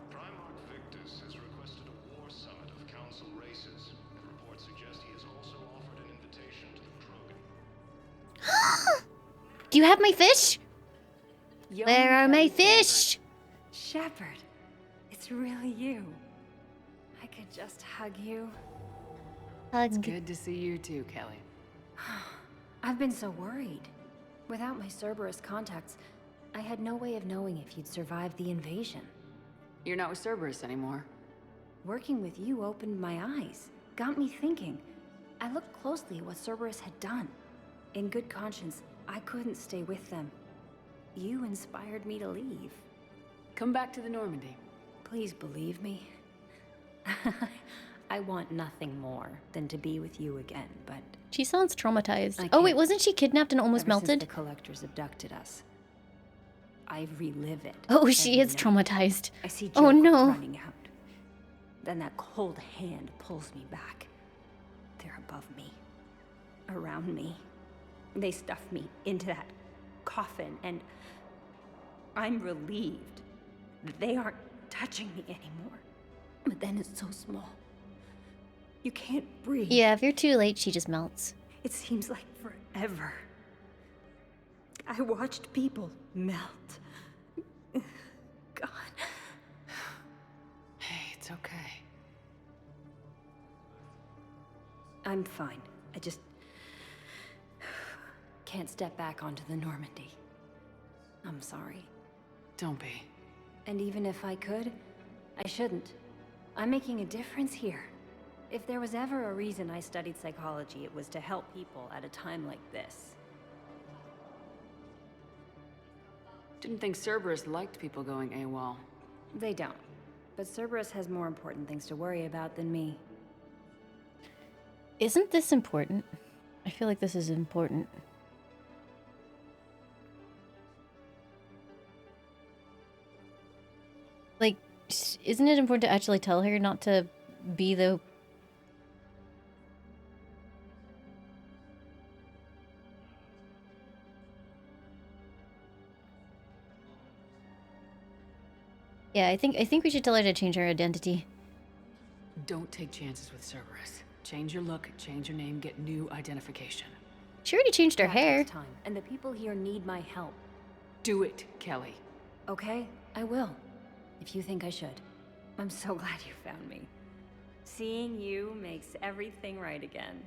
Primark Victus has requested a war summit of council races. Reports suggest he has also offered an invitation to the Krogan. Do you have my fish? Where are my fish? Shepard, it's really you. I could just hug you. Hug. It's good to see you too, Kelly. I've been so worried. Without my Cerberus contacts, I had no way of knowing if you'd survived the invasion. You're not with Cerberus anymore. Working with you opened my eyes, got me thinking. I looked closely at what Cerberus had done. In good conscience, I couldn't stay with them. You inspired me to leave. Come back to the Normandy. Please believe me. I want nothing more than to be with you again, but... She sounds traumatized. Oh wait, wasn't she kidnapped and almost Ever since melted? the Collectors abducted us, I relive it. Oh, she is night. traumatized. I see Oh Joe no. running out. Then that cold hand pulls me back. They're above me, around me. They stuff me into that coffin, and I'm relieved that they aren't touching me anymore. But then it's so small. You can't breathe. Yeah, if you're too late, she just melts. It seems like forever. I watched people melt. God. Hey, it's okay. I'm fine. I just can't step back onto the Normandy. I'm sorry. Don't be. And even if I could, I shouldn't. I'm making a difference here. If there was ever a reason I studied psychology, it was to help people at a time like this. Didn't think Cerberus liked people going AWOL. They don't. But Cerberus has more important things to worry about than me. Isn't this important? I feel like this is important. Like, isn't it important to actually tell her not to be the... Yeah, I think we should tell her to change her identity. Don't take chances with Cerberus. Change your look, change your name, get new identification. She already changed her That hair. takes time, and the people here need my help. Do it, Kelly. Okay, I will. If you think I should. I'm so glad you found me. Seeing you makes everything right again.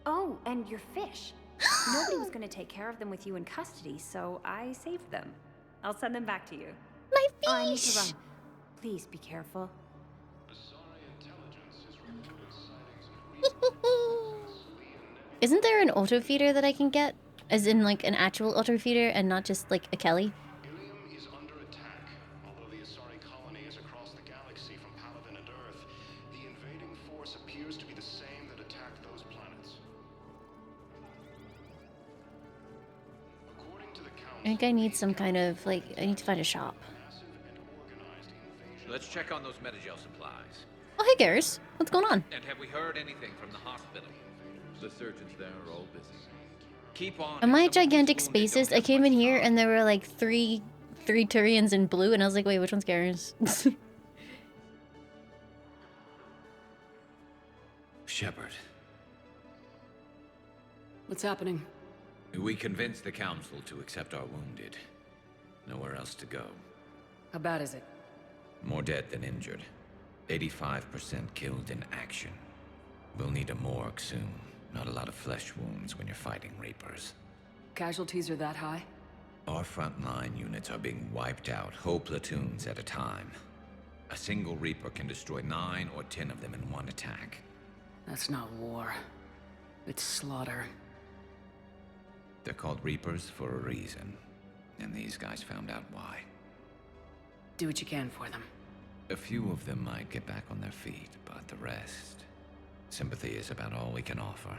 Oh, and your fish. Nobody was going to take care of them with you in custody, so I saved them. I'll send them back to you. My fish! Oh, I need to run. Please be careful. Isn't there an auto feeder that I can get? As in, like, an actual auto feeder and not just, like, a Kelly? Ilium is under attack. Although the Asari colony is across the galaxy from Palaven and Earth, the invading force appears to be the same that attacked those planets. According to the Council, I think I need some kind of, like, I need to find a shop. Let's check on those Metagel supplies. Oh, hey, Garrus. What's going on? And have we heard anything from the hospital? The surgeons there are all busy. Keep on. Am I gigantic spacist? I came in here and there were, like, three Turians in blue, and I was like, wait, which one's Garrus? Shepard. What's happening? We convinced the Council to accept our wounded. Nowhere else to go. How bad is it? More dead than injured. 85% killed in action. We'll need a morgue soon. Not a lot of flesh wounds when you're fighting Reapers. Casualties are that high? Our frontline units are being wiped out, whole platoons at a time. A single Reaper can destroy 9 or 10 of them in one attack. That's not war. It's slaughter. They're called Reapers for a reason. And these guys found out why. Do what you can for them. A few of them might get back on their feet, but the rest... Sympathy is about all we can offer.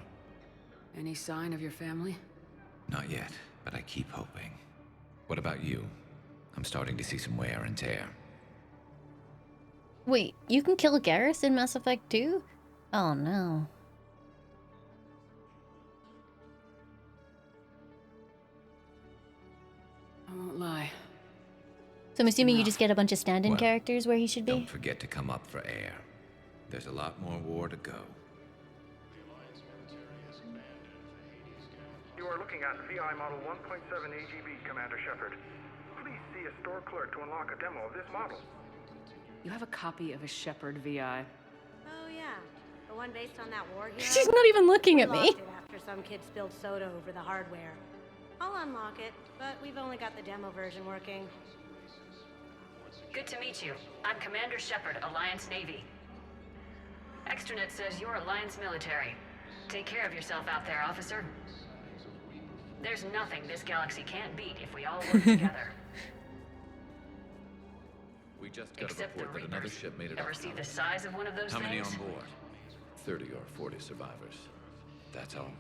Any sign of your family? Not yet, but I keep hoping. What about you? I'm starting to see some wear and tear. Wait, you can kill Garrus in Mass Effect 2? Oh no. So I'm assuming you just get a bunch of stand-in characters where he should be? Don't forget to come up for air. There's a lot more war to go. You are looking at VI Model 1.7 AGB, Commander Shepard. Please see a store clerk to unlock a demo of this model. You have a copy of a Shepard VI. Oh yeah, the one based on that war hero. She's not even looking at me. We lost it after some kid spilled soda over the hardware. I'll unlock it, but we've only got the demo version working. Good to meet you. I'm Commander Shepard, Alliance Navy. Extranet says you're Alliance military. Take care of yourself out there, officer. There's nothing this galaxy can't beat if we all work together. We just got Except a report that another ship made it Ever up. see the size of one of those How many things? on board? 30 or 40 survivors. That's all.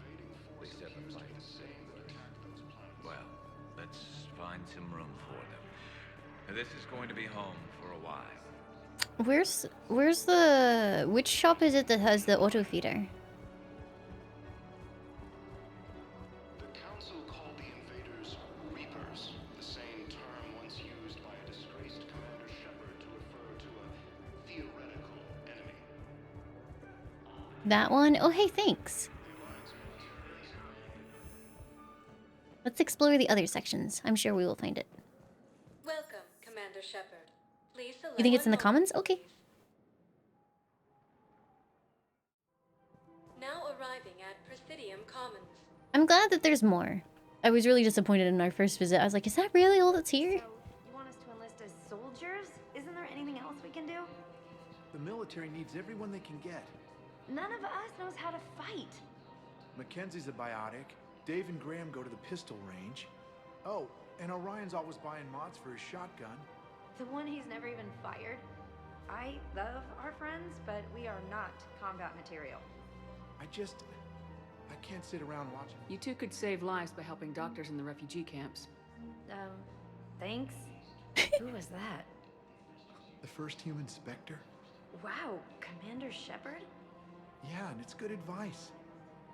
They said the fight. Well, let's find some room for them. This is going to be home for a while. Which shop is it that has the auto feeder? The Council called the invaders Reapers, the same term once used by a disgraced Commander Shepard to refer to a theoretical enemy. That one? Oh, hey, thanks. Let's explore the other sections. I'm sure we will find it. Welcome, Commander Shepard. Please select. You think it's in the commons? Okay. Now arriving at Prothean Commons. I'm glad that there's more. I was really disappointed in our first visit. I was like, is that really all that's here? You want us to enlist as soldiers? Isn't there anything else we can do? The military needs everyone they can get. None of us knows how to fight. Mackenzie's a biotic. Dave and Graham go to the pistol range. Oh, and Orion's always buying mods for his shotgun. The one he's never even fired. I love our friends, but we are not combat material. I can't sit around watching. You two could save lives by helping doctors in the refugee camps. Thanks. Who was that? The first human Spectre? Wow, Commander Shepard? Yeah, and it's good advice.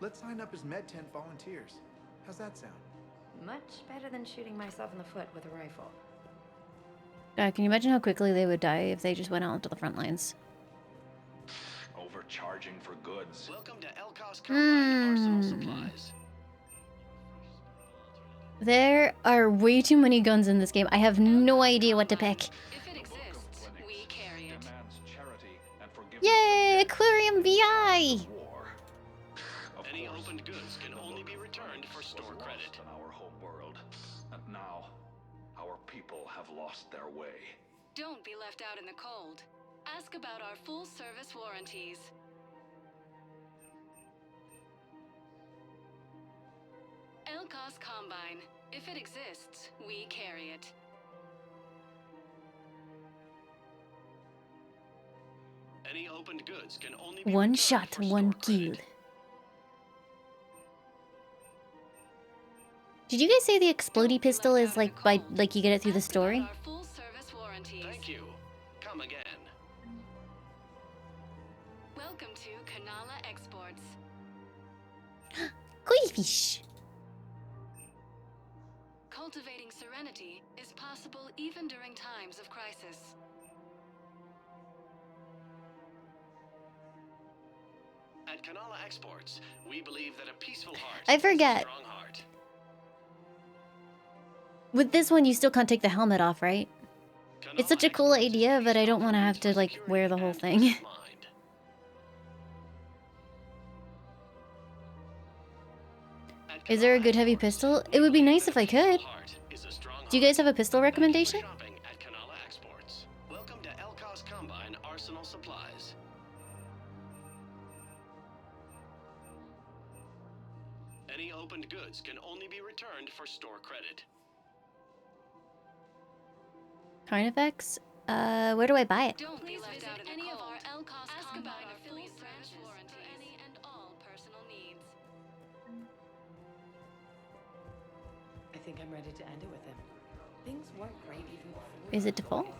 Let's sign up as Med 10 volunteers. How's that sound? Much better than shooting myself in the foot with a rifle. Can you imagine how quickly they would die if they just went out onto the front lines? Overcharging for goods. Welcome to Elcos Combine Arsenal Supplies. There are way too many guns in this game. I have no idea what to pick. Yay! Aquarium VI! Any opened goods can only be returned for store credit. In our home world, and now our people have lost their way. Don't be left out in the cold. Ask about our full service warranties. Elcos Combine. If it exists, we carry it. Any opened goods can only be One shot, one kill. Did you guys say the explodey pistol is like you get it through the story? Full service warranties. Thank you. Come again. Welcome to Kanala Exports. Koi fish. Cultivating serenity is possible even during times of crisis. At Kanala Exports, we believe that a peaceful heart I forget. is a strong heart. With this one, you still can't take the helmet off, right? It's such a cool idea, but I don't want to have to, like, wear the whole thing. Is there a good heavy pistol? It would be nice if I could. Do you guys have a pistol recommendation? At Kanala Exports. Welcome to Elcos Combine Arsenal Supplies. Any opened goods can only be returned for store credit. Carnifex? Where do I buy it? Don't be left out in the any cold. Of our Elcos Ask about our affiliate branches warranty for any and all personal needs. I think I'm ready to end it with him. Things weren't great even before. Is it default? We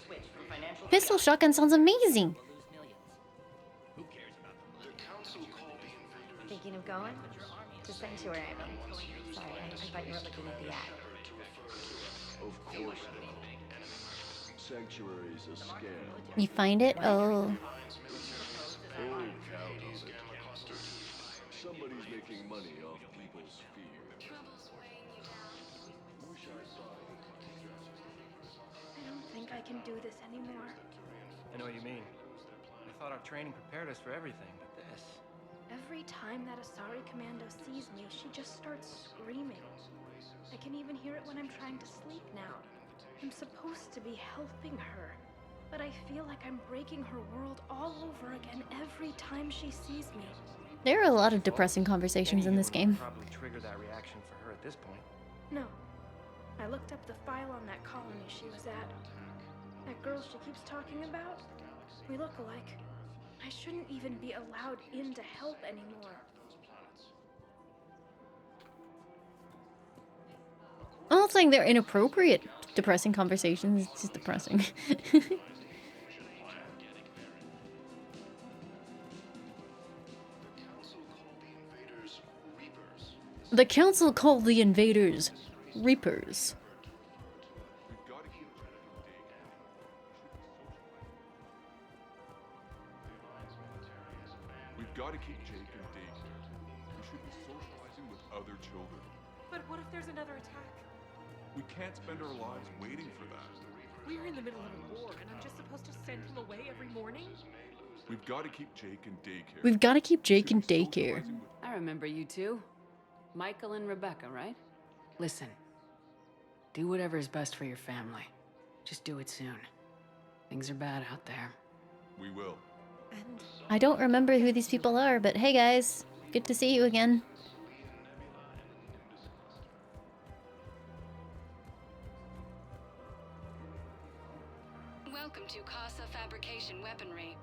switched from financial Pistol shotgun sounds amazing. Thinking of going? To Sanctuary, I mean. Sorry, I thought you were looking at the ad. Of course not. Sanctuary's a scam. You find it? Oh. Oh, count on it. Somebody's making money off people's fear. I don't think I can do this anymore. I know what you mean. I thought our training prepared us for everything, but this... Every time that Asari Commando sees me, she just starts screaming. I can even hear it when I'm trying to sleep now. I'm supposed to be helping her, but I feel like I'm breaking her world all over again every time she sees me. There are a lot of depressing conversations in this game. Probably trigger that reaction for her at this point. No. I looked up the file on that colony she was at. That girl she keeps talking about? We look alike. I shouldn't even be allowed in to help anymore. I'm not saying they're inappropriate depressing conversations, it's just depressing. The council called the invaders Reapers. We've got to keep Jake in daycare. We should be socializing with other children. But what if there's another attack? We can't spend our lives waiting for that. We're in the middle of a war, and I'm just supposed to send him away every morning? We've got to keep Jake in daycare. We've got to keep Jake in daycare. I remember you two. Michael and Rebecca, right? Listen. Do whatever is best for your family. Just do it soon. Things are bad out there. We will. I don't remember who these people are, but hey guys, good to see you again. Welcome to Casa Fabrication Weaponry.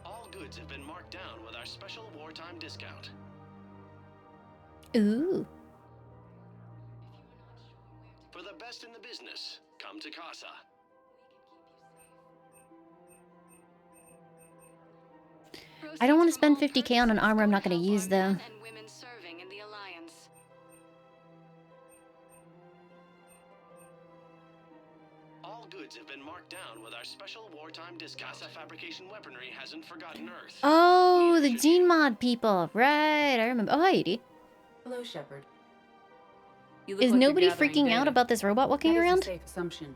All goods have been marked down with our special wartime discount. Ooh. For the best in the business, come to Casa. I don't want to spend 50k on an armor I'm not going to use though. And women serving in the Alliance. All goods have been marked down with our special wartime discount. Casa Fabrication Weaponry hasn't forgotten Earth. Oh, the Gene Mod people. Right, I remember. Oh, hi, Edie. Hello, Shepard. Is nobody freaking out about this robot walking around? Safe assumption.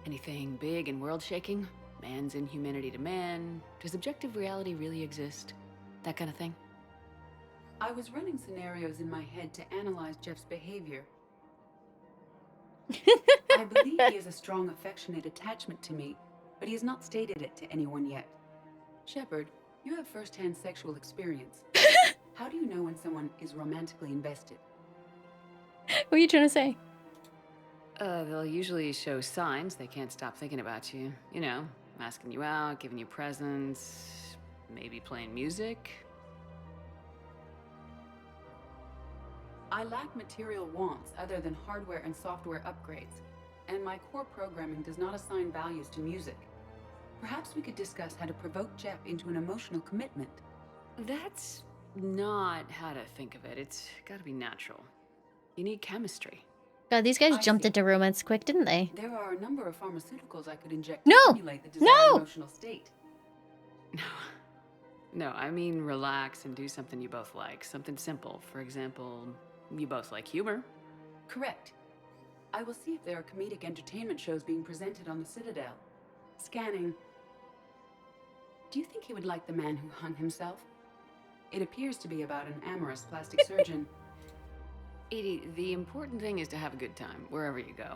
Anything big and world-shaking? Man's inhumanity to man? Does objective reality really exist? That kind of thing? I was running scenarios in my head to analyze Jeff's behavior. I believe he has a strong affectionate attachment to me, but he has not stated it to anyone yet. Shepard, you have first-hand sexual experience. How do you know when someone is romantically invested? What are you trying to say? They'll usually show signs they can't stop thinking about you. You know, asking you out, giving you presents, maybe playing music. I lack material wants other than hardware and software upgrades, and my core programming does not assign values to music. Perhaps we could discuss how to provoke Jeff into an emotional commitment. That's not how to think of it. It's gotta be natural. You need chemistry. God, these guys jumped into romance quick, didn't they? There are a number of pharmaceuticals I could inject No! to simulate the desired emotional state. No, I mean relax and do something you both like. Something simple. For example, you both like humor. Correct. I will see if there are comedic entertainment shows being presented on the Citadel. Scanning. Do you think he would like The Man Who Hung Himself? It appears to be about an amorous plastic surgeon. Edie, the important thing is to have a good time, wherever you go.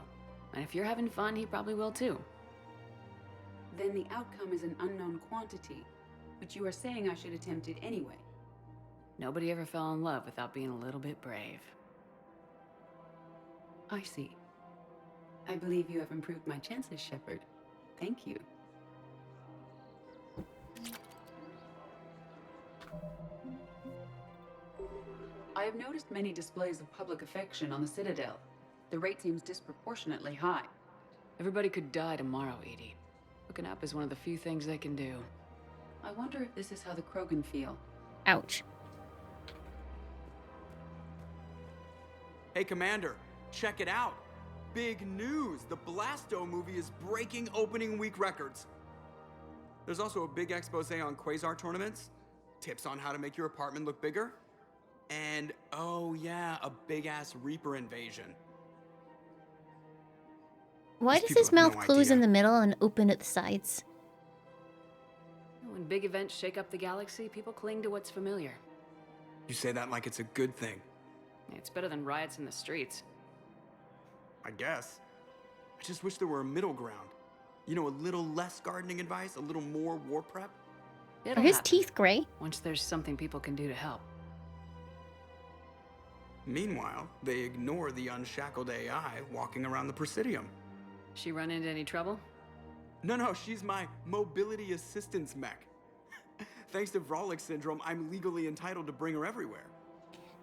And if you're having fun, he probably will too. Then the outcome is an unknown quantity, but you are saying I should attempt it anyway. Nobody ever fell in love without being a little bit brave. I see. I believe you have improved my chances, Shepard. Thank you. I have noticed many displays of public affection on the Citadel. The rate seems disproportionately high. Everybody could die tomorrow, Edie. Hooking up is one of the few things they can do. I wonder if this is how the Krogan feel. Ouch. Hey, Commander, check it out. Big news! The Blasto movie is breaking opening week records. There's also a big expose on Quasar tournaments, tips on how to make your apartment look bigger, and, oh yeah, a big-ass Reaper invasion. Why does his mouth close in the middle and open at the sides? When big events shake up the galaxy, people cling to what's familiar. You say that like it's a good thing. It's better than riots in the streets. I guess. I just wish there were a middle ground. You know, a little less gardening advice, a little more war prep. Are his teeth gray? Once there's something people can do to help. Meanwhile, they ignore the unshackled AI walking around the Presidium. She run into any trouble? No, she's my mobility assistance mech. Thanks to Vrolic syndrome, I'm legally entitled to bring her everywhere.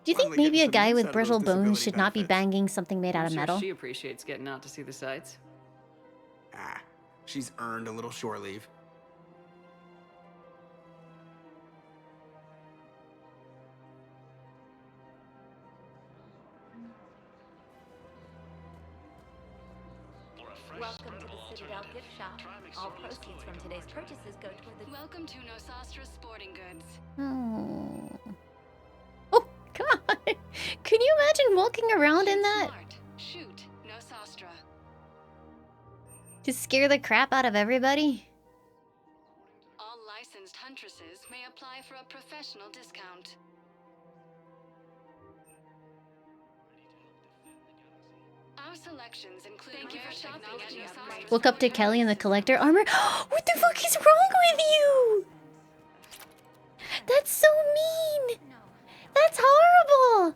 Do you think maybe a guy with brittle bones should not be banging something made out of metal? She appreciates getting out to see the sights. Ah, she's earned a little shore leave. Welcome to the Citadel gift shop. All proceeds from today's purchases go toward the... Welcome to Nosastra Sporting Goods. Oh. Oh, God. Can you imagine walking around in that? Shoot, Nosastra. To scare the crap out of everybody? All licensed huntresses may apply for a professional discount. Our selections include technology upgrades. Look up to Kelly in the collector armor. What the fuck is wrong with you? That's so mean. That's horrible.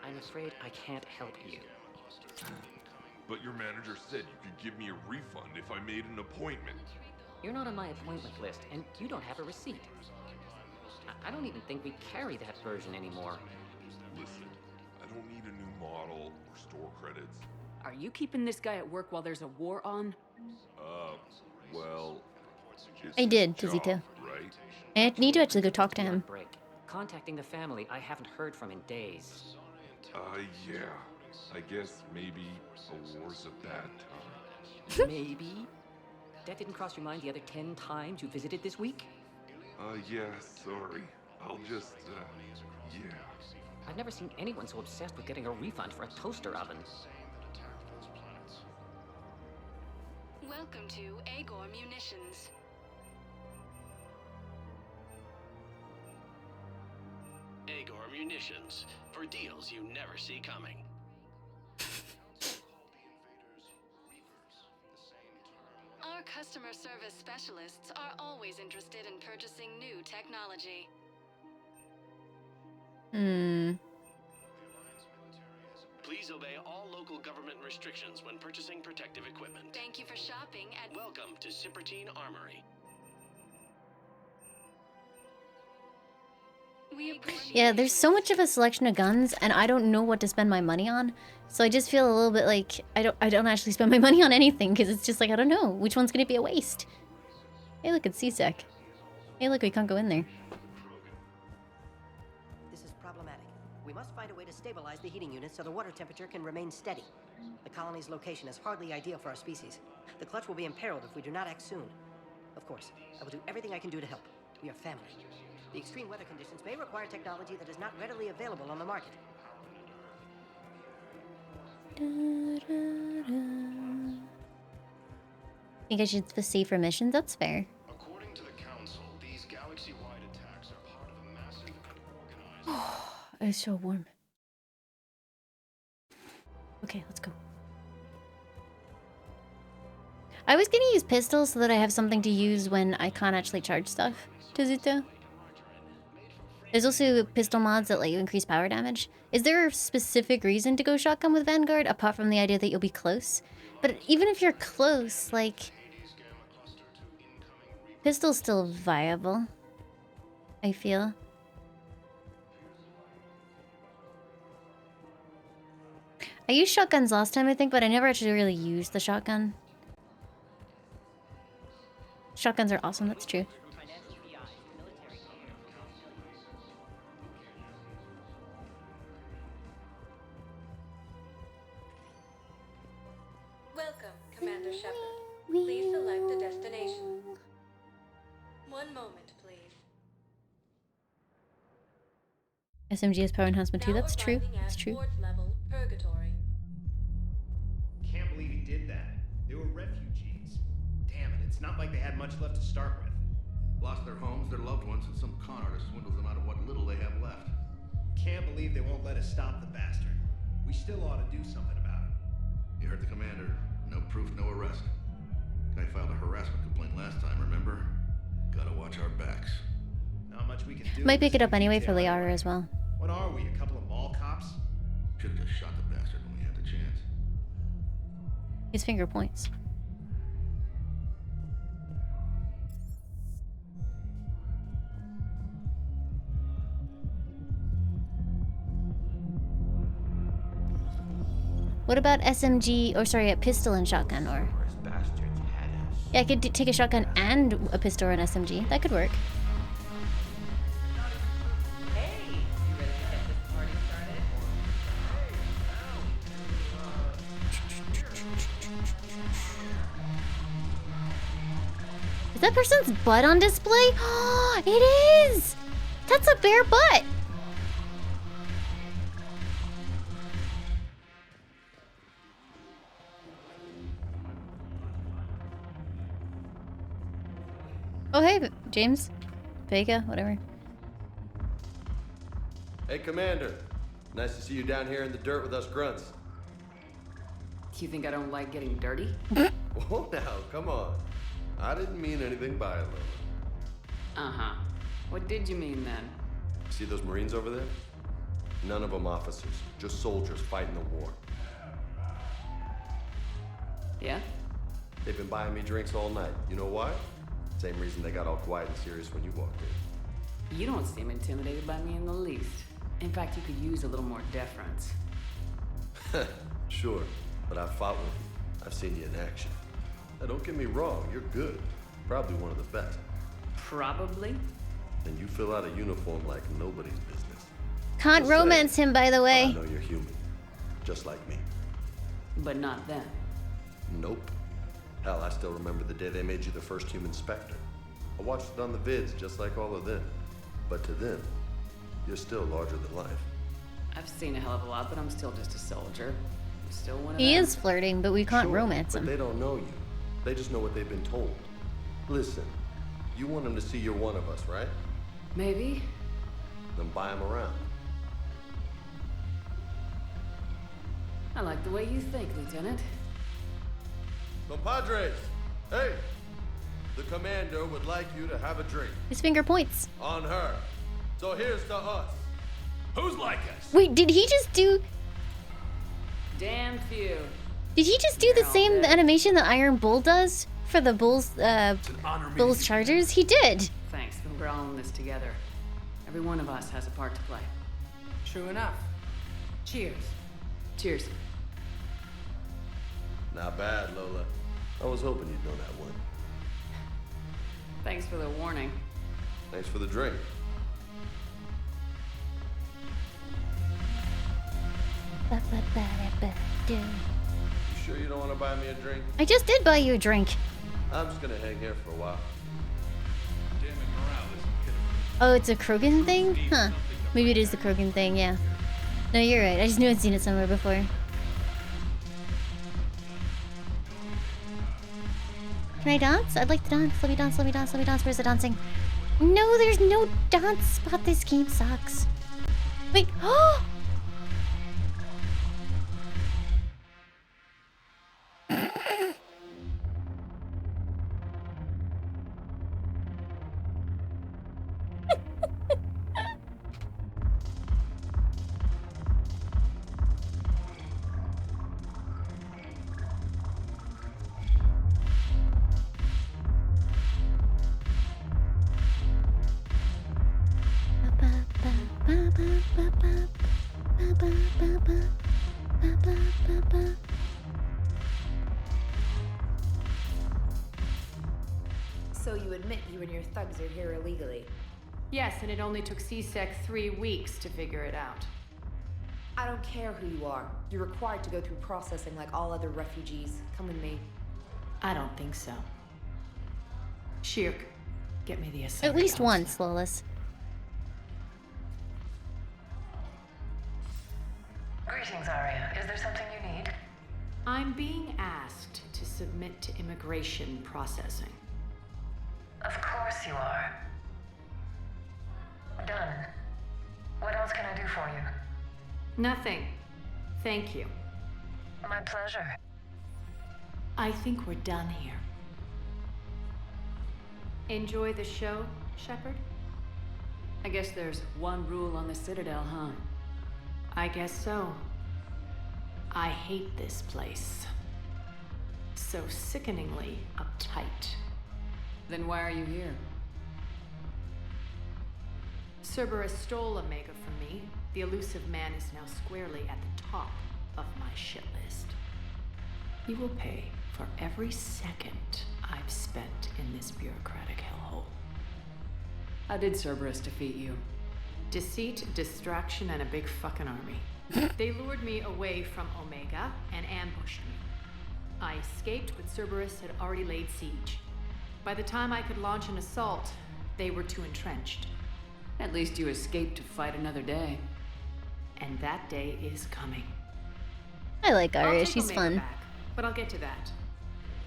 I'm afraid I can't help you. But your manager said you could give me a refund if I made an appointment. You're not on my appointment list, and you don't have a receipt. I don't even think we carry that version anymore. Listen, I don't need a new model or store credits. Are you keeping this guy at work while there's a war on? Well... I did, Tizito. Right? I need to actually go talk to him. Break. Contacting the family I haven't heard from in days. Yeah. I guess maybe a war's a bad time. Maybe? That didn't cross your mind the other 10 times you visited this week? Yeah, sorry. I'll just, yeah. I've never seen anyone so obsessed with getting a refund for a toaster oven. Welcome to Agor Munitions. Agor Munitions, for deals you never see coming. Our customer service specialists are always interested in purchasing new technology. Please obey all local government restrictions when purchasing protective equipment. Thank you for shopping at... Welcome to Cypertine Armory. We appreciate... Yeah, there's so much of a selection of guns, and I don't know what to spend my money on. So I just feel a little bit like I don't actually spend my money on anything, because it's just like, I don't know. Which one's going to be a waste? Hey, look, it's CSEC. Hey, look, we can't go in there. This is problematic. We must find a way to stabilize the heating unit so the water temperature can remain steady. The colony's location is hardly ideal for our species. The clutch will be imperiled if we do not act soon. Of course, I will do everything I can do to help. We are family. The extreme weather conditions may require technology that is not readily available on the market. Think I should save for missions? That's fair. According to the Council, these galaxy-wide attacks are part of a massive and organized... It's so warm. Okay, let's go. I was gonna use pistols so that I have something to use when I can't actually charge stuff. Tizuto. There's also pistol mods that let you increase power damage. Is there a specific reason to go shotgun with Vanguard, apart from the idea that you'll be close? But even if you're close, like... Pistol's still viable, I feel. I used shotguns last time, I think, but I never actually really used the shotgun. Shotguns are awesome, that's true. Commander Shepard. Please select a destination. One moment, please. SMG has power enhancement too. That's true. That's true. Level purgatory. Can't believe he did that. They were refugees. Damn it, it's not like they had much left to start with. Lost their homes, their loved ones, and some con artist swindles them out of what little they have left. Can't believe they won't let us stop the bastard. We still ought to do something about it. You heard the commander. No proof, no arrest. Guy filed a harassment complaint last time, remember? Gotta watch our backs. Not much we can do. Might pick it up anyway for Liara as well. What are we, a couple of mall cops? Should've just shot the bastard when we had the chance. His finger points. What about SMG, or sorry, a pistol and shotgun, or... Yeah, I could take a shotgun and a pistol or an SMG. That could work. Is that person's butt on display? Oh, it is! That's a bare butt! Oh, hey, James. Vega, whatever. Hey, Commander. Nice to see you down here in the dirt with us grunts. You think I don't like getting dirty? Oh, now, come on. I didn't mean anything by it, Lola. Uh-huh. What did you mean, then? See those Marines over there? None of them officers, just soldiers fighting the war. Yeah? They've been buying me drinks all night. You know why? Same reason they got all quiet and serious when you walked in. You don't seem intimidated by me in the least. In fact, you could use a little more deference. Sure, but I've fought with you. I've seen you in action. Now, don't get me wrong, you're good. Probably one of the best. Probably? And you fill out a uniform like nobody's business. Can't Just romance him, by the way. I know you're human. Just like me. But not them. Nope. Hell, I still remember the day they made you the first human Spectre. I watched it on the vids, just like all of them. But to them, you're still larger than life. I've seen a hell of a lot, but I'm still just a soldier. I'm still one of He them. is flirting, but we can't romance But him. they don't know you. They just know what they've been told. Listen, you want them to see you're one of us, right? Maybe. Then buy them around. I like the way you think, Lieutenant. Compadres, hey! The commander would like you to have a drink. His finger points. On her. So here's to us. Who's like us? Wait, did he just do... Damn few. Did he just do the same animation that Iron Bull does for the Bull's Chargers? He did. Thanks, but we're all in this together. Every one of us has a part to play. True enough. Cheers. Cheers. Not bad, Lola. I was hoping you'd know that one. Thanks for the warning. Thanks for the drink. You sure you don't want to buy me a drink? I just did buy you a drink. I'm just gonna hang here for a while. Oh, it's a Krogan thing? Huh. Maybe it is the Krogan thing, yeah. No, you're right. I just knew I'd seen it somewhere before. Can I dance? I'd like to dance. Let me dance, let me dance, let me dance. Where's the dancing? No, there's no dance spot. This game sucks. Wait, oh! So you admit you and your thugs are here illegally? Yes, and it only took CSEC 3 weeks to figure it out. I don't care who you are. You're required to go through processing like all other refugees. Come with me. I don't think so. Shirk, get me the Asari At least counselor. once, Lolis. Greetings, Arya. Is there something you need? I'm being asked to submit to immigration processing. Of course you are. Done. What else can I do for you? Nothing. Thank you. My pleasure. I think we're done here. Enjoy the show, Shepard? I guess there's one rule on the Citadel, huh? I guess so. I hate this place. So sickeningly uptight. Then why are you here? Cerberus stole Omega from me. The elusive man is now squarely at the top of my shit list. He will pay for every second I've spent in this bureaucratic hellhole. How did Cerberus defeat you? Deceit, distraction, and a big fucking army. They lured me away from Omega and ambushed me. I escaped, but Cerberus had already laid siege. By the time I could launch an assault, they were too entrenched. At least you escaped to fight another day. And that day is coming. I like I'll Arya, take she's Omega fun. back, but I'll get to that.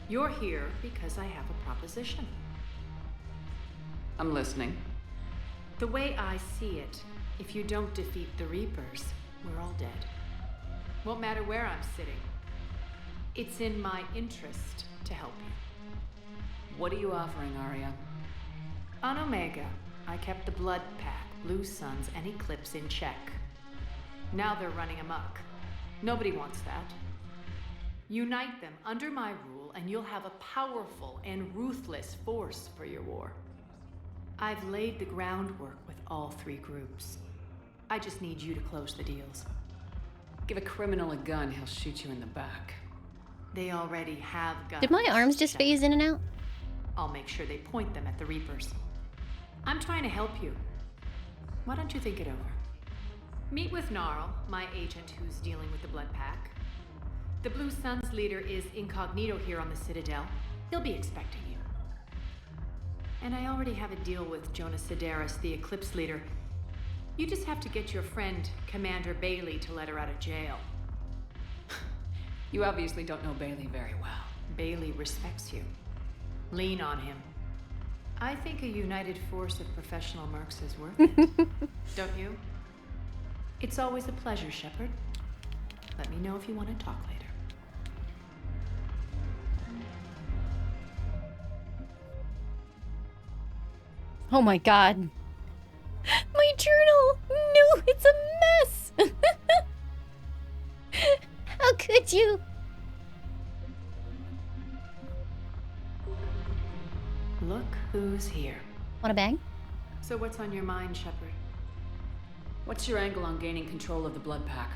You're here because I have a proposition. I'm listening. The way I see it, if you don't defeat the Reapers, we're all dead. Won't matter where I'm sitting. It's in my interest to help you. What are you offering, Arya? On Omega, I kept the Blood Pack, Blue Suns, and Eclipse in check. Now they're running amok. Nobody wants that. Unite them under my rule, and you'll have a powerful and ruthless force for your war. I've laid the groundwork with all three groups. I just need you to close the deals. Give a criminal a gun, he'll shoot you in the back. They already have guns. Did my arms just phase in and out? I'll make sure they point them at the Reapers. I'm trying to help you. Why don't you think it over? Meet with Gnarl, my agent who's dealing with the Blood Pack. The Blue Suns leader is incognito here on the Citadel. He'll be expecting you. And I already have a deal with Jonas Sidaris, the Eclipse leader. You just have to get your friend, Commander Bailey, to let her out of jail. You obviously don't know Bailey very well. Bailey respects you. Lean on him. I think a united force of professional mercs is worth it. Don't you? It's always a pleasure, Shepard. Let me know if you want to talk later. Oh my god. My journal! No, it's a mess! How could you? Look who's here. Want a bang? So what's on your mind, Shepard? What's your angle on gaining control of the Blood Pack?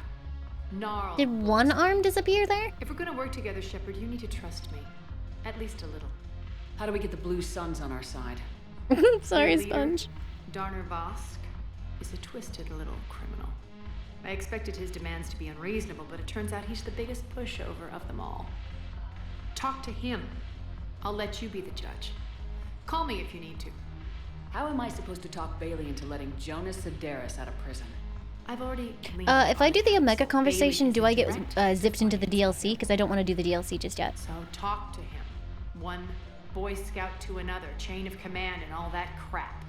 Gnarl. Did one arm disappear there? If we're gonna work together, Shepard, you need to trust me. At least a little. How do we get the Blue Suns on our side? Sorry, Your leader, Sponge. Darner Vosk, is a twisted little criminal. I expected his demands to be unreasonable, but it turns out he's the biggest pushover of them all. Talk to him. I'll let you be the judge. Call me if you need to. How am I supposed to talk Bailey into letting Jonas Sidaris out of prison? I've already... If I do the Omega conversation, do I get zipped into the DLC? Because I don't want to do the DLC just yet. So talk to him. One Boy Scout to another, chain of command and all that crap.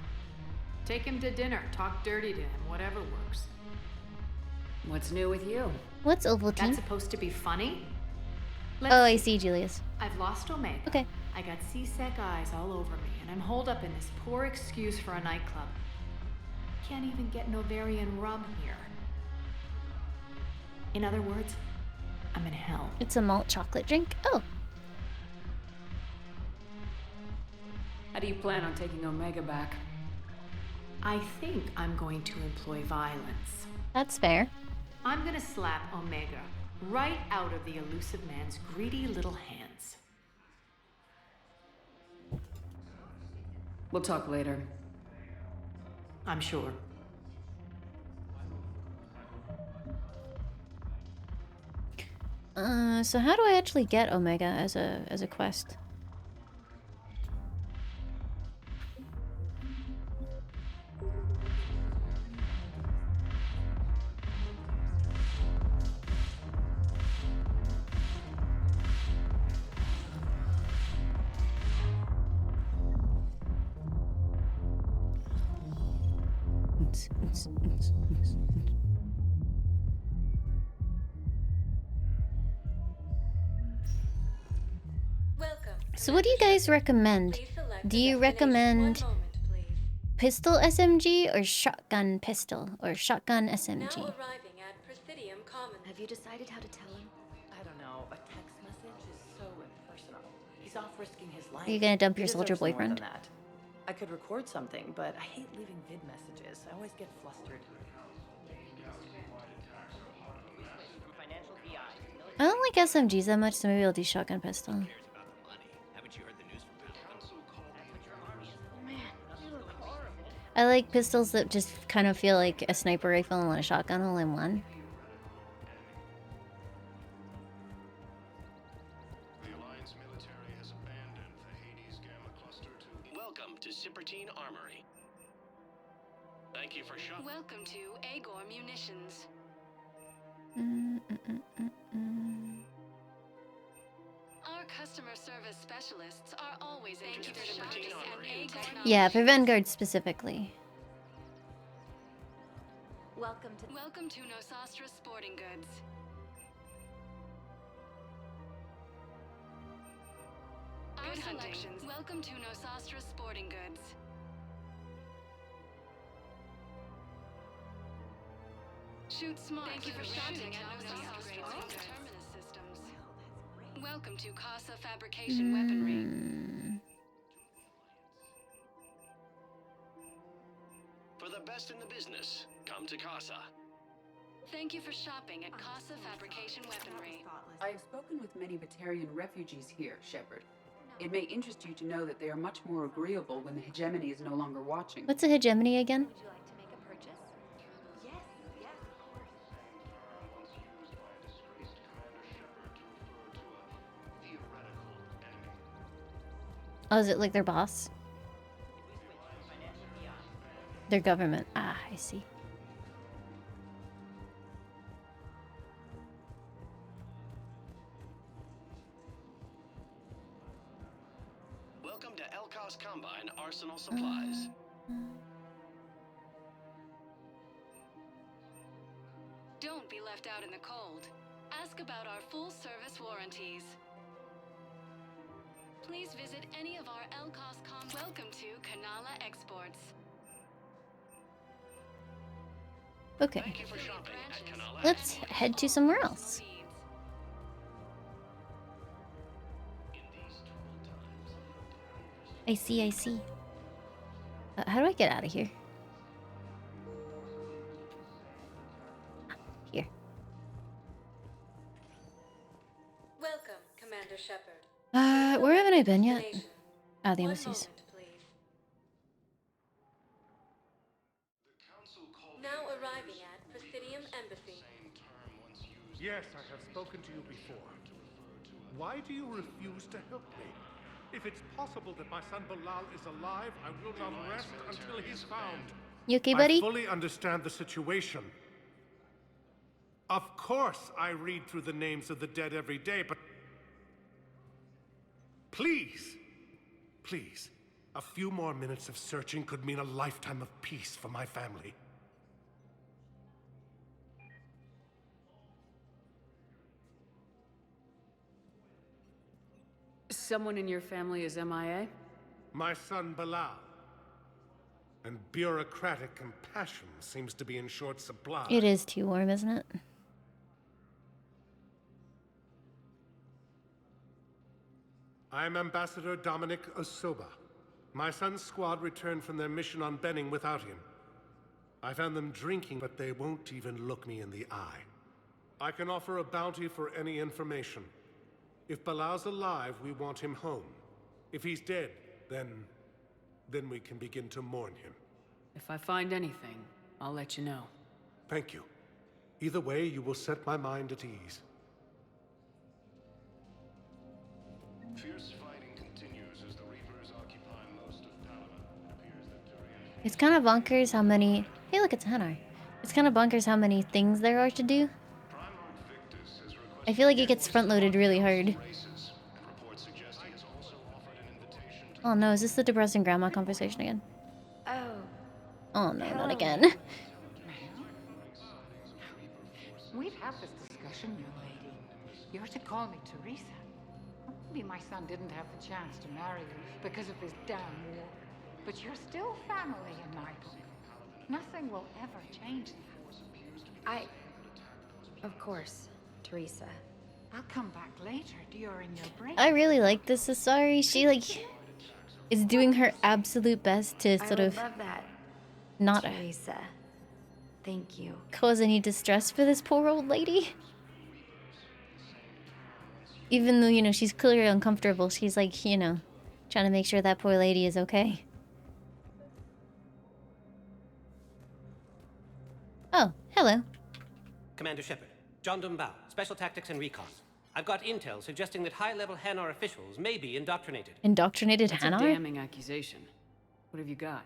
Take him to dinner, talk dirty to him, whatever works. What's new with you? What's Ovaltine? That's supposed to be funny? Oh, I see, Julius. I've lost Omega. Okay. I got C-Sec eyes all over me, and I'm holed up in this poor excuse for a nightclub. Can't even get Novarian rum here. In other words, I'm in hell. It's a malt chocolate drink? Oh. How do you plan on taking Omega back? I think I'm going to employ violence. That's fair. I'm gonna slap Omega right out of the elusive man's greedy little hands. We'll talk later. I'm sure. So how do I actually get Omega as a quest? So what do you guys recommend? Do you recommend pistol SMG or shotgun pistol or shotgun SMG? Have you decided how to tell him? I don't know. A text message is so impersonal. He's off risking his life. Are you gonna dump your He soldier deserves more than boyfriend? that. I could record something, but I hate leaving vid messages. I always get flustered. I don't like SMGs that much, so maybe I'll do shotgun pistol. I like pistols that just kind of feel like a sniper rifle and a shotgun all in one. Welcome to Cipertine Armory. Thank you for shopping. Welcome to Agor Munitions. Our customer service specialists are always interested in purchasing Agor. Yeah, for Vanguard specifically. Welcome to Nosastra Sporting Goods. Good hunting. Welcome to Nosastra Sporting Goods. Shoot smart. Thank you for shopping at Nosastra Sporting Goods. Terminus systems. Welcome to Casa Fabrication Weaponry. For the best in the business, come to Casa. Thank you for shopping at Casa Fabrication Weaponry. I have spoken with many Batarian refugees here, Shepard. It may interest you to know that they are much more agreeable when the hegemony is no longer watching. What's a hegemony again? Oh, is it like their boss? Their government. Ah, I see. Welcome to Elkos Combine Arsenal Supplies. Don't be left out in the cold. Ask about our full-service warranties. Please visit any of our Elkos Welcome to Kanala Exports. Okay. Thank you for shopping at Kanala. Let's head to somewhere else. I see, I see. How do I get out of here? Here. Welcome, Commander Shepard. Where haven't I been yet? Ah, the embassies. Now arriving at Prothean Embassy. Yes, I have spoken to you before. Why do you refuse to help me? If it's possible that my son Bilal is alive, I will not rest until he's found. You okay, buddy? I fully understand the situation. Of course, I read through the names of the dead every day, but please, please, a few more minutes of searching could mean a lifetime of peace for my family. Someone in your family is MIA? My son Bilal. And bureaucratic compassion seems to be in short supply. It is too warm, isn't it? I'm Ambassador Dominic Osoba. My son's squad returned from their mission on Benning without him. I found them drinking, but they won't even look me in the eye. I can offer a bounty for any information. If Bilal's alive, we want him home. If he's dead, then we can begin to mourn him. If I find anything, I'll let you know. Thank you. Either way, you will set my mind at ease. Fierce fighting continues as the Reapers occupy most of Palaven. It appears that Turian... It's kind of bonkers how many... Hey, look, it's Hanar. It's kind of bonkers how many things there are to do. I feel like it gets front-loaded really hard. Oh no, is this the depressing grandma conversation again? Oh. Oh no, not again. We've had this discussion, young lady. You're to call me Teresa. Maybe my son didn't have the chance to marry you because of this damn war. But you're still family in my book. Nothing will ever change that. Of course, Teresa. I'll come back later during your break. I really like this Asari. She, like, is doing her absolute best to sort of love that, not Teresa. Thank you. cause any distress for this poor old lady. Even though, you know, she's clearly uncomfortable, she's like, you know, trying to make sure that poor lady is okay. Oh, hello. Commander Shepard, John Dumbao, Special Tactics and Recon. I've got intel suggesting that high-level Hanar officials may be indoctrinated. Indoctrinated That's Hanar? a damning accusation. What have you got?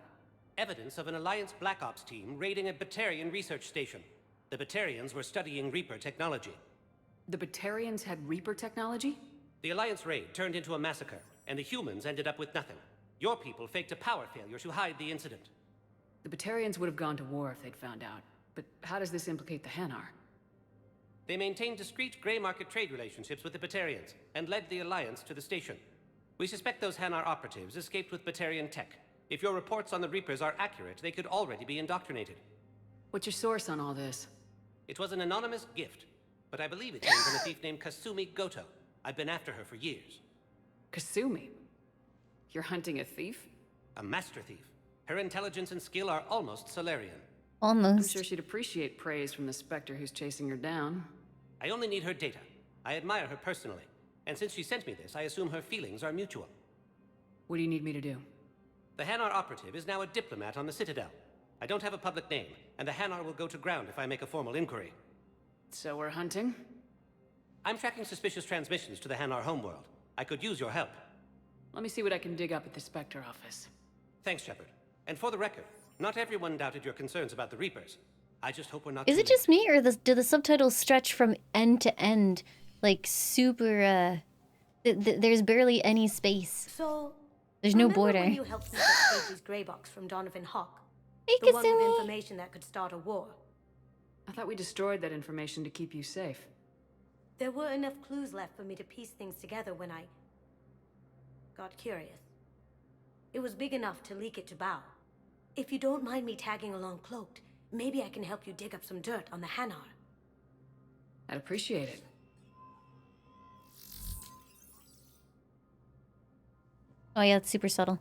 Evidence of an Alliance Black Ops team raiding a Batarian research station. The Batarians were studying Reaper technology. The Batarians had Reaper technology? The Alliance raid turned into a massacre, and the humans ended up with nothing. Your people faked a power failure to hide the incident. The Batarians would have gone to war if they'd found out. But how does this implicate the Hanar? They maintained discreet gray market trade relationships with the Batarians, and led the Alliance to the station. We suspect those Hanar operatives escaped with Batarian tech. If your reports on the Reapers are accurate, they could already be indoctrinated. What's your source on all this? It was an anonymous gift, but I believe it came from a thief named Kasumi Goto. I've been after her for years. Kasumi? You're hunting a thief? A master thief. Her intelligence and skill are almost Solarian. Almost. I'm sure she'd appreciate praise from the Spectre who's chasing her down. I only need her data. I admire her personally. And since she sent me this, I assume her feelings are mutual. What do you need me to do? The Hanar operative is now a diplomat on the Citadel. I don't have a public name, and the Hanar will go to ground if I make a formal inquiry. So we're hunting? I'm tracking suspicious transmissions to the Hanar homeworld. I could use your help. Let me see what I can dig up at the Spectre office. Thanks, Shepard. And for the record, not everyone doubted your concerns about the Reapers. I just hope we're not... Is it just me, or do the subtitles stretch from end to end? Like, super, there's barely any space. So... There's no remember border. when you helped me get Stacey's grey box from Donovan Hawk? Hey, the one with Kasumi. information that could start a war. I thought we destroyed that information to keep you safe. There were enough clues left for me to piece things together when I... got curious. It was big enough to leak it to Bao. If you don't mind me tagging along cloaked, maybe I can help you dig up some dirt on the Hanar. I'd appreciate it. Oh yeah, it's super subtle.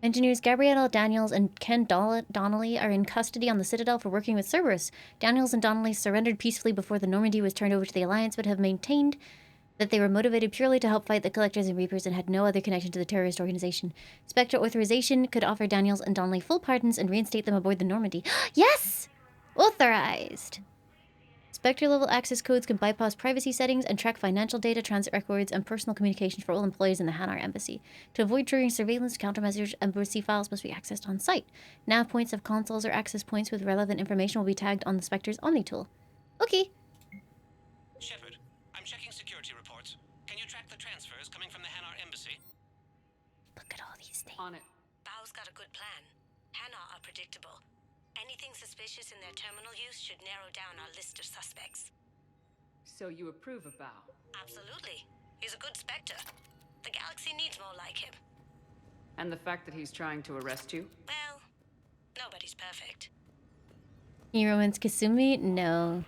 Engineers Gabrielle Daniels and Ken Donnelly are in custody on the Citadel for working with Cerberus. Daniels and Donnelly surrendered peacefully before the Normandy was turned over to the Alliance, but have maintained that they were motivated purely to help fight the Collectors and Reapers and had no other connection to the terrorist organization. Spectre authorization could offer Daniels and Donnelly full pardons and reinstate them aboard the Normandy. Yes! Authorized! Spectre-level access codes can bypass privacy settings and track financial data, transit records, and personal communications for all employees in the Hanar Embassy. To avoid triggering surveillance, countermeasures, embassy files must be accessed on site. Nav points of consoles or access points with relevant information will be tagged on the Spectre's Omni tool. Okay. Shepard, I'm checking security reports. Can you track the transfers coming from the Hanar Embassy? Look at all these things. On it. Bao's got a good plan. Hanar are predictable. Anything suspicious in their terminal use should narrow down our list of suspects. So you approve of Bao? Absolutely. He's a good Spectre. The galaxy needs more like him. And the fact that he's trying to arrest you? Well, nobody's perfect. Can you romance Kasumi? No.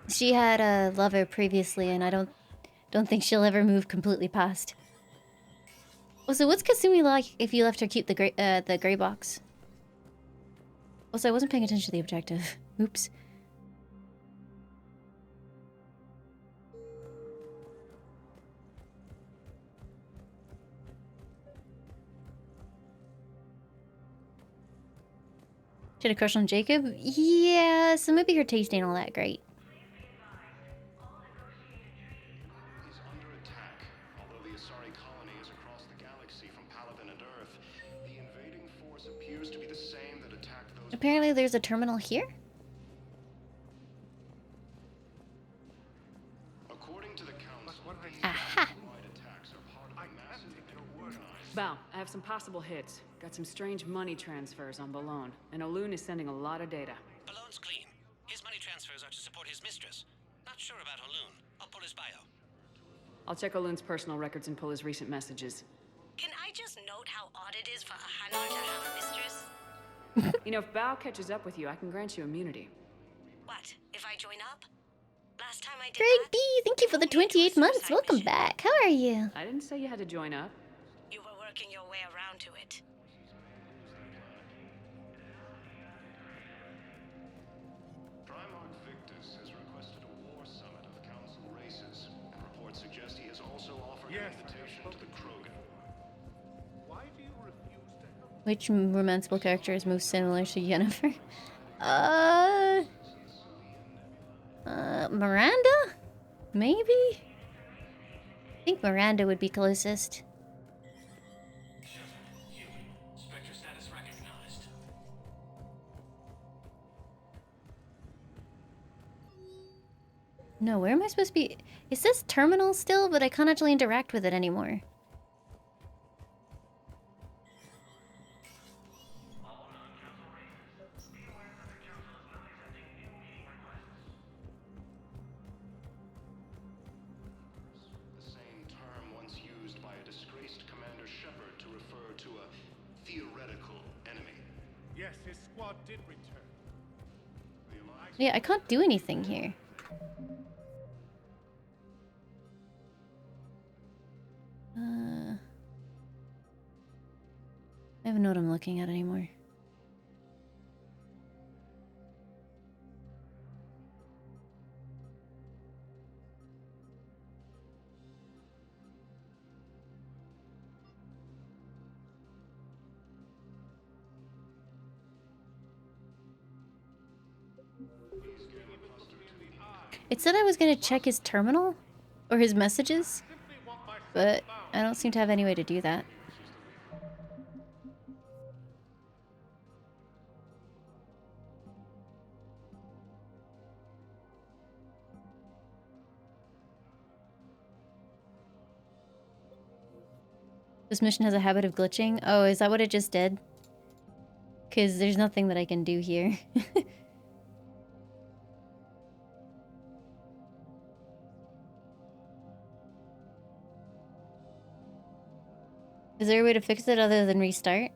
She had a lover previously, and I don't think she'll ever move completely past. Also, what's Kasumi like if you left her keep the gray box? Also, I wasn't paying attention to the objective. Oops. She had a crush on Jacob? Yeah, so maybe her taste ain't all that great. Is under attack. Although the Asari colony is across the galaxy from Palaven and Earth, the invading force appears to be the same that attacked those. Apparently there's a terminal here? According to the Council, Aha! attacks are part of a massive organized. Bow, I have some possible hits. Got some strange money transfers on Balone, and Olun is sending a lot of data. Balone's clean. His money transfers are to support his mistress. Not sure about Olun. I'll pull his bio. I'll check Olun's personal records and pull his recent messages. Can I just note how odd it is for a Hanar to have a mistress? You know, if Bao catches up with you, I can grant you immunity. What, if I join up? Last time I did Greg B, thank you for the 28 months. Welcome back. How are you? I didn't say you had to join up. You were working your way around to it. Primark Victus has requested a war summit of Council races, and reports suggest he has also offered an invitation to the Krogan. Why do you refuse to help? Which romanceable character is most similar to Yennefer? Miranda? Maybe? I think Miranda would be closest. Spectre status recognized. No, where am I supposed to be? It says terminal still, but I can't actually interact with it anymore. The same term once used by a disgraced Commander Shepard to refer to a theoretical enemy. Yes, his squad did return. Yeah, I can't do anything here. I don't know what I'm looking at anymore. It said I was gonna check his terminal or his messages, but I don't seem to have any way to do that. This mission has a habit of glitching. Oh, is that what it just did? Because there's nothing that I can do here. Is there a way to fix it other than restart?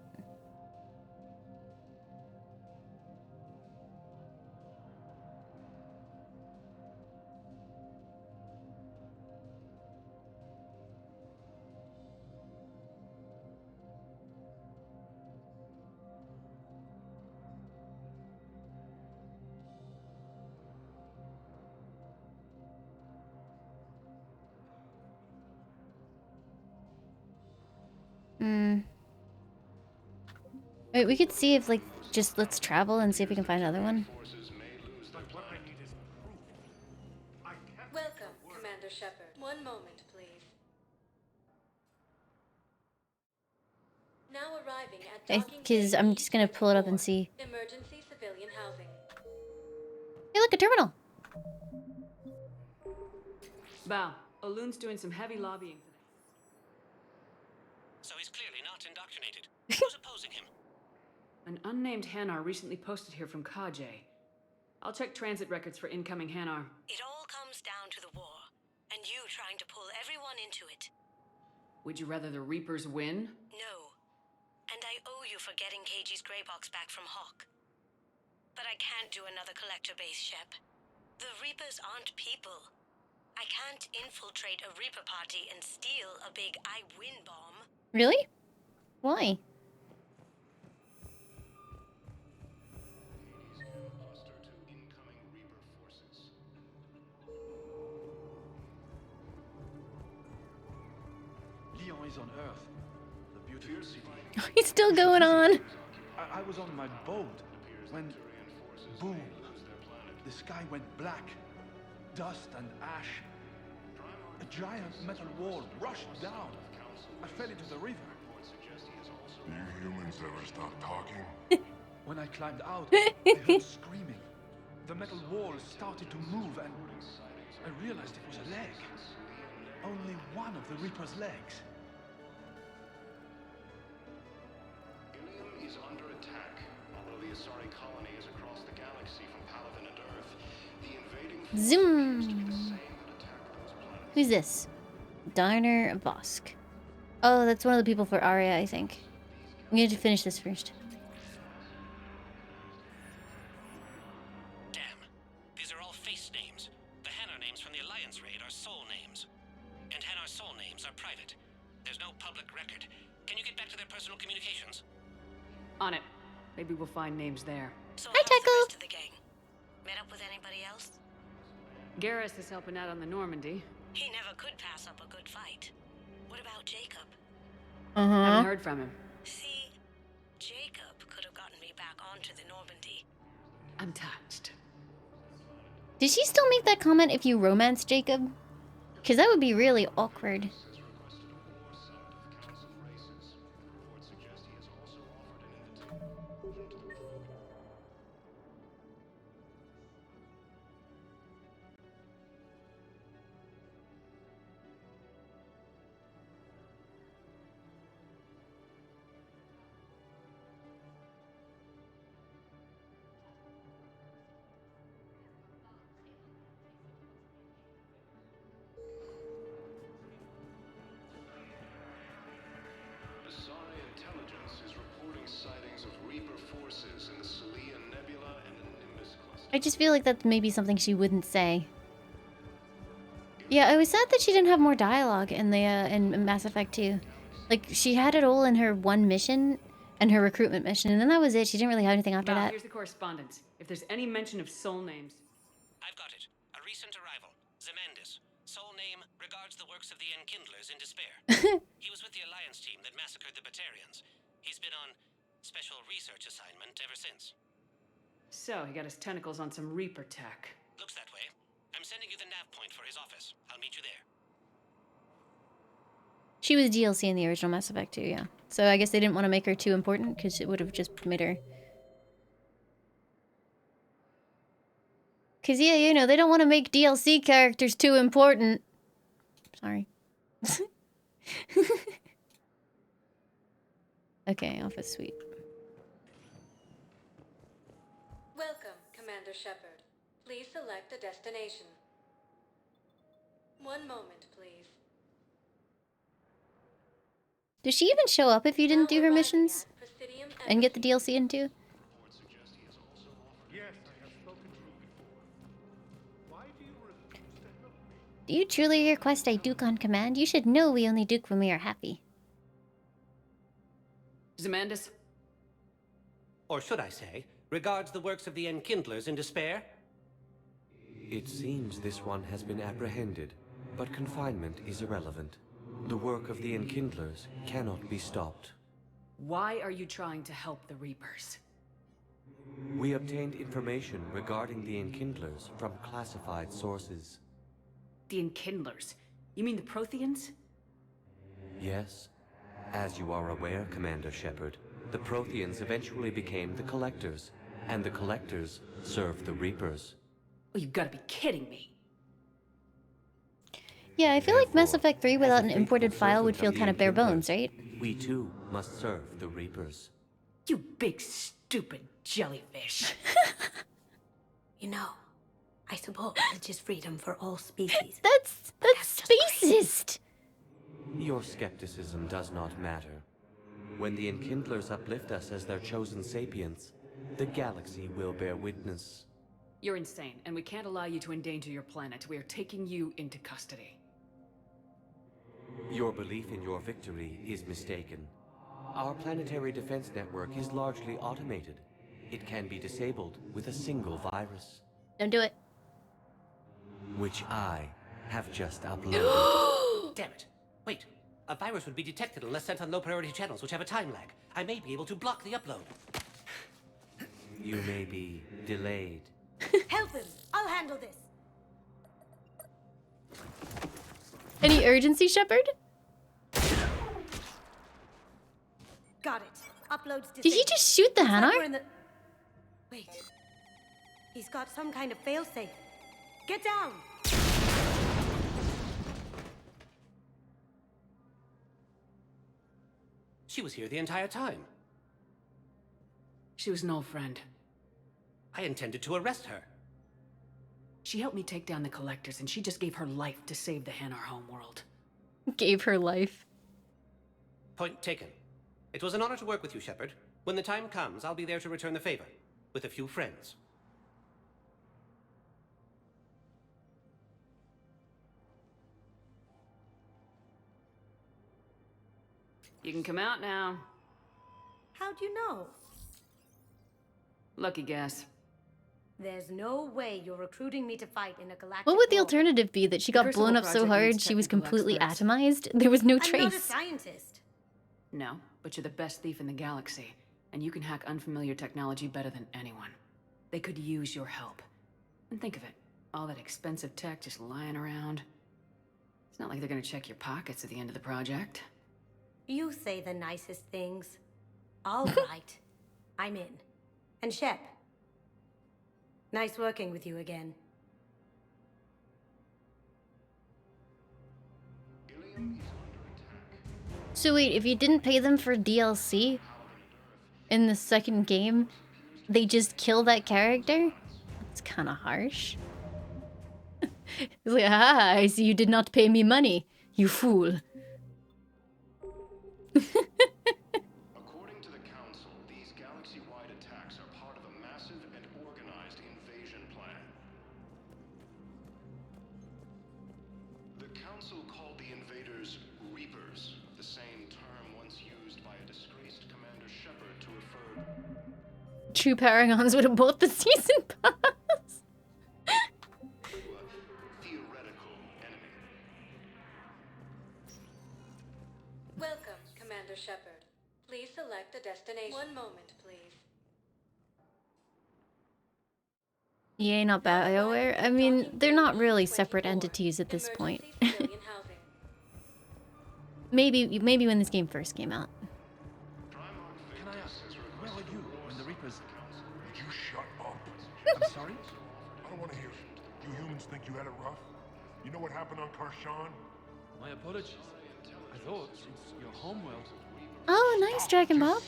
Wait, we could see if, like, just let's travel and see if we can find another one. Welcome, Commander Shepard. One moment, please. Now arriving at docking Because I'm just gonna pull it up and see. emergency civilian housing. Hey, look, a terminal! Bao, Olun's doing some heavy lobbying for this. So he's clearly not indoctrinated. Who's opposing him? An unnamed Hanar recently posted here from Kajay. I'll check transit records for incoming Hanar. It all comes down to the war, and you trying to pull everyone into it. Would you rather the Reapers win? No. And I owe you for getting KG's grey box back from Hawk. But I can't do another collector base, Shep. The Reapers aren't people. I can't infiltrate a Reaper party and steal a big I win bomb. Really? Why? Is on Earth, the beautiful city. He's still going on. I was on my boat. when, boom, the sky went black. Dust and ash. A giant metal wall rushed down. I fell into the river. Do you humans ever stop talking? When I climbed out, I heard screaming. The metal wall started to move and I realized it was a leg. Only one of the Reaper's legs. Ilium is under attack. Although the Asari colony is across the galaxy from Palaven and Earth, the invading Zoom. Who's this? Diner Vosk. Oh, that's one of the people for Arya, I think. I'm going to finish this first. Damn. These are all face names. The Hanar names from the Alliance raid are soul names. And Hanar soul names are private. There's no public record. Can you get back to their personal communications? On it. Maybe we'll find names there. So how's the rest of the gang? Met up with anybody else? Garrus is helping out on the Normandy. He never could pass up a good fight. What about Jacob? Haven't heard from him. See, Jacob could have gotten me back onto the Normandy. I'm touched. Did she still make that comment if you romance Jacob? Because that would be really awkward. Asari intelligence is reporting sightings of Reaper forces in the Citadel Nebula and the Nimbus cluster. I just feel like that's maybe something she wouldn't say. Yeah, I was sad that she didn't have more dialogue in the in Mass Effect 2. Like, she had it all in her one mission and her recruitment mission, and then that was it. She didn't really have anything after that. Here's the correspondence. If there's any mention of soul names. I've got it. A recent arrival. Zemandis. Soul name regards the works of the Enkindlers in despair. He was with the Alliance team that massacred the Batarians. He's been on special research assignment ever since. So, he got his tentacles on some Reaper tech. Looks that way. I'm sending you the nav point for his office. I'll meet you there. She was DLC in the original Mass Effect 2, yeah. So I guess they didn't want to make her too important, because it would have just made her... Because, yeah, you know, they don't want to make DLC characters too important. Sorry. Okay, office suite. Welcome, Commander Shepard. Please select a destination. One moment, please. Does she even show up if you didn't do her missions? And get the DLC into? Do you truly request I duke on command? You should know we only duke when we are happy. Zemandis? Or should I say, regards the works of the Enkindlers in despair? It seems this one has been apprehended, but confinement is irrelevant. The work of the Enkindlers cannot be stopped. Why are you trying to help the Reapers? We obtained information regarding the Enkindlers from classified sources. The Enkindlers? You mean the Protheans? Yes. As you are aware, Commander Shepard, the Protheans eventually became the Collectors, and the Collectors served the Reapers. Oh, you gotta be kidding me. Yeah, I feel like Mass Effect 3 without an imported file would feel kind of bare bones, right? We too must serve the Reapers. You big stupid jellyfish. You know, I suppose it's just freedom for all species. That's speciesist. Your skepticism does not matter. When the Enkindlers uplift us as their chosen sapients, the galaxy will bear witness. You're insane, and we can't allow you to endanger your planet. We are taking you into custody. Your belief in your victory is mistaken. Our planetary defense network is largely automated. It can be disabled with a single virus. Don't do it. Which I have just uploaded. Damn it. Wait. A virus would be detected unless sent on low-priority channels, which have a time lag. I may be able to block the upload. You may be delayed. Help him! I'll handle this! Any urgency, Shepard? Got it. Uploads Did he just shoot the Hanar? Wait. He's got some kind of failsafe. Get down! She was here the entire time. She was an old friend. I intended to arrest her. She helped me take down the Collectors, and she just gave her life to save the Hanar homeworld. Gave her life. Point taken. It was an honor to work with you, Shepard. When the time comes, I'll be there to return the favor. With a few friends. You can come out now. How'd you know? Lucky guess. There's no way you're recruiting me to fight in a galactic What would the war. alternative be? That she got blown up so hard she was completely atomized? There was no I'm not a trace. scientist. No, but you're the best thief in the galaxy, and you can hack unfamiliar technology better than anyone. They could use your help. And think of it, all that expensive tech just lying around. It's not like they're gonna check your pockets at the end of the project. You say the nicest things. All right. I'm in. And Shep. Nice working with you again. So wait, if you didn't pay them for DLC in the second game, they just kill that character? That's kind of harsh. It's like, ah, I see you did not pay me money, you fool. According to the Council, these galaxy-wide attacks are part of a massive and organized invasion plan. The Council called the invaders Reapers, the same term once used by a disgraced Commander Shepard to refer... True Paragons would have bought the season pass. Welcome, Commander Shepard. Please select a destination. One moment, please. EA, not BioWare. I mean, they're not really separate entities at this point. maybe when this game first came out. Can I ask, where were you when the Reapers... Would you shut up? I'm sorry? I don't want to hear it. You humans think you had it rough? You know what happened on Karshan? My apologies. I thought, since your homeworld... Oh, nice, Dragon Ball.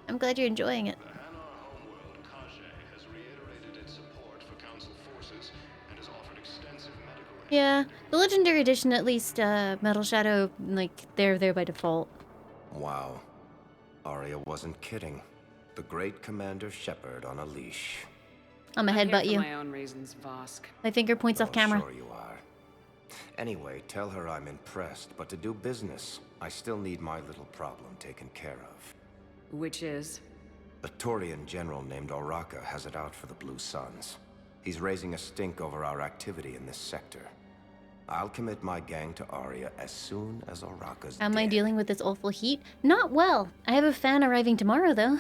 I'm glad you're enjoying it. Yeah, the Legendary Edition, at least, Metal Shadow, like, they're there by default. Wow. Arya wasn't kidding. The great Commander Shepard on a leash. I'm a headbutt you. For my own reasons, Vosk. My finger points off camera. Sure you are. Anyway, tell her I'm impressed, but to do business, I still need my little problem taken care of. Which is? A Taurian general named Oraka has it out for the Blue Suns. He's raising a stink over our activity in this sector. I'll commit my gang to Arya as soon as Oraka's Am dead. I dealing with this awful heat? Not well. I have a fan arriving tomorrow, though.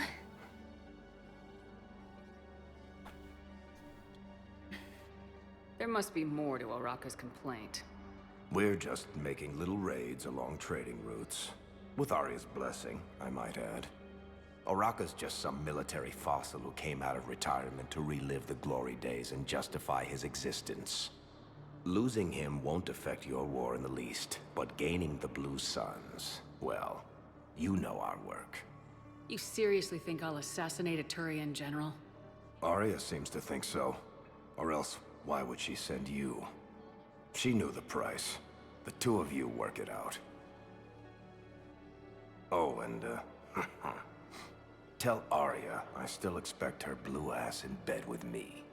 There must be more to Oraka's complaint. We're just making little raids along trading routes. With Arya's blessing, I might add. Oraka's just some military fossil who came out of retirement to relive the glory days and justify his existence. Losing him won't affect your war in the least, but gaining the Blue Suns, well, you know our work. You seriously think I'll assassinate a Turian general? Arya seems to think so. Or else, why would she send you? She knew the price. The two of you work it out. Oh, and, tell Arya I still expect her blue ass in bed with me.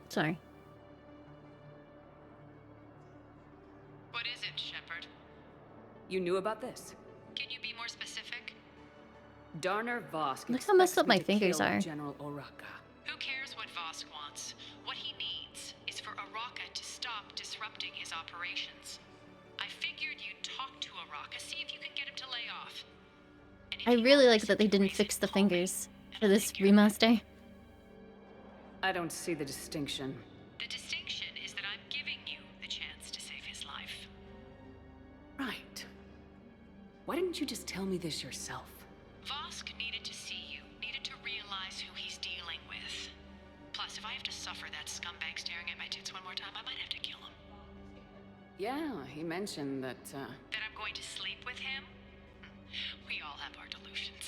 Sorry. What is it, Shepard? You knew about this? Can you be more specific? Darner Vosk. Look how messed up my expects me to fingers kill are. General Oraka. Who cares what Vosk wants? What he needs is for Oraka to stop disrupting his operations. I figured figured you'd talk to Araka, see if you can get him to lay off. I really like that they didn't fix the fingers for this remaster. I don't see the distinction. The distinction is that I'm giving you the chance to save his life. Right. Why didn't you just tell me this yourself? Vosk needed to see you, needed to realize who he's dealing with. Plus, if I have to suffer that scumbag staring at my tits one more time, I might have to kill him. Yeah, he mentioned that, That I'm going to sleep with him? We all have our delusions.